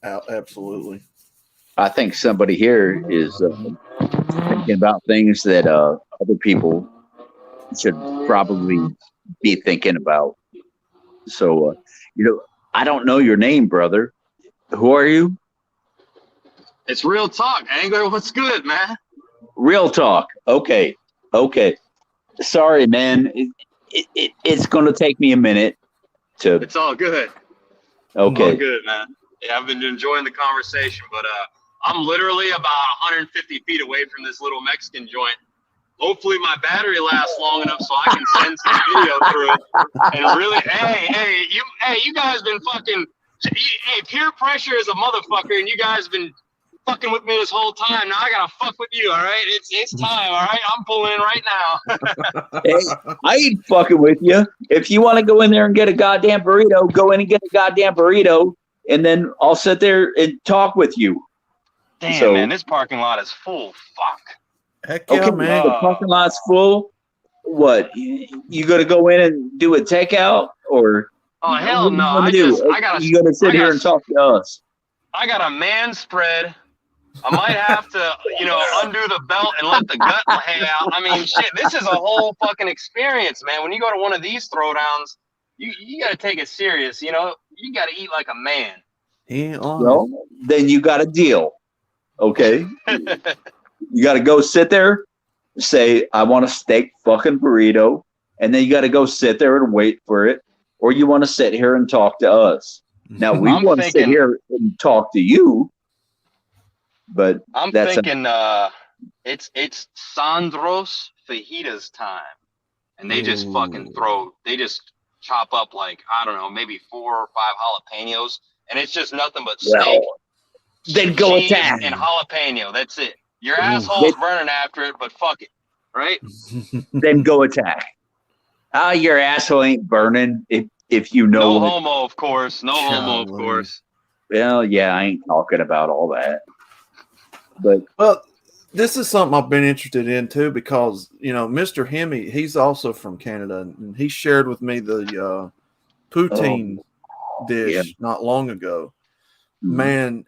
absolutely. I think somebody here is thinking about things that other people should probably be thinking about. So, I don't know your name, brother. Who are you? It's Real Talk. Angler, what's good, man? Real Talk. Okay. Sorry, man. It's going to take me a minute to. It's all good. Okay. All good, man. Yeah, I've been enjoying the conversation, but I'm literally about 150 feet away from this little Mexican joint. Hopefully my battery lasts long enough so I can send some video through it. And really, hey, you guys been fucking, hey, peer pressure is a motherfucker, and you guys been fucking with me this whole time. Now I gotta fuck with you, all right? It's time, all right? I'm pulling in right now. Hey, I ain't fucking with you. If you want to go in there and get a goddamn burrito, go in and get a goddamn burrito, and then I'll sit there and talk with you. Damn, man, this parking lot is full. Fuck. Heck yeah, Okay, man. The parking lot's full. What? You gonna go in and do a takeout, or? Oh hell no! You gonna sit here and talk to us? I got a man spread. I might have to, undo the belt and let the gut hang out. I mean, shit, this is a whole fucking experience, man. When you go to one of these throwdowns, you got to take it serious. You you got to eat like a man. He ain't lying. Well, then you got a deal. Okay. You got to go sit there, say, I want a steak fucking burrito. And then you got to go sit there and wait for it. Or you want to sit here and talk to us. Now, we I'm want to sit thinking- here and talk to you. But I'm that's thinking it's Sandro's fajitas time. And they just fucking they just chop up like, I don't know, maybe 4 or 5 jalapenos. And it's just nothing but steak. Well, then go cheese, attack. and jalapeno. That's it. Your Ooh. asshole's running after it, but fuck it. Right? Then go attack. Your asshole ain't burning if you know. No homo, of course. No homo, of Golly. course. Well, yeah, I ain't talking about all that. But Well, this is something I've been interested in too, because Mr. Hemi, he's also from Canada, and he shared with me the poutine dish not long ago. Man,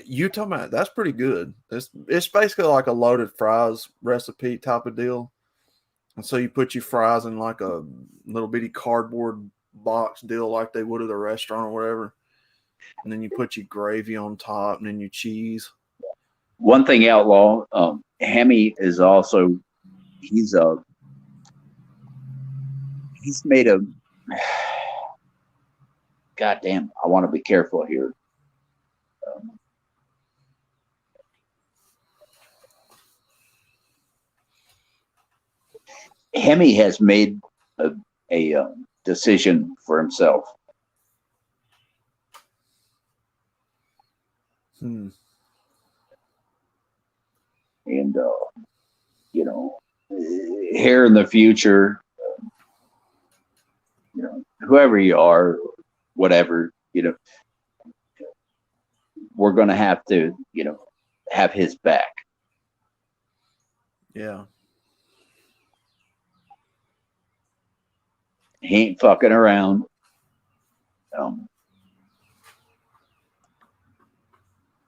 you talking about that's pretty good. It's basically like a loaded fries recipe type of deal. And so you put your fries in like a little bitty cardboard box deal like they would at a restaurant or whatever. And then you put your gravy on top and then your cheese. one thing, Outlaw, Hemi is also, he's made a, goddamn, I want to be careful here. Hemi has made a decision for himself. And, here in the future, whoever you are, whatever, we're going to have to, have his back. Yeah. He ain't fucking around.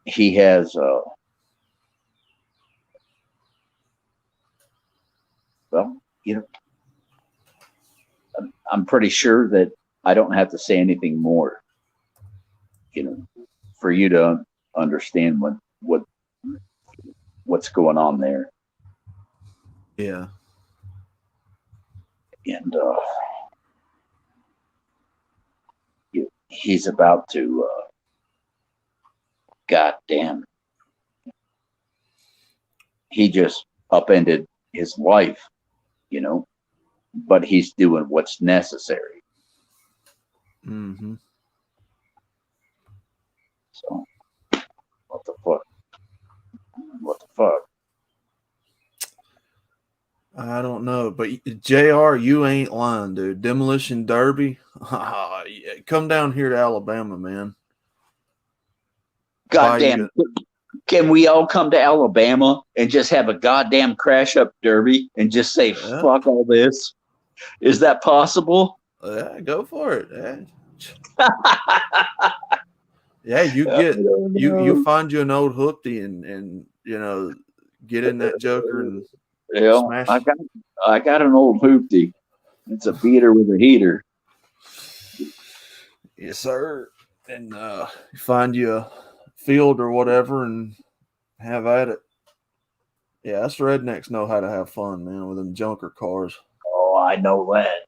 He has, I'm pretty sure that I don't have to say anything more, for you to understand what's going on there. Yeah. And he's about to, goddamn, he just upended his life, but he's doing what's necessary. Mm-hmm. So, what the fuck? What the fuck? I don't know, but JR, you ain't lying, dude. Demolition Derby. Come down here to Alabama, man. Goddamn. Can we all come to Alabama and just have a goddamn crash up derby and just say, fuck all this? Is that possible? Yeah, go for it. Yeah, you find you an old hoopty and get in that joker and smash. I got an old hoopty. It's a beater with a heater. Yes, sir. And find you a field or whatever and have at it. Yeah, us rednecks know how to have fun, man, with them junker cars. Oh, I know that.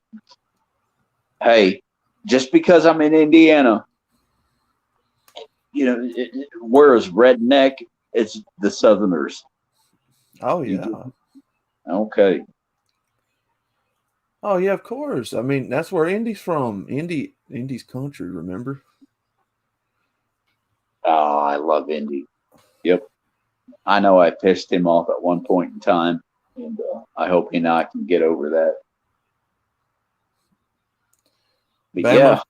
Hey, just because I'm in Indiana, we're as redneck as the Southerners. Oh, yeah. Okay. Oh, yeah, of course. I mean, that's where Indy's from. Indy's country, remember? Oh, I love Indy. Yep. I know I pissed him off at one point in time, and I hope he and I can get over that. But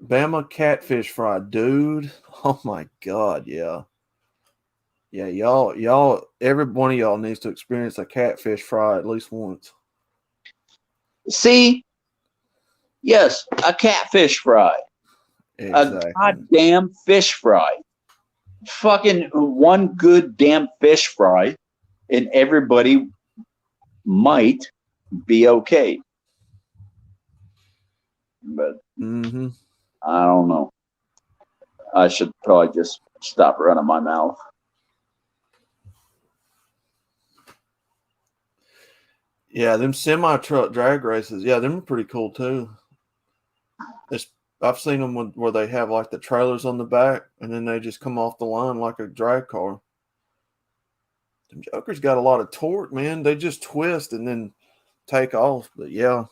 Bama catfish fry, dude. Oh my God, yeah. Yeah, y'all, every one of y'all needs to experience a catfish fry at least once. See? Yes, a catfish fry. Exactly. A goddamn fish fry. Fucking one good damn fish fry, and everybody might be okay. But Mm-hmm. I don't know. I should probably just stop running my mouth. Yeah, them semi truck drag races. Yeah, them are pretty cool too. I've seen them where they have like the trailers on the back, and then they just come off the line like a drag car. Them jokers got a lot of torque, man. They just twist and then take off. But yeah.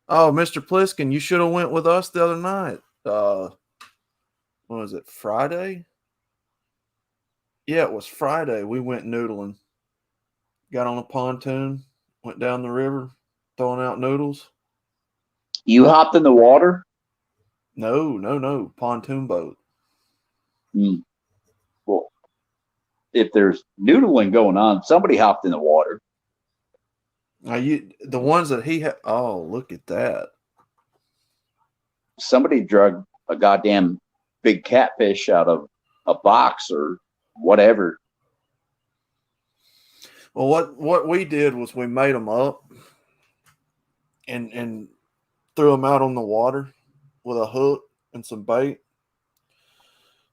Oh, Mr. Pliskin, you should have went with us the other night. What was it, Friday? Yeah, it was Friday. We went noodling. Got on a pontoon, went down the river, throwing out noodles. You hopped in the water? No. Pontoon boat. Well, if there's noodling going on, somebody hopped in the water. The ones that he had. Oh, look at that. Somebody drug a goddamn big catfish out of a box or whatever. Well, what we did was we made them up and threw them out on the water with a hook and some bait,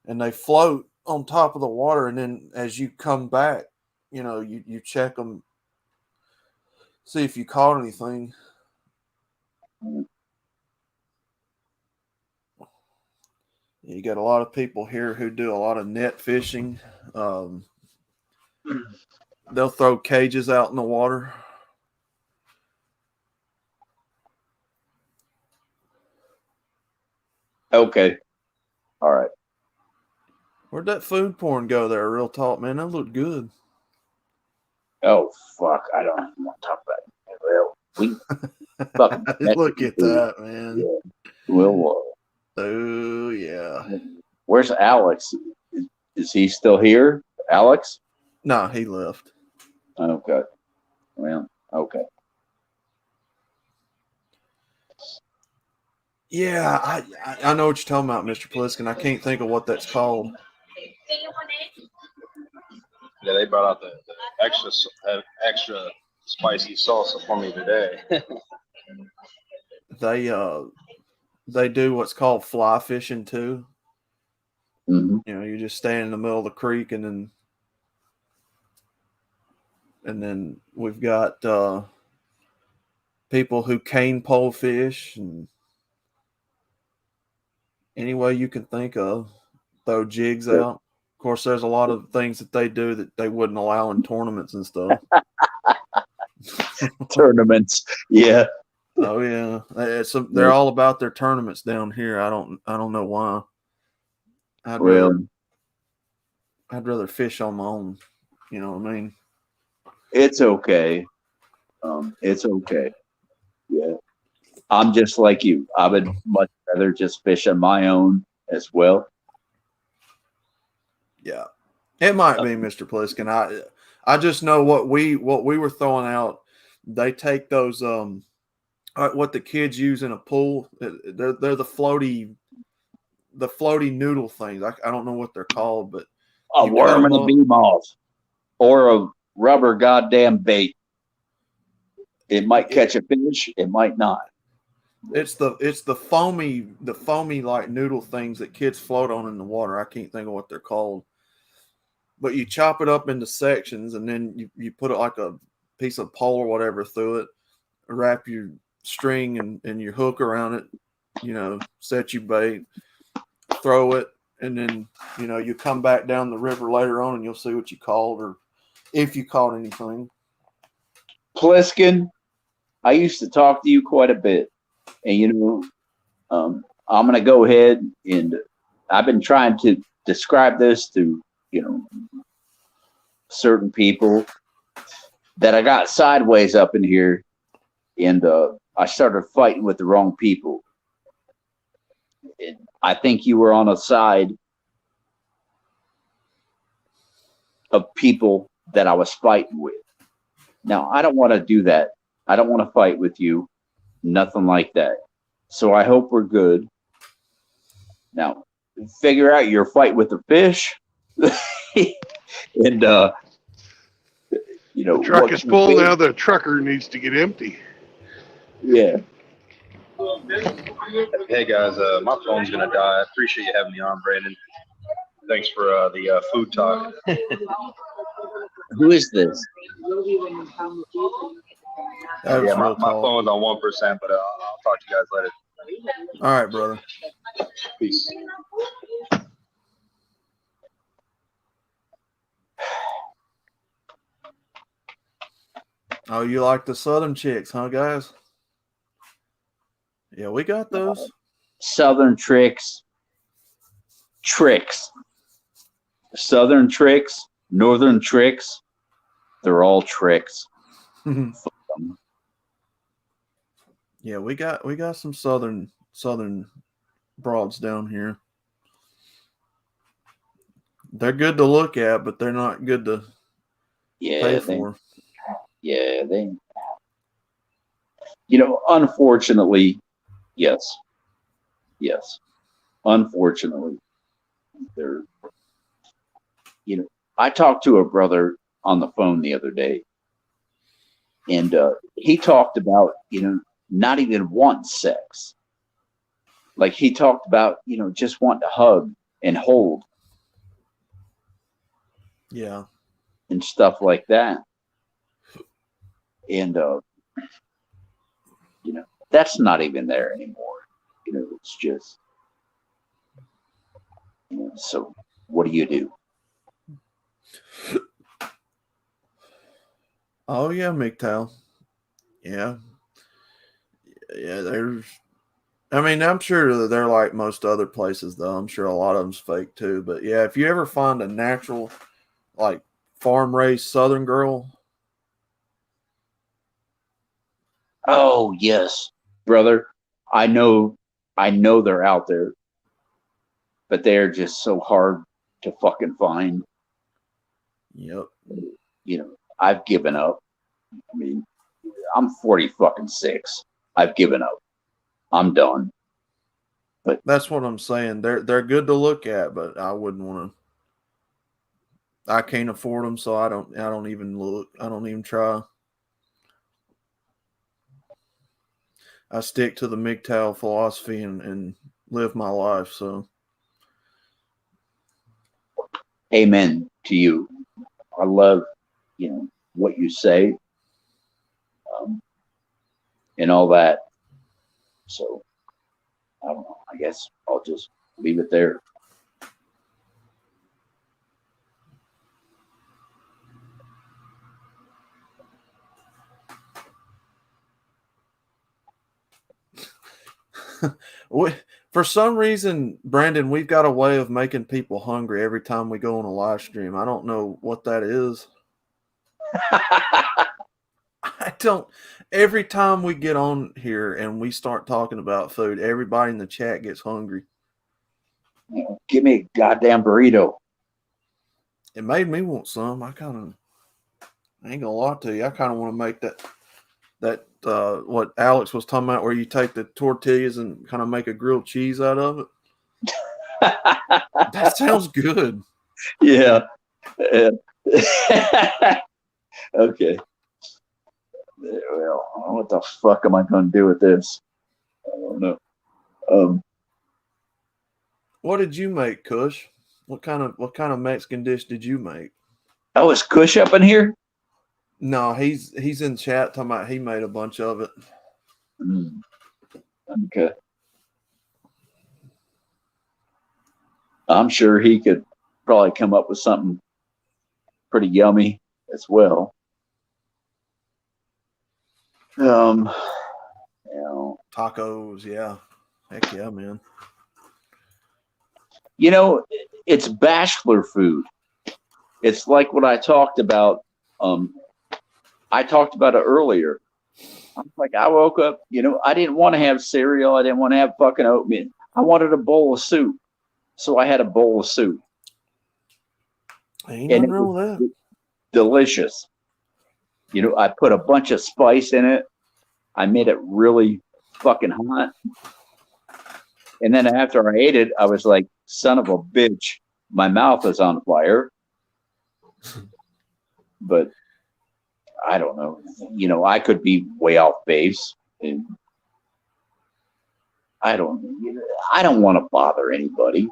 and they float on top of the water. And then as you come back, you check them, see if you caught anything. You got a lot of people here who do a lot of net fishing. They'll throw cages out in the water. Okay. All right. Where'd that food porn go there, real talk, man? That looked good. Oh, fuck. I don't even want to talk about it. Well, we fucking look at that, man. Yeah. Well, oh, yeah. Where's Alex? Is he still here? Alex? No, he left. Okay. Well, okay. Yeah, I know what you're talking about, Mr. Pliskin. I can't think of what that's called. Yeah, they brought out the extra spicy salsa for me today. They do what's called fly fishing too. Mm-hmm. You just stand in the middle of the creek, and then we've got people who cane pole fish, and any way you can think of, throw jigs out. Of course, there's a lot of things that they do that they wouldn't allow in tournaments and stuff. Tournaments, yeah. Oh yeah, they're all about their tournaments down here. I don't know why. I'd rather fish on my own. You know what I mean? It's okay. It's okay. Yeah. I'm just like you. I would much rather just fish on my own as well. Yeah. It might be, Mr. Pliskin. I just know what we were throwing out. They take those what the kids use in a pool. They're the floaty noodle things. I don't know what they're called, but a worm and a bee moth or a rubber goddamn bait. It might catch a fish. It might not. It's the foamy like noodle things that kids float on in the water. I can't think of what they're called. But you chop it up into sections, and then you put it like a piece of pole or whatever through it, wrap your string and your hook around it, set your bait, throw it, and then, you come back down the river later on and you'll see what you caught, or if you caught anything. Pliskin, I used to talk to you quite a bit. And, I'm going to go ahead and I've been trying to describe this to, certain people that I got sideways up in here, and I started fighting with the wrong people. And I think you were on a side of people that I was fighting with. Now, I don't want to do that. I don't want to fight with you. Nothing like that. So I hope we're good. Now, figure out your fight with the fish. And, the truck is full now. The trucker needs to get empty. Yeah. Hey guys, my phone's gonna die. I appreciate you having me on, Brandon. Thanks for the food talk. Who is this? That was Yeah, real my talk. phone's on 1%, but I'll talk to you guys later. All right, brother. Peace. Oh, you like the Southern chicks, huh, guys? Yeah, we got those. Southern tricks. Southern tricks, northern tricks. They're all tricks. Yeah, we got some southern broads down here. They're good to look at, but they're not good to pay for. They. Unfortunately, yes. Unfortunately, they're. I talked to a brother on the phone the other day, and he talked about not even wanting sex. Like he talked about just wanting to hug and hold. Yeah. And stuff like that. And that's not even there anymore. It's just so what do you do? Oh yeah, MGTOW. Yeah. I'm sure that they're like most other places though. I'm sure a lot of them's fake too. But yeah, if you ever find a natural, like farm raised Southern girl. Oh yes, brother. I know they're out there, but they're just so hard to fucking find. Yep. I've given up. I mean, I'm 46. I've given up. I'm done. But that's what I'm saying. They're good to look at, but I wouldn't want to. I can't afford them, so I don't even look. I don't even try. I stick to the MGTOW philosophy and live my life. So, amen to you. I love, what you say, and all that. So, I don't know. I guess I'll just leave it there. For some reason, Brandon, we've got a way of making people hungry every time we go on a live stream. I don't know what that is. I don't. Every time we get on here and we start talking about food, everybody in the chat gets hungry. Give me a goddamn burrito. It made me want some. I ain't gonna lie to you. I kind of want to make that what Alex was talking about, where you take the tortillas and kind of make a grilled cheese out of it. That sounds good. Yeah. Okay. Well, what the fuck am I going to do with this? I don't know. What did you make, Kush? What kind of Mexican dish did you make? Oh, is Kush up in here? No, he's in chat talking about he made a bunch of it. Okay. I'm sure he could probably come up with something pretty yummy as well. Tacos, yeah. Heck yeah, man. It's bachelor food. It's like what I talked about. I talked about it earlier. I'm like, I woke up, I didn't want to have cereal. I didn't want to have fucking oatmeal. I wanted a bowl of soup. So I had a bowl of soup. Ain't nothing wrong with that. Delicious. I put a bunch of spice in it. I made it really fucking hot. And then after I ate it, I was like, son of a bitch, my mouth is on fire. But I don't know. I could be way off base. And I don't want to bother anybody.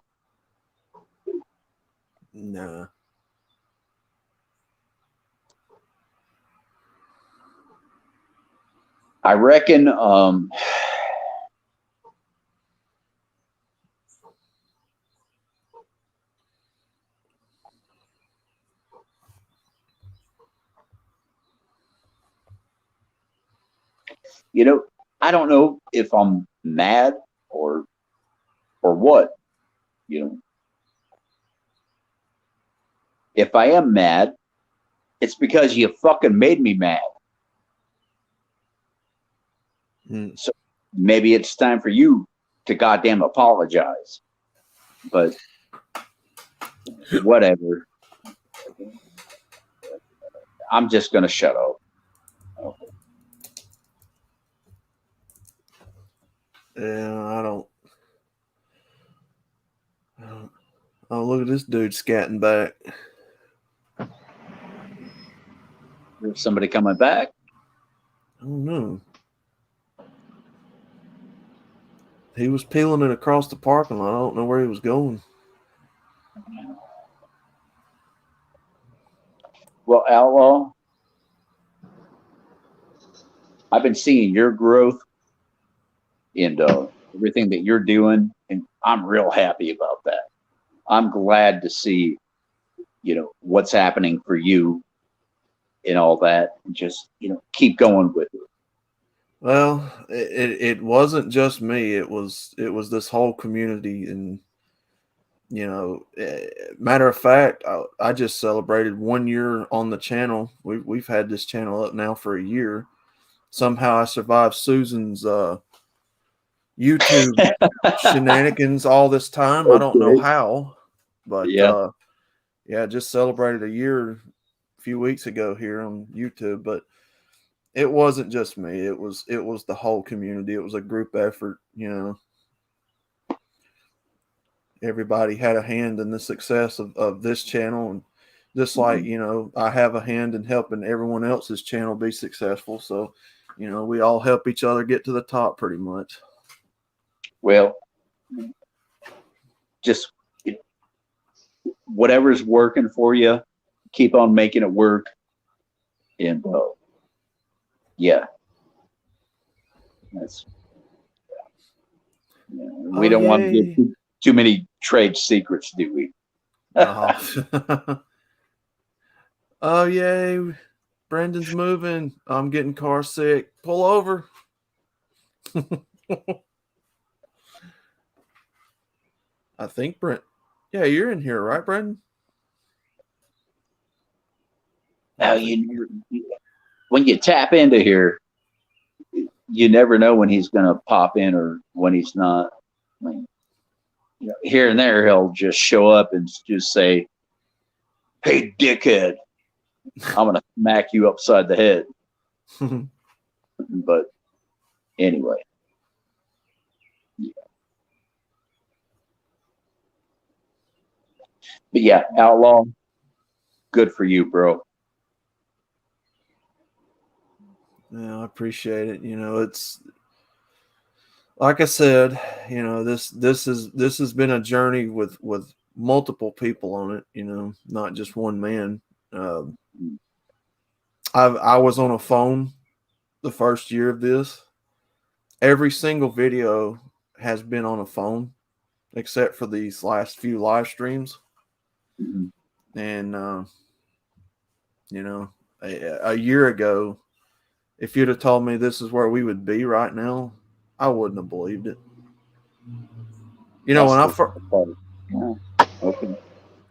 Nah. I reckon I don't know if I'm mad or what, If I am mad, it's because you fucking made me mad. So maybe it's time for you to goddamn apologize. But whatever. I'm just gonna shut up. Yeah, I don't. Oh, look at this dude scatting back. There's somebody coming back. I don't know. He was peeling it across the parking lot. I don't know where he was going. Well, Outlaw, I've been seeing your growth and everything that you're doing, and I'm real happy about that. I'm glad to see, what's happening for you and all that, and just, keep going with it. Well, it wasn't just me. It was this whole community, and matter of fact, I just celebrated 1 year on the channel. We've had this channel up now for a year. Somehow I survived Susan's YouTube shenanigans all this time. I don't know how, but yeah, just celebrated a year a few weeks ago here on YouTube. But it wasn't just me. It was the whole community. It was a group effort. Everybody had a hand in the success of this channel, and just like I have a hand in helping everyone else's channel be successful. So we all help each other get to the top pretty much. Well, just whatever's working for you, keep on making it work. And yeah, that's we don't want to give too many trade secrets, do we? Oh, yay! Brandon's moving. I'm getting car sick. Pull over. I think Brent. Yeah, you're in here, right, Brandon? Now when you tap into here, you never know when he's going to pop in or when he's not. I mean, here and there, he'll just show up and just say, "Hey, dickhead, I'm going to smack you upside the head." But anyway. But yeah, Outlaw, good for you, bro. Yeah, I appreciate it. It's like I said, this has been a journey with multiple people on it, not just one man. I was on a phone the first year of this. Every single video has been on a phone except for these last few live streams. And a year ago, if you'd have told me this is where we would be right now, I wouldn't have believed it. When I first... Okay.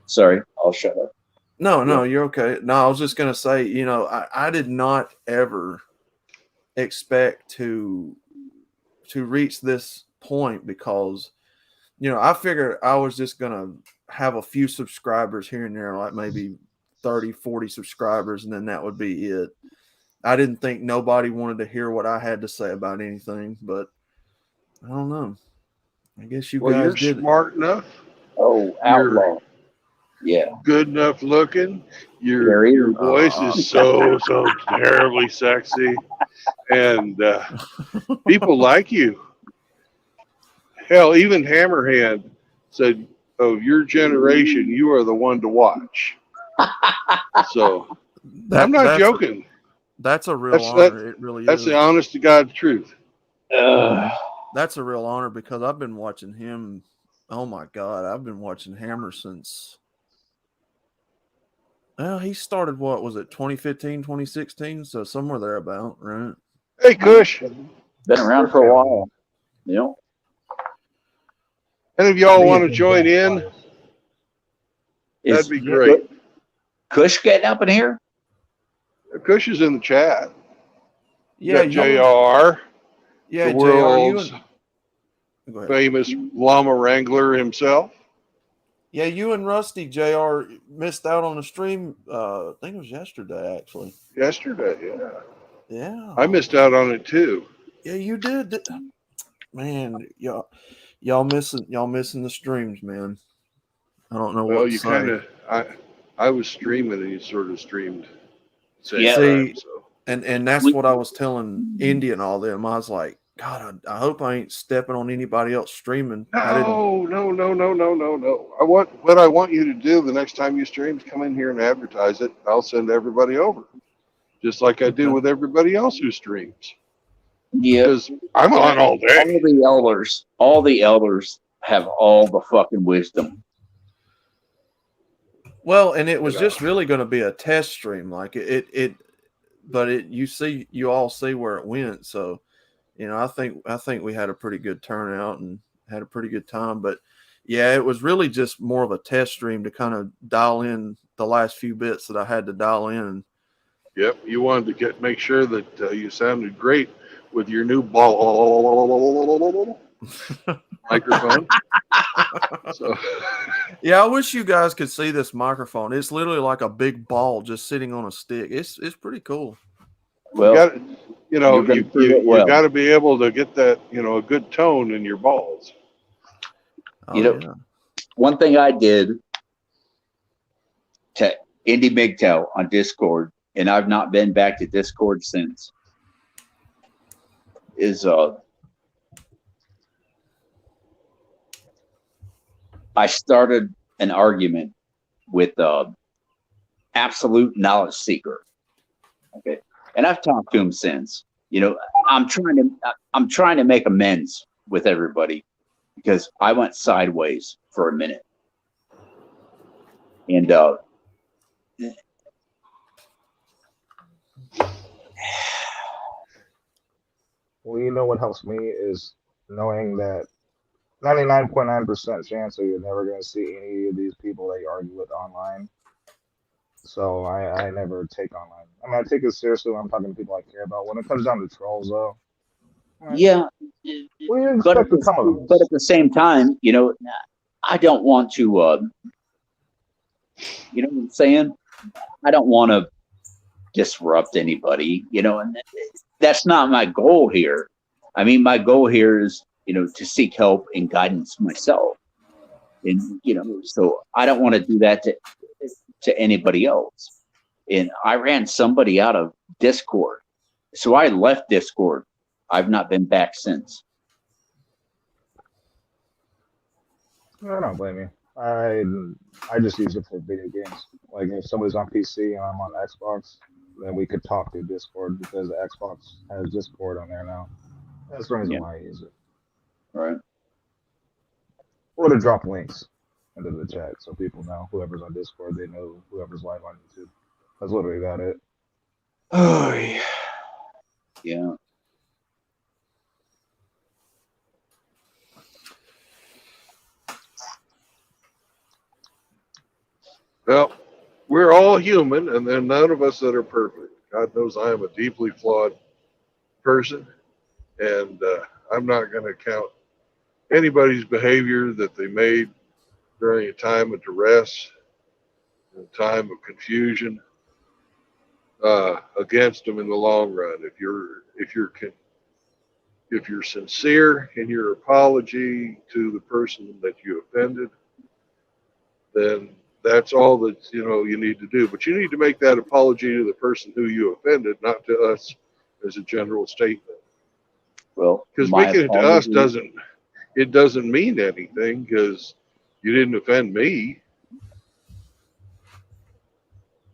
Sorry, I'll shut up. No, you're okay. No, I was just going to say, I did not ever expect to reach this point because, I figured I was just going to have a few subscribers here and there, like maybe 30, 40 subscribers, and then that would be it. I didn't think nobody wanted to hear what I had to say about anything, but I don't know. I guess you guys you're did. Smart enough. Oh, Outlaw. Yeah. good enough looking. There he Your is. voice is so terribly sexy, and people like you. Hell, even Hammerhand said, "Oh, your generation, you are the one to watch." So I'm not that's joking. that's a real That's honor. It really that's is. the honest to God truth. That's a real honor because I've been watching him. Oh my God, I've been watching Hammer since. Well, he started, what was it, 2015, 2016? So somewhere there about, right? Hey, Kush, Been around for a while. You know. any of y'all want to join in? Is That'd be great. Kush getting up in here? Kush is in the chat. Yeah, You got JR, yeah, the JR, world's go ahead. famous llama wrangler himself. Yeah, you and Rusty JR missed out on the stream. I think it was yesterday, actually. Yesterday, yeah. Yeah, I missed out on it too. yeah, you did. Man, y'all missing the streams, man. I don't know Well, what to you say. kind of, I was streaming and you sort of streamed same Yeah. time. So And that's what I was telling Indy and all them. I was like, God, I hope I ain't stepping on anybody else streaming. I didn't. no. What I want you to do the next time you stream is come in here and advertise it. I'll send everybody over, just like I do Okay. with everybody else who streams. Yeah. Because I'm on all day. All the elders have all the fucking wisdom. Well, and it was just really going to be a test stream, like you all see where it went. So, I think we had a pretty good turnout and had a pretty good time. But yeah, it was really just more of a test stream to kind of dial in the last few bits that I had to dial in. Yep, you wanted to make sure that you sounded great with your new ball microphone. So yeah, I wish you guys could see this microphone. It's literally like a big ball just sitting on a stick. It's pretty cool. Well, you got to be able to get that, a good tone in your balls. Yeah. One thing I did to Indy MGTOW on Discord, and I've not been back to Discord since, is I started an argument with Absolute Knowledge Seeker. Okay, and I've talked to him since. I'm trying to make amends with everybody because I went sideways for a minute, and well, you know what helps me is knowing that 99.9% chance that you're never going to see any of these people that you argue with online. So I never take online. I mean, I take it seriously when I'm talking to people I care about. When it comes down to trolls, though, yeah, what do you expect to come of them? but at the same time, I don't want to. You know what I'm saying? I don't want to disrupt anybody. And that's not my goal here. I mean, my goal here is, to seek help and guidance myself. And, so I don't want to do that to anybody else. And I ran somebody out of Discord. So I left Discord. I've not been back since. I don't blame you. I just use it for video games. Like if somebody's on PC and I'm on Xbox, then we could talk through Discord because Xbox has Discord on there now. That's the reason why I use it. Right. Or to drop links into the chat so people know whoever's on Discord, they know whoever's live on YouTube. That's literally about it. Oh, yeah. Well, we're all human, and then none of us that are perfect. God knows I am a deeply flawed person, and I'm not going to count anybody's behavior that they made during a time of duress, a time of confusion, against them in the long run. If you're sincere in your apology to the person that you offended, then That's all that you need to do. But you need to make that apology to the person who you offended, not to us as a general statement. Well, Because my making it to us apology. doesn't mean anything because you didn't offend me.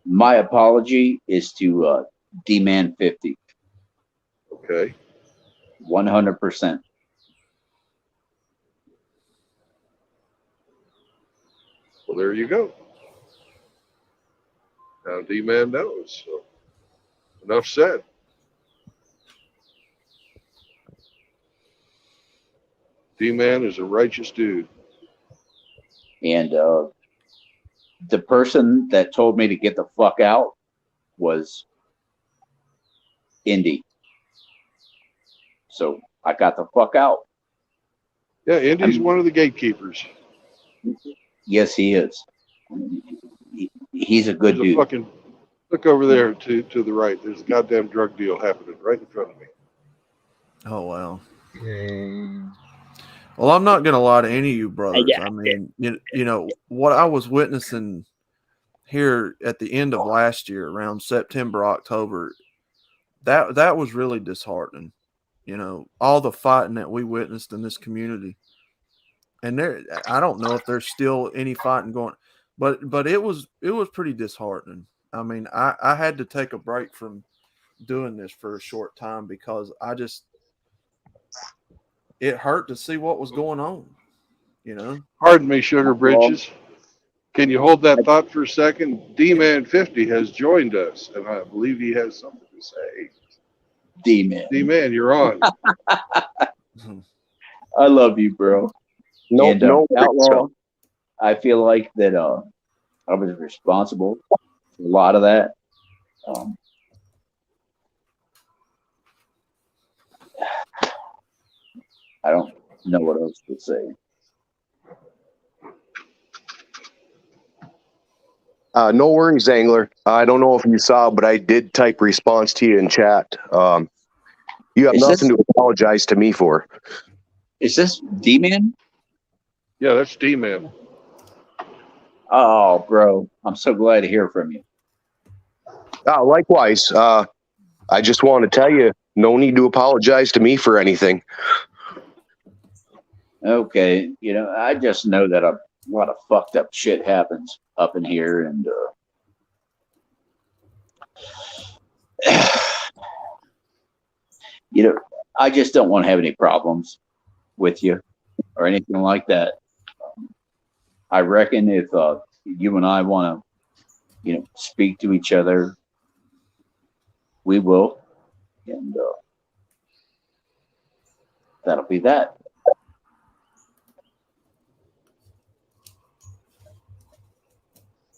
My apology is to D-Man 50. Okay. 100%. Well, there you go. Now D-Man knows. So enough said. D-Man is a righteous dude. And the person that told me to get the fuck out was Indy. So I got the fuck out. Yeah, Indy's one of the gatekeepers. Yes, he is. He's a good dude. Look over there to the right. There's a goddamn drug deal happening right in front of me. Oh wow. Okay. Well, I'm not gonna lie to any of you brothers. I mean, you know what I was witnessing here at the end of last year, around September, October. That was really disheartening. You know, all the fighting that we witnessed in this community, and I don't know if there's still any fighting going, but it was pretty disheartening. I mean, I had to take a break from doing this for a short time because it hurt to see what was going on. You know. Pardon me, Sugar Bridges. Can you hold that thought for a second? D-Man 50 has joined us, and I believe he has something to say. D-Man. D-Man, you're on. I love you, bro. No, and, no, Outlaw, I feel like that I was responsible for a lot of that. I don't know what else to say. No worries, Angler. I don't know if you saw, but I did type response to you in chat. You have nothing to apologize to me for. Is this D-Man? Yeah, that's D-Man. Oh, bro, I'm so glad to hear from you. Likewise. I just want to tell you, no need to apologize to me for anything. Okay, I just know that a lot of fucked up shit happens up in here, and I just don't want to have any problems with you or anything like that. I reckon if you and I want to, speak to each other, we will, and that'll be that.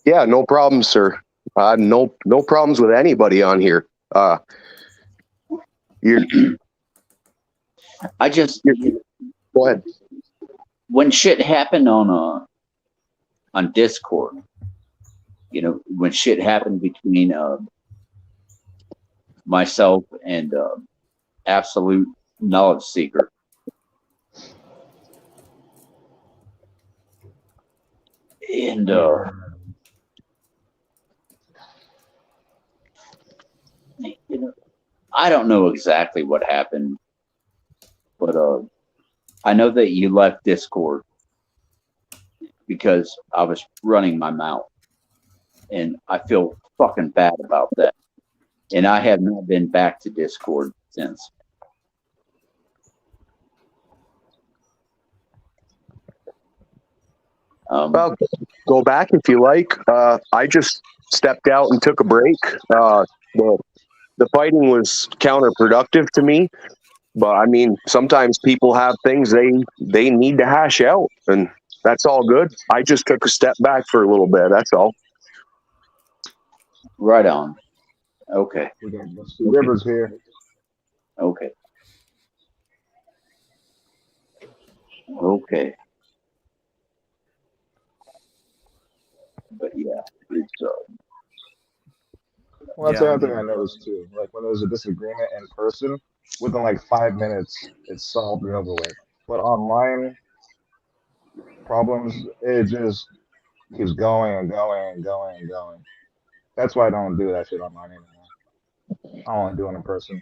Yeah, no problems, sir. No problems with anybody on here. Go ahead. When shit happened on Discord, when shit happened between myself and Absolute Knowledge Seeker, and I don't know exactly what happened, but I know that you left Discord because I was running my mouth, and I feel fucking bad about that. And I have not been back to Discord since. Well, go back if you like. I just stepped out and took a break. The fighting was counterproductive to me, but I mean, sometimes people have things they need to hash out, and that's all good. I just took a step back for a little bit. That's all. Right on. Okay. We got Mr. Rivers here. Okay. Okay. But yeah, it's Well, that's another thing I noticed too. Like when there's a disagreement in person, within like 5 minutes, it's solved and over with. But online problems, it just Keeps going and going and going and going. That's why I don't do that shit online anymore. I only do it in person.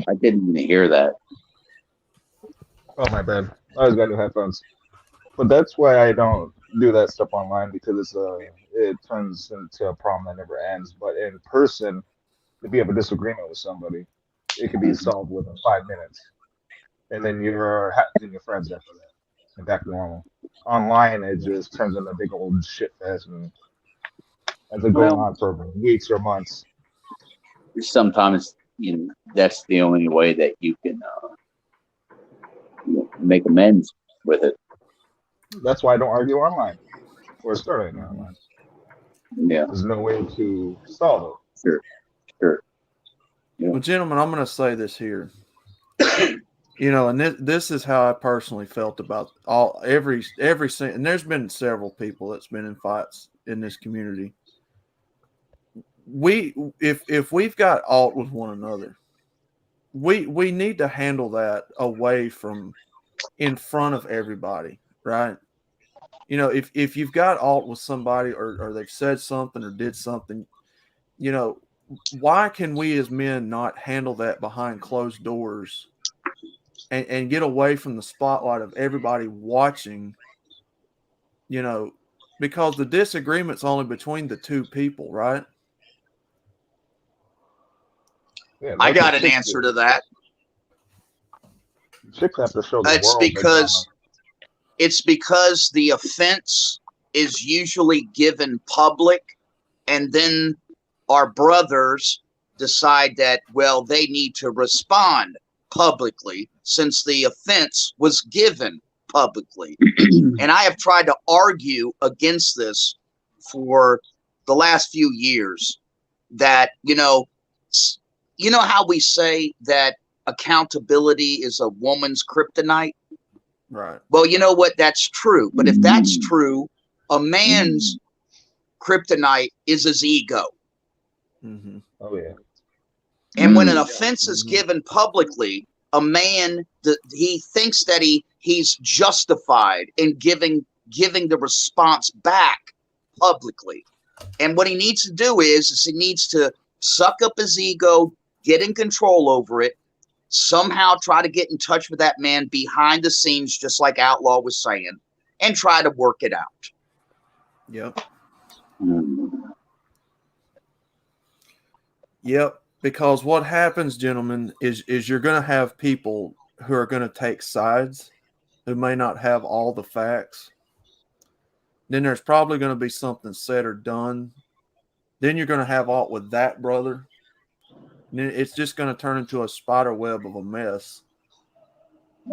I didn't even hear that. Oh my bad. I always got new headphones. But that's why I don't do that stuff online because it turns into a problem that never ends. But in person, if you have a disagreement with somebody, it can be solved within 5 minutes, and then then you're friends after that, and back to normal. Online, it just turns into a big old shit fest, and ends up going Well, on for weeks or months. sometimes that's the only way that you can make amends with it. That's why I don't argue online or start arguing online. Yeah, There's no way to solve sure. Well, gentlemen, I'm going to say this here. And this is how I personally felt about every and there's been several people that's been in fights in this community. If we've got alt with one another, we need to handle that away from in front of everybody, right? If you've got alt with somebody or they've said something or did something, why can we as men not handle that behind closed doors and get away from the spotlight of everybody watching, because the disagreement's only between the two people, right? it. Yeah, I that's what got an chicks answer do. to that. Chicks have to show the It's world their drama. because the offense is usually given public, and then our brothers decide that, well, they need to respond publicly since the offense was given publicly. And I have tried to argue against this for the last few years that, how we say that accountability is a woman's kryptonite? Right. Well, you know what? That's true. But if that's true, a man's kryptonite is his ego. Mm-hmm. Oh yeah. And when an offense is given publicly, a man, he thinks that he's justified in giving the response back publicly. And what he needs to do is he needs to suck up his ego, get in control over it, somehow try to get in touch with that man behind the scenes, just like Outlaw was saying, and try to work it out. Yep. Yep. Because what happens, gentlemen, is you're going to have people who are going to take sides, who may not have all the facts. Then there's probably going to be something said or done. Then you're going to have alt with that brother. And then it's just going to turn into a spider web of a mess.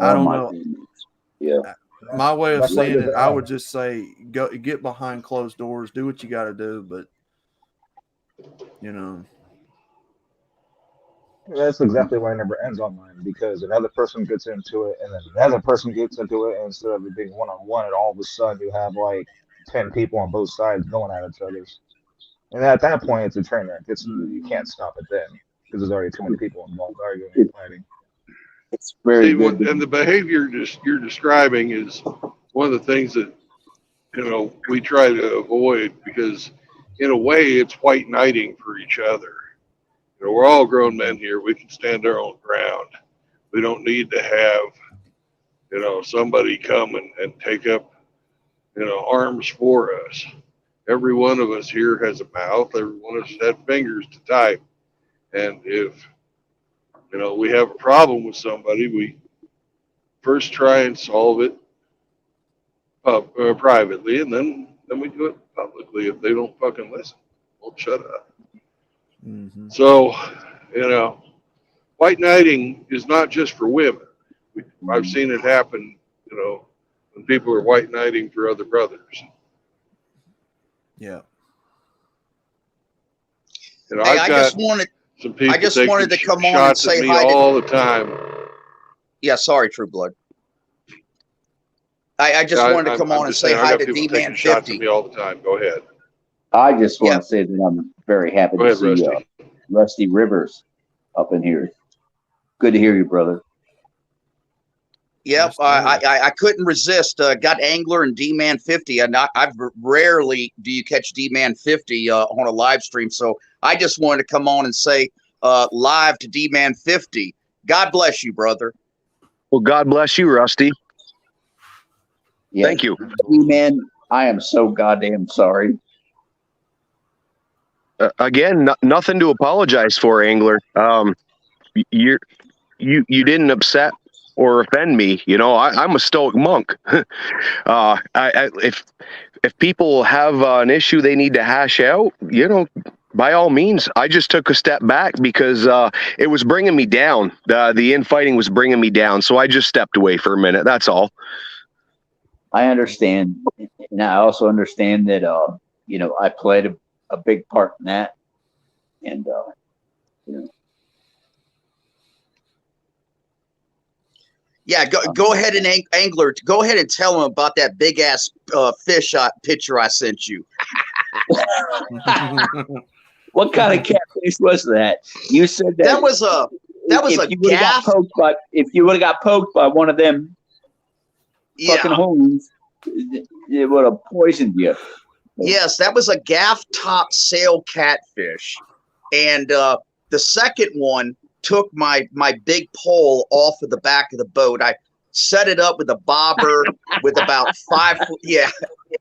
I don't know. Goodness. Yeah. My way of That's why saying there's it, an I ad. would just say go get behind closed doors, do what you got to do, but That's exactly why it never ends online, because another person gets into it and then another person gets into it, and instead of it being one-on-one, and all of a sudden you have like 10 people on both sides going at each other's. And at that point, it's a train wreck. You can't stop it then because there's already too many people involved arguing and fighting. It's very See, good. and the behavior you're describing is one of the things that we try to avoid, because in a way it's white knighting for each other. We're all grown men here. We can stand our own ground. We don't need to have somebody come and take up arms for us. Every one of us here has a mouth. Every one of us has fingers to type. And if we have a problem with somebody, we first try and solve it privately, and then we do it publicly. If they don't fucking listen, we'll shut up. mm-hmm. So, white knighting is not just for women. I've seen it happen, when people are white knighting for other brothers. Yeah. Hey, I've I got just wanted some people wanted to taking come on and shots say at me hi all to. the time. Yeah, sorry, True Blood. I just wanted to come on and say hi to D-Man shots at 50. me all the time. Go ahead. I just want to say that I'm very happy Go to ahead, see Rusty. Rusty Rivers up in here. Good to hear you, brother. Yep, I couldn't resist. Got Angler and D-Man 50, and I've rarely do you catch D-Man 50 on a live stream. So I just wanted to come on and say live to D-Man 50. God bless you, brother. Well, God bless you, Rusty. Yeah, Thank you. man. I am so goddamn sorry. Again, nothing to apologize for, Angler. You didn't upset or offend me. You know, I'm a stoic monk. If people have an issue they need to hash out, you know, by all means. I just took a step back because it was bringing me down. The infighting was bringing me down, so I just stepped away for a minute. That's all. I understand, and I also understand that you know, I played a big part in that, and you know. Yeah, go ahead and Angler. Go ahead and tell him about that big ass fish picture I sent you. What kind of catfish was that? You said that was a gaff. If you would have got poked by one of them fucking horns, it would have poisoned you. Yes, that was a gaff top sail catfish, and the second one took my big pole off of the back of the boat. I set it up with a bobber with about 5 foot. Yeah,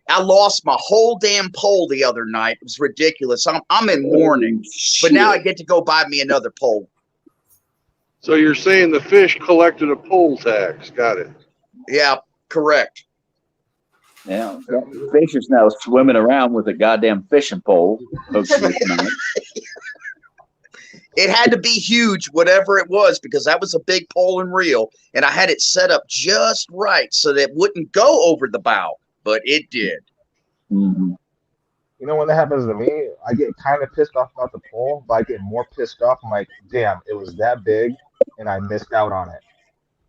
I lost my whole damn pole the other night. It was ridiculous. I'm in mourning, but now I get to go buy me another pole. So you're saying the fish collected a pole tax? Got it. Yeah, correct. Yeah, that fish is now swimming around with a goddamn fishing pole. It had to be huge, whatever it was, because that was a big pole and reel, and I had it set up just right so that it wouldn't go over the bow, but it did. Mm-hmm. You know, when that happens to me, I get kind of pissed off about the pole, but I get more pissed off. I'm like, damn, it was that big, and I missed out on it.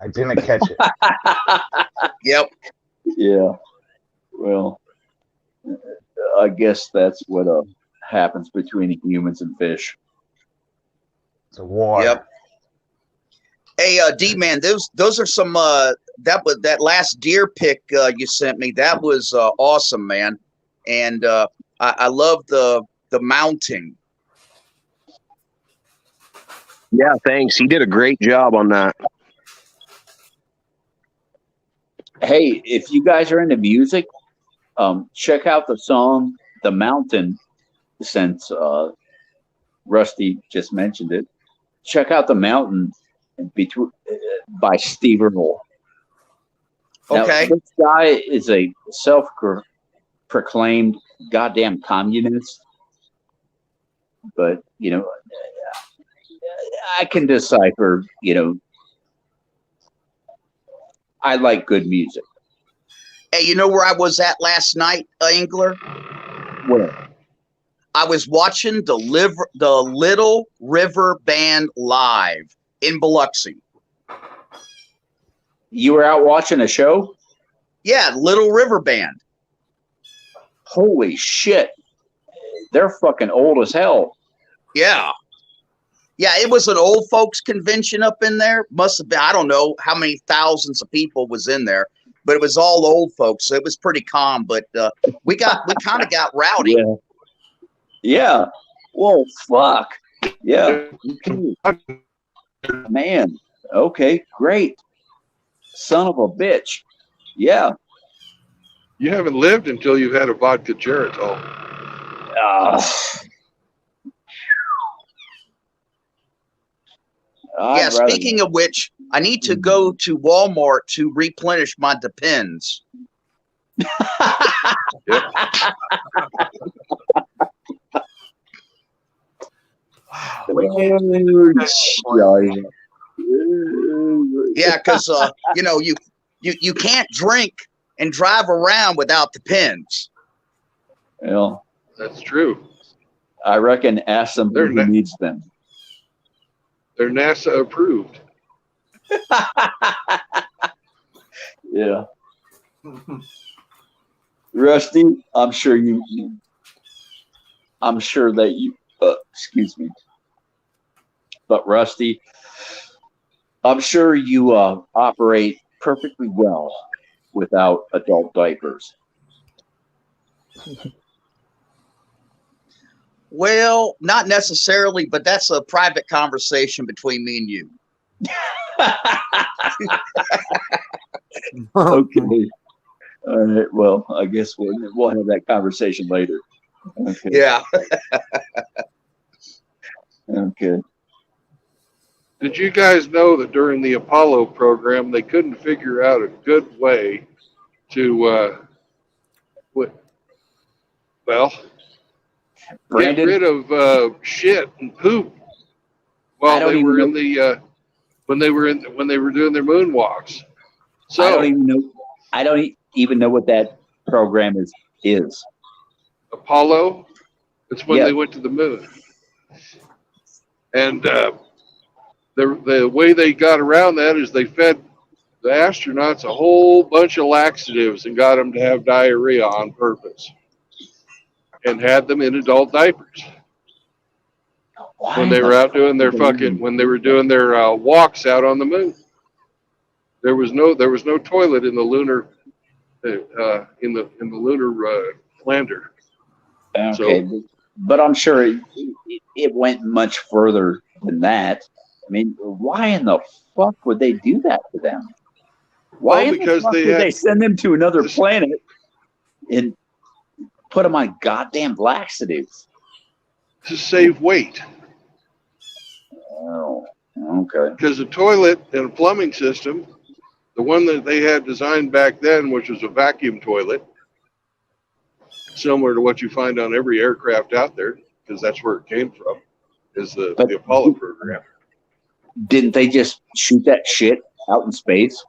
I didn't catch it. Yep. Yeah. Well, I guess that's what happens between humans and fish. It's a war. Yep. Hey, D-Man, those are some that last deer pic you sent me. That was awesome, man, and I love the mounting. Yeah, thanks. He did a great job on that. Hey, if you guys are into music, check out the song "The Mountain," since Rusty just mentioned it. Check out "The Mountain" by Steve Earle. Okay. Now, this guy is a self-proclaimed goddamn communist, but you know, I can decipher. You know, I like good music. Hey, you know where I was at last night, Angler? Where? I was watching the Little River Band live in Biloxi. You were out watching a show? Yeah, Little River Band. Holy shit. They're fucking old as hell. Yeah. Yeah, it was an old folks convention up in there. Must have been, I don't know how many thousands of people was in there, but it was all old folks. So it was pretty calm, but we kind of got rowdy. Yeah. Yeah. Whoa, fuck. Yeah. Okay. Man. Okay, great. Son of a bitch. Yeah. You haven't lived until you've had a vodka Geritol. Yeah, speaking of which, I need to go to Walmart to replenish my Depends. Yeah, because you know, you can't drink and drive around without Depends. Well, that's true. I reckon ask somebody who needs them. They're NASA approved. Yeah. Rusty, I'm sure that you excuse me. But Rusty, I'm sure you operate perfectly well without adult diapers. Well, not necessarily, but that's a private conversation between me and you. Okay. All right. Well, I guess we'll have that conversation later. Okay. Yeah. Okay. Did you guys know that during the Apollo program, they couldn't figure out a good way to, Brandon? get rid of shit and poop while they were in the when they were doing their moonwalks. So I don't even know what that program is. Apollo, it's when Yeah. they went to the moon, and the way they got around that is they fed the astronauts a whole bunch of laxatives and got them to have diarrhea on purpose, and had them in adult diapers when they were out doing their walks out on the moon. There was no toilet in the lunar in the lunar lander. Okay, So, but I'm sure it went much further than that. I mean, why in the fuck would they do that to them? Why in the fuck would they send them to another planet and put them on goddamn laxatives? To save weight. Oh, okay. Because the toilet and a plumbing system, the one that they had designed back then, which was a vacuum toilet, similar to what you find on every aircraft out there, because that's where it came from, is the Apollo program. Didn't they just shoot that shit out in space?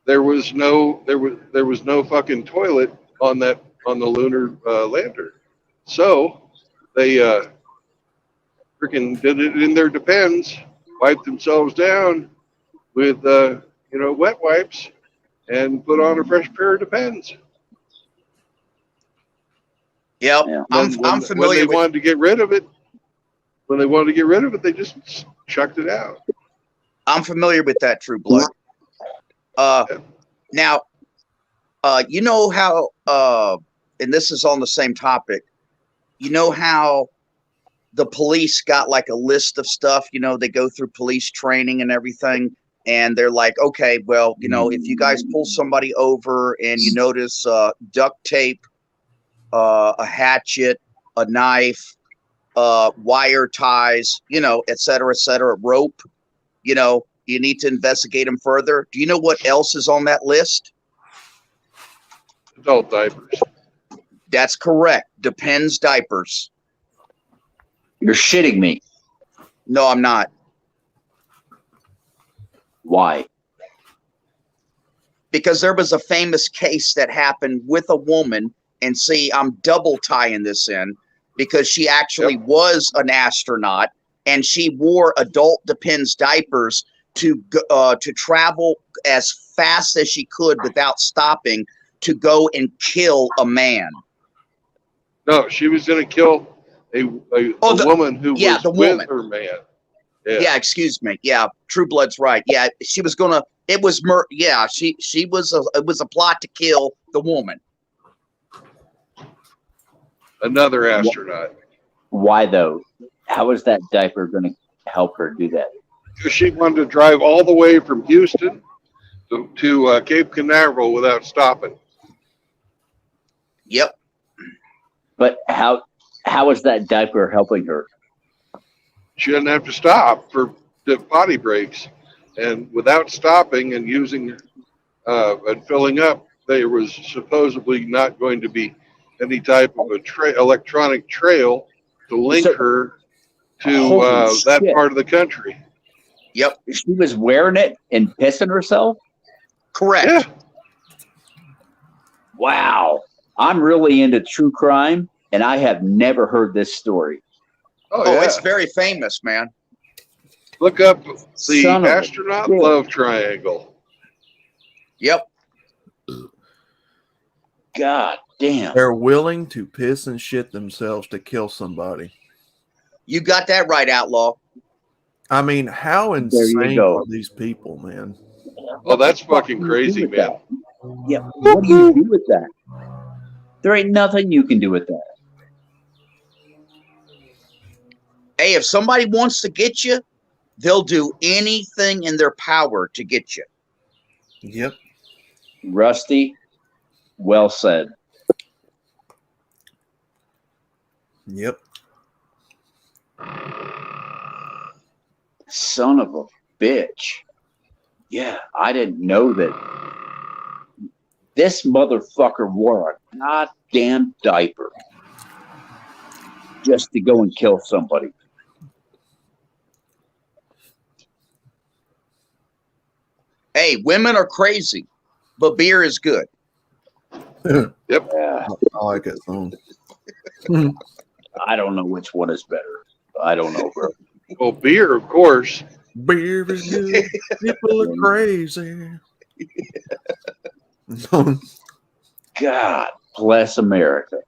There was no fucking toilet on the lunar lander, so they freaking did it in their Depends, wiped themselves down with wet wipes, and put on a fresh pair of Depends. Yep, I'm When familiar they with. wanted to get rid of it, they just chucked it out. I'm familiar with that, True Blood. Now, you know how, and this is on the same topic. You know how the police got like a list of stuff. You know, they go through police training and everything, and they're like, okay, well, if you guys pull somebody over and you notice duct tape, a hatchet, a knife, wire ties, et cetera, rope, you need to investigate them further. Do you know what else is on that list? Adult diapers. That's correct. Depends diapers. You're shitting me. No, I'm not. Why? Because there was a famous case that happened with a woman, and see, I'm double tying this in because she actually was an astronaut and she wore adult Depends diapers to travel as fast as she could without stopping to go and kill a man. No, she was going to kill a woman who was with her man. Yeah, excuse me. Yeah, True Blood's right. Yeah, she was gonna. It was she was. It was a plot to kill the woman. Another astronaut. Why though? How is that diaper going to help her do that? Because she wanted to drive all the way from Houston to Cape Canaveral without stopping. Yep. But how is that diaper helping her? She doesn't have to stop for the potty breaks, and without stopping and using and filling up, there was supposedly not going to be any type of electronic trail to link her to that part of the country. Yep. She was wearing it and pissing herself? Correct. Yeah. Wow. I'm really into true crime, and I have never heard this story. Oh, yeah. It's very famous, man. Look up the astronaut love triangle. Yep. God damn. They're willing to piss and shit themselves to kill somebody. You got that right, Outlaw. I mean, how insane are these people, man? Oh, that's fuck fucking do you do crazy, with man. that? Yeah, what do you do with that? There ain't nothing you can do with that. Hey, if somebody wants to get you, they'll do anything in their power to get you. Yep. Rusty, well said. Yep. Son of a bitch. Yeah, I didn't know that this motherfucker wore a goddamn diaper just to go and kill somebody. Hey, women are crazy, but beer is good. Yep. Yeah, I like that song. I don't know which one is better. I don't know, bro. Well, beer, of course. Beer is good. People are crazy. God bless America.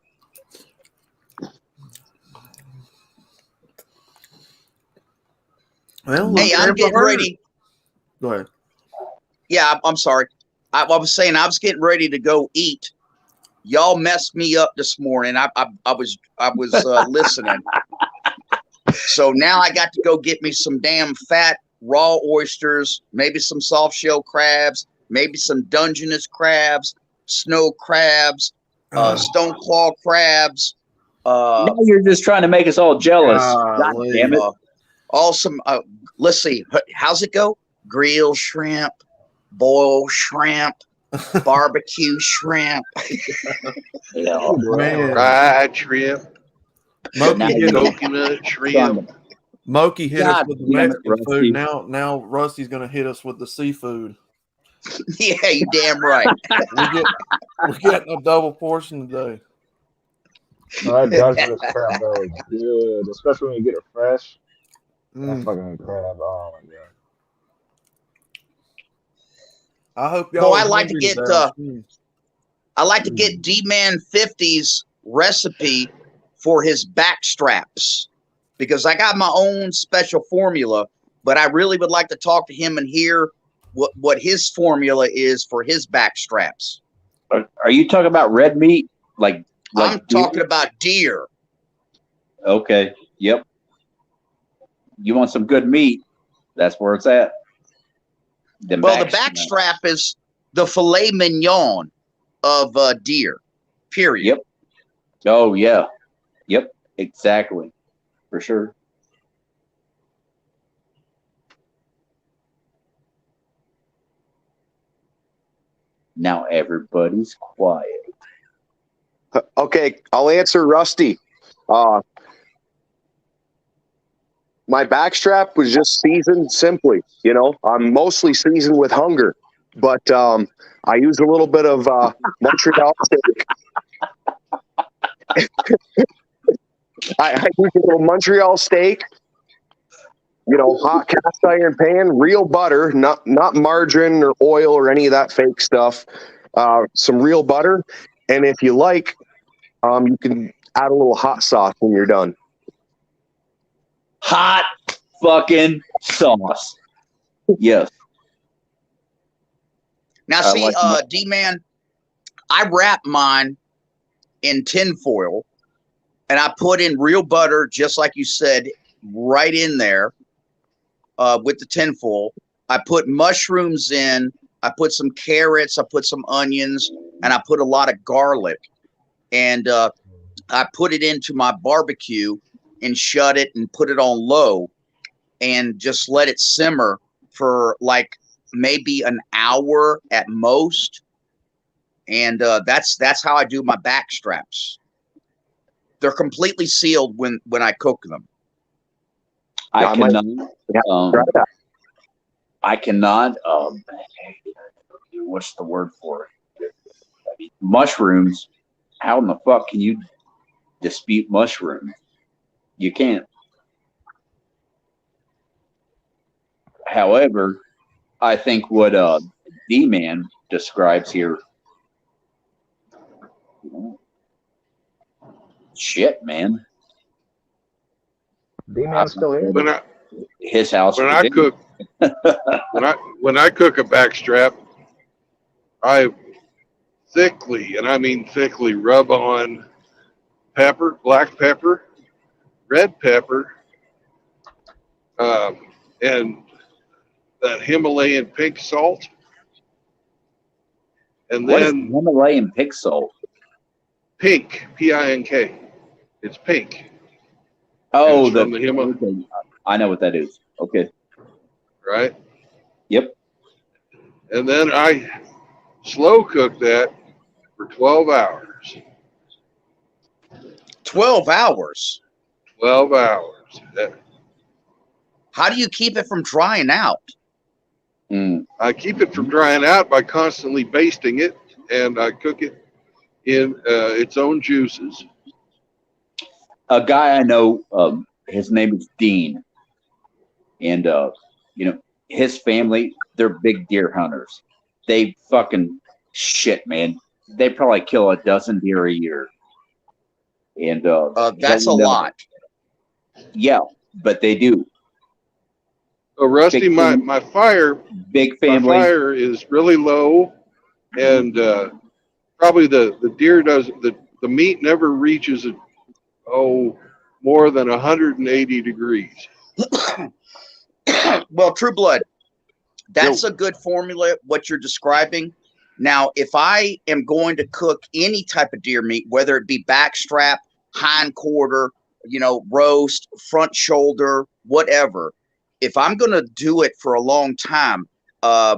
Well, Hey, I'm getting ready. Go ahead. Yeah, I'm sorry. I was saying I was getting ready to go eat. Y'all messed me up this morning. I was listening. So now I got to go get me some damn fat raw oysters, maybe some soft shell crabs, maybe some Dungeness crabs, snow crabs, stone claw crabs. Now you're just trying to make us all jealous. God damn it. Awesome. Let's see. How's it go? Grilled shrimp, boiled shrimp, barbecue shrimp. Yeah, man. Fried shrimp. Coconut shrimp. Moki hit us God with the damn it, Mexican Rusty. food. Now Rusty's gonna hit us with the seafood. Yeah, you damn right. We're getting a double portion today. Oh, that Dungeness crab though is good, especially when you get it fresh. That fucking crab, oh my god. I hope y'all. Well, are I like to hungry get today. D-Man 50's recipe for his back straps because I got my own special formula, but I really would like to talk to him and hear what his formula is for his back straps. Are you talking about red meat? Like I'm talking about deer. Okay. Yep. You want some good meat? That's where it's at. The back strap is the filet mignon of deer. Period. Yep. Oh yeah. Yep. Exactly. For sure. Now everybody's quiet. Okay, I'll answer Rusty. My backstrap was just seasoned simply. You know, I'm mostly seasoned with hunger, but I use a little bit of Montreal steak. I use a little Montreal steak. You know, hot cast iron pan, real butter, not margarine or oil or any of that fake stuff. Some real butter, and if you like, you can add a little hot sauce when you're done. Hot fucking sauce. Yes. Now, see, D-Man, I wrap mine in tin foil, and I put in real butter, just like you said, right in there with the tin foil. I put mushrooms in. I put some carrots. I put some onions, and I put a lot of garlic. And I put it into my barbecue and shut it and put it on low and just let it simmer for like maybe an hour at most. And that's how I do my back straps. They're completely sealed when I cook them. I cannot what's the word for it? Mushrooms. How in the fuck can you dispute mushrooms? You can't. However, I think what D-Man describes here, shit, man. D-Man's still here. When His house. When I cook when I cook a backstrap, I thickly, and I mean thickly, rub on pepper, black pepper, red pepper, and that Himalayan pink salt. And What is then Himalayan pink salt? pink, P-I-N-K. It's pink. Oh, it's from the Himalaya, okay. I know what that is. Okay. right? Yep. And then I slow cook that for 12 hours. 12 hours. 12 hours. How do you keep it from drying out? I keep it from drying out by constantly basting it, and I cook it in its own juices. A guy I know, his name is Dean, and you know, his family, they're big deer hunters. They fucking shit, man. They probably kill a dozen deer a year, and That's a he'll know- lot. Yeah, but they do. So Rusty, Big my fam- my fire Big my family. fire is really low, and probably the deer does the meat never reaches more than 180 degrees. Well, True Blood, that's a good formula, what you're describing. Now, if I am going to cook any type of deer meat, whether it be backstrap, hind quarter, roast, front shoulder, whatever, if I'm going to do it for a long time, I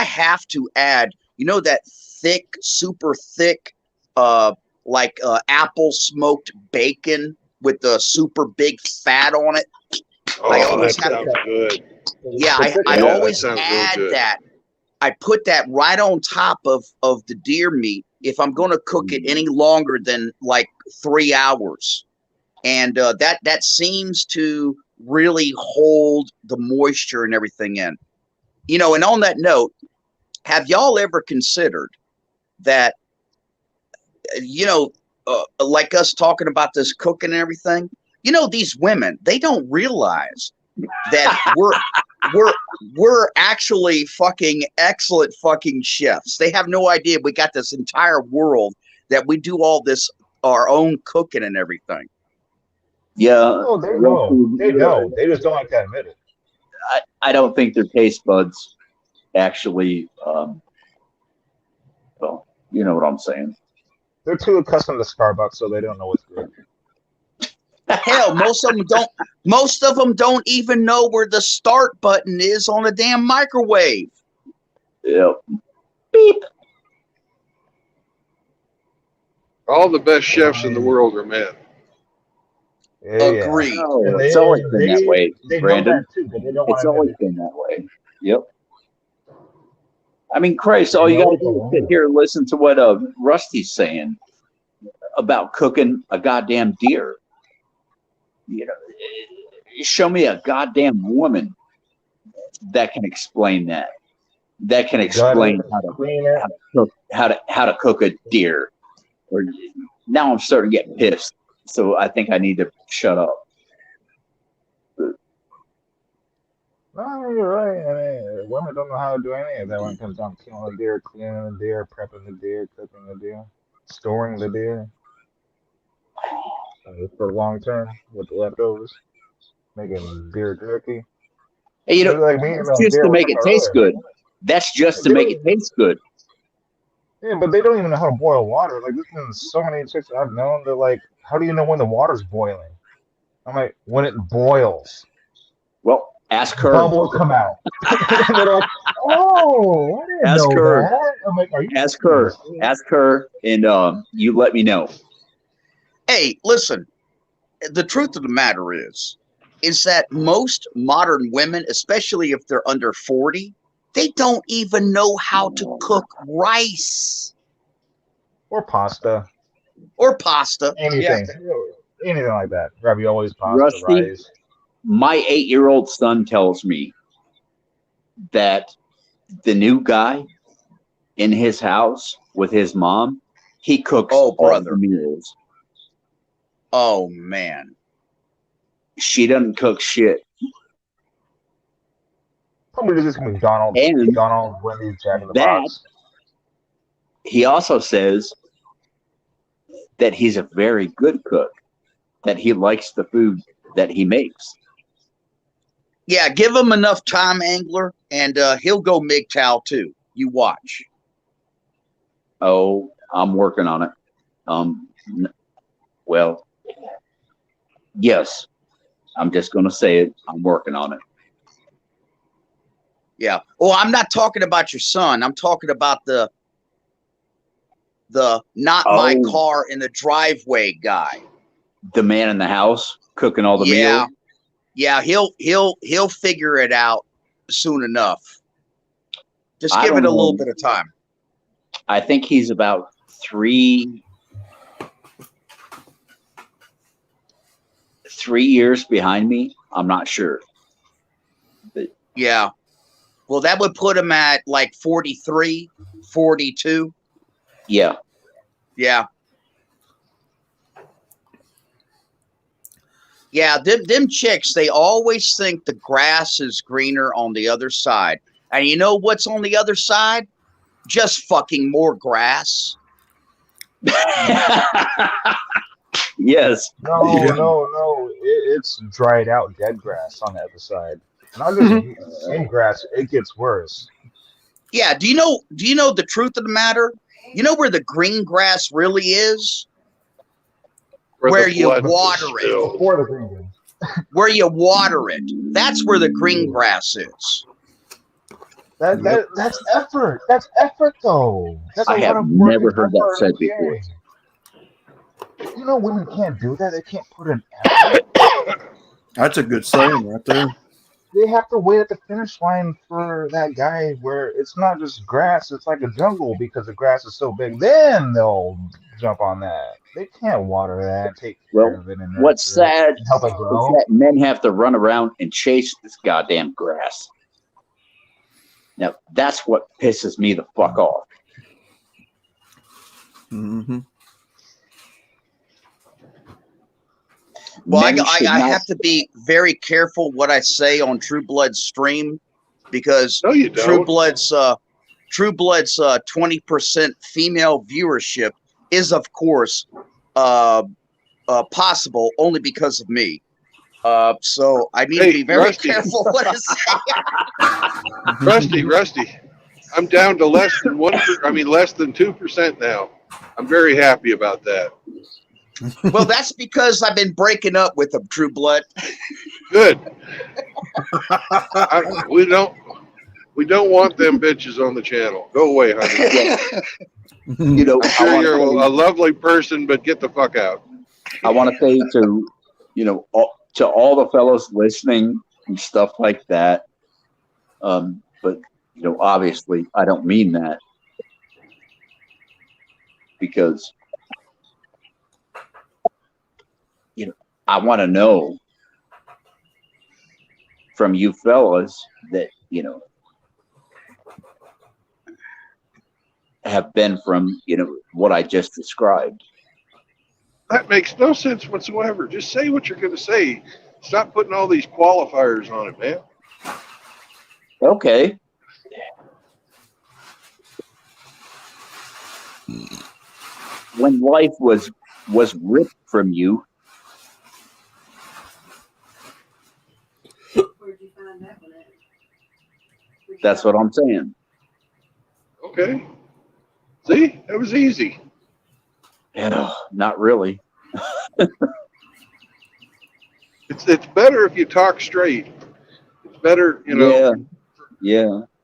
have to add, that thick, super thick, apple smoked bacon with the super big fat on it. I Oh, always that have sounds good. Yeah, I Yeah, that always sounds real add good. that. I put that right on top of the deer meat if I'm going to cook it any longer than like 3 hours. And that seems to really hold the moisture and everything in. And on that note, have y'all ever considered that, like us talking about this cooking and everything, these women, they don't realize that we're actually fucking excellent fucking chefs. They have no idea we got this entire world that we do all this our own cooking and everything. Yeah. Oh, they know. They know. They just don't like to admit it. I don't think their taste buds actually. Well, you know what I'm saying. They're too accustomed to Starbucks, so they don't know what's good. Hell, most of them don't even know where the start button is on a damn microwave. Yep. Beep. All the best chefs in the world are men. Agreed. Oh, And it's always been that way, they know Brandon. that too, but they don't It's want to always admit been that way. Yep. I mean, Christ, it. all They you know got to it's do is wrong. sit here and listen to what Rusty's saying about cooking a goddamn deer. Show me a goddamn woman that can explain that. That can explain how to cook a deer. Or now I'm starting to get pissed, so I think I need to shut up. No, you're right. I mean, women don't know how to do any of that when it comes down to killing a deer, cleaning the deer, prepping the deer, cooking the deer, storing the deer. For long term with the leftovers, making deer jerky. Hey, It's like me that's and just deer to were make talking it about taste earlier. good. That's just to They make don't it taste good. Yeah, but they don't even know how to boil water. Like, there's been so many chicks I've known that, like, how do you know when the water's boiling? I'm like, when it boils. Well, ask her. Bubbles come out. And they're like, oh, I didn't Ask know her. that. I'm like, are you Ask her. serious? Ask her, and you let me know. Hey, listen, the truth of the matter is that most modern women, especially if they're under 40, they don't even know how to cook rice. Or pasta. Yeah. Anything. Anything like that. Raviolis, pasta, Rusty, rice. my 8-year-old son tells me that the new guy in his house with his mom, he cooks all the meals. Oh, man. She doesn't cook shit. Probably just McDonald's, And Wendy's, Jack in the that Box. he also says that he's a very good cook, that he likes the food that he makes. Yeah, give him enough time, Angler, and he'll go MGTOW too. You watch. Oh, I'm working on it. Well, yes, I'm just going to say it. I'm working on it. Yeah. Oh, I'm not talking about your son. I'm talking about the not my car in the driveway guy. The man in the house cooking all the meals. Yeah, he'll figure it out soon enough. Just give it a little bit of time. I think he's about 3 years behind me. I'm not sure. But yeah. Well, that would put him at like 43, 42. Yeah. Yeah. Yeah, them chicks, they always think the grass is greener on the other side. And you know what's on the other side? Just fucking more grass. Yes. No. It's dried out dead grass on the other side. Not just same grass. It gets worse. Yeah. Do you know the truth of the matter? You know where the green grass really is? Where you water it. Before the green grass. Where you water it. That's where the green grass is. That's effort. That's effort, though. That's I have never heard that said before. You know, women can't do that. They can't put in effort. That's a good saying right there. They have to wait at the finish line for that guy where it's not just grass, it's like a jungle because the grass is so big. Then they'll jump on that. They can't water that, take care of it. And what's sad is help it grow. that men have to run around and chase this goddamn grass. Now, that's what pisses me the fuck off. Mm-hmm. Well, I have to be very careful what I say on True Blood's stream because True Blood's 20% female viewership is, of course, possible only because of me. So I need to be very careful what I say. Rusty, I'm down to less than 2% now. I'm very happy about that. Well, that's because I've been breaking up with them, True Blood. Good. We don't want them bitches on the channel. Go away, honey. You know, I'm sure you're a lovely person, but get the fuck out. I want to say to all the fellows listening and stuff like that. But obviously, I don't mean that because. I want to know from you fellas that, have been from, what I just described. That makes no sense whatsoever. Just say what you're going to say. Stop putting all these qualifiers on it, man. Okay. When life was ripped from you, that's what I'm saying. Okay. See, that was easy. Not really. It's better if you talk straight. It's better, Yeah.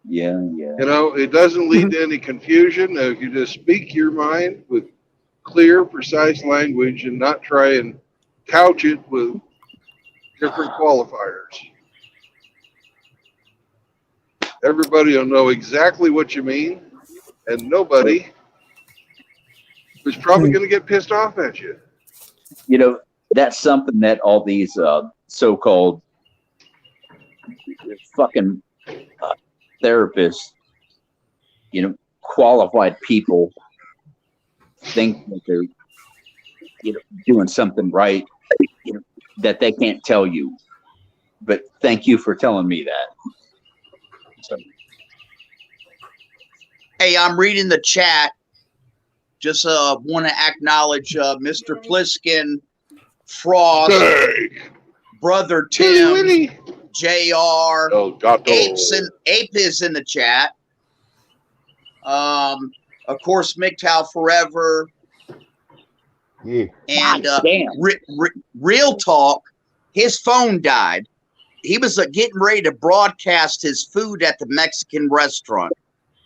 It doesn't lead to any confusion if you just speak your mind with clear, precise language and not try and couch it with different qualifiers. Everybody will know exactly what you mean, and nobody is probably going to get pissed off at you. That's something that all these so-called fucking therapists, qualified people think that they're, doing something right, that they can't tell you. But thank you for telling me that. Hey, I'm reading the chat. Just want to acknowledge Mr. Pliskin, Frost, Hey, Brother Willy, Tim, Willy. JR, El Gato. Ape is in the chat. Of course, MGTOW Forever. Yeah. And God damn. Real talk, his phone died. He was getting ready to broadcast his food at the Mexican restaurant,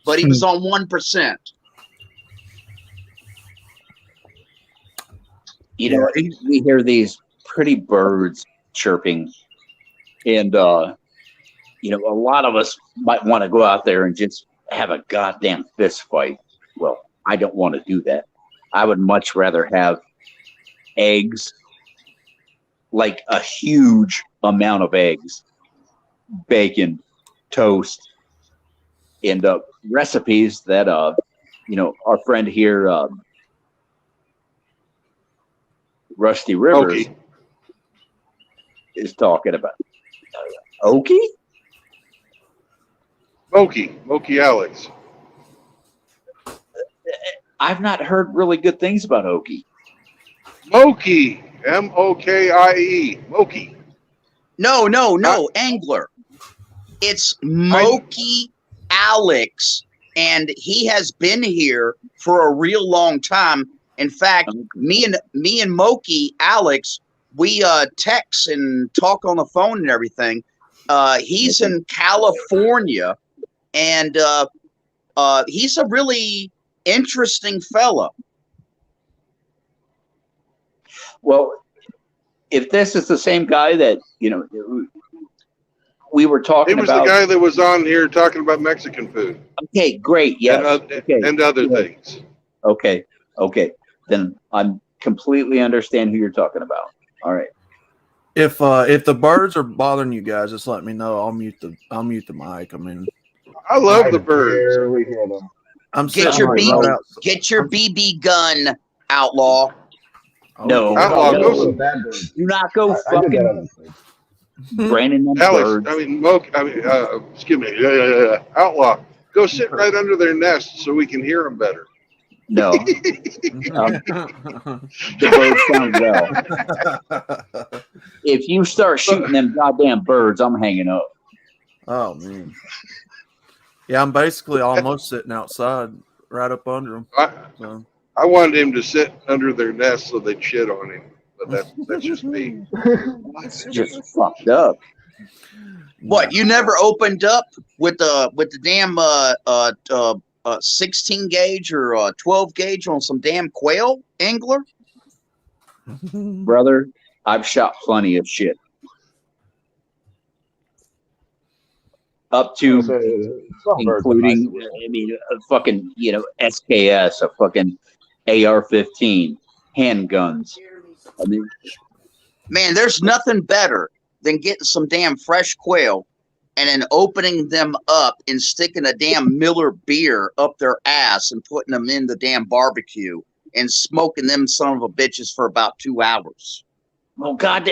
but he was on 1%. You know, we hear these pretty birds chirping, and you know, a lot of us might want to go out there and just have a goddamn fist fight. Well, I don't want to do that. I would much rather have eggs, like a huge amount of eggs, bacon, toast, and recipes that you know, our friend here, Rusty Rivers, Okie. is talking about. Okie? Moki Alex. I've not heard really good things about Okie. Moki. M-O-K-I-E. Moki. No, Angler. It's Moki Alex, and he has been here for a real long time. In fact, me and Moki Alex, we text and talk on the phone and everything. He's in California, and he's a really interesting fellow. Well, if this is the same guy that, you know, we were talking It was about. the guy that was on here talking about Mexican food. Okay, great. Yes. And other things. Okay. Then I completely understand who you're talking about. All right. If the birds are bothering you guys, just let me know. I'll mute the mic. I mean, I love the birds. barely hear them. I'm Get sitting your right BB, out. get your BB gun, outlaw. No. Outlaw, No, go. bad birds. Do not go I did that fucking other thing. branding them Alex, birds. I mean, excuse me. Outlaw, go sit right under their nest so we can hear them better. No. The birds sound well. If you start shooting them goddamn birds, I'm hanging up. Oh man. Yeah, I'm basically almost sitting outside, right up under them. So. I wanted him to sit under their nest so they'd shit on him, but that's just me. It's just fucked up. What, you never opened up with the damn 16 gauge or 12 gauge on some damn quail, Angler? Brother, I've shot plenty of shit. Up to including, I mean, a fucking, you know, SKS, a fucking AR-15, handguns. I mean, man, there's nothing better than getting some damn fresh quail and then opening them up and sticking a damn Miller beer up their ass and putting them in the damn barbecue and smoking them son of a bitches for about 2 hours. Oh God,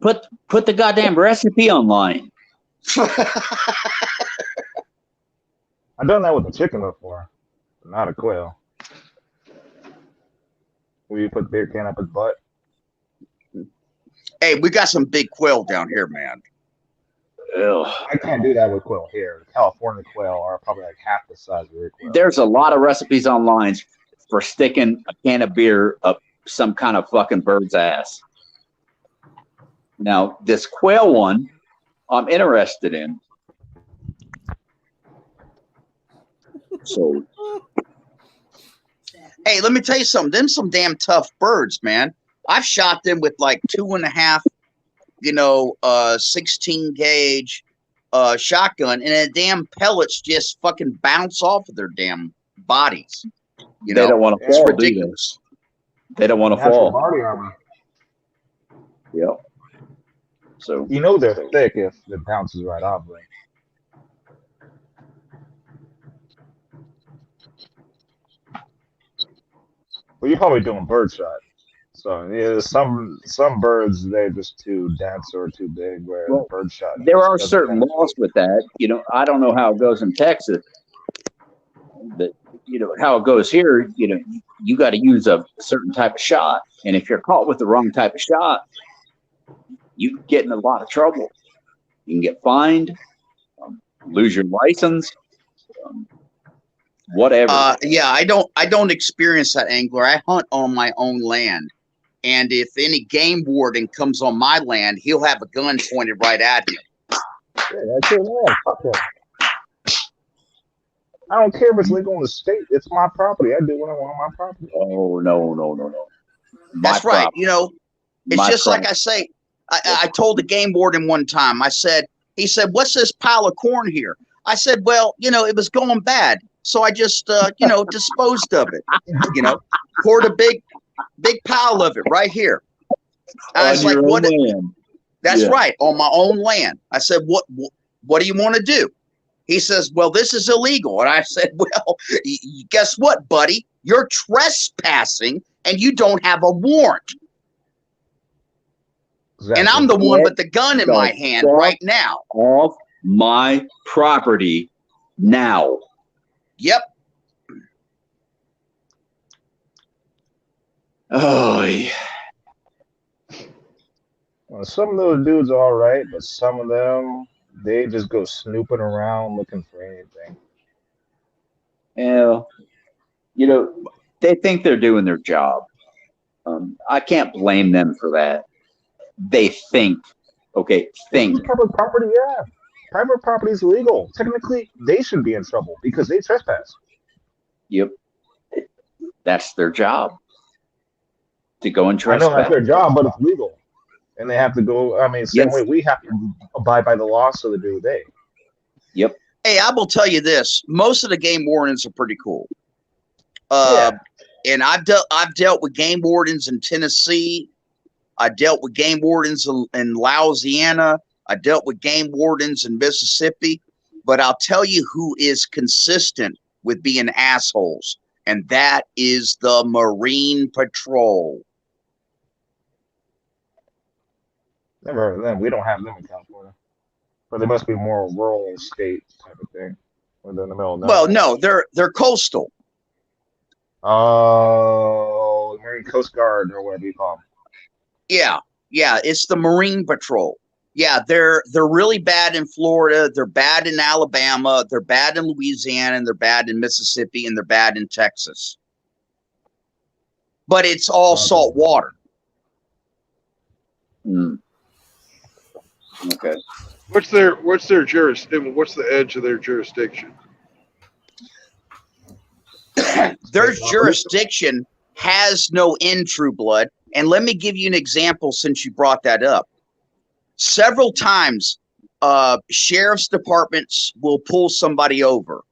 put the goddamn recipe online. I've done that with a chicken before, not a quail. Where you put the beer can up his butt. Hey, we got some big quail down here, man. Ugh. I can't do that with quail here. The California quail are probably like half the size of your quail. There's a lot of recipes online for sticking a can of beer up some kind of fucking bird's ass. Now, this quail one, I'm interested in. So, hey, let me tell you something. Them some damn tough birds, man. I've shot them with like 2.5, 16 gauge shotgun, and the damn pellets just fucking bounce off of their damn bodies. They don't want to fall. It's ridiculous. They don't want to Natural fall. body armor. Yep. So you know they're thick if it bounces right off. Like. Well, you're probably doing birdshot. So yeah, some birds they're just too dense or too big. Where birdshot. There are certain laws with that. You know, I don't know how it goes in Texas, But how it goes here. You got to use a certain type of shot, and if you're caught with the wrong type of shot, you get in a lot of trouble. You can get fined, lose your license, whatever. Yeah, I don't experience that, Angler. I hunt on my own land. And if any game warden comes on my land, he'll have a gun pointed right at him. Yeah, that's your land. Fuck him. I don't care if it's legal in the state. It's my property. I do what I want on my property. Oh, no. That's right. It's just like I say. I told the game warden one time. He said, "What's this pile of corn here?" I said, "Well, it was going bad, so I just, disposed of it. Poured a big pile of it right here." I was like, "What?" That's right, on my own land. I said, "What do you want to do?" He says, "Well, this is illegal." And I said, "Well, guess what, buddy? You're trespassing, and you don't have a warrant." Exactly. And I'm the one with the gun in my hand right now. Off my property now. Yep. Oh, yeah. Well, some of those dudes are all right, but some of them, they just go snooping around looking for anything. Yeah. They think they're doing their job. I can't blame them for that. They think. Okay, think. Private property, yeah. Private property is illegal. Technically, they should be in trouble because they trespass. Yep. That's their job. To go and trespass. I know that's their job, but it's legal. And they have to go, same way we have to abide by the law, so do they. Yep. Hey, I will tell you this. Most of the game wardens are pretty cool. And I've dealt with game wardens in Tennessee. I dealt with game wardens in Louisiana. I dealt with game wardens in Mississippi. But I'll tell you who is consistent with being assholes, and that is the Marine Patrol. Never heard of them. We don't have them in California. But they must be more rural state type of thing. Or they're in the middle of nowhere. Well, no, they're coastal. Oh, Marine Coast Guard or whatever you call them. Yeah, it's the Marine Patrol. Yeah, they're really bad in Florida. They're bad in Alabama. They're bad in Louisiana, and they're bad in Mississippi, and they're bad in Texas. But it's all salt water. Okay. What's their jurisdiction? What's the edge of their jurisdiction? Their jurisdiction has no end, True Blood. And let me give you an example since you brought that up. Several times, sheriff's departments will pull somebody over,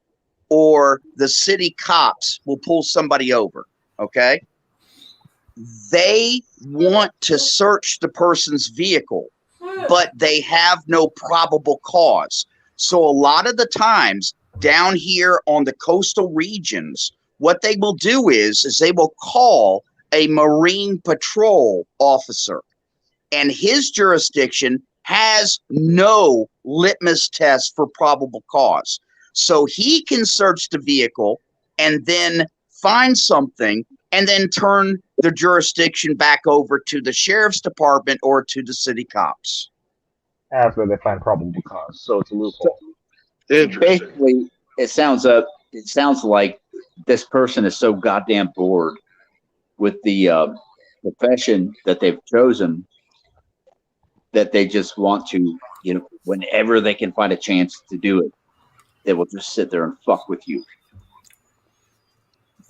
or the city cops will pull somebody over, okay? They want to search the person's vehicle, but they have no probable cause. So a lot of the times down here on the coastal regions, what they will do is they will call a Marine Patrol officer, and his jurisdiction has no litmus test for probable cause. So he can search the vehicle and then find something and then turn the jurisdiction back over to the sheriff's department or to the city cops. After they find probable cause. So it's a loophole. Basically, it sounds like this person is so goddamn bored with the profession that they've chosen that they just want to, whenever they can find a chance to do it, they will just sit there and fuck with you.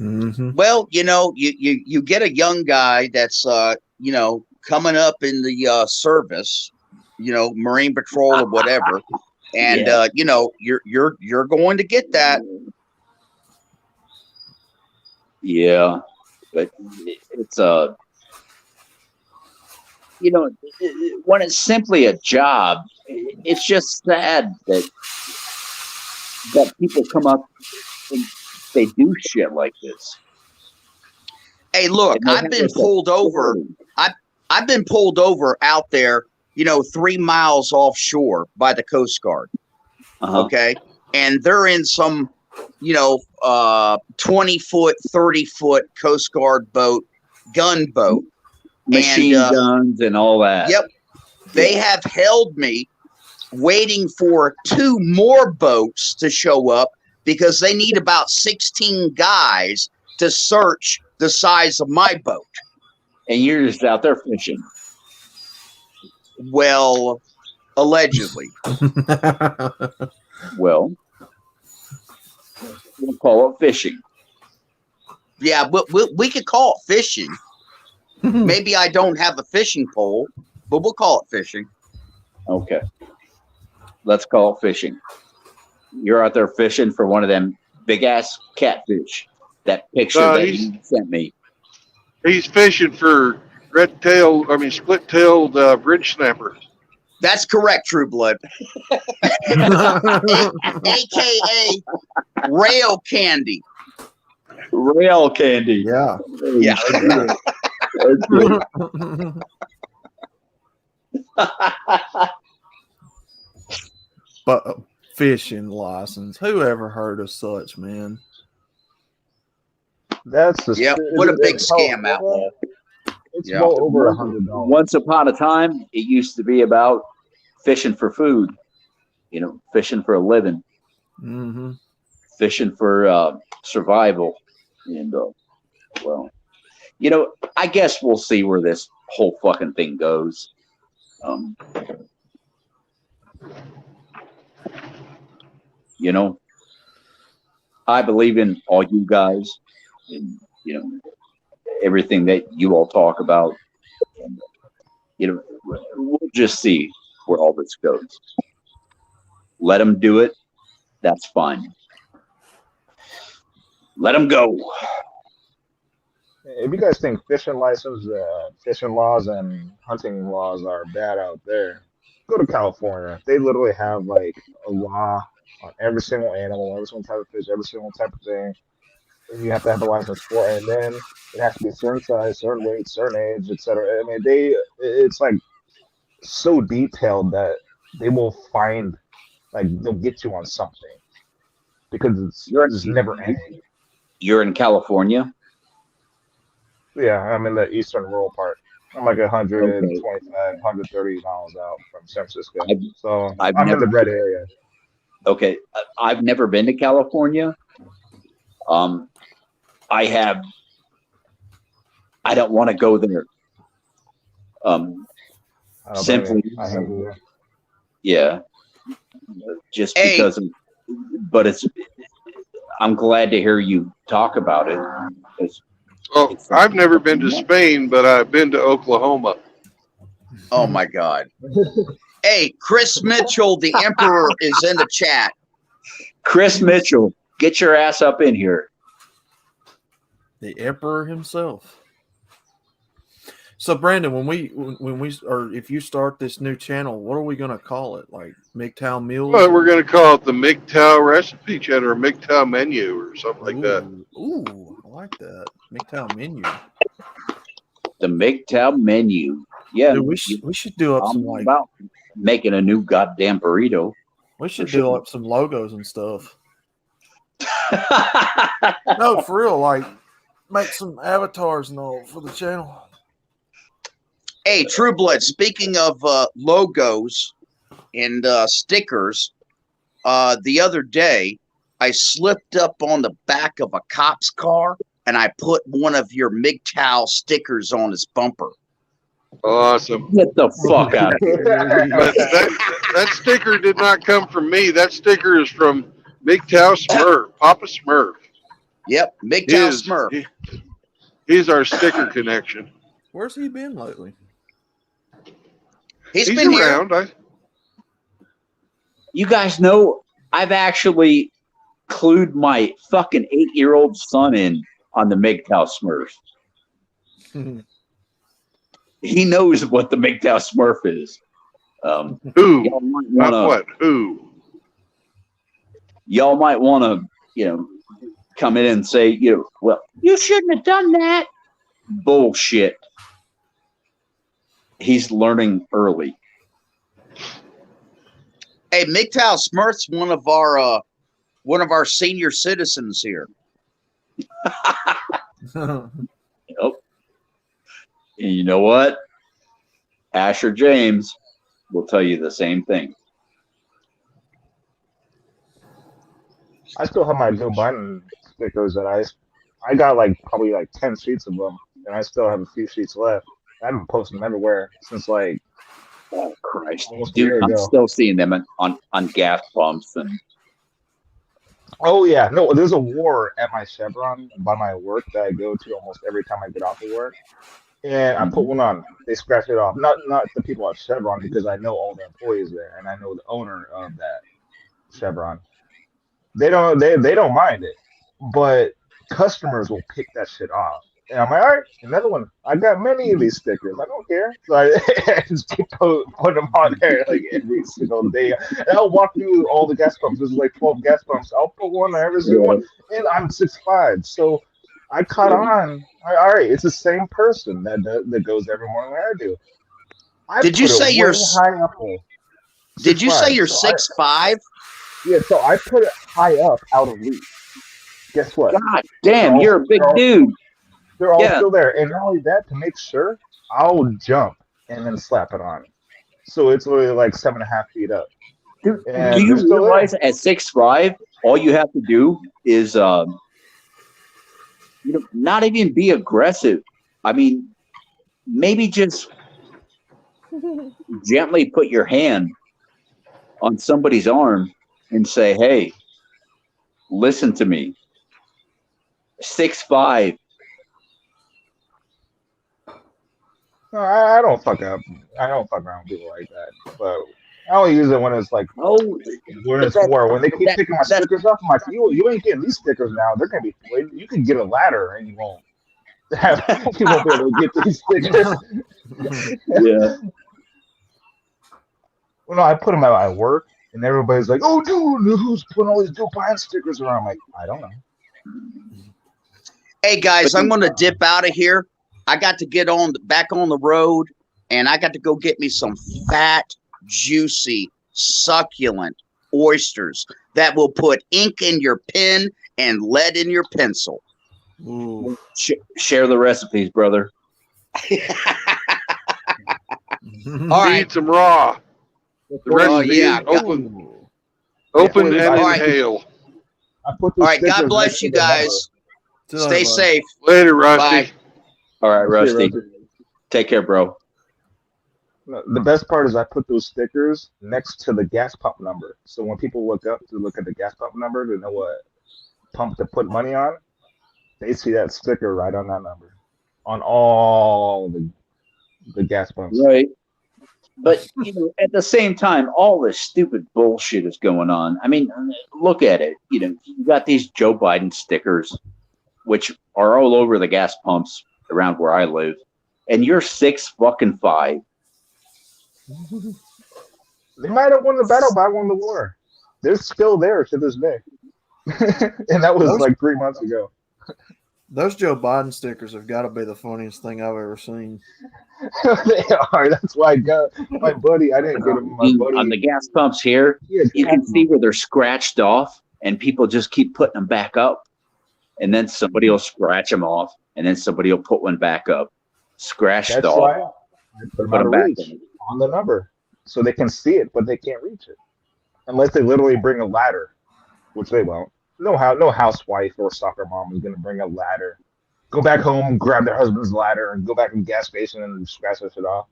Mm-hmm. Well, you get a young guy that's coming up in the service, Marine Patrol or whatever, and you're going to get that. Yeah, but it's when it's simply a job, it's just sad that people come up and they do shit like this. Hey, look, I've been pulled over. I've been pulled over out there, 3 miles offshore by the Coast Guard. Okay, and they're in some, 20-foot, 30-foot Coast Guard boat, gunboat. Machine guns and all that. Yep. They have held me waiting for 2 more boats to show up because they need about 16 guys to search the size of my boat. And you're just out there fishing. Well, allegedly. Well, we'll call it fishing. Yeah, we could call it fishing. Maybe I don't have a fishing pole, but we'll call it fishing. Okay. Let's call it fishing. You're out there fishing for one of them big ass catfish. That picture that you sent me. He's fishing for split-tailed bridge snapper. That's correct, True Blood. AKA rail candy. Rail candy. Yeah. Yeah. But fishing license. Who ever heard of such, man? That's the what a big scam out there. It's well over $100. Once upon a time, it used to be about fishing for food. You know, fishing for a living. Mm-hmm. Fishing for survival. And, well, you know, I guess we'll see where this whole fucking thing goes. You know, I believe in all you guys and, you know, everything that you all talk about. And, you know, we'll just see where all this goes. Let them do it. That's fine. Let them go. If you guys think fishing license, fishing laws and hunting laws are bad out there, go to California. They literally have like a law on every single animal, every single type of fish, every single type of thing. And you have to have a license for it. And then it has to be a certain size, certain weight, certain age, etc. I mean, it's like so detailed that they will find, like, they'll get you on something because it's never ending. You're in California? Yeah, I'm in the eastern rural part. I'm like 125, 130 miles out from San Francisco. So I'm in the red area. Okay. I've never been to California. I don't want to go there. Simply, yeah, just because I'm glad to hear you talk about it. Well, I've never been to Spain, but I've been to Oklahoma. Oh my God. Hey, Chris Mitchell, the Emperor, is in the chat. Chris Mitchell, get your ass up in here. The Emperor himself. So Brandon, when we or if you start this new channel, what are we gonna call it? Like MGTOW Meals? Well, we're gonna call it the MGTOW Recipe Channel or MGTOW Menu or something like that. Ooh, I like that. MGTOW Menu. The MGTOW Menu. Yeah. Dude, we should do up some like about making a new goddamn burrito. We should do up some logos and stuff. No, for real, like make some avatars and all for the channel. Hey, True Blood, speaking of logos and stickers, the other day I slipped up on the back of a cop's car and I put one of your MGTOW stickers on his bumper. Awesome. Get the fuck out of here. That sticker did not come from me. That sticker is from MGTOW Smurf, Papa Smurf. Yep, MGTOW Smurf. He's our sticker connection. Where's he been lately? He's been around. You guys know I've actually clued my fucking 8-year-old son in on the MGTOW Smurf. He knows what the MGTOW Smurf is. Who? Not what? Who? Y'all might want to, come in and say, well, you shouldn't have done that. Bullshit. He's learning early. Hey, MGTOW Smurf's one of our one of our senior citizens here. Yep. And you know what? Asher James will tell you the same thing. I still have my Joe Biden stickers that I got like probably like 10 sheets of them, and I still have a few sheets left. I haven't posted them everywhere since like Oh Christ, almost a dude! year I'm ago. still seeing them on gas pumps and. Oh yeah, no, there's a war at my Chevron by my work that I go to almost every time I get off of work, and I put one on. They scratch it off. Not the people at Chevron because I know all the employees there and I know the owner of that Chevron. They don't mind it, but customers will pick that shit off. And I'm like, all right, another one. I got many of these stickers. I don't care. So I just keep putting them on there like every single day. And I'll walk through all the gas pumps. There's like 12 gas pumps. I'll put one on every single one. And I'm 6'5", so I caught on. All right, it's the same person that goes every morning like I do. Did you say you're high up there? Did you say you're 6'5"? Yeah, so I put it high up out of reach. Guess what? God damn, you're a big dude. They're all still there. And not only that, to make sure, I'll jump and then slap it on. So it's literally like 7.5 feet up. Dude, and do you realize at 6'5", all you have to do is not even be aggressive. I mean, maybe just gently put your hand on somebody's arm and say, hey, listen to me. 6'5". No, I don't fuck up. I don't fuck around with people like that. But I only use it when it's like when it's war. When they keep picking my stickers off, I'm like, you ain't getting these stickers now. They're gonna be. You can get a ladder and you won't. You won't be able to get these stickers. Yeah. Well, no, I put them out at work, and everybody's like, "Oh, dude, who's putting all these Joe Biden stickers around?" I'm like, I don't know. Hey guys, I'm gonna dip out of here. I got to get back on the road, and I got to go get me some fat, juicy, succulent oysters that will put ink in your pen and lead in your pencil. Ooh. Share the recipes, brother. All right. Eat some raw. The recipe is open and inhale. All right, God bless you guys. Stay safe. Later, Rusty. Bye. All right, Rusty. Rusty. Take care, bro. The best part is I put those stickers next to the gas pump number. So when people look up to look at the gas pump number to know what pump to put money on, they see that sticker right on that number on all the gas pumps. Right. But, at the same time, all this stupid bullshit is going on. I mean, look at it. You got these Joe Biden stickers, which are all over the gas pumps around where I live, and you're 6'5". They might have won the battle, but I won the war. They're still there to this day. And that was like 3 months ago. Those Joe Biden stickers have got to be the funniest thing I've ever seen. They are. That's why I got my buddy. I didn't get him. My buddy. On the gas pumps here, you can see where they're scratched off, and people just keep putting them back up. And then somebody will scratch them off, and then somebody will put one back up. Scratched That's off. why I put them out of reach on the number. So they can see it, but they can't reach it. Unless they literally bring a ladder, which they won't. No housewife or soccer mom is going to bring a ladder. Go back home, grab their husband's ladder, and go back in the gas station and scratch that shit off.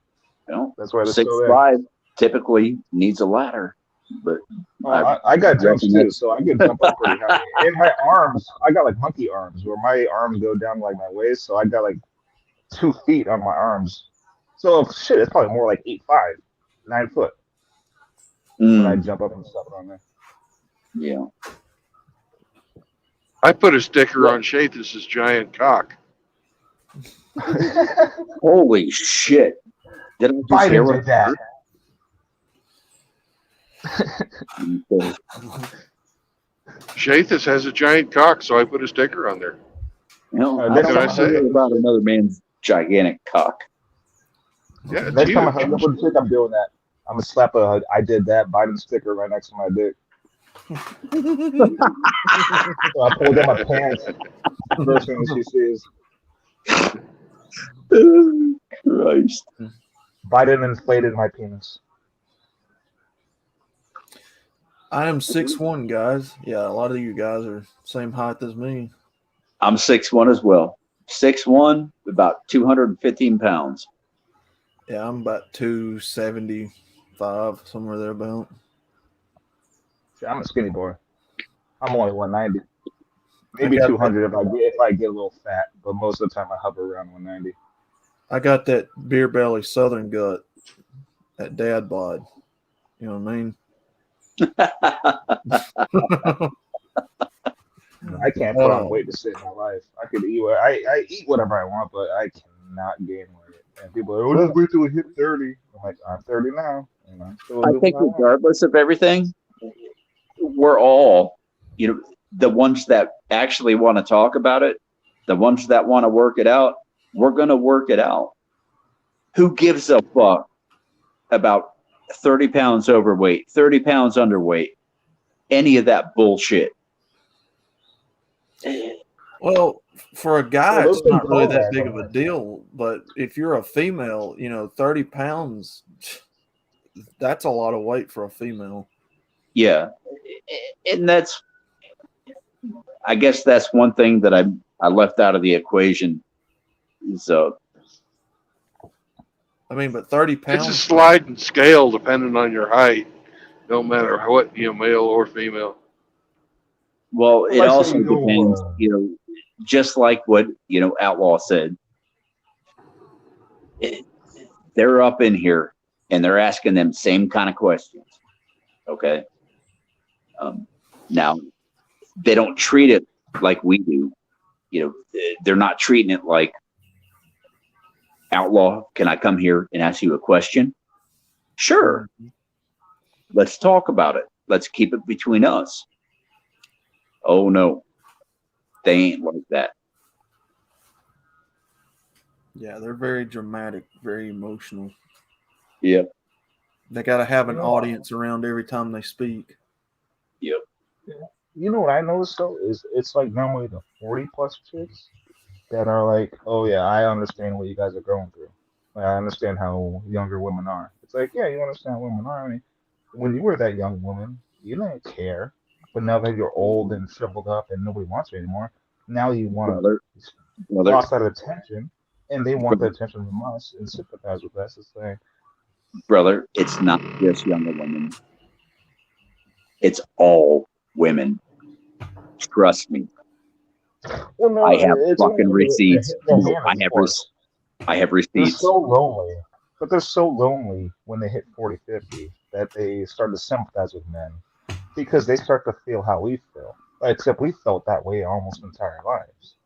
That's why they're 6'5" typically needs a ladder. But I got jumps too, so I can jump up pretty high. And my arms, I got like monkey arms, where my arms go down like my waist, so I got like 2 feet on my arms. So shit, it's probably more like 8'5", 9 foot. When I jump up and stuff on there. Yeah. I put a sticker on Shathis' giant cock. Holy shit! Did I just hear Biden did that? Shathis has a giant cock, so I put a sticker on there. I don't say about another man's gigantic cock. Yeah, next time I hug up with a chick, I'm doing that. I'm gonna slap I did that Biden sticker right next to my dick. So I pulled down my pants. First thing she sees, Christ. Biden inflated my penis. I am 6'1", guys. Yeah, a lot of you guys are same height as me. I'm 6'1" as well. 6'1", about 215 pounds. Yeah, I'm about 275, somewhere there about. See, I'm a skinny boy. I'm only 190. I Maybe got 200 if I get a little fat, but most of the time I hover around 190. I got that beer belly Southern gut, that dad bod. You know what I mean? I can't put on weight to save my life. I could eat. I eat whatever I want, but I cannot gain weight. And people are, oh, just wait till we hit 30. I'm like, I'm 30 now, and I'm still I doing think what I want. regardless of everything, we're all, the ones that actually want to talk about it, the ones that want to work it out, we're going to work it out. Who gives a fuck about 30 pounds overweight, 30 pounds underweight, any of that bullshit? Well, for a guy, Well, it's those not really girls that are big of a deal. But if you're a female, 30 pounds, that's a lot of weight for a female. Yeah. And I guess that's one thing that I left out of the equation. So, I mean, but 30 pounds. It's a sliding scale depending on your height, no matter what, male or female. well, it Like also say you depends, just like what, Outlaw said. They're up in here and they're asking them same kind of questions. Okay. Now, they don't treat it like we do. They're not treating it like, Outlaw, can I come here and ask you a question? Sure. Let's talk about it. Let's keep it between us. Oh, no. They ain't like that. Yeah, they're very dramatic, very emotional. Yep. They got to have an audience around every time they speak. Yep. You know what I noticed though is it's like normally the 40+ chicks that are like, oh yeah, I understand what you guys are going through. Like, I understand how younger women are. It's like, yeah, you understand what women are. I mean, when you were that young woman, you didn't care. But now that you're old and shriveled up and nobody wants you anymore, now you want Brother, lost that attention, and they want the attention from us and sympathize with us. It's like, brother, it's not just younger women. It's all women. Trust me. well, no, I have it's fucking receipts. I have They're receipts. so lonely, but they're so lonely when they hit 40, 50 that they start to sympathize with men because they start to feel how we feel. Except we felt that way almost entire lives.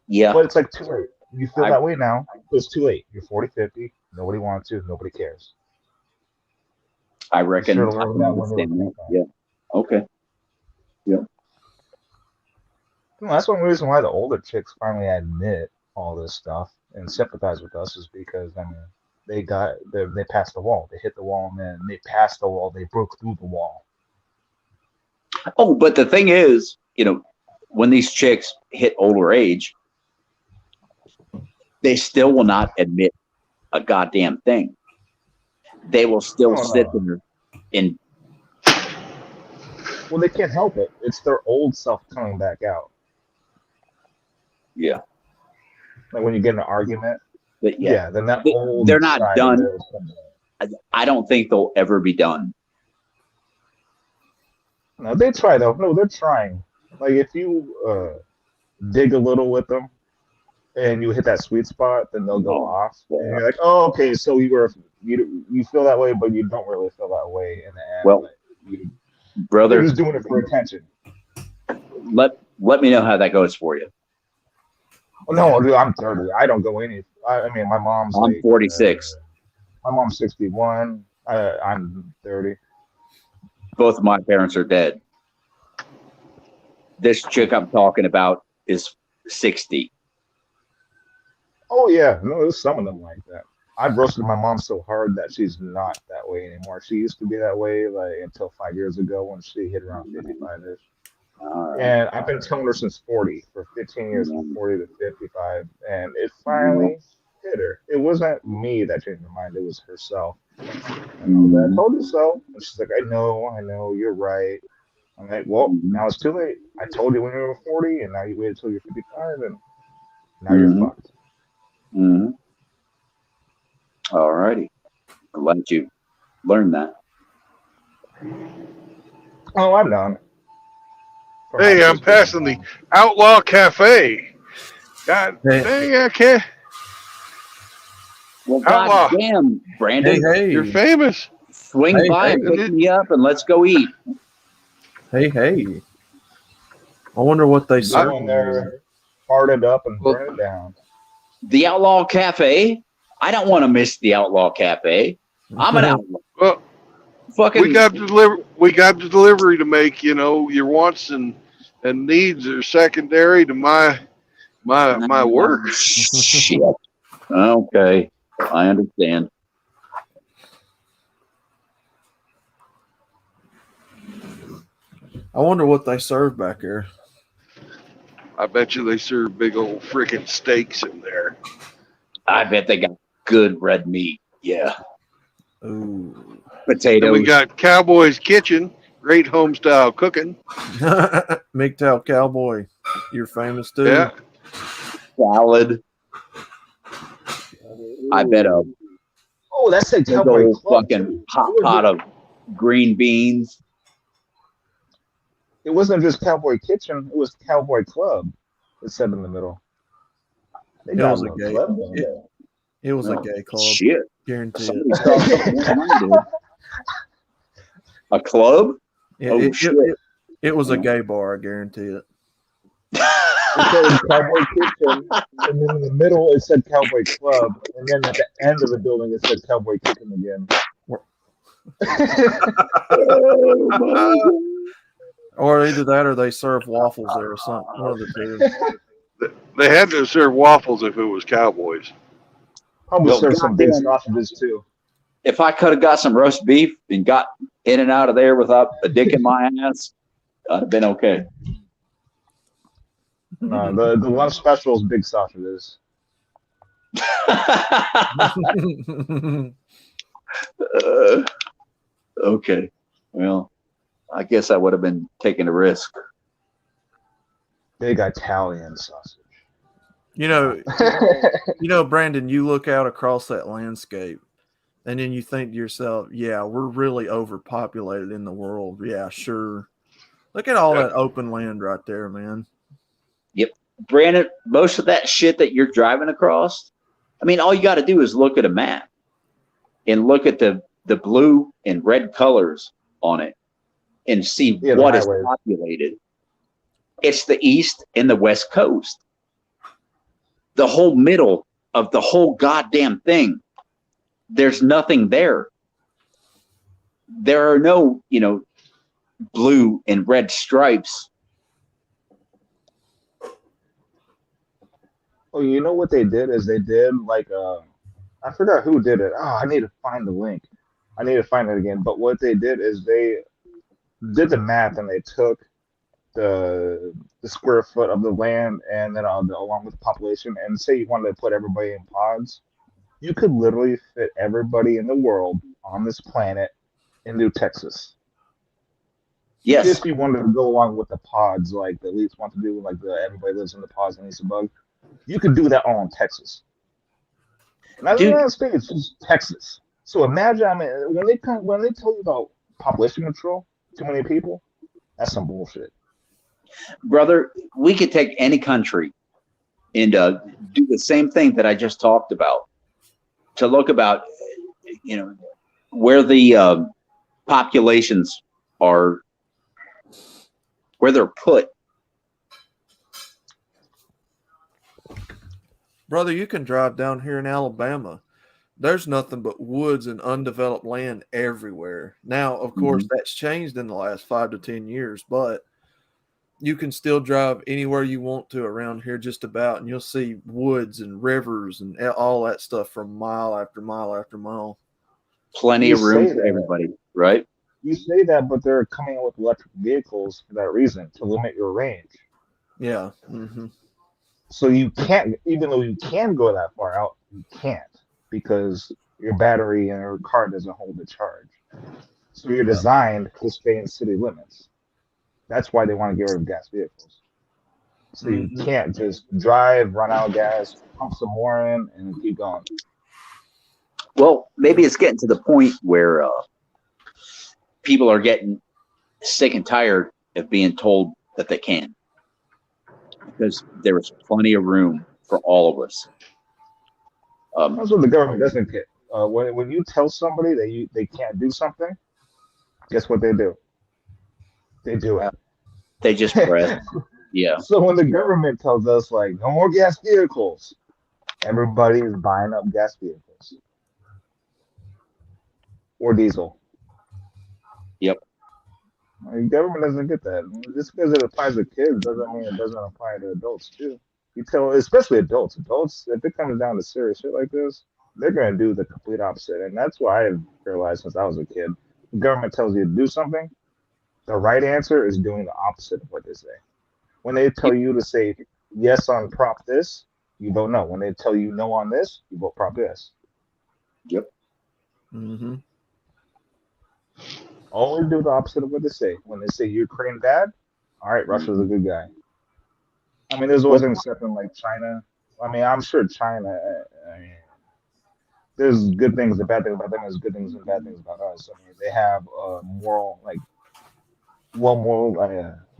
Yeah. But it's like too late. You feel that way now. It's too late. You're 40, 50. Nobody wants you. Nobody cares. I reckon. You should have learned that when you were 25. Yeah. Okay. Yeah. No, that's one reason why the older chicks finally admit all this stuff and sympathize with us is because they passed the wall. They hit the wall and then they passed the wall. They broke through the wall. Oh, but the thing is, when these chicks hit older age, they still will not admit a goddamn thing. They will still sit there and. Well, they can't help it. It's their old self coming back out. Yeah. Like when you get in an argument. But yeah, then that old they're not side done. of theirs comes out. I don't think they'll ever be done. No, they try though. No, they're trying. Like if you dig a little with them and you hit that sweet spot, then they'll go off. Yeah. And you're like, oh, okay, so you feel that way, but you don't really feel that way in the end. Well, brother, you're just doing it for attention. Let me know how that goes for you. Oh, no, dude, I'm 30. I don't go any. I mean, my mom's. I'm 46. My mom's 61. I'm 30. Both of my parents are dead. This chick I'm talking about is 60. Oh yeah, no, there's some of them like that. I've roasted my mom so hard that she's not that way anymore. She used to be that way like until 5 years ago when she hit around 55ish. All right. And I've been telling her since 40 for 15 years, from 40 to 55, and it Mm-hmm. finally hit her. It wasn't me that changed her mind; it was herself. I Mhm. told you so. And she's like, I know, you're right. I'm like, well, Mhm. now it's too late. I told you when you were 40, and now you waited till you're 55, and now you're Mhm. fucked. Mhm. All righty. Glad you learned that. Oh, I'm done. For my Hey, I'm sister. passing the Outlaw Cafe. God dang, I can't. Well, Outlaw, goddamn, Brandon, you're famous. swing Hey, by hey. and pick me up, and let's go eat. Hey. I wonder what they Go serve. in there, fart it up, and Well, burn it down. The Outlaw Cafe. I don't want to miss the Outlaw Cafe. I'm an outlaw. Well, Fucking. we got the delivery to make. You know, your wants and needs are secondary to my work. Shit. Okay, I understand. I wonder what they serve back there. I bet you they serve big old freaking steaks in there. I bet they got good red meat. Yeah. Ooh. Then we Potatoes. got Cowboy's Kitchen, great home style cooking. MGTOW Cowboy. You're famous too. Yeah. Salad. I bet a Oh, that's a big Cowboy old Club fucking too. hot pot of green beans. It wasn't just Cowboy Kitchen; it was Cowboy Club. It said in the middle. They It got was a a little gay. club down there. It was Oh, a gay club. shit. Guaranteed. Somebody saw something more than I did. A club? Yeah, Oh, shit. it was a gay bar. I guarantee it. It said Cowboy Kitchen, and then in the middle it said Cowboy Club, and then at the end of the building it said Cowboy Kitchen again. Oh, my God. Or either that, or they serve waffles there, or something. One of the two. They had to serve waffles if it was Cowboys. Probably Well, serve some big goddamn. sausages too. If I could have got some roast beef and got in and out of there without a dick in my ass, I'd have been okay. The lunch special is big sausages. Okay. Well, I guess I would have been taking a risk. Big Italian sausage. You know, Brandon, you look out across that landscape and then you think to yourself, yeah, we're really overpopulated in the world. Yeah, sure. Look at all that open land right there, man. Yep. Brandon, most of that shit that you're driving across, I mean, all you got to do is look at a map and look at the blue and red colors on it and see what is populated. It's the East and the West Coast. The whole middle of the whole goddamn thing, there's nothing there. There are no, blue and red stripes. Oh, you know what they did is they did like I forgot who did it. Oh, I need to find the link. I need to find it again. But what they did is they did the math and they took the square foot of the land and then along with the population, and say you wanted to put everybody in pods, you could literally fit everybody in the world on this planet into Texas. Yes. If you wanted to go along with the pods, like the elites want to do, like the everybody lives in the pods and eats a bug, you could do that all in Texas. Not the United States, just Texas. So imagine, I mean, when they tell you about population control, too many people, that's some bullshit. Brother, we could take any country and do the same thing that I just talked about, to look about, where the populations are, where they're put. Brother, you can drive down here in Alabama. There's nothing but woods and undeveloped land everywhere. Now, of course, that's changed in the last 5 to 10 years, but you can still drive anywhere you want to around here, just about, and you'll see woods and rivers and all that stuff from mile after mile after mile. Plenty You of room say for that. everybody, right? You say that, but they're coming out with electric vehicles for that reason, to limit your range. Yeah. Mm-hmm. So you can't, even though you can go that far out, you can't because your battery in your car doesn't hold the charge. So you're designed to stay in city limits. That's why they want to get rid of gas vehicles. So you Mhm. can't just drive, run out of gas, pump some more in, and keep going. Well, maybe it's getting to the point where people are getting sick and tired of being told that they can, because there is plenty of room for all of us. That's what the government doesn't get. When you tell somebody that they can't do something, guess what they do? They do it. They just press. Yeah. So when the government tells us like no more gas vehicles, everybody is buying up gas vehicles or diesel. Yep. The government doesn't get that. Just because it applies to kids doesn't mean it doesn't apply to adults too. You tell, especially adults. Adults, if it comes down to serious shit like this, they're gonna do the complete opposite, and that's why I've realized since I was a kid. The government tells you to do something, the right answer is doing the opposite of what they say. When they tell you to say yes on prop this, you vote no. When they tell you no on this, you vote prop this. Yep. Mm-hmm. Always do the opposite of what they say. When they say Ukraine bad, all right, Russia's a good guy. I mean, there's always an exception like China. I mean, I'm sure China. I mean, there's good things and bad things about them. There's good things and bad things about us. I mean, they have a moral, like,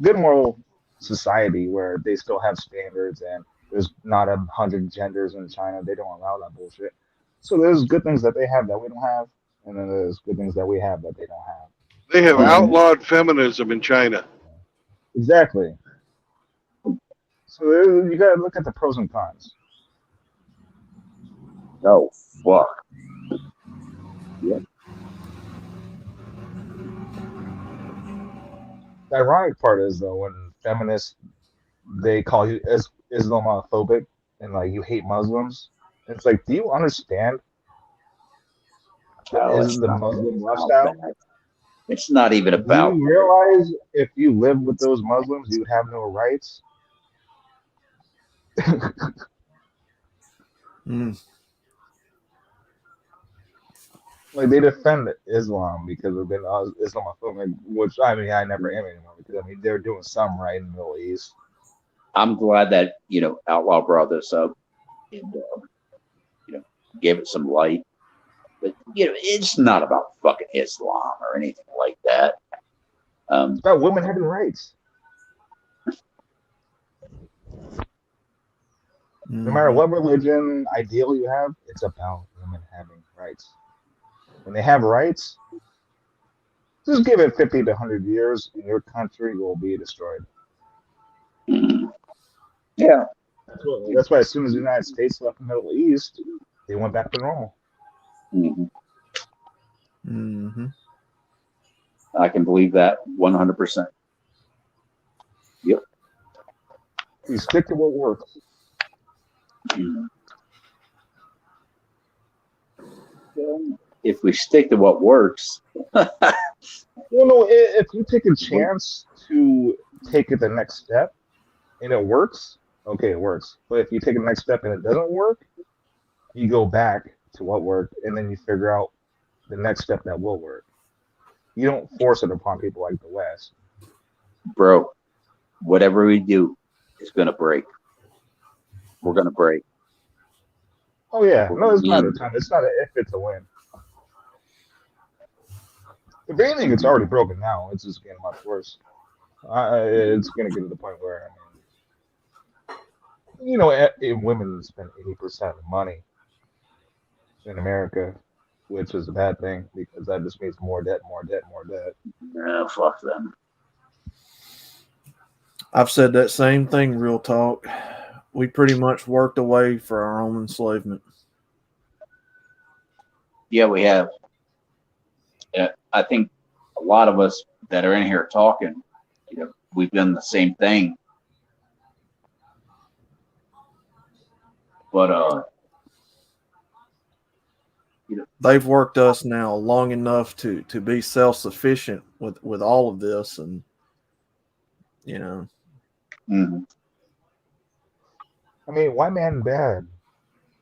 good moral society where they still have standards and there's not 100 genders in China. They don't allow that bullshit. So there's good things that they have that we don't have, and then there's good things that we have that they don't have. They have And outlawed feminism in China. exactly. So you got to look at the pros and cons. Oh fuck. Yep. The ironic part is though when feminists they call you Islamophobic and like you hate Muslims. It's like, do you understand Oh, it's the not Muslim about lifestyle? that. It's not even Do about. you realize if you live with those Muslims, you have no rights? Like they defend Islam because of being Islamophobic, which I mean I never am anymore because I mean they're doing some right in the Middle East. I'm glad that Outlaw brought this up and gave it some light. But it's not about fucking Islam or anything like that. It's about women having rights. No matter what religion ideal you have, it's about women having rights. When they have rights, just give it 50 to 100 years and your country will be destroyed. Yeah. That's why as soon as the United States left the Middle East, they went back to normal. I can believe that 100%. Yep. You stick to what works. If we stick to what works. Well, no, if you take a chance to take it the next step and it works, okay, it works. But if you take the next step and it doesn't work, you go back to what worked and then you figure out the next step that will work. You don't force it upon people like the West. Bro, whatever we do is going to break. We're going to break. Oh, yeah. No, it's not a time. It's not an if, it's a win. If anything, it's already broken now. It's just getting much worse. It's going to get to the point where, I mean, women spend 80% of the money in America, which is a bad thing because that just means more debt, more debt, more debt. Fuck them. I've said that same thing, real talk. We pretty much worked away for our own enslavement. Yeah, we have. I think a lot of us that are in here talking, we've done the same thing. But they've worked us now long enough to be self-sufficient with all of this, and mhm. I mean, white man bad,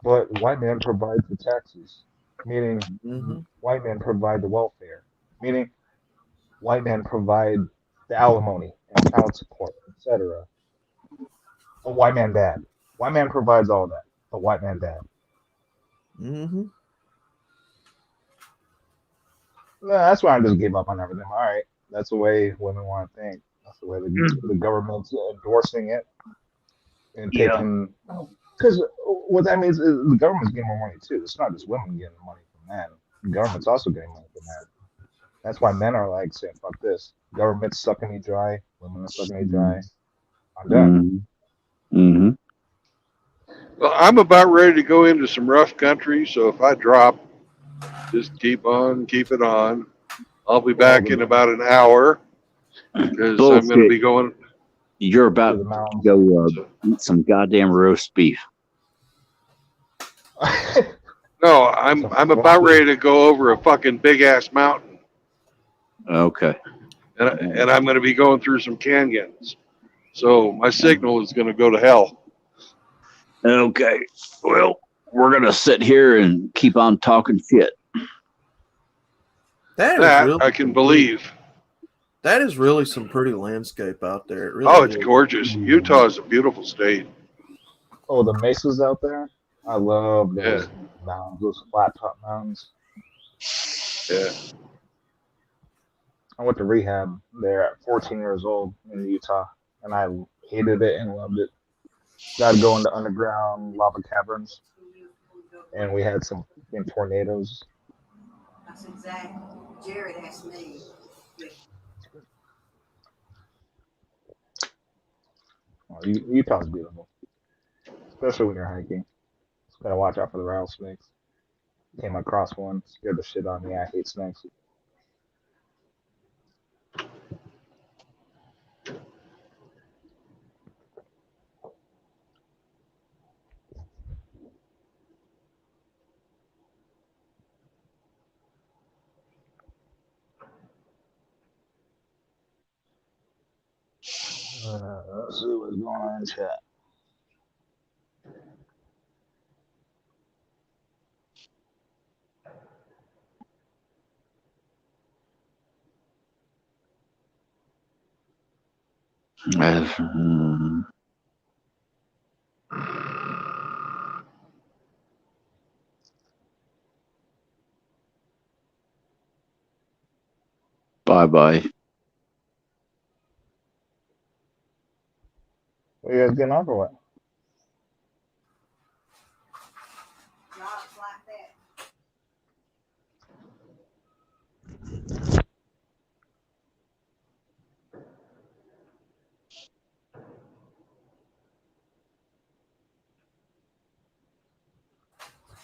but white man provides the taxes, meaning white men provide the welfare, meaning white men provide the alimony and child support, etc. But white man bad. White man provides all that, but white man bad. Mm-hmm. No, that's why I just gave up on everything. All right, that's the way women want to think. That's the way the government's endorsing it and Yeah. taking. Because what that means is the government's getting more money too. It's not just women getting money from men. The government's also getting money from men. That's why men are like saying, "Fuck this." Government's sucking me dry. Women are sucking me dry. I'm done. Mm-hmm. Well, I'm about ready to go into some rough country, so if I drop, just keep it on. I'll be back in about an hour because I'm going to be going. You're about to go eat some goddamn roast beef. No, I'm about ready to go over a fucking big ass mountain, Okay. and I'm going to be going through some canyons, so my signal is going to go to hell. Okay. Well, we're gonna sit here and keep on talking shit. That I can believe. That is really some pretty landscape out there. It really Oh, it's is. gorgeous. Utah is a beautiful state. Oh, the mesas out there. I love those mountains, those flat top mountains. Yeah. I went to rehab there at 14 years old in Utah, and I hated it and loved it. Got to go into underground lava caverns, and we had some tornadoes. That's exactly. Jared asked me. Oh, Utah's beautiful, especially when you're hiking. Just gotta watch out for the rattlesnakes. Came across one, scared the shit out of me. I hate snakes. Let's see what's going on in chat. Bye. What you guys getting off or what?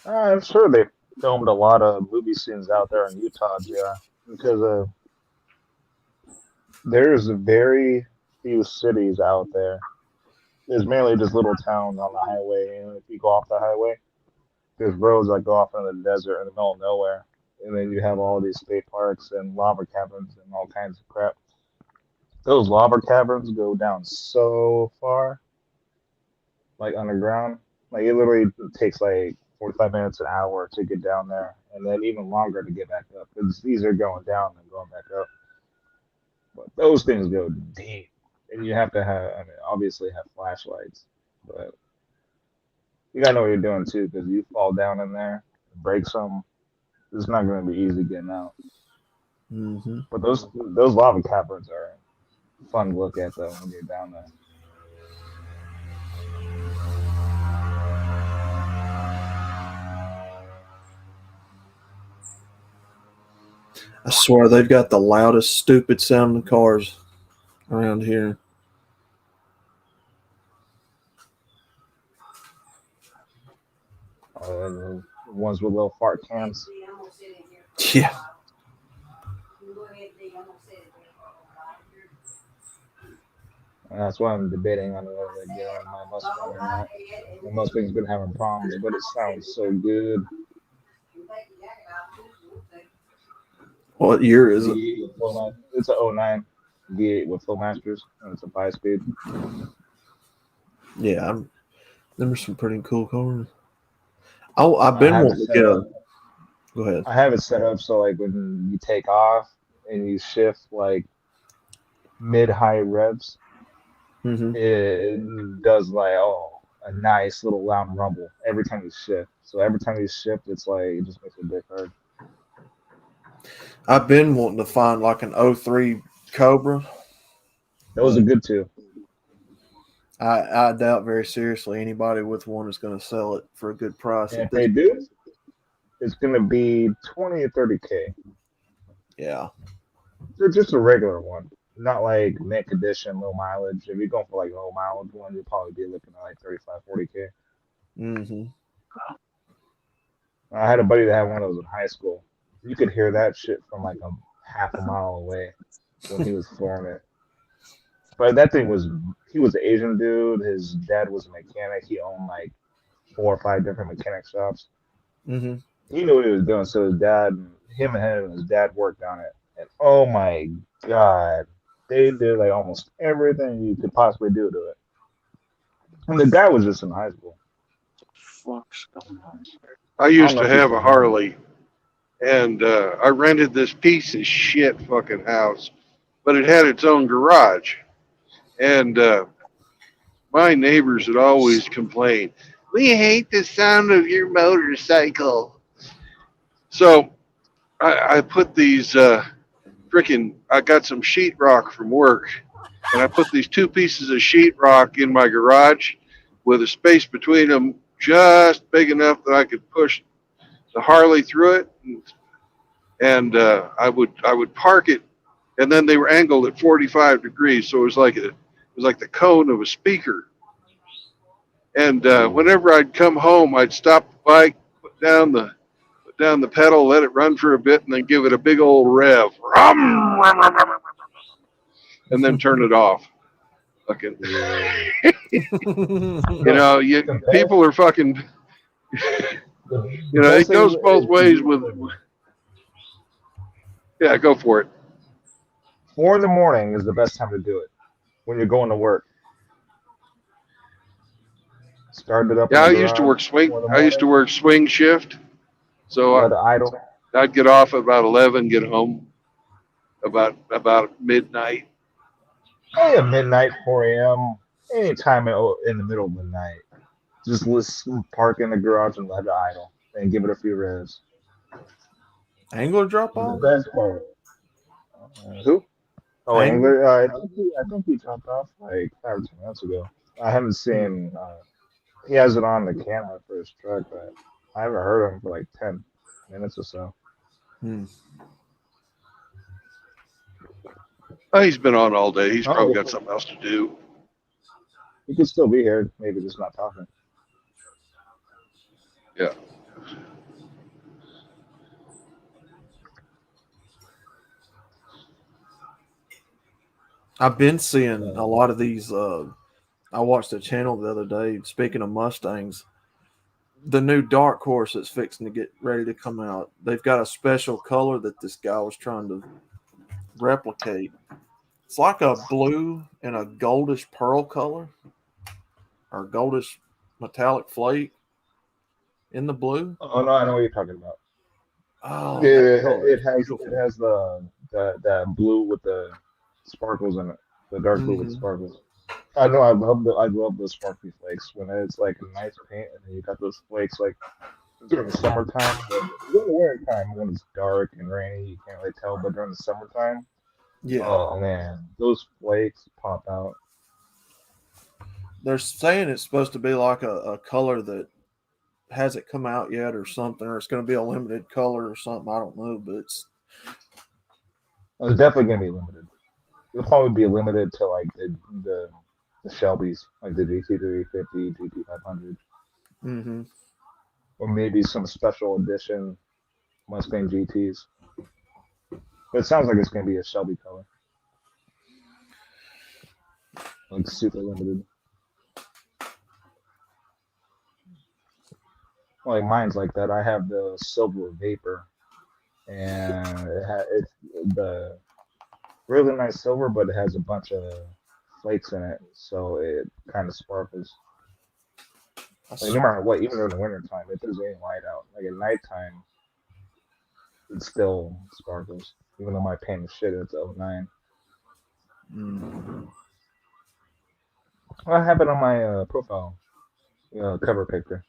I'm sure they filmed a lot of movie scenes out there in Utah, yeah, because there's very few cities out there. There's mainly just little towns on the highway, and if you go off the highway, there's roads that go off into the desert in the middle of nowhere, and then you have all these state parks and lava caverns and all kinds of crap. Those lava caverns go down so far, like underground. Like it literally takes like 45 minutes, an hour to get down there, and then even longer to get back up. It's easier going down than going back up. But those things go deep, and you have to have, I mean, obviously have flashlights, but you gotta know what you're doing too, because you fall down in there, break something, it's not going to be easy getting out. Mm-hmm. But those lava caverns are fun to look at though when you're down there. I swear they've got the loudest, stupid sounding cars around here. The ones with little fart cans. Yeah. That's why I'm debating on whether to get on my Mustang or not. My Mustang's been having problems, but it sounds so good. What year is it? V8 with it's a '09 V8 with Flowmasters, and it's a 5-speed. Yeah, them are some pretty cool cars. I've I been have it wanting to set get up. a. Go ahead. I have it set up so like when you take off and you shift like mid-high revs, Mm-hmm. it does like a nice little loud rumble every time you shift. So every time you shift, it's like it just makes it dick hard. I've been wanting to find like an '03 Cobra. Those are good too. I doubt very seriously anybody with one is going to sell it for a good price And at if this they do, point. it's gonna be 20 or 30K. Yeah. They're just a regular one, not like mint condition, low mileage. If you're going for like low mileage one, you'll probably be looking at like 35, 40K. Mm-hmm. I had a buddy that had one of those in high school. You could hear that shit from like a half a mile away when he was flooring it. But that thing was, he was an Asian dude. His dad was a mechanic. He owned like 4 or 5 different mechanic shops. Mm-hmm. He knew what he was doing. So him and his dad worked on it. And oh my God, they did like almost everything you could possibly do to it. And the guy was just in high school. Fuck's going on? I I don't used know to if you have a still have it. Harley, and I rented this piece of shit fucking house, but it had its own garage. And my neighbors would always complain, "We hate the sound of your motorcycle." So I put these I got some sheetrock from work, and I put these 2 pieces of sheetrock in my garage with a space between them just big enough that I could push the Harley through it, and I would park it, and then they were angled at 45 degrees, so it was like the cone of a speaker. And whenever I'd come home, I'd stop the bike, put down the pedal, let it run for a bit, and then give it a big old rev, and then turn it off. Fucking, Yeah. The best, people are fucking, the best it thing goes both is to ways do with, yeah, go for it. 4 in the morning is the best time to do it when you're going to work. Start it up in Yeah, the I used to garage, work swing. 4 in the I used to morning, work swing shift, so let it idle. I'd get off at about 11, get home about midnight. Oh yeah, midnight, 4 a.m., anytime in the middle of the night. Just listen, park in the garage and let it idle and give it a few revs. Angler drop And the off? best part, who? Oh, Angler? Angler. I think he dropped off like 5 or 10 minutes ago. I haven't Hmm. seen. He has it on the camera for his truck, but I haven't heard him for like 10 minutes or so. Hmm. Oh, he's been on all day. He's Oh, probably yeah. got something else to do. He could still be here, maybe just not talking. Yeah. I've been seeing a lot of these. I watched a channel the other day. Speaking of Mustangs, the new Dark Horse that's fixing to get ready to come out. They've got a special color that this guy was trying to replicate. It's like a blue and a goldish pearl color, or goldish metallic flake in the blue. Oh no, I know what you're talking about. Oh, that Yeah, color is it beautiful. has the blue with the sparkles in it, the dark blue with the Mm-hmm. sparkles. I know I love those sparkly flakes when it's like a nice paint and then you got those flakes like during the summertime. But during the winter time when it's dark and rainy, you can't really tell. But during the summertime, Yeah, oh man, those flakes pop out. they're saying it's supposed to be like a color that hasn't come out yet or something, or it's going to be a limited color or something. I don't know, but it's It's definitely gonna be limited. It'll probably be limited to like the Shelbys, like the GT350, GT500, mm-hmm. or maybe some special edition Mustang GTs. But it sounds like it's gonna be a Shelby color. like super limited. Like mine's like that. I have the silver vapor, and it's the really nice silver, but it has a bunch of flakes in it, so it kind of sparkles. Like no matter what, even during the winter time, if there's any light out, like at nighttime, it still sparkles. Even though my paint is shit, it's 09. I have it on my profile cover picture.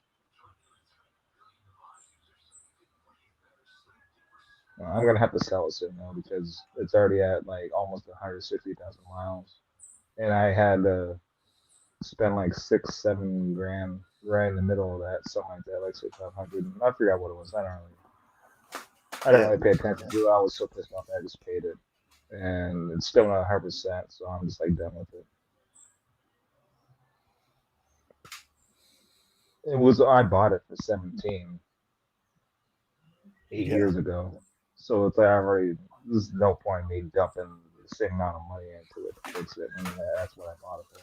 I'm gonna have to sell it soon though because it's already at like almost 160,000 miles, and I had to spend like 6-7 grand right in the middle of that, something like that, like 600. I forgot what it was. I didn't really pay attention to it. I was so pissed off that I just paid it, and it's still not 100%, so I'm just like done with it. I bought it for 17 8 years ago, so it's like there's no point in me dumping the same amount of money into it to fix it, and that's what I bought it for.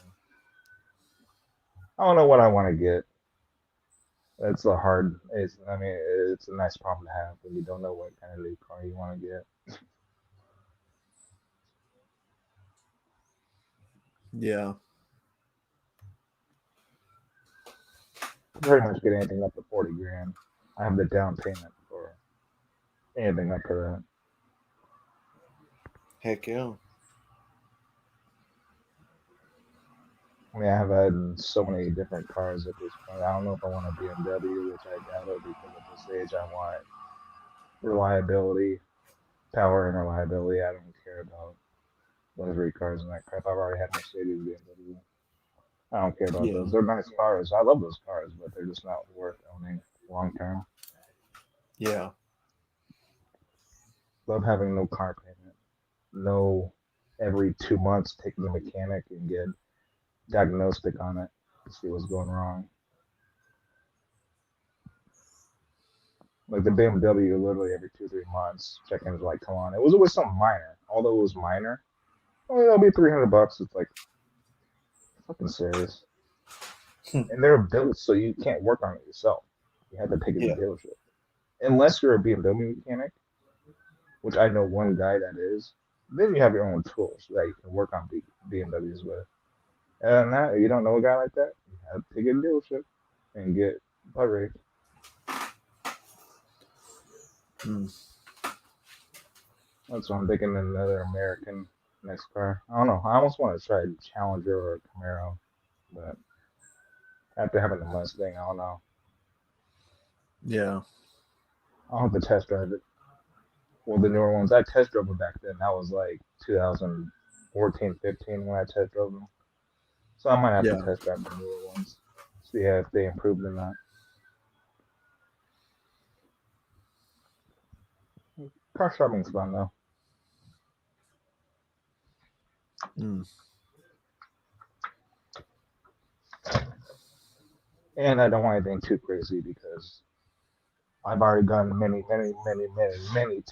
I don't know what I want to get. It's a hard. I mean, it's a nice problem to have when you don't know what kind of new car you want to get. Yeah. Pretty much get anything up to 40 grand. I have the down payment for anything up to that. Heck yeah. I mean, I have had so many different cars at this point. I don't know if I want a BMW, which I doubt it because at this age I want reliability, power and reliability. I don't care about luxury cars and that crap. I've already had Mercedes, BMW. I don't care about Yeah. those. They're nice cars. I love those cars, but they're just not worth owning long term. Yeah. Love having no car payment. No, every 2 months take the mechanic and get diagnostic on it to see what's going wrong. Like the BMW, literally every 2-3 months, check-ins like, come on. It was always something minor. Although it was minor, oh, it'll be $300. It's like fucking serious. And they're built so you can't work on it yourself. You have to take it to Yeah. the dealership. Unless you're a BMW mechanic, which I know one guy that is, then you have your own tools that you can work on BMWs with. And that you don't know a guy like that, you have to take it to the dealership and get butt raped. That's what I'm thinking. Another American next car. I don't know. I almost want to try a Challenger or a Camaro, but after having the Mustang, I don't know. Yeah. I'll have to test drive it. Well, the newer ones, I test drove them back then. That was like 2014, 15 when I test drove them. So I might have to test drive the newer ones, see if they improved or not. Car shopping's fun though. And I don't want anything too crazy because I've already gotten many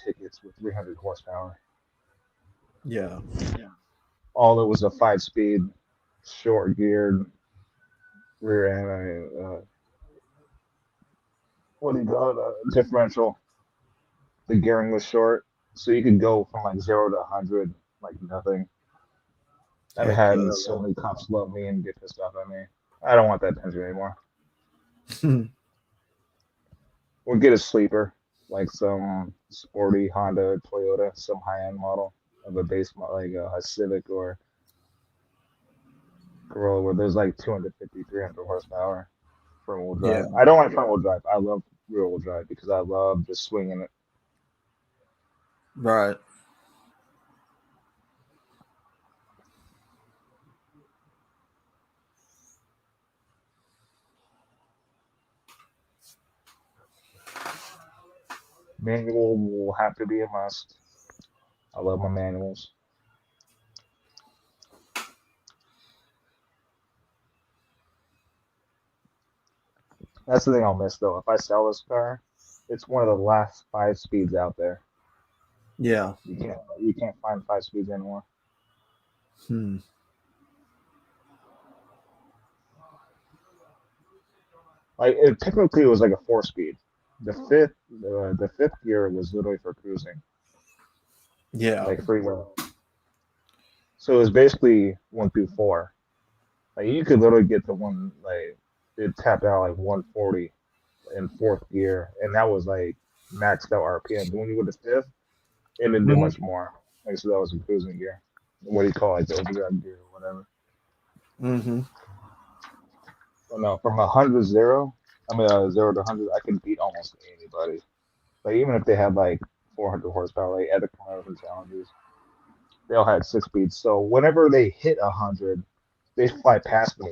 tickets with 300 horsepower. Yeah. All it was a 5-speed, short geared rear end. What do you call it? Differential. The gearing was short, so you could go from like 0 to 100 like nothing. I've Heck had yeah. so many cops love me and get pissed off at me. I don't want that pension anymore. We'll get a sleeper, like some sporty Honda, Toyota, some high-end model of a base model, like a Civic or Corolla, where there's like 250, 300 horsepower front-wheel drive. Yeah. I don't like front-wheel drive. I love rear-wheel drive because I love just swinging it. Right. Manual will have to be a must. I love my manuals. That's the thing I'll miss though. If I sell this car, it's one of the last 5 speeds out there. Yeah. You can't find 5 speeds anymore. Like technically, it was like a 4-speed. The fifth gear was literally for cruising, Yeah. like freeway. So it was basically 1 through 4. Like you could literally get to one like it tapped out like 140 in fourth gear, and that was like maxed out RPM. But when you went to fifth, it didn't do Mhm. much more. Like so, that was a cruising gear. What do you call it, like the overdrive gear or whatever? Mm-hmm. So no, from 0, 0 to 100, I could beat almost anybody. Like even if they had like 400 horsepower, like at the American challenges, they all had 6 speeds. So whenever they hit 100, they fly past me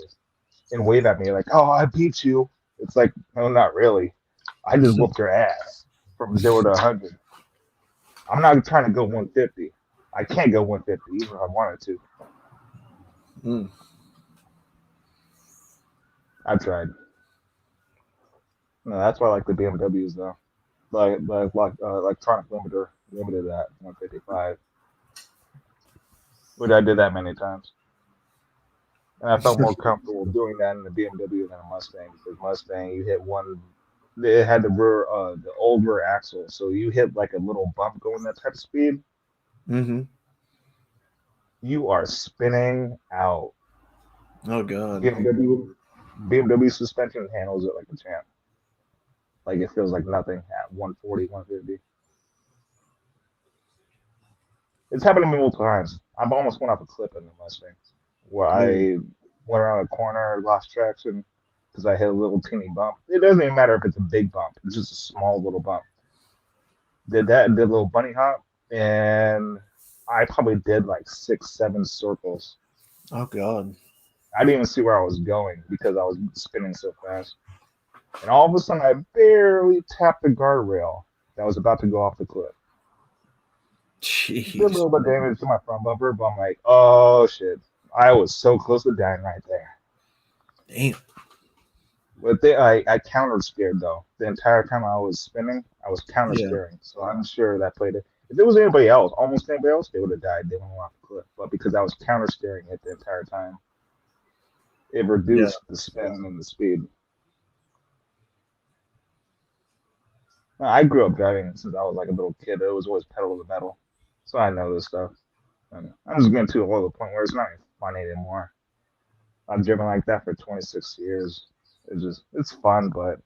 and wave at me like, "Oh, I beat you." It's like, no, not really. I just whooped your ass from 0 to 100. I'm not trying to go 150. I can't go 150 even if I wanted to. Mm. I've tried. No, that's why I like the BMWs though. Like electronic limited at 155, which I did that many times. And I felt more comfortable doing that in the BMW than a Mustang because Mustang, you hit one, it had the old rear axle, so you hit like a little bump going that type of speed, Mm-hmm. you are spinning out. Oh God. BMW suspension handles it like a champ. Like it feels like nothing at 140, 150. It's happened to me multiple times. I've almost went off a cliff in the Mustang where I went around a corner, lost traction because I hit a little teeny bump. It doesn't even matter if it's a big bump; it's just a small little bump. Did that and did a little bunny hop, and I probably did like 6, 7 circles. Oh God. I didn't even see where I was going because I was spinning so fast. And all of a sudden, I barely tapped the guardrail that was about to go off the cliff. Did a Jeez. little bit of damage to my front bumper, but I'm like, oh shit. I was so close to dying right there. Damn. But I counter steered though. The entire time I was spinning, I was counter Yeah. steering. So I'm sure that played it. If it was anybody else, almost anybody else, they would have died. They went off the cliff. But because I was counter steering it the entire time, it Yeah. reduced the spin and the speed. I grew up driving since I was like a little kid. It was always pedal to the metal. So I know this stuff. And I'm just getting to the point where it's not even funny anymore. I've driven like that for 26 years. It's fun, but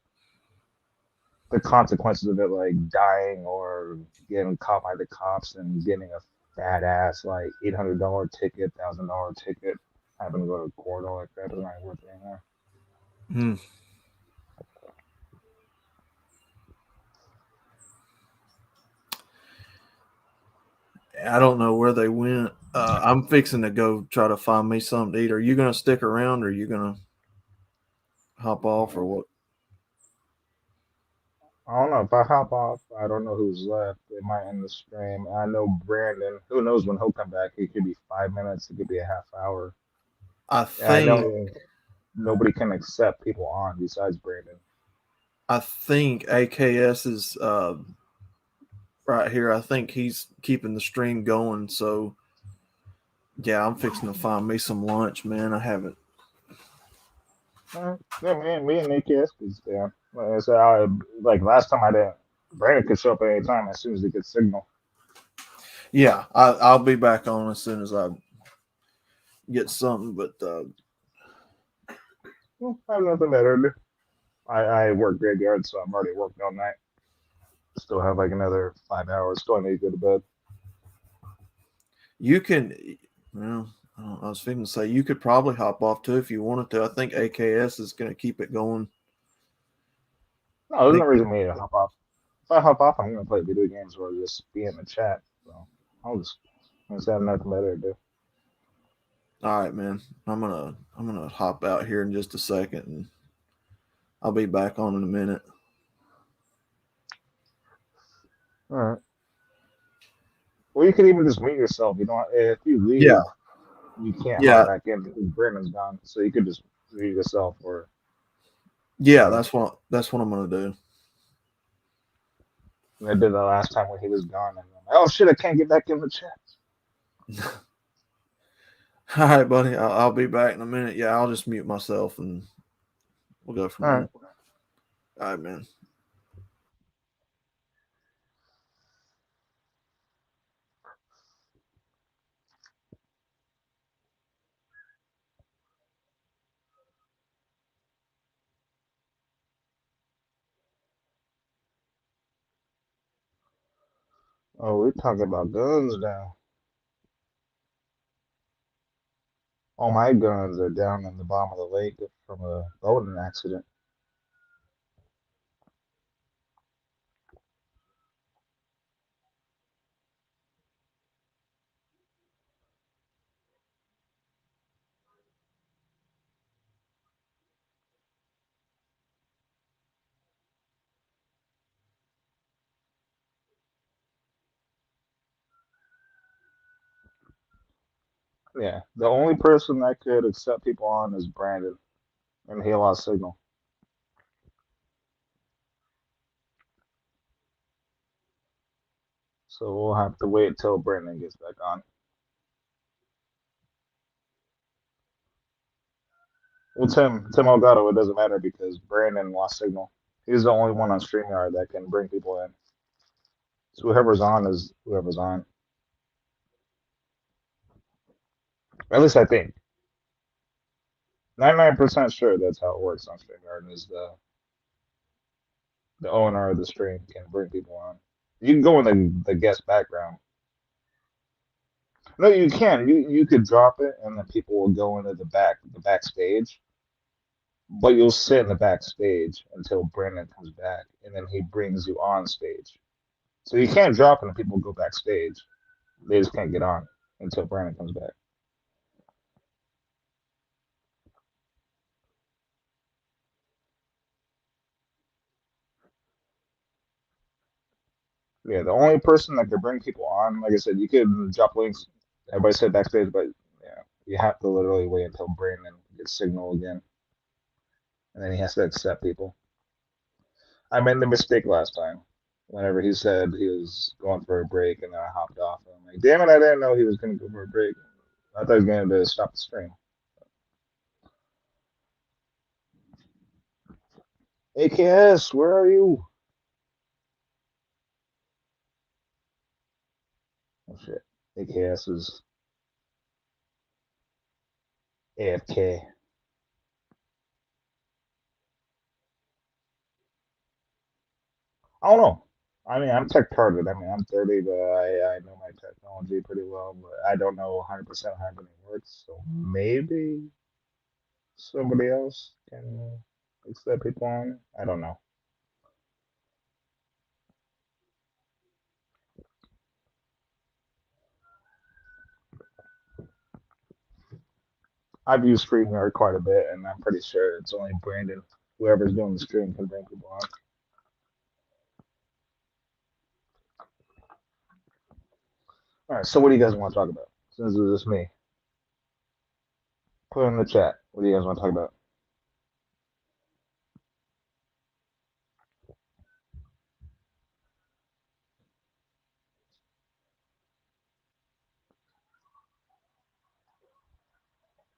the consequences of it, like dying or getting caught by the cops and getting a fat ass like $800 ticket, $1,000 ticket, having to go to court, all that crap is not worth it anymore. Hmm. I don't know where they went. I'm fixing to go try to find me something to eat. Are you gonna stick around or are you gonna hop off or what? I don't know if I hop off. I don't know who's left. They might end the stream. I know Brandon. Who knows when he'll come back? It could be 5 minutes. It could be a half hour. I And I think know nobody can accept people on besides Brandon. AKS is right here. I think he's keeping the stream going. So yeah, I'm fixing to find me some lunch, man. I haven't. Yeah, me and AKS could stay on. Like I said, like last time I didn't. Brandon could show up at any time as soon as he gets signal. Yeah, I'll be back on as soon as I get something. But I have nothing better to do. I work graveyard, so I'm already working all night. Still have like another 5 hours. Still need to go to bed. you can. Well, I was thinking to say you could probably hop off too if you wanted to. I think AKS is going to keep it going. No, there's no reason for me to hop off. If I hop off, I'm gonna play video games or just be in the chat. So I'll just have nothing better to do. All right, man. I'm gonna hop out here in just a second, and I'll be back on in a minute. All right. Well, you can even just mute yourself. You don't. If you leave, Yeah. you can't Yeah. hop back in because Brandon's gone. So you could just mute yourself or. Yeah, that's what I'm gonna do. I did that last time when he was gone, and I'm like, oh shit, I can't get back in the chat. All right, buddy. I'll be back in a minute. Yeah, I'll just mute myself and we'll go from All there. right. All right, man. Oh, we're talking about guns now. All my guns are down in the bottom of the lake from a boating accident. Yeah, the only person that could accept people on is Brandon, and he lost signal. So we'll have to wait till Brandon gets back on. Well, Tim Elgato, it doesn't matter because Brandon lost signal. He's the only one on StreamYard that can bring people in. So whoever's on is whoever's on. At least I think. 99% sure that's how it works on StreamYard is the owner of the stream can bring people on. You can go in the guest background. No, you can. You could drop it and then people will go into the backstage. But you'll sit in the backstage until Brandon comes back and then he brings you on stage. So you can't drop it and people go backstage. They just can't get on until Brandon comes back. Yeah, the only person that could bring people on, like I said, you could drop links. Everybody said backstage, but yeah, you have to literally wait until Brandon gets signal again, and then he has to accept people. I made the mistake last time. Whenever he said he was going for a break, and then I hopped off. I'm like, damn it, I didn't know he was going to go for a break. I thought he was going to stop the stream. AKS, where are you? Oh shit, AKS is AFK. I don't know. I mean, I'm tech targeted. I mean, I'm 30, but I know my technology pretty well, but I don't know 100% how everything works. So maybe somebody else can accept people on. I don't know. I've used StreamYard quite a bit, and I'm pretty sure it's only Brandon, whoever's doing the stream, can bring people on. All right, so what do you guys want to talk about? Since it's just me, put it in the chat. What do you guys want to talk about?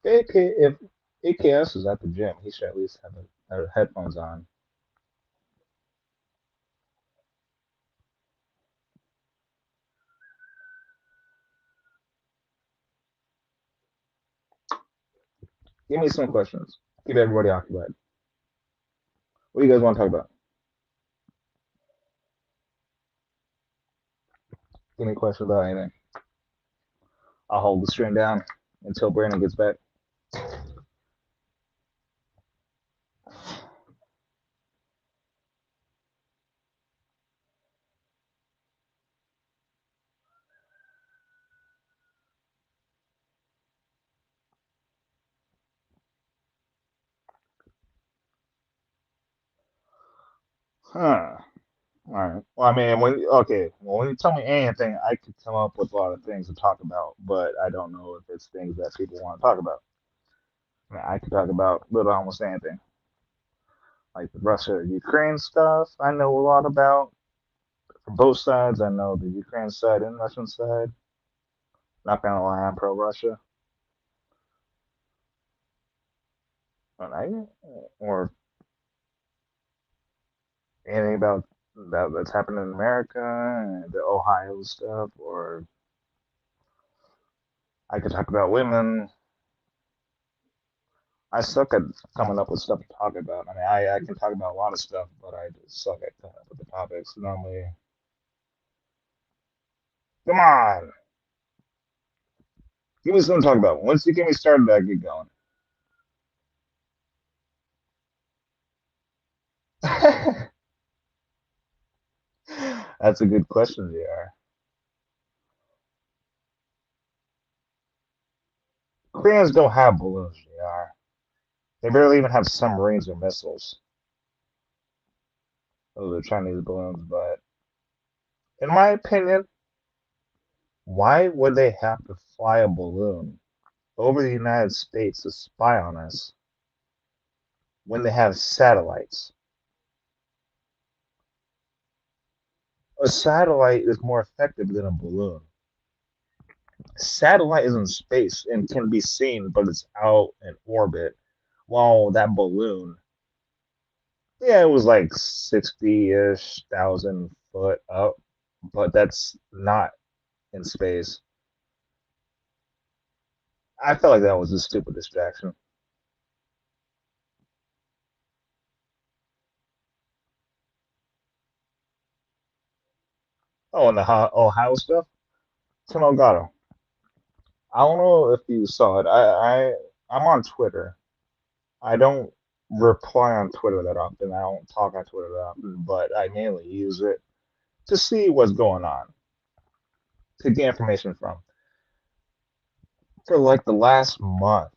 If AKS is at the gym, he should at least have headphones on. Give me some questions. Keep everybody occupied. What do you guys want to talk about? Give me questions about anything. I'll hold the stream down until Brandon gets back. Huh. All right. Well, I mean, when you tell me anything, I could come up with a lot of things to talk about, but I don't know if it's things that people want to talk about. I mean, I could talk about little almost anything, like the Russia-Ukraine stuff. I know a lot about from both sides. I know the Ukraine side and Russian side. Not gonna lie, I'm pro-Russia. But or Anything about that's happened in America and the Ohio stuff, or I could talk about women. I suck at coming up with stuff to talk about. I mean, I can talk about a lot of stuff, but I just suck at coming up with the topics. Normally, come on, give me something to talk about. Once you get me started, I get going. That's a good question, JR. Koreans don't have balloons, JR. They barely even have submarines or missiles. Those are Chinese balloons, but in my opinion, why would they have to fly a balloon over the United States to spy on us when they have satellites? A satellite is more effective than a balloon. Satellite is in space and can be seen, but it's out in orbit. While that balloon, yeah, it was like 60-ish thousand foot up, but that's not in space. I felt like that was a stupid distraction. Oh, and the Ohio stuff, Tim Elgato. I don't know if you saw it. I'm on Twitter. I don't reply on Twitter that often. I don't talk on Twitter that often, but I mainly use it to see what's going on, to get information from. For like the last month,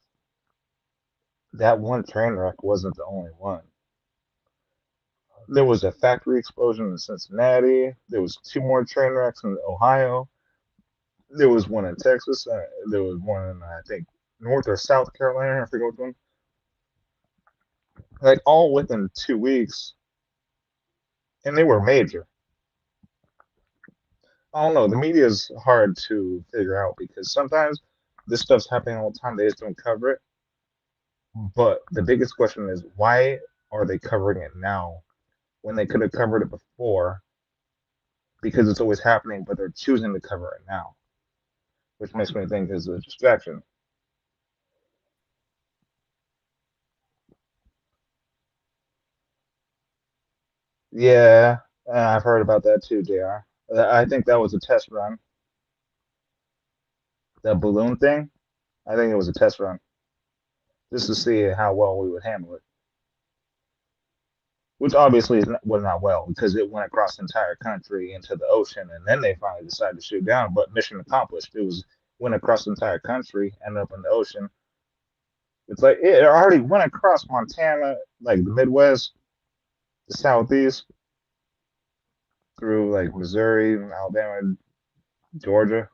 that one train wreck wasn't the only one. There was a factory explosion in Cincinnati. There was two more train wrecks in Ohio. There was one in Texas. There was one in I think North or South Carolina. I forget which one. Like all within 2 weeks, and they were major. I don't know. The media is hard to figure out because sometimes this stuff's happening all the time. They just don't cover it. But the biggest question is why are they covering it now when they could have covered it before? Because it's always happening, but they're choosing to cover it now, which makes me think is a distraction. Yeah, I've heard about that too, JR. I think that was a test run. That balloon thing, I think it was a test run just to see how well we would handle it. Which obviously was not well because it went across the entire country into the ocean, and then they finally decided to shoot down. But mission accomplished. It was went across the entire country, ended up in the ocean. It's like it already went across Montana, like the Midwest, the Southeast, through like Missouri, Alabama, Georgia,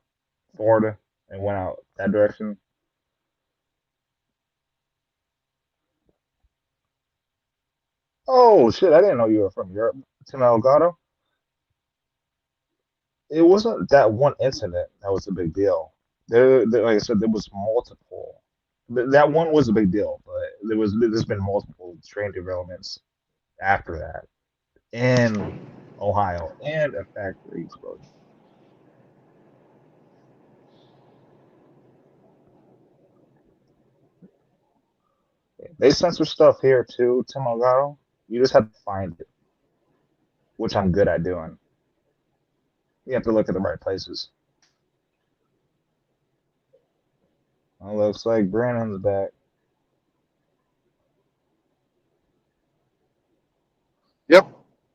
Florida, and went out that direction. Oh shit! I didn't know you were from Europe, Tim Elgato. It wasn't that one incident that was a big deal. Like I said, there was multiple. That one was a big deal, but there's been multiple train derailments after that in Ohio and a factory explosion. They censor stuff here too, Tim Elgato. You just have to find it, which I'm good at doing. You have to look at the right places. Well, looks like Brandon's back. Yep.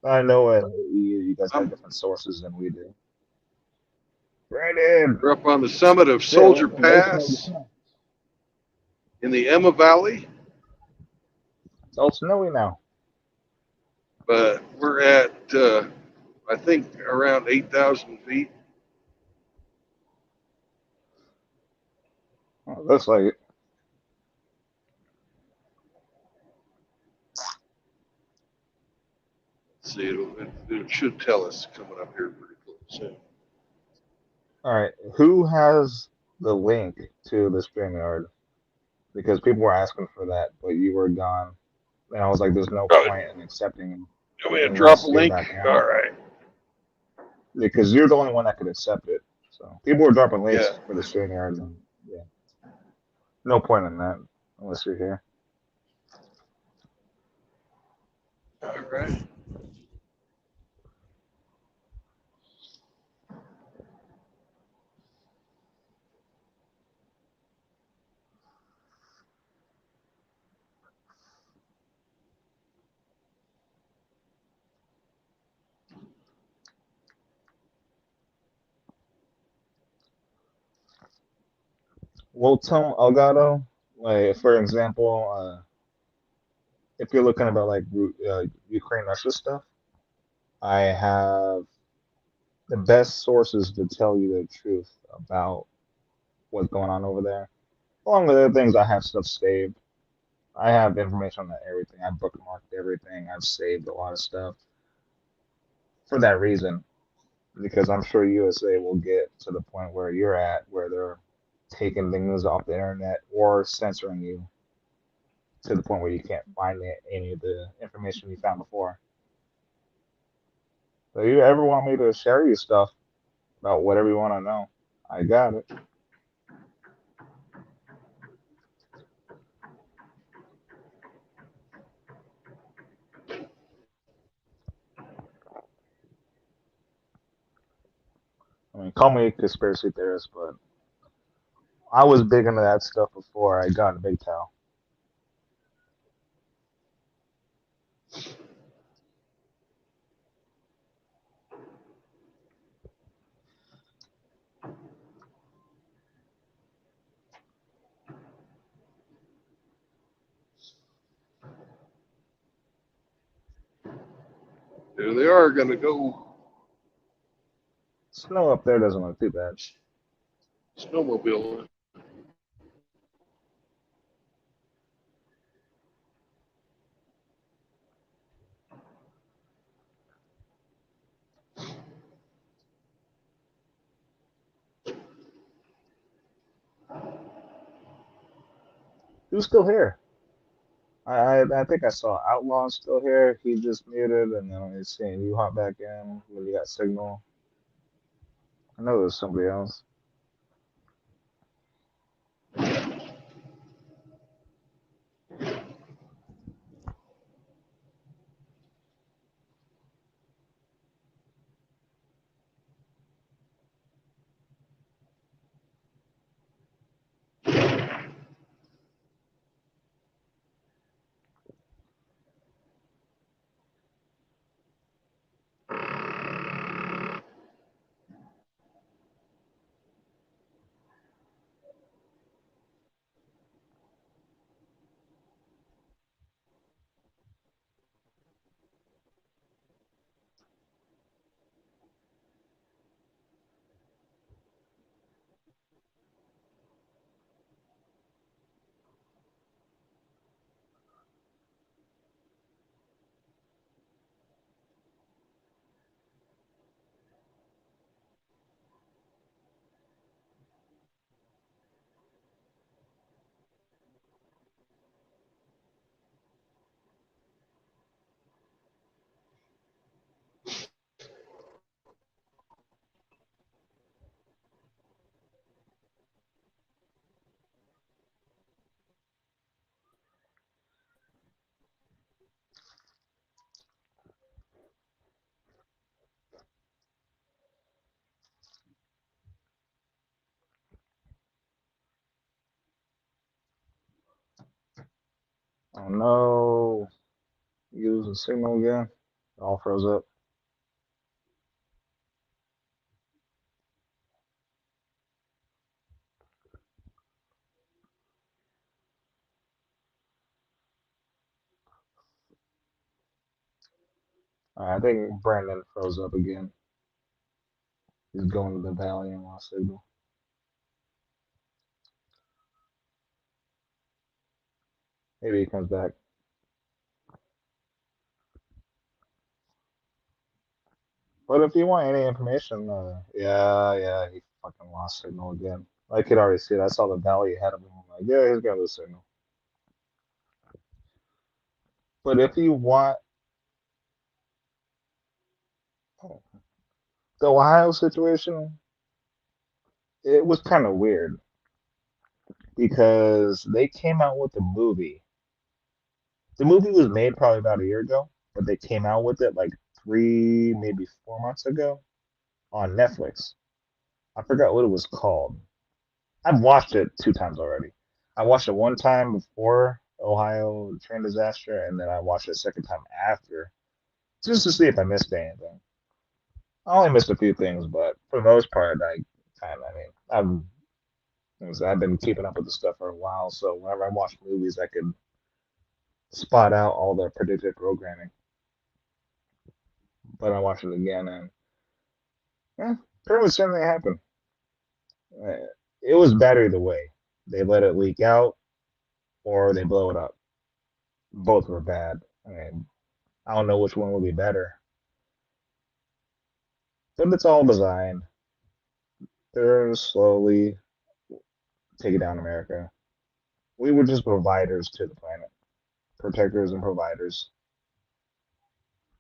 I know you guys have different sources than we do. Brandon! We're up on the summit of Soldier Pass in the Emma Valley, It's all snowy now. but we're at, I think, around 8,000 feet. Oh, looks like it. Let's see, it should tell us coming up here pretty close soon. All right, who has the link to the StreamYard? Because people were asking for that, but you were gone, and I was like, "There's no point in accepting." You want me to drop unless a you're link? back All in. right. Because you're the only one that could accept it. So people are dropping Yeah. links for the stream yards, and yeah, no point in that unless you're here. All right. Well, Tom Elgato, like for example, if you're looking about like Ukraine Russia stuff, I have the best sources to tell you the truth about what's going on over there. Along with other things, I have stuff saved. I have information on everything. I bookmarked everything. I've saved a lot of stuff for that reason, because I'm sure USA will get to the point where you're at, where they're taking things off the internet or censoring you to the point where you can't find any of the information you found before. So you ever want me to share you stuff about whatever you want to know, I got it. I mean, call me a conspiracy theorist, but I was big into that stuff before I got into MGTOW. There they are going to go Snow up there doesn't look too bad. snowmobile. Who's still here? I think I saw Outlaw still here. He just muted, and then I seen you hop back in when you got signal. I know there's somebody else. Oh no. Using signal again. It all froze up. I think Brandon froze up again. He's going to the valley and lost signal. Maybe he comes back. But if you want any information, yeah, he fucking lost signal again. I could already see it. I saw the valley ahead of him. I'm like, yeah, he's gonna lose signal. But if you want The Ohio situation, it was kind of weird because they came out with the movie. The movie was made probably about a year ago, but they came out with it like 3, maybe 4 months ago on Netflix. I forgot what it was called. I've watched it 2 times already. I watched it one time before Ohio train disaster, and then I watched it a second time after, just to see if I missed anything. I only missed a few things, but for the most part, I mean, I've been keeping up with the stuff for a while, so whenever I watch movies, I can spot out all the predicted programming. But I watched it again, and yeah, pretty much the same thing happened. Uh, It was bad either way. They let it leak out, or they blow it up. Both were bad. I mean, I don't know which one will be better, but it's all designed. They're slowly taking down America. We were just providers to the planet, protectors and providers.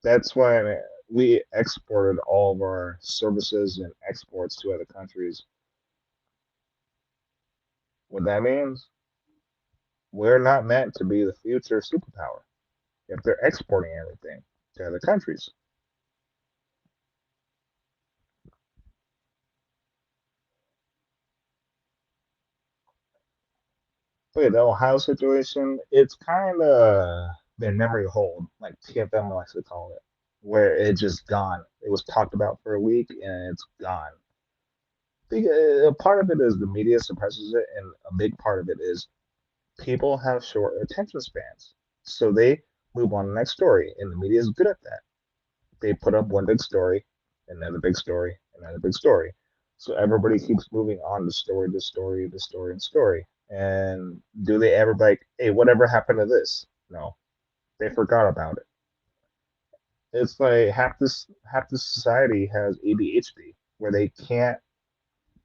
That's why we exported all of our services and exports to other countries. What that means, we're not meant to be the future superpower if they're exporting everything to other countries. But yeah, the Ohio situation, it's kind of been memory hold, like TFM likes to call it, where it just gone. It was talked about for a week and it's gone. A part of it is the media suppresses it, and a big part of it is people have short attention spans. So they move on to the next story, and the media is good at that. They put up one big story, another big story, another big story. So everybody keeps moving on to story to story to story and story. And do they ever be like, hey, whatever happened to this? No, they forgot about it. It's like half this society has ADHD where they can't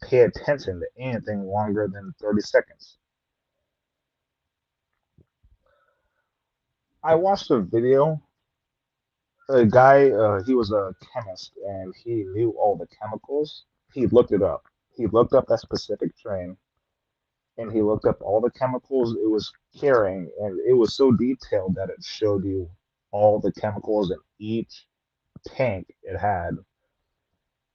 pay attention to anything longer than 30 seconds. I watched a video. A guy, he was a chemist and he knew all the chemicals. He looked it up. He looked up that specific train and he looked up all the chemicals it was carrying, and it was so detailed that it showed you all the chemicals in each tank it had.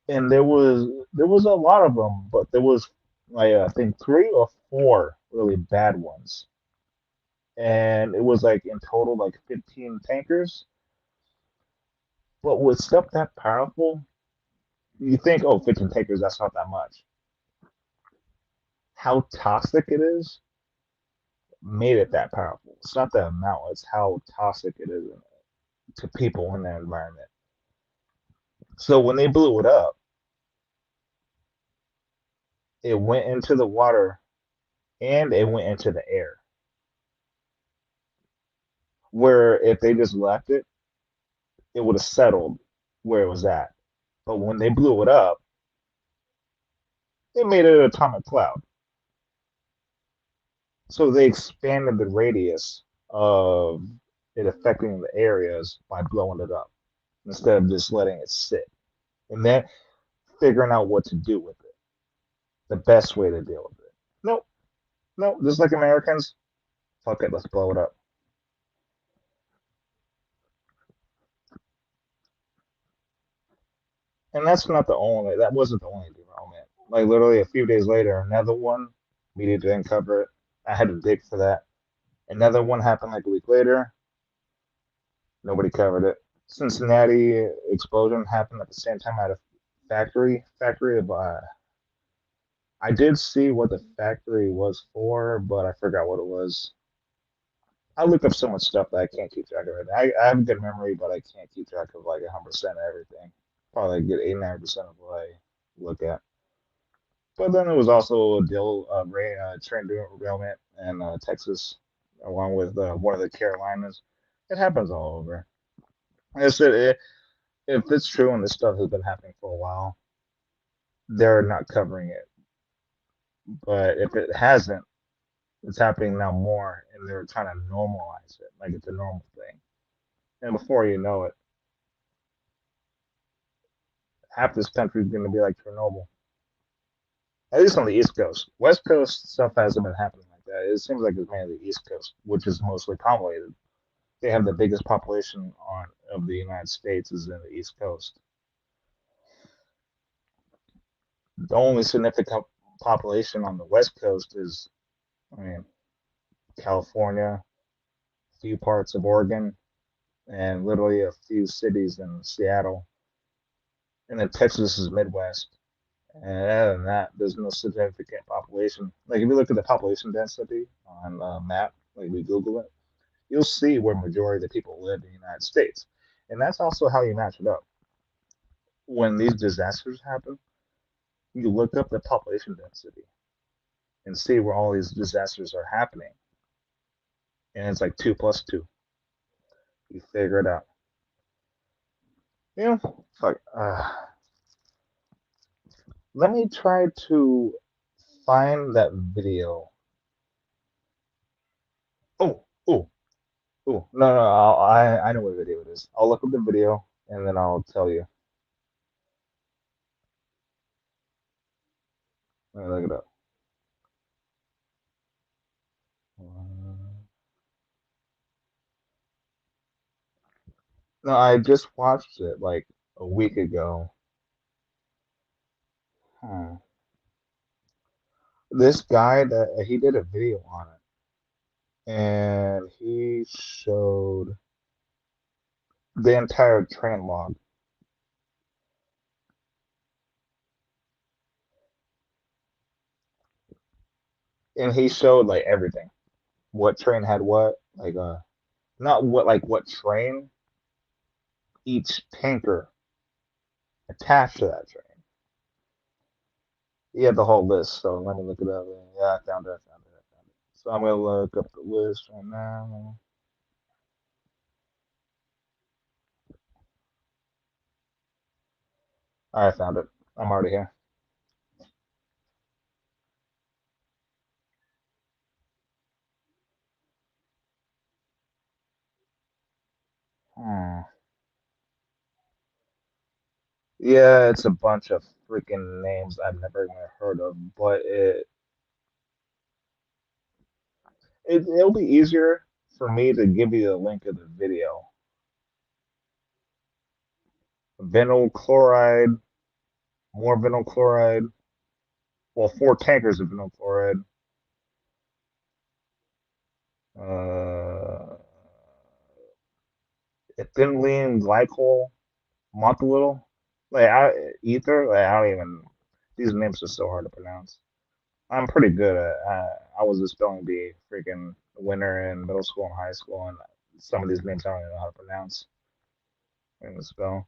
And there was a lot of them, but there was like I think 3 or 4 really bad ones, and it was like in total like 15 tankers. But with stuff that powerful, you think, oh, 15 tankers, that's not that much. How toxic it is made it that powerful. It's not the amount, it's how toxic it is to people in that environment. So when they blew it up, it went into the water and it went into the air. Where if they just left it, it would have settled where it was at. But when they blew it up, it made it an atomic cloud. So they expanded the radius of it affecting the areas by blowing it up instead of just letting it sit. And then figuring out what to do with it, the best way to deal with it. Nope, nope, just like Americans, fuck it, let's blow it up. And that wasn't the only derailment. Like literally a few days later, another one, media didn't cover it. I had to dig for that. Another one happened like a week later, nobody covered it. Cincinnati explosion happened at the same time at a factory of I did see what the factory was for, but I forgot what it was. I looked up so much stuff that I can't keep track of it. I have a good memory, but I can't keep track of like 100% of everything. Probably get 89% of what I look at. But then there was also a train derailment in Texas, along with one of the Carolinas. It happens all over. Like I said, if it's true and this stuff has been happening for a while, they're not covering it. But if it hasn't, it's happening now more, and they're trying to normalize it like it's a normal thing. And before you know it, half this country is going to be like Chernobyl. At least on the East Coast. West Coast stuff hasn't been happening like that. It seems like it's mainly the East Coast, which is mostly populated. They have the biggest population of the United States is in the East Coast. The only significant population on the West Coast is, I mean, California, a few parts of Oregon, and literally a few cities in Seattle. And then Texas is Midwest. And other than that, there's no significant population. Like if you look at the population density on a map, like we Google it, you'll see where majority of the people live in the United States. And that's also how you match it up. When these disasters happen, you look up the population density and see where all these disasters are happening. And it's like 2 plus 2. You figure it out. You know, fuck. Let me try to find that video. Oh, oh, oh. No, I know what video it is. I'll look up the video and then I'll tell you. Let me look it up. No, I just watched it like a week ago. This guy that he did a video on it, and he showed the entire train log. And he showed like everything. What train had what, like not what train, each tanker attached to that train. He had the whole list, so let me look it up. Yeah, I found it. So I'm gonna look up the list right now. I found it. I'm already here. Yeah, it's a bunch of freaking names I've never even heard of, but it'll be easier for me to give you the link of the video. Vinyl chloride, more vinyl chloride. Well, 4 tankers of vinyl chloride. Ethylene glycol, monthylidal, ether. Like, I don't even. These names are so hard to pronounce. I'm pretty good at. I was a spelling bee, freaking winner in middle school and high school, and some of these names I don't even know how to pronounce and spell.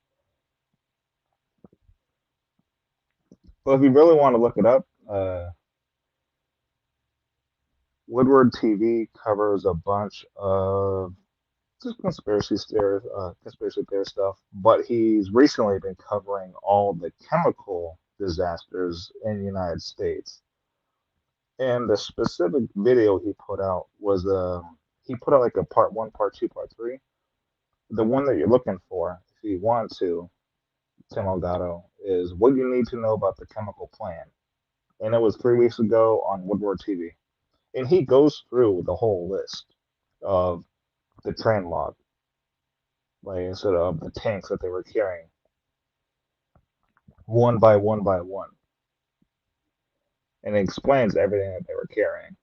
But if you really want to look it up, Woodward TV covers a bunch of just conspiracy theory stuff. But he's recently been covering all the chemical disasters in the United States. And the specific video he put out was he put out like a part 1, part 2, part 3. The one that you're looking for, if you want to, Tim Elgato, is what you need to know about the chemical plant. And it was 3 weeks ago on Woodward TV. And he goes through the whole list of the train log, like instead of the tanks that they were carrying, one by one by one. And it explains everything that they were carrying.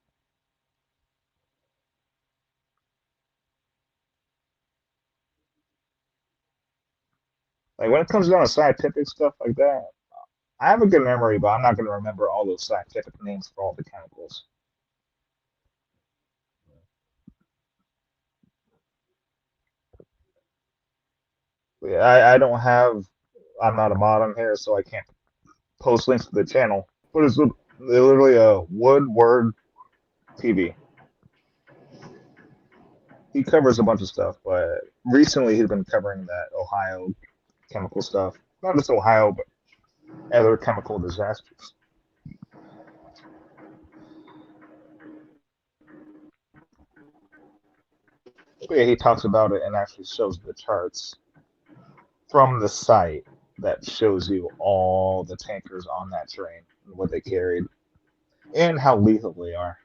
Like when it comes down to scientific stuff like that, I have a good memory, but I'm not going to remember all those scientific names for all the chemicals. Yeah, I don't have. I'm not a mod on here, so I can't post links to the channel. But it's literally a Woodward TV. He covers a bunch of stuff, but recently he's been covering that Ohio chemical stuff. Not just Ohio, but other chemical disasters. But yeah, he talks about it and actually shows the charts from the site that shows you all the tankers on that train and what they carried and how lethal they are.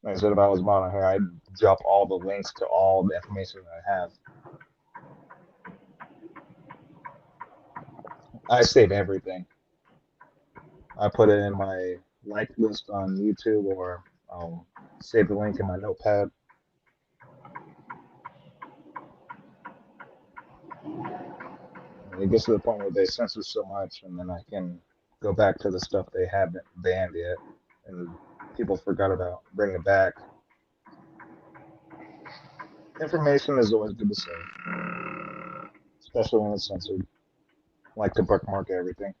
Like I said, if I was modeling here, I'd drop all the links to all the information that I have. I save everything. I put it in my like list on YouTube, or save the link in my notepad. And it gets to the point where they censor so much, and then I can go back to the stuff they haven't banned yet, and people forgot about, bring it back. Information is always good to save, especially when it's censored. I like to bookmark everything.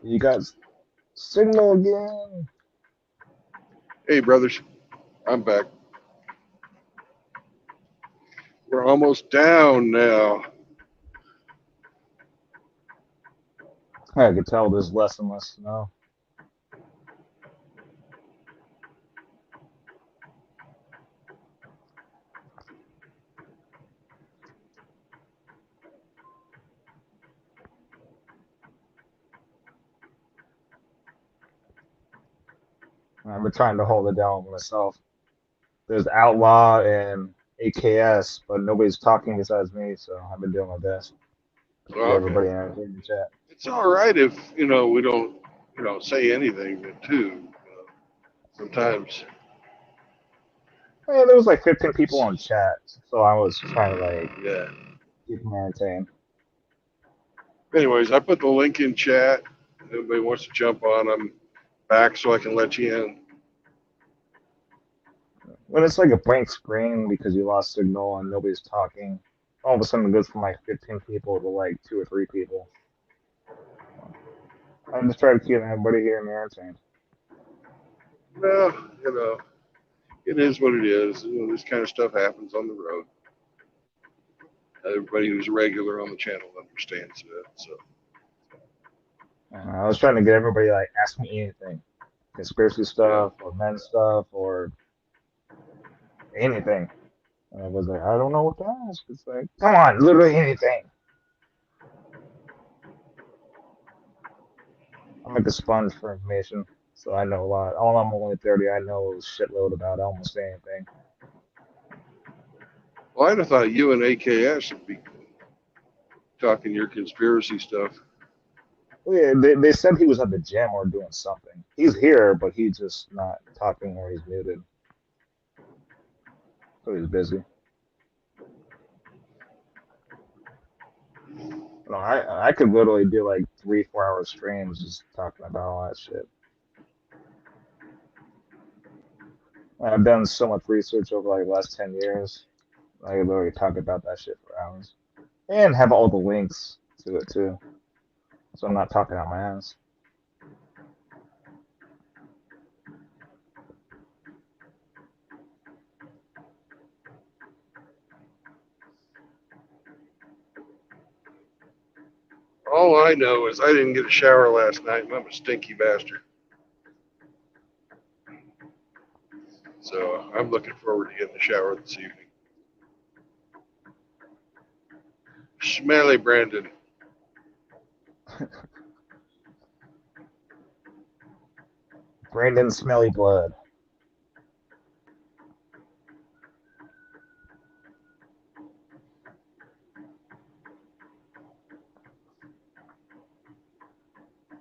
You got signal again. Hey, brothers, I'm back. We're almost down now. I could tell there's less and less snow. I've been trying to hold it down myself. There's Outlaw and AKS, but nobody's talking besides me, so I've been doing my best to get everybody Okay. in the chat. It's all right if, we don't, say anything too. Sometimes. Yeah, there was like 15 people on chat, so I was trying to Yeah. keep them entertained. Anyways, I put the link in chat. If anybody wants to jump on, I'm back so I can let you in. When it's like a blank screen because you lost signal and nobody's talking, all of a sudden it goes from like 15 people to like 2 or 3 people. I just try to keep everybody here and entertained. Well, it is what it is. This kind of stuff happens on the road. Everybody who's a regular on the channel understands that. So. I was trying to get everybody like ask me anything, conspiracy stuff or men stuff or anything. And I was like, I don't know what to ask. It's like, come on, literally anything. I'm like a sponge for information, so I know a lot. All I'm only 30, I know a shitload about almost anything. Well, I'd have thought you and AKS would be talking your conspiracy stuff. Well, yeah, they said he was at the gym or doing something. He's here, but he's just not talking or he's muted. So he's busy. No, I could literally do like 3-4 hour streams just talking about all that shit. I've done so much research over like the last 10 years. I could literally talk about that shit for hours. And have all the links to it too. So I'm not talking out my ass. All I know is I didn't get a shower last night, and I'm a stinky bastard. So I'm looking forward to getting a shower this evening. Smelly Brandon. Brandon Smelly Blood.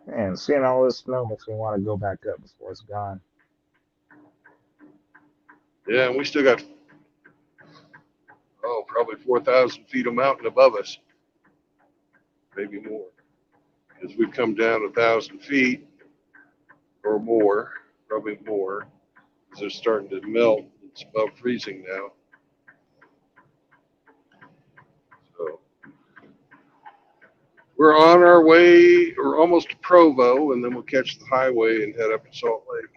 Man, seeing all this snow makes me want to go back up before it's gone. Yeah, and we still got, probably 4,000 feet of mountain above us. Maybe more. Because we've come down 1,000 feet or more, probably more, because they're starting to melt. It's above freezing now. So we're on our way, or almost to Provo, and then we'll catch the highway and head up to Salt Lake.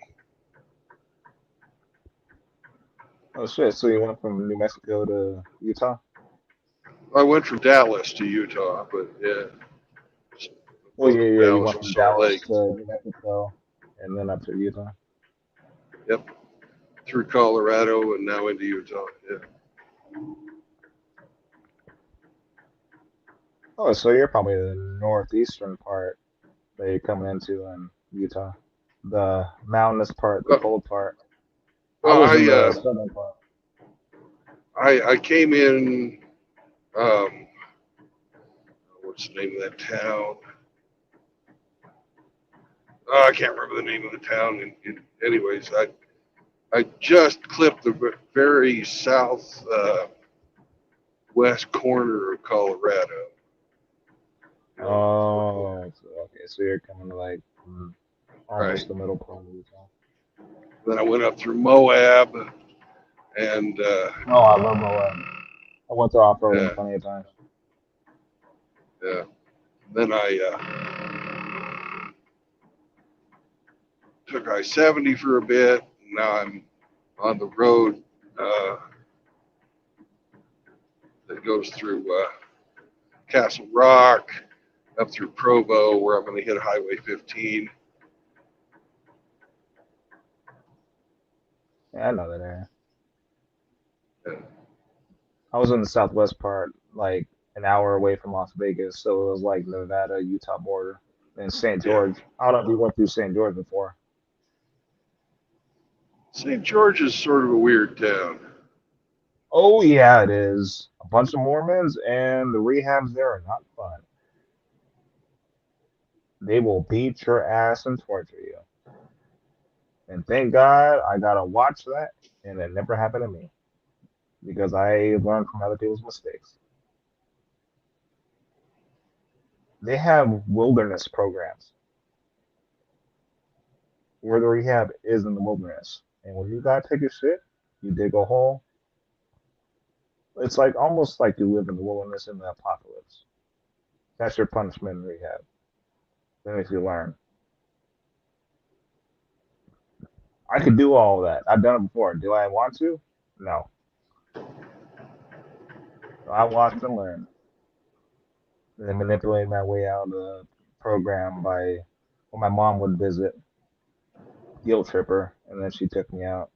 Oh shit, so you went from New Mexico to Utah? I went from Dallas to Utah, but yeah, Well, Go yeah, through yeah. You Dallas went to from Salt Dallas Lake. to New Mexico, and then up to Utah. Yep. Through Colorado and now into Utah. Yeah. Oh, so you're probably the northeastern part that you're coming into in Utah, the mountainous part, the Well, cold part. I well was in the southern part. I came in. What's the name of that town? Oh, I can't remember the name of the town. Anyways, I just clipped the very south west corner of Colorado. Oh, okay. So you're coming to like Right. almost the middle part of Utah. Then I went up through Moab and Oh, I love Moab. I went there off roading yeah, plenty of times. yeah. Then I took I-70 for a bit. Now I'm on the road that goes through Castle Rock, up through Provo, where I'm going to hit Highway 15. Yeah, I know that area. Yeah. I was in the southwest part, like an hour away from Las Vegas, so it was like Nevada, Utah border, and St. George. I don't know if you went through St. George before. St. George is sort of a weird town. Oh yeah, it is. A bunch of Mormons, and the rehabs there are not fun. They will beat your ass and torture you. And thank God I gotta watch that, and it never happened to me because I learned from other people's mistakes. They have wilderness programs where the rehab is in the wilderness, and when you gotta take a shit, you dig a hole. It's like almost like you live in the wilderness in the apocalypse. That's your punishment in rehab. Then if you learn, I could do all of that. I've done it before. Do I want to? No. So I watched and learned, and then manipulate my way out of the program by when my mom would visit, guilt trip her, and then she took me out.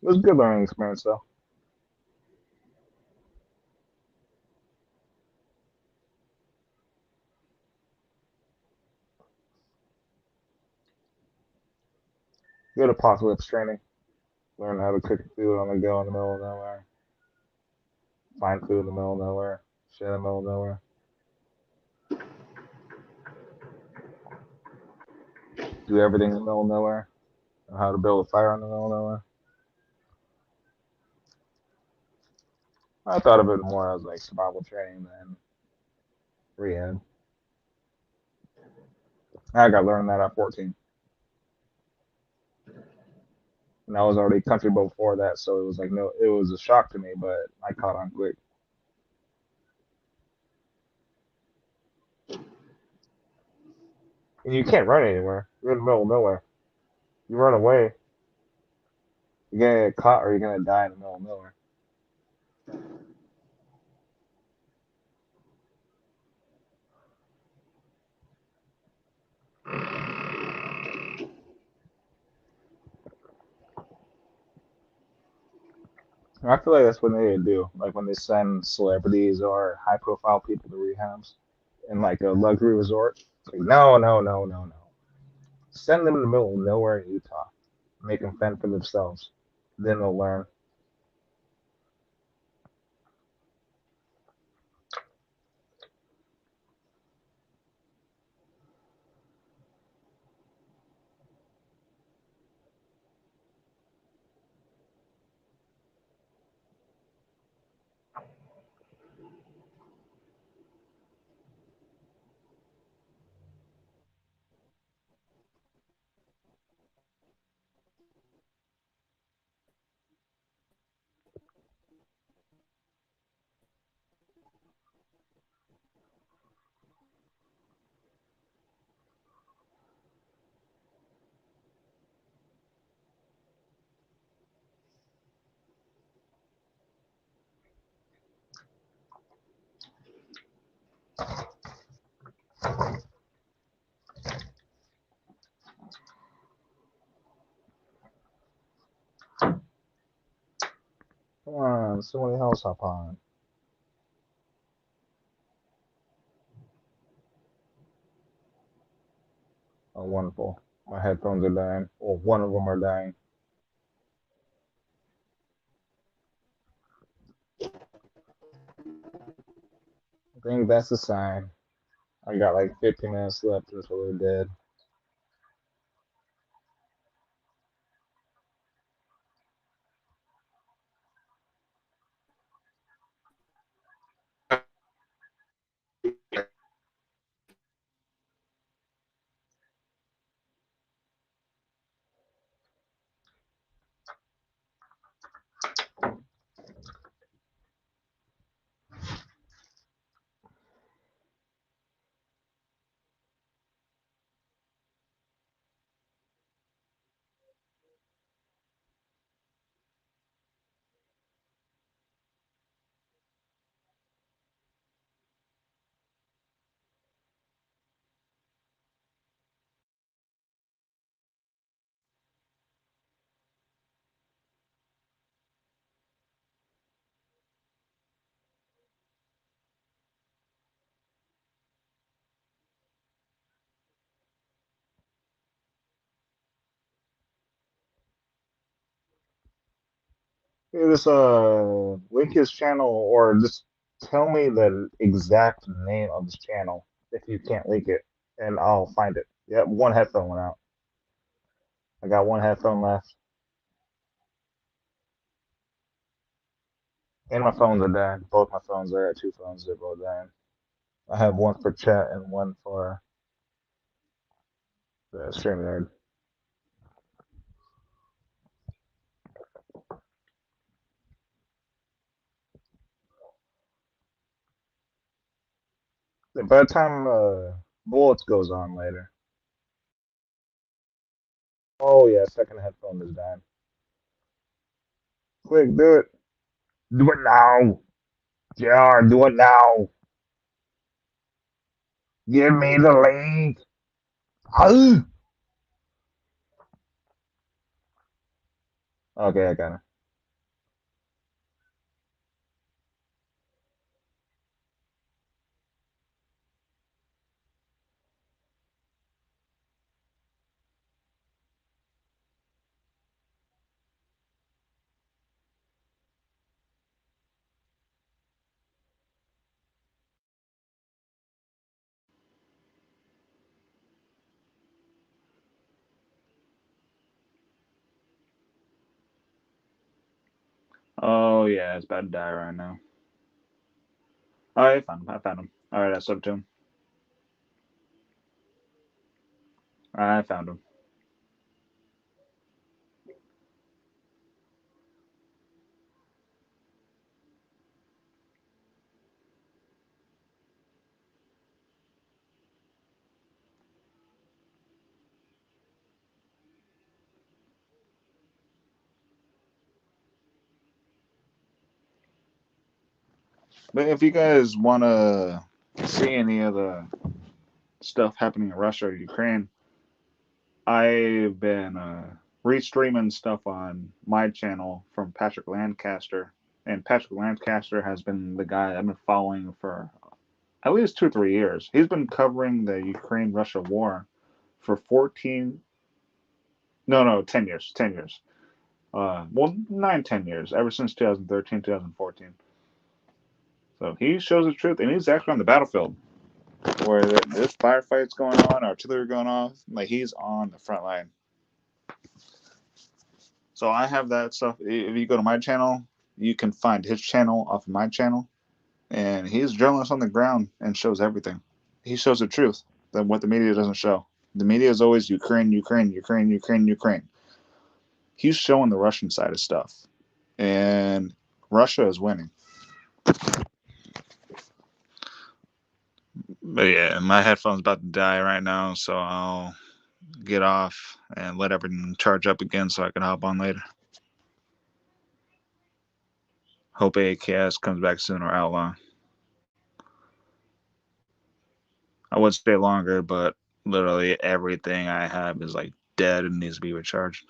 It was a good learning experience though. Good apocalypse training. Learn how to cook food on the go in the middle of nowhere. Find food in the middle of nowhere. Shit in the middle of nowhere. Do everything in the middle of nowhere. Know how to build a fire in the middle of nowhere. I thought of it more as like survival training than rehab. I got learned that at 14. And I was already country before that, so it was like no, it was a shock to me, but I caught on quick. And you can't run anywhere. You're in the middle of nowhere. You run away, you're gonna get caught or you're gonna die in the middle of nowhere. And I feel like that's what they do. Like when they send celebrities or high profile people to rehabs in like a luxury resort. It's like, no, no, no, no, no. Send them in the middle of nowhere in Utah. Make them fend for themselves. Then they'll learn. man. Somebody else hop on. Oh, wonderful. My headphones are dying. Well, one of them are dying. I think that's a sign. I got like 15 minutes left until we're dead. Yeah, just link his channel or just tell me the exact name of his channel if you can't link it, and I'll find it. Yep, one headphone went out. I got one headphone left, and my phones are dying. Both my phones are at two phones. They're both dying. I have one for chat and one for the stream nerd. By the time Bullets goes on later. Oh yeah, second headphone is dying. Quick, do it. Do it now. JR, do it now. Give me the link. Ah! Okay, I got it. Oh yeah, it's about to die right now. All right, I found him. I found him. All right, I subbed to him. I found him. But if you guys want to see any of the stuff happening in Russia or Ukraine, I've been restreaming stuff on my channel from Patrick Lancaster, and Patrick Lancaster has been the guy I've been following for at least 2 or 3 years. He's been covering the Ukraine-Russia war for 14, no, 10 years, 10 years. Well, 9, 10 years, ever since 2013, 2014. So he shows the truth, and he's actually on the battlefield where there's firefights going on, artillery going off. Like, he's on the front line. So I have that stuff. If you go to my channel, you can find his channel off of my channel, and he's a journalist on the ground and shows everything. He shows the truth than what the media doesn't show. The media is always Ukraine, Ukraine, Ukraine, Ukraine, Ukraine. He's showing the Russian side of stuff, and Russia is winning. But yeah, my headphone's about to die right now, so I'll get off and let everything charge up again so I can hop on later. Hope AKS comes back soon or Outlaw. I would stay longer, but literally everything I have is like dead and needs to be recharged.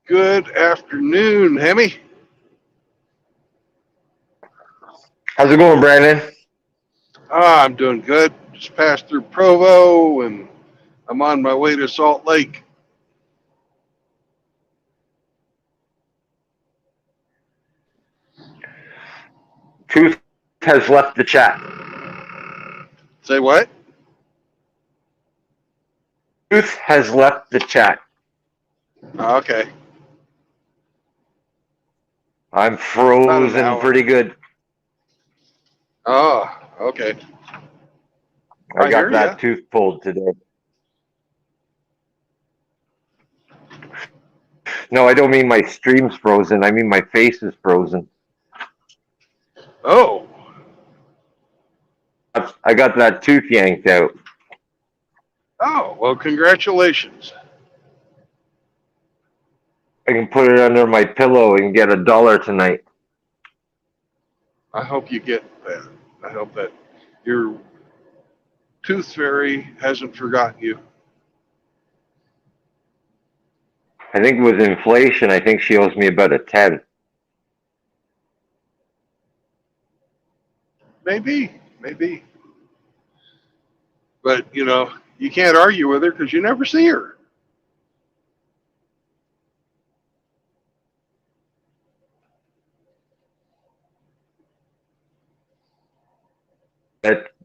Good afternoon, Hemi. How's it going, Brandon? I'm doing good. Just passed through Provo and I'm on my way to Salt Lake. Truth has left the chat. Say what? Truth has left the chat. Okay. I'm About an frozen hour. pretty good. Oh, okay. I I got hear that ya. tooth pulled today. No, I don't mean my stream's frozen. I mean my face is frozen. Oh, I got that tooth yanked out. oh, well, congratulations. I can put it under my pillow and get $1 tonight. I hope you get that. I hope that your tooth fairy hasn't forgotten you. I think with inflation, I think she owes me about a 10. Maybe, maybe. But, you know, you can't argue with her because you never see her.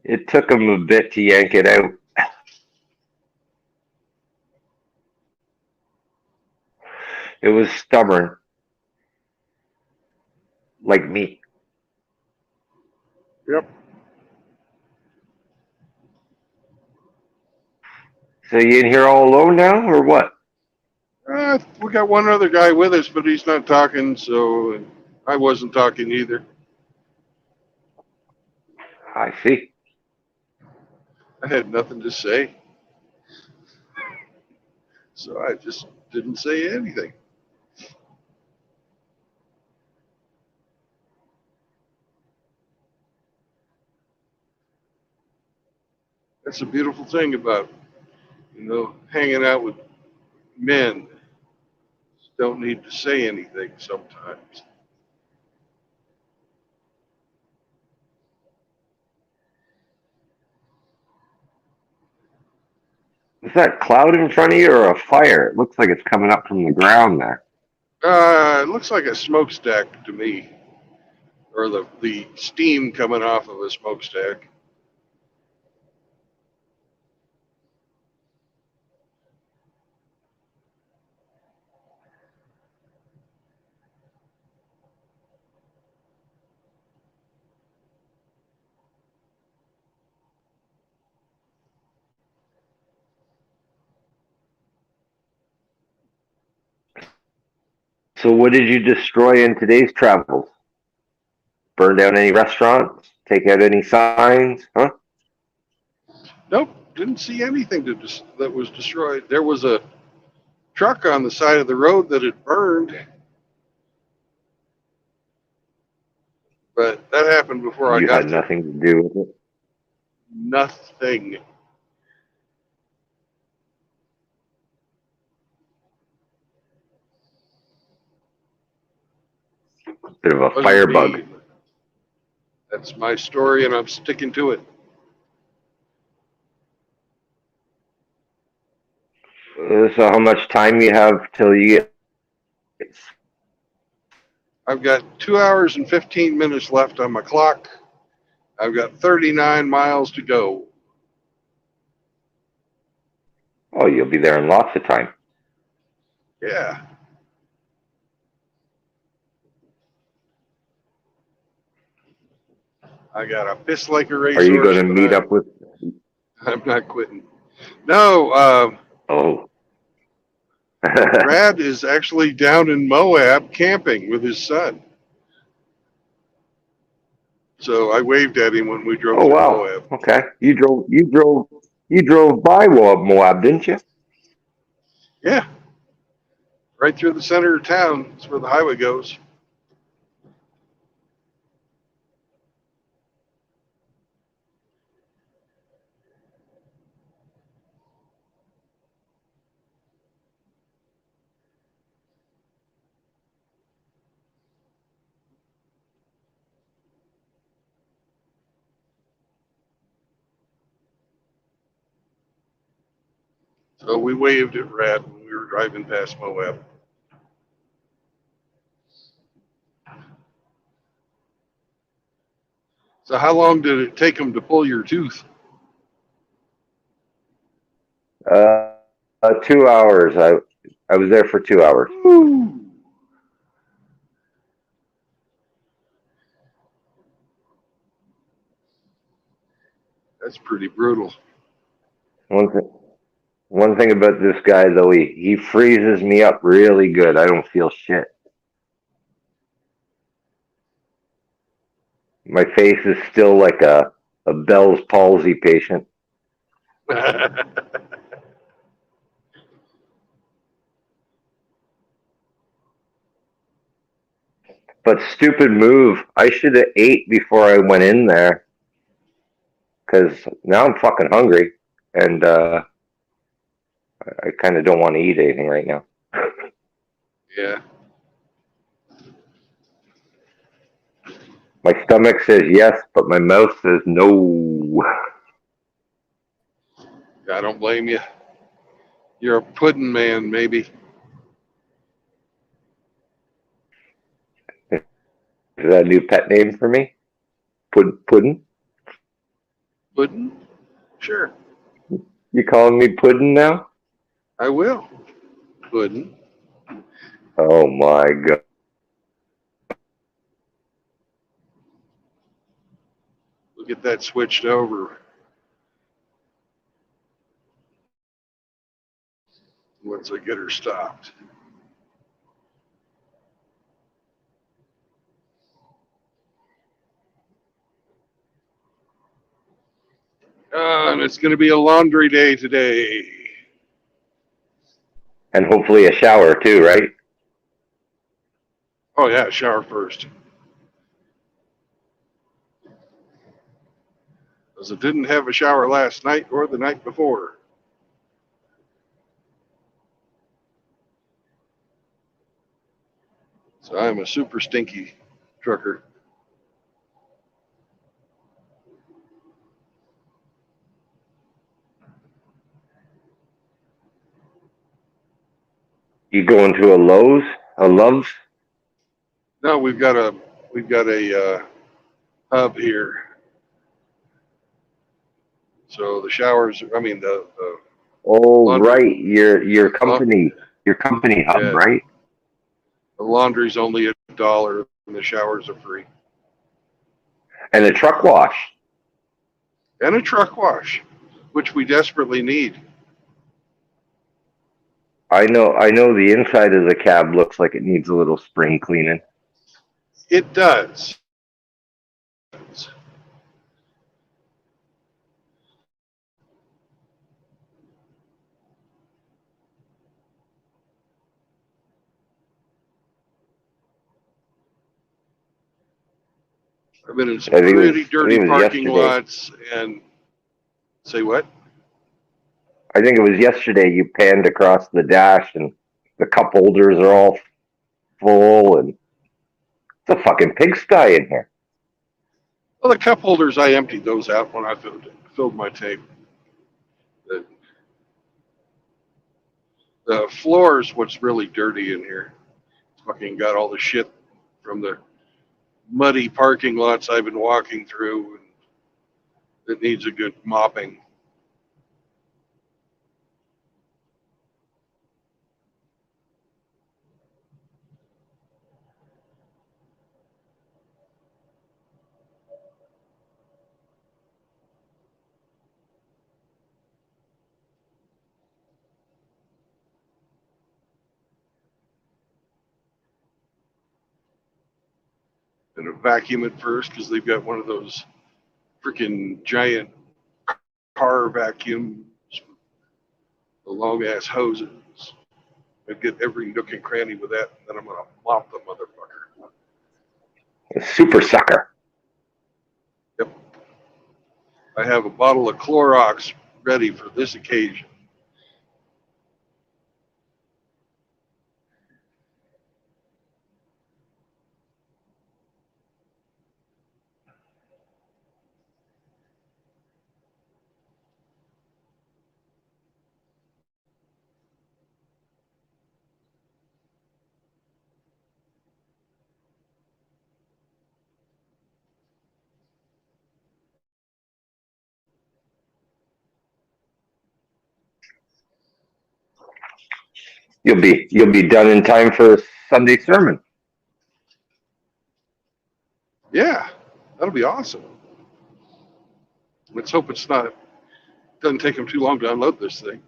It took him a bit to yank it out. It was stubborn, like me. Yep. So you in here all alone now, or what? We got one other guy with us, but he's not talking, so I wasn't talking either. I see. I had nothing to say, so I just didn't say anything. That's a beautiful thing about, you know, hanging out with men. Don't need to say anything sometimes. Is that cloud in front of you or a fire? It looks like it's coming up from the ground there. It looks like a smokestack to me, or the steam coming off of a smokestack. So what did you destroy in today's travels? Burn down any restaurants? Take out any signs? Huh? Nope, didn't see anything that was destroyed. There was a truck on the side of the road that had burned, but that happened before I You had got there. nothing to do with it. Nothing. Bit of a Wasn't firebug. me. That's my story, and I'm sticking to it. So how much time you have till you get... I've got 2 hours and 15 minutes left on my clock. I've got 39 miles to go. Oh, you'll be there in lots of time. Yeah. I got a piss like a Are you going racehorse, to but meet up with... I'm not quitting. No, Oh. Brad is actually down in Moab camping with his son. So I waved at him when we drove Oh, through wow. Moab. Okay. You drove by Moab, didn't you? Yeah, right through the center of town. That's where the highway goes. So we waved at Red when we were driving past Moab. So how long did it take them to pull your tooth? 2 hours. I was there for 2 hours. Woo. That's pretty brutal. One thing about this guy though, he freezes me up really good. I don't feel shit. My face is still like a Bell's palsy patient. But stupid move. I should have ate before I went in there. Because now I'm fucking hungry. And I kind of don't want to eat anything right now. Yeah. My stomach says yes, but my mouth says no. I don't blame you. You're a pudding man, maybe. Is that a new pet name for me? Puddin'? Pudding? Sure. You calling me Puddin' now? I will. Pudding. Oh my god. We'll get that switched over once I get her stopped. And it's going to be a laundry day today. And hopefully a shower too, right? Oh, yeah, shower first. Because I didn't have a shower last night or the night before. So I'm a super stinky trucker. You going to a Lowe's? A Love's? No, we've got a hub here. So the showers, I mean the Oh, laundry, right. Your company hub, yeah, right? the laundry's only $1 and the showers are free. And the truck wash. And a truck wash, which we desperately need. I know the inside of the cab looks like it needs a little spring cleaning. It does. I've been in some pretty dirty parking lots and say what? I think it was yesterday you panned across the dash and the cup holders are all full and it's a fucking pigsty in here. Well, the cup holders, I emptied those out when I filled my tank. The floor's what's really dirty in here. Fucking got all the shit from the muddy parking lots I've been walking through, and it needs a good mopping. And a vacuum it first because they've got one of those freaking giant car vacuums, the long ass hoses. I get every nook and cranny with that, and then I'm gonna mop the motherfucker. A super sucker. Yep. I have a bottle of Clorox ready for this occasion. You'll be done in time for Sunday sermon. Yeah, that'll be awesome. Let's hope it's not. Doesn't take them too long to unload this thing.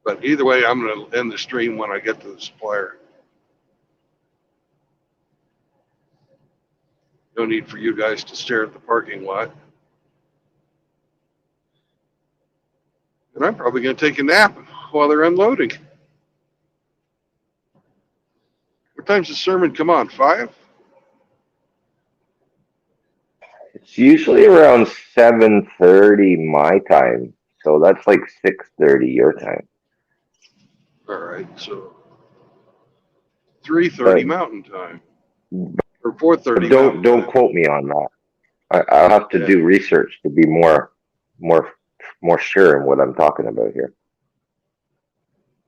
But either way, I'm going to end the stream when I get to the supplier. No need for you guys to stare at the parking lot. And I'm probably going to take a nap while they're unloading. What time's the sermon come on? 5? It's usually around 7:30 my time, so that's like 6:30 your time. All right, so 3:30 But, Mountain Time or 4:30 but Mountain don't Time. quote me on that. I'll have to Yeah. do research to be more sure in what I'm talking about here.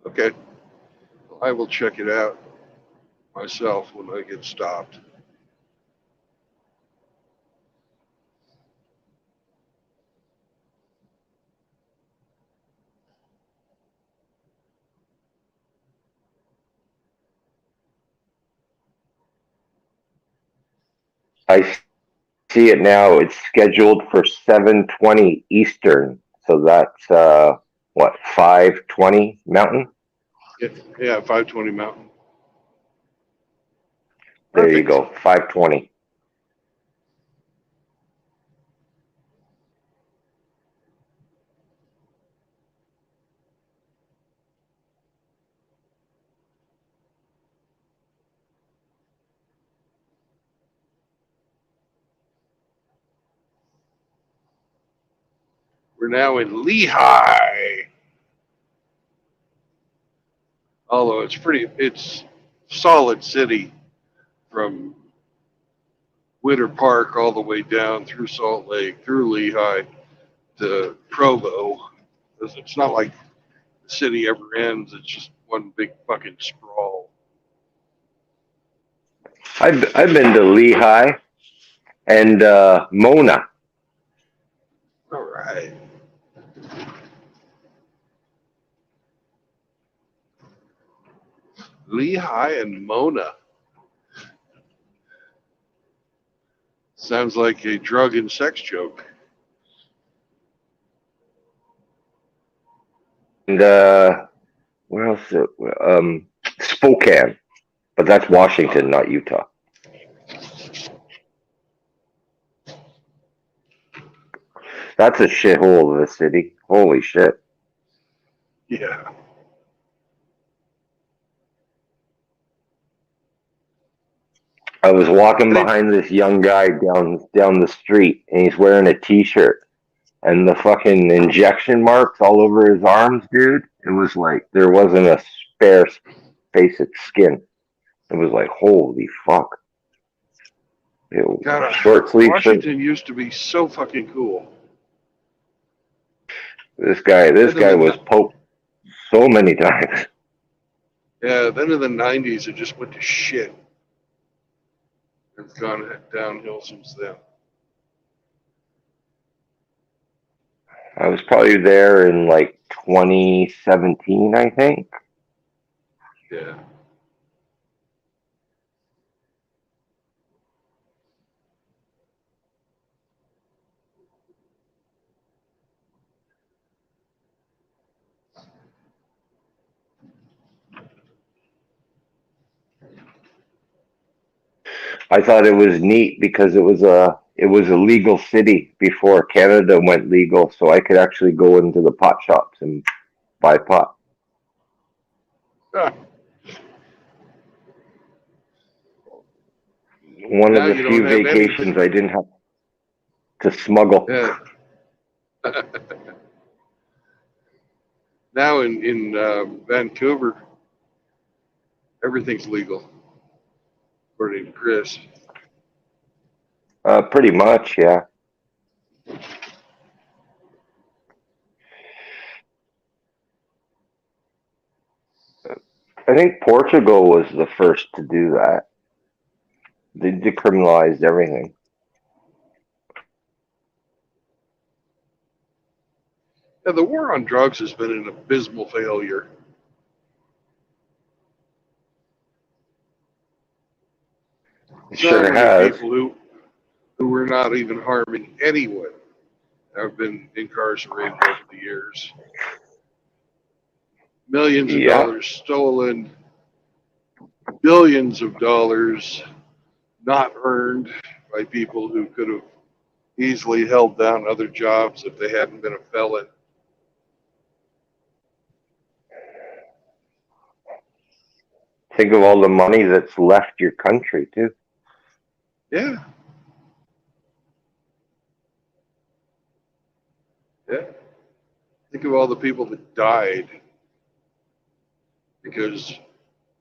Okay, I will check it out myself when I get stopped. I see it now. It's scheduled for 7:20 Eastern, so that's what 5:20 Mountain. Yeah, 5:20 Mountain. There you Perfect. go, 5:20. We're now in Lehigh. Although it's solid city from Winter Park all the way down through Salt Lake, through Lehigh to Provo. Because it's not like the city ever ends. It's just one big fucking sprawl. I've been to Lehigh and Mona. All right. Lehigh and Mona. Sounds like a drug and sex joke. And where else? Spokane, but that's Washington, not Utah. That's a shithole of a city. Holy shit! Yeah. I was walking behind this young guy down the street, and he's wearing a T-shirt, and the fucking injection marks all over his arms, dude. It was like there wasn't a spare space of skin. It was like, holy fuck. God, Short sleeve shirt. Washington used to be so fucking cool. This guy was poked so many times. Yeah, then in the 90s, it just went to shit. It's gone downhill since then. I was probably there in like 2017, I think. Yeah. I thought it was neat because it was a legal city before Canada went legal, so I could actually go into the pot shops and buy pot. Ah. One Now of the you few don't have any. vacations I didn't have to smuggle. Yeah. Now in Vancouver, everything's legal, according to Chris. Pretty much, yeah. I think Portugal was the first to do that. They decriminalized everything. Yeah, the war on drugs has been an abysmal failure. It So sure many has. people who were not even harming anyone have been incarcerated over the years. Millions of Yep. dollars stolen, billions of dollars not earned by people who could have easily held down other jobs if they hadn't been a felon. Think of all the money that's left your country too. Yeah. Yeah. Think of all the people that died because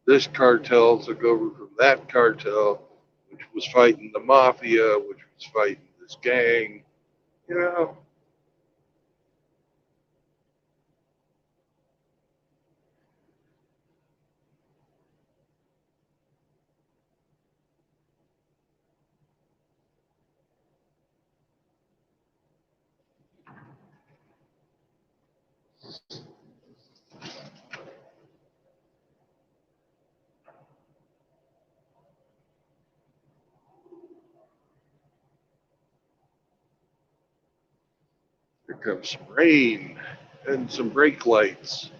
this cartel took over from that cartel, which was fighting the mafia, which was fighting this gang. You know, here comes some rain and some brake lights.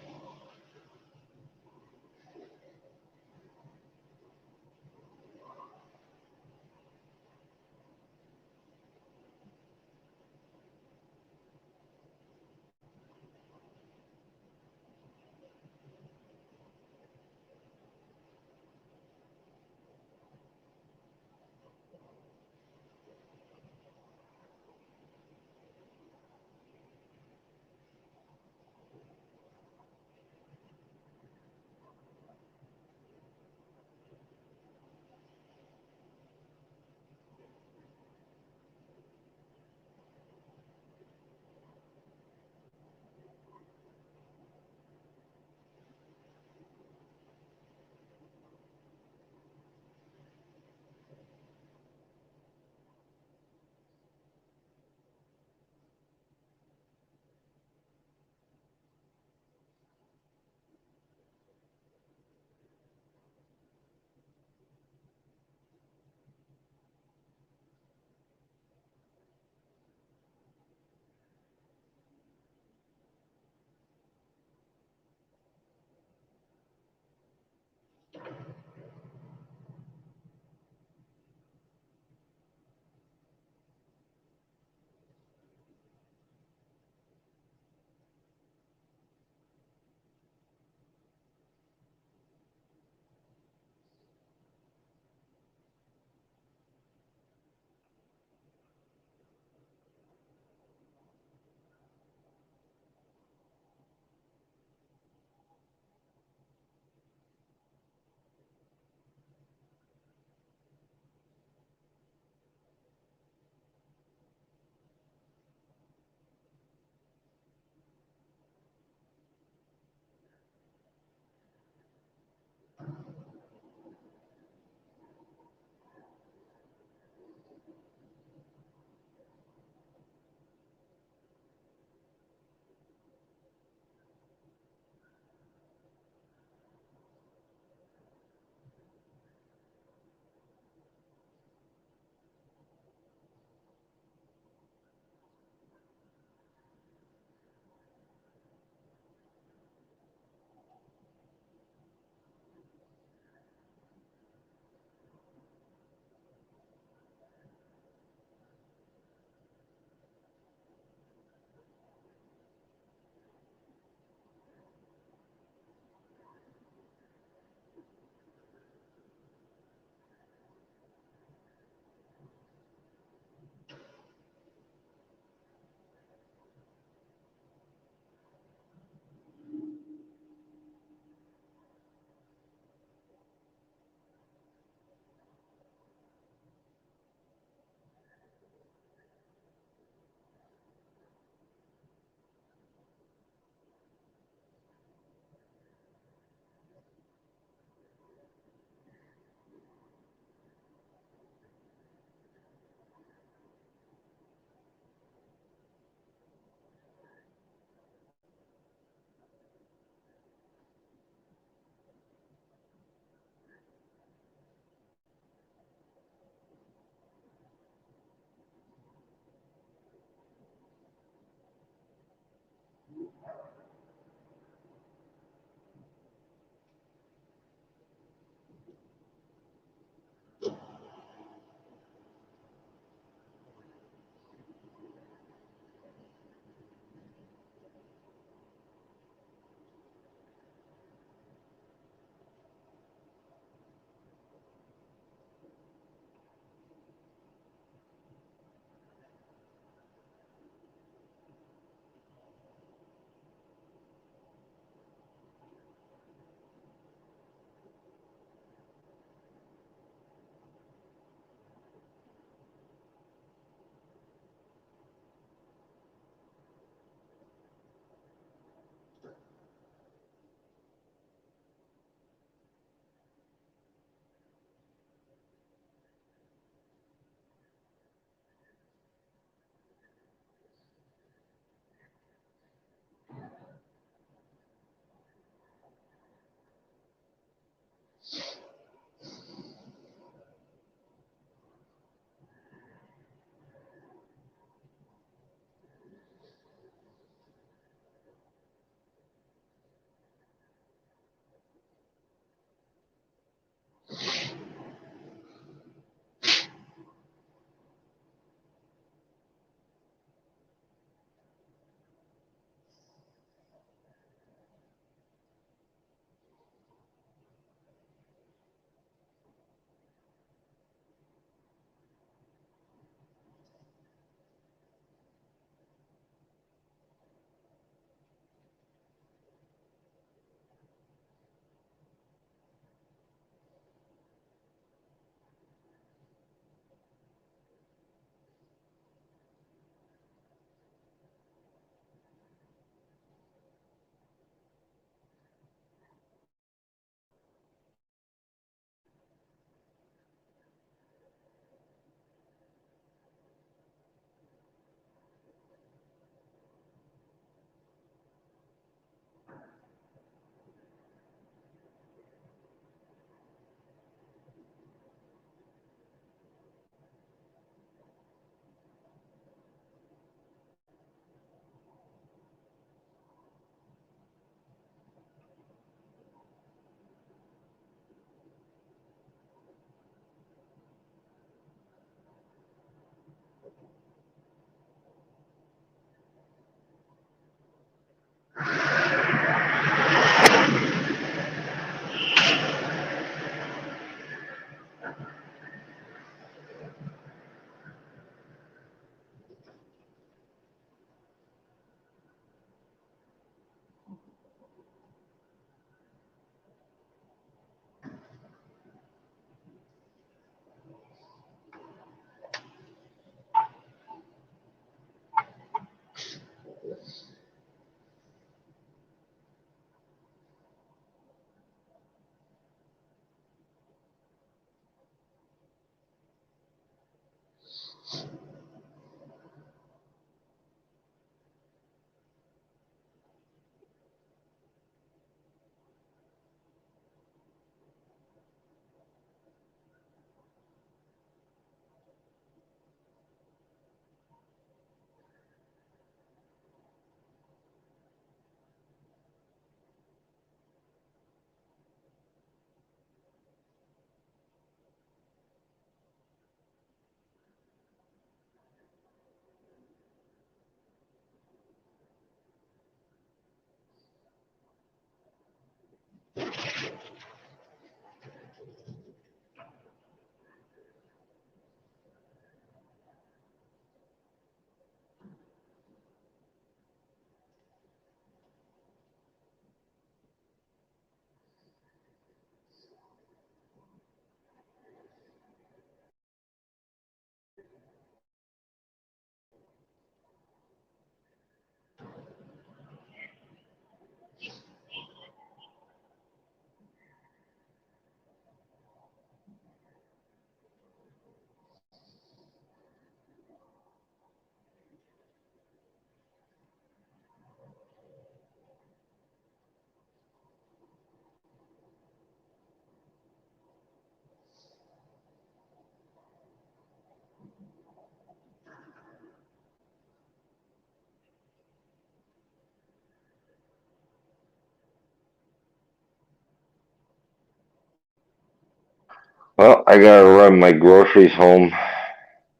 Well, I gotta run my groceries home,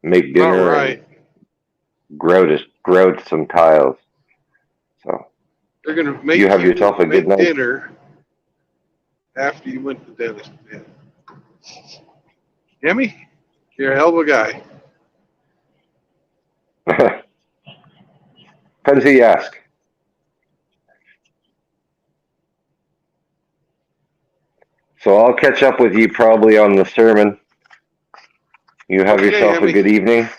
make All dinner, right. and grout some tiles. So They're gonna you make have you yourself a good make night. dinner after you went to the dentist. Yeah. Jimmy, you're a hell of a guy. Depends who you ask. So I'll catch up with you probably on the sermon. You have Okay, yourself a Hemi. good evening,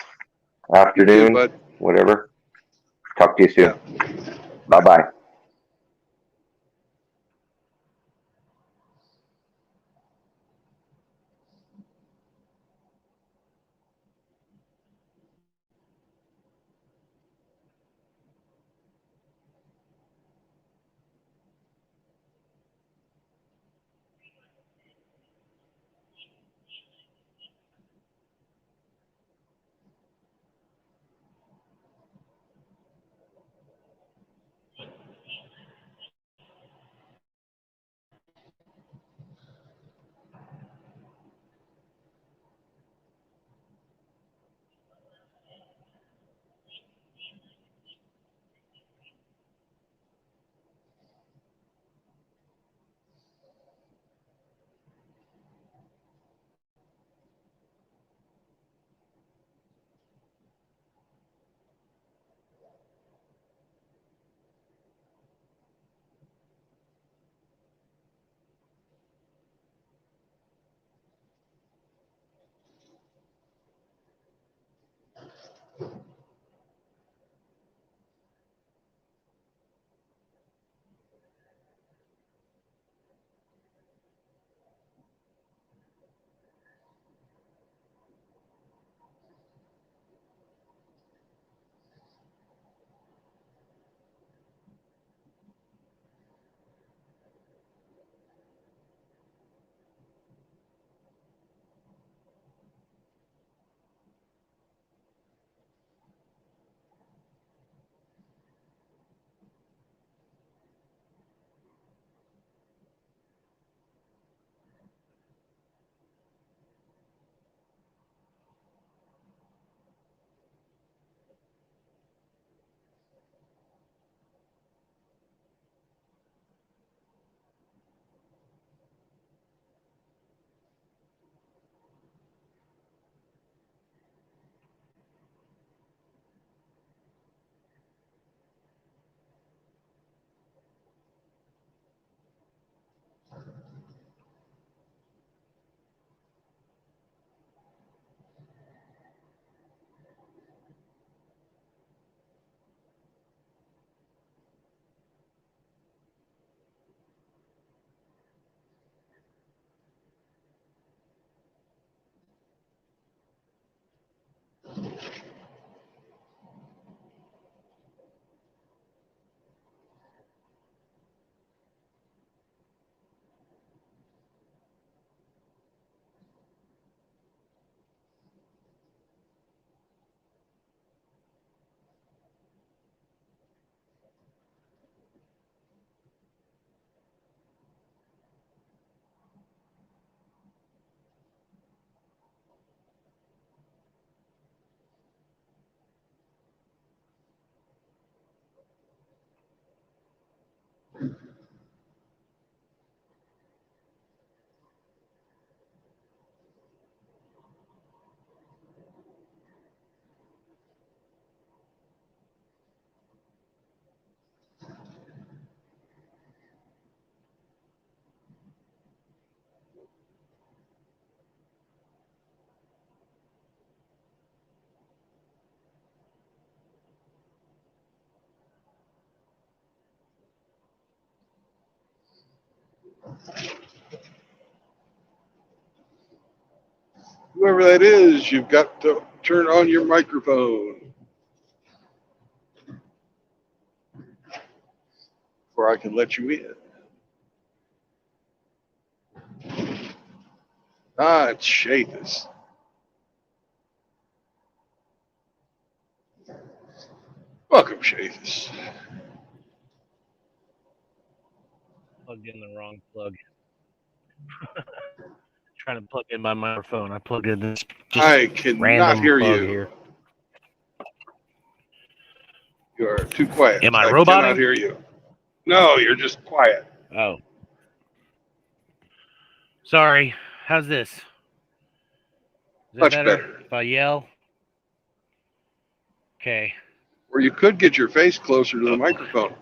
You too, afternoon, bud. whatever. Talk to you Yeah. soon. Bye bye. Whoever that is, you've got to turn on your microphone before I can let you in. Ah, it's Shafis. Welcome, Shafis. Plugged in the wrong plug. trying to plug in my microphone. I plugged in this I cannot random hear plug you. here. You are too quiet. Am I cannot roboting? hear you. No, you're just quiet. Oh. Sorry. How's this? Is that Much better? better. If I yell? Okay. Or you could get your face closer to the microphone.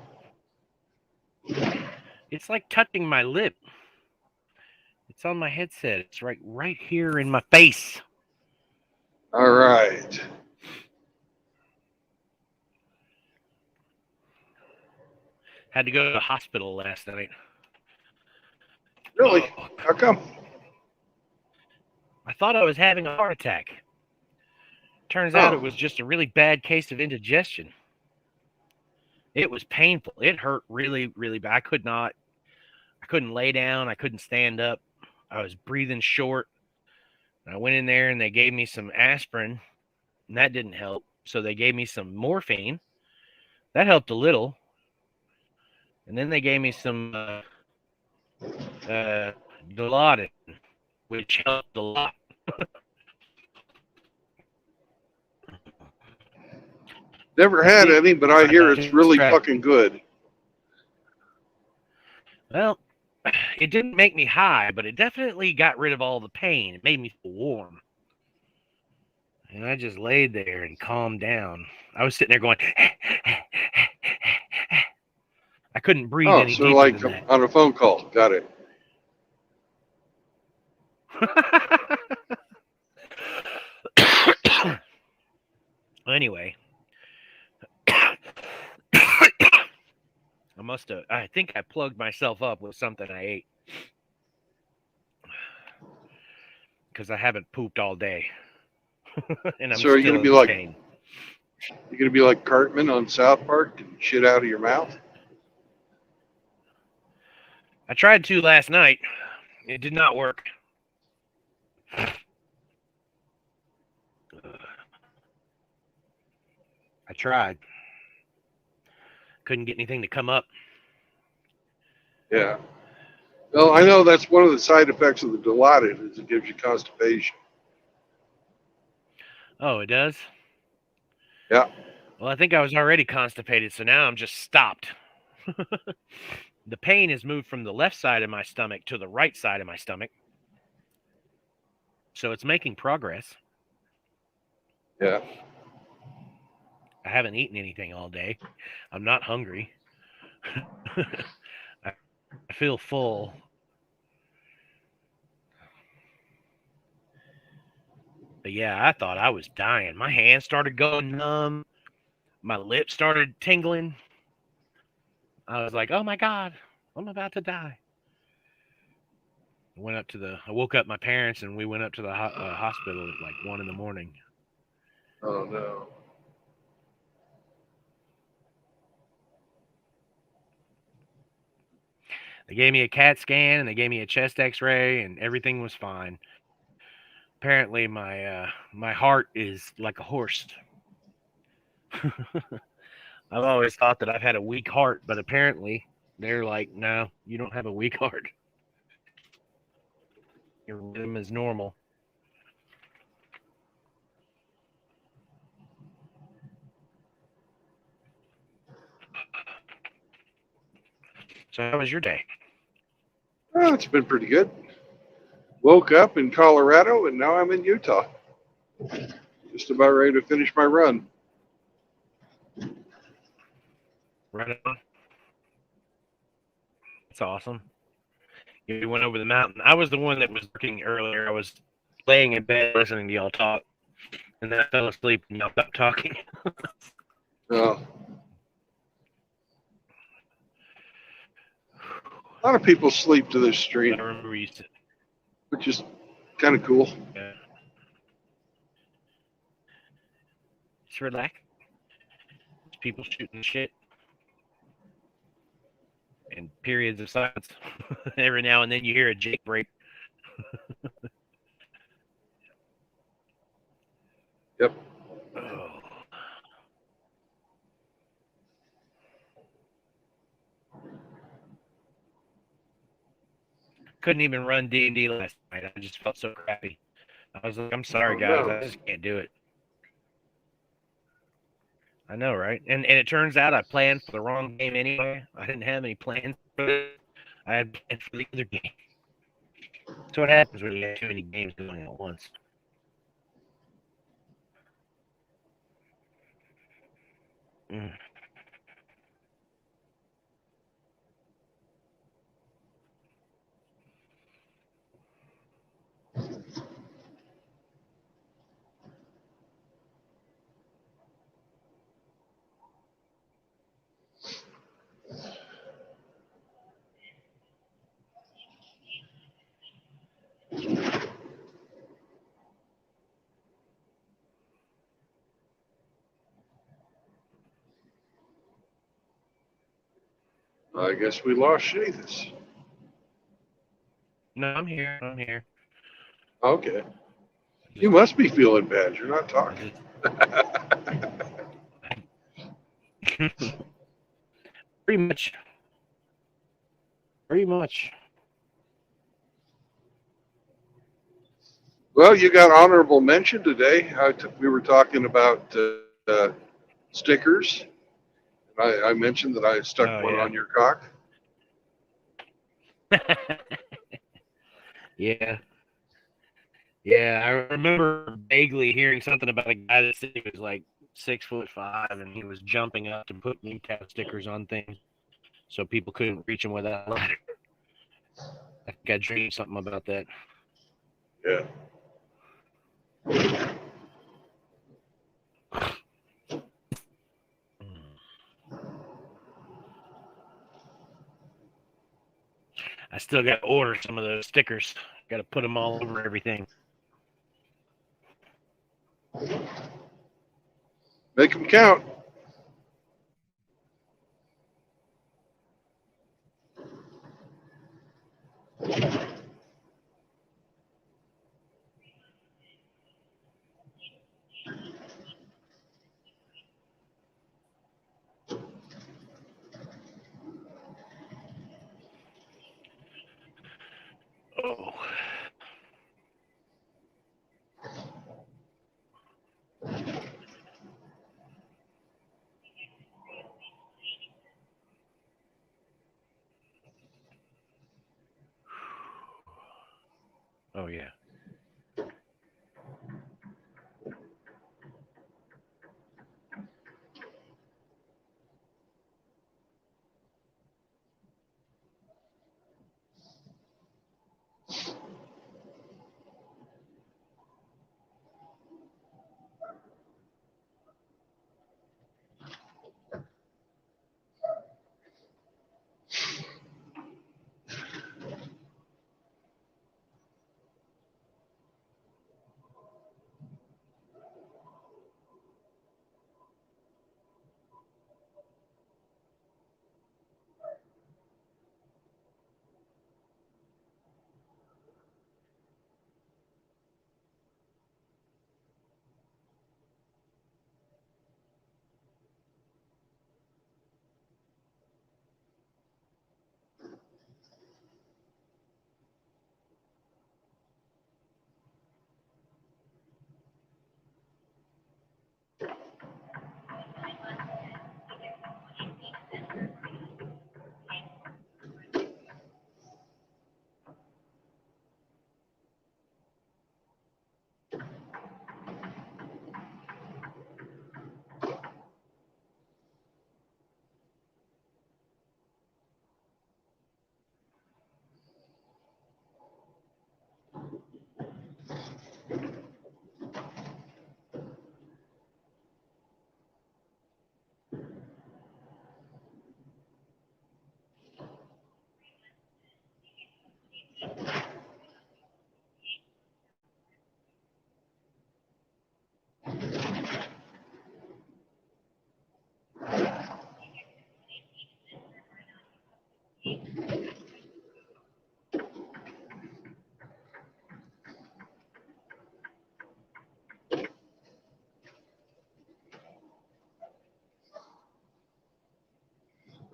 It's like touching my lip. It's on my headset. It's right here in my face. All right. Had to go to the hospital last night. Really? How come? I thought I was having a heart attack. Turns out it was just a really bad case of indigestion. It was painful. It hurt really, really bad. I couldn't lay down. I couldn't stand up. I was breathing short. I went in there and they gave me some aspirin, and that didn't help. So they gave me some morphine. That helped a little. And then they gave me some Dilaudid, which helped a lot. Never had any, but I hear it's really fucking good. Well, it didn't make me high, but it definitely got rid of all the pain. It made me feel warm. And I just laid there and calmed down. I was sitting there going, I couldn't breathe any so deeper like than that. on a phone call. Got it. Anyway, I think I plugged myself up with something I ate. Because I haven't pooped all day. And I'm So are you still gonna be in like pain. you're gonna be like Cartman on South Park and shit out of your mouth? I tried to last night. It did not work. I tried. Couldn't get anything to come up. Yeah. Well, I know that's one of the side effects of the Dilaudid is it gives you constipation. Oh, it does? Yeah. Well, I think I was already constipated, so now I'm just stopped. The pain has moved from the left side of my stomach to the right side of my stomach. So it's making progress. Yeah. I haven't eaten anything all day. I'm not hungry. I feel full. But yeah, I thought I was dying. My hands started going numb. My lips started tingling. I was like, oh my God, I'm about to die. I woke up my parents and we went up to the hospital at like 1 a.m. Oh no. They gave me a CAT scan and they gave me a chest x-ray and everything was fine. Apparently my heart is like a horse. I've always thought that I've had a weak heart, but apparently they're like, no, you don't have a weak heart. Your rhythm is normal. So how was your day? Oh, it's been pretty good. Woke up in Colorado and now I'm in Utah. Just about ready to finish my run. Right on. That's awesome. You went over the mountain. I was the one that was working earlier. I was laying in bed listening to y'all talk, and then I fell asleep and y'all stopped talking. Oh. A lot of people sleep to this stream. I remember you said, which is kind of cool. Yeah. Just relax. People shooting shit. And periods of silence. Every now and then you hear a Jake break. Yep. Oh. Couldn't even run D&D last night. I I just felt so crappy. I was like, I'm sorry, Oh, guys. no. I just can't do it. I know, right? And it turns out I planned for the wrong game anyway. I didn't have any plans for it. I had planned for the other game. That's what happens when you have too many games going at once. Mm. I guess we lost Shathis. No, I'm here. I'm here. Okay. You must be feeling bad. You're not talking. Pretty much. Pretty much. Well, you got honorable mention today. We were talking about stickers. I mentioned that I stuck Oh, one yeah. on your cock. Yeah. Yeah, I remember vaguely hearing something about a guy that said he was like 6'5" and he was jumping up to put MGTOW stickers on things so people couldn't reach him without a ladder. I think I dreamed something about that. Yeah. I still got to order some of those stickers. Got to put them all over everything. Make them count. Oh. Oh, yeah.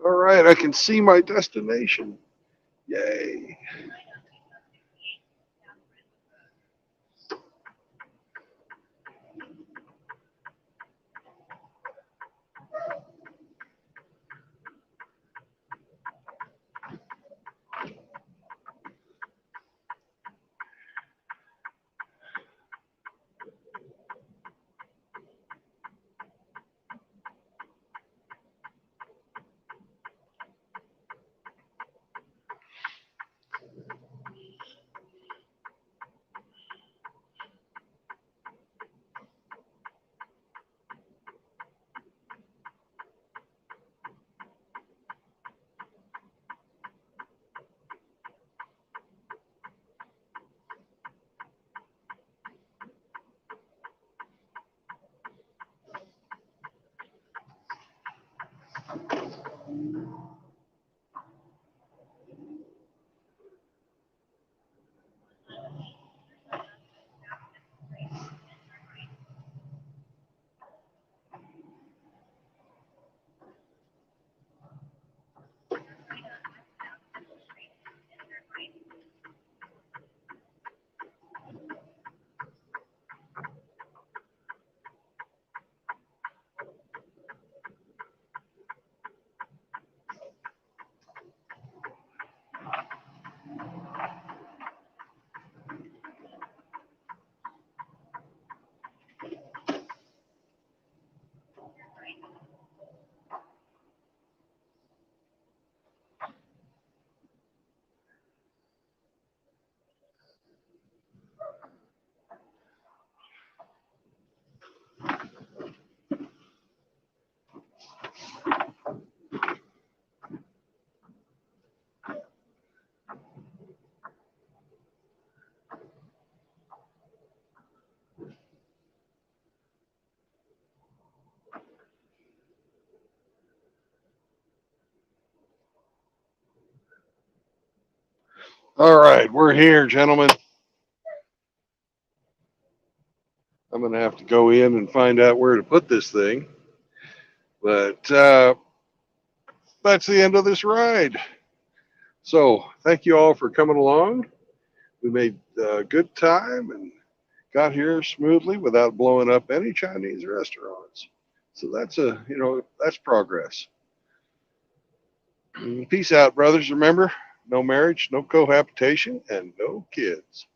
All right, I can see my destination. Yay. All right, we're here, gentlemen. I'm going to have to go in and find out where to put this thing. But that's the end of this ride. So thank you all for coming along. We made good time and got here smoothly without blowing up any Chinese restaurants. So that's that's progress. Peace out, brothers. Remember, no marriage, no cohabitation, and no kids.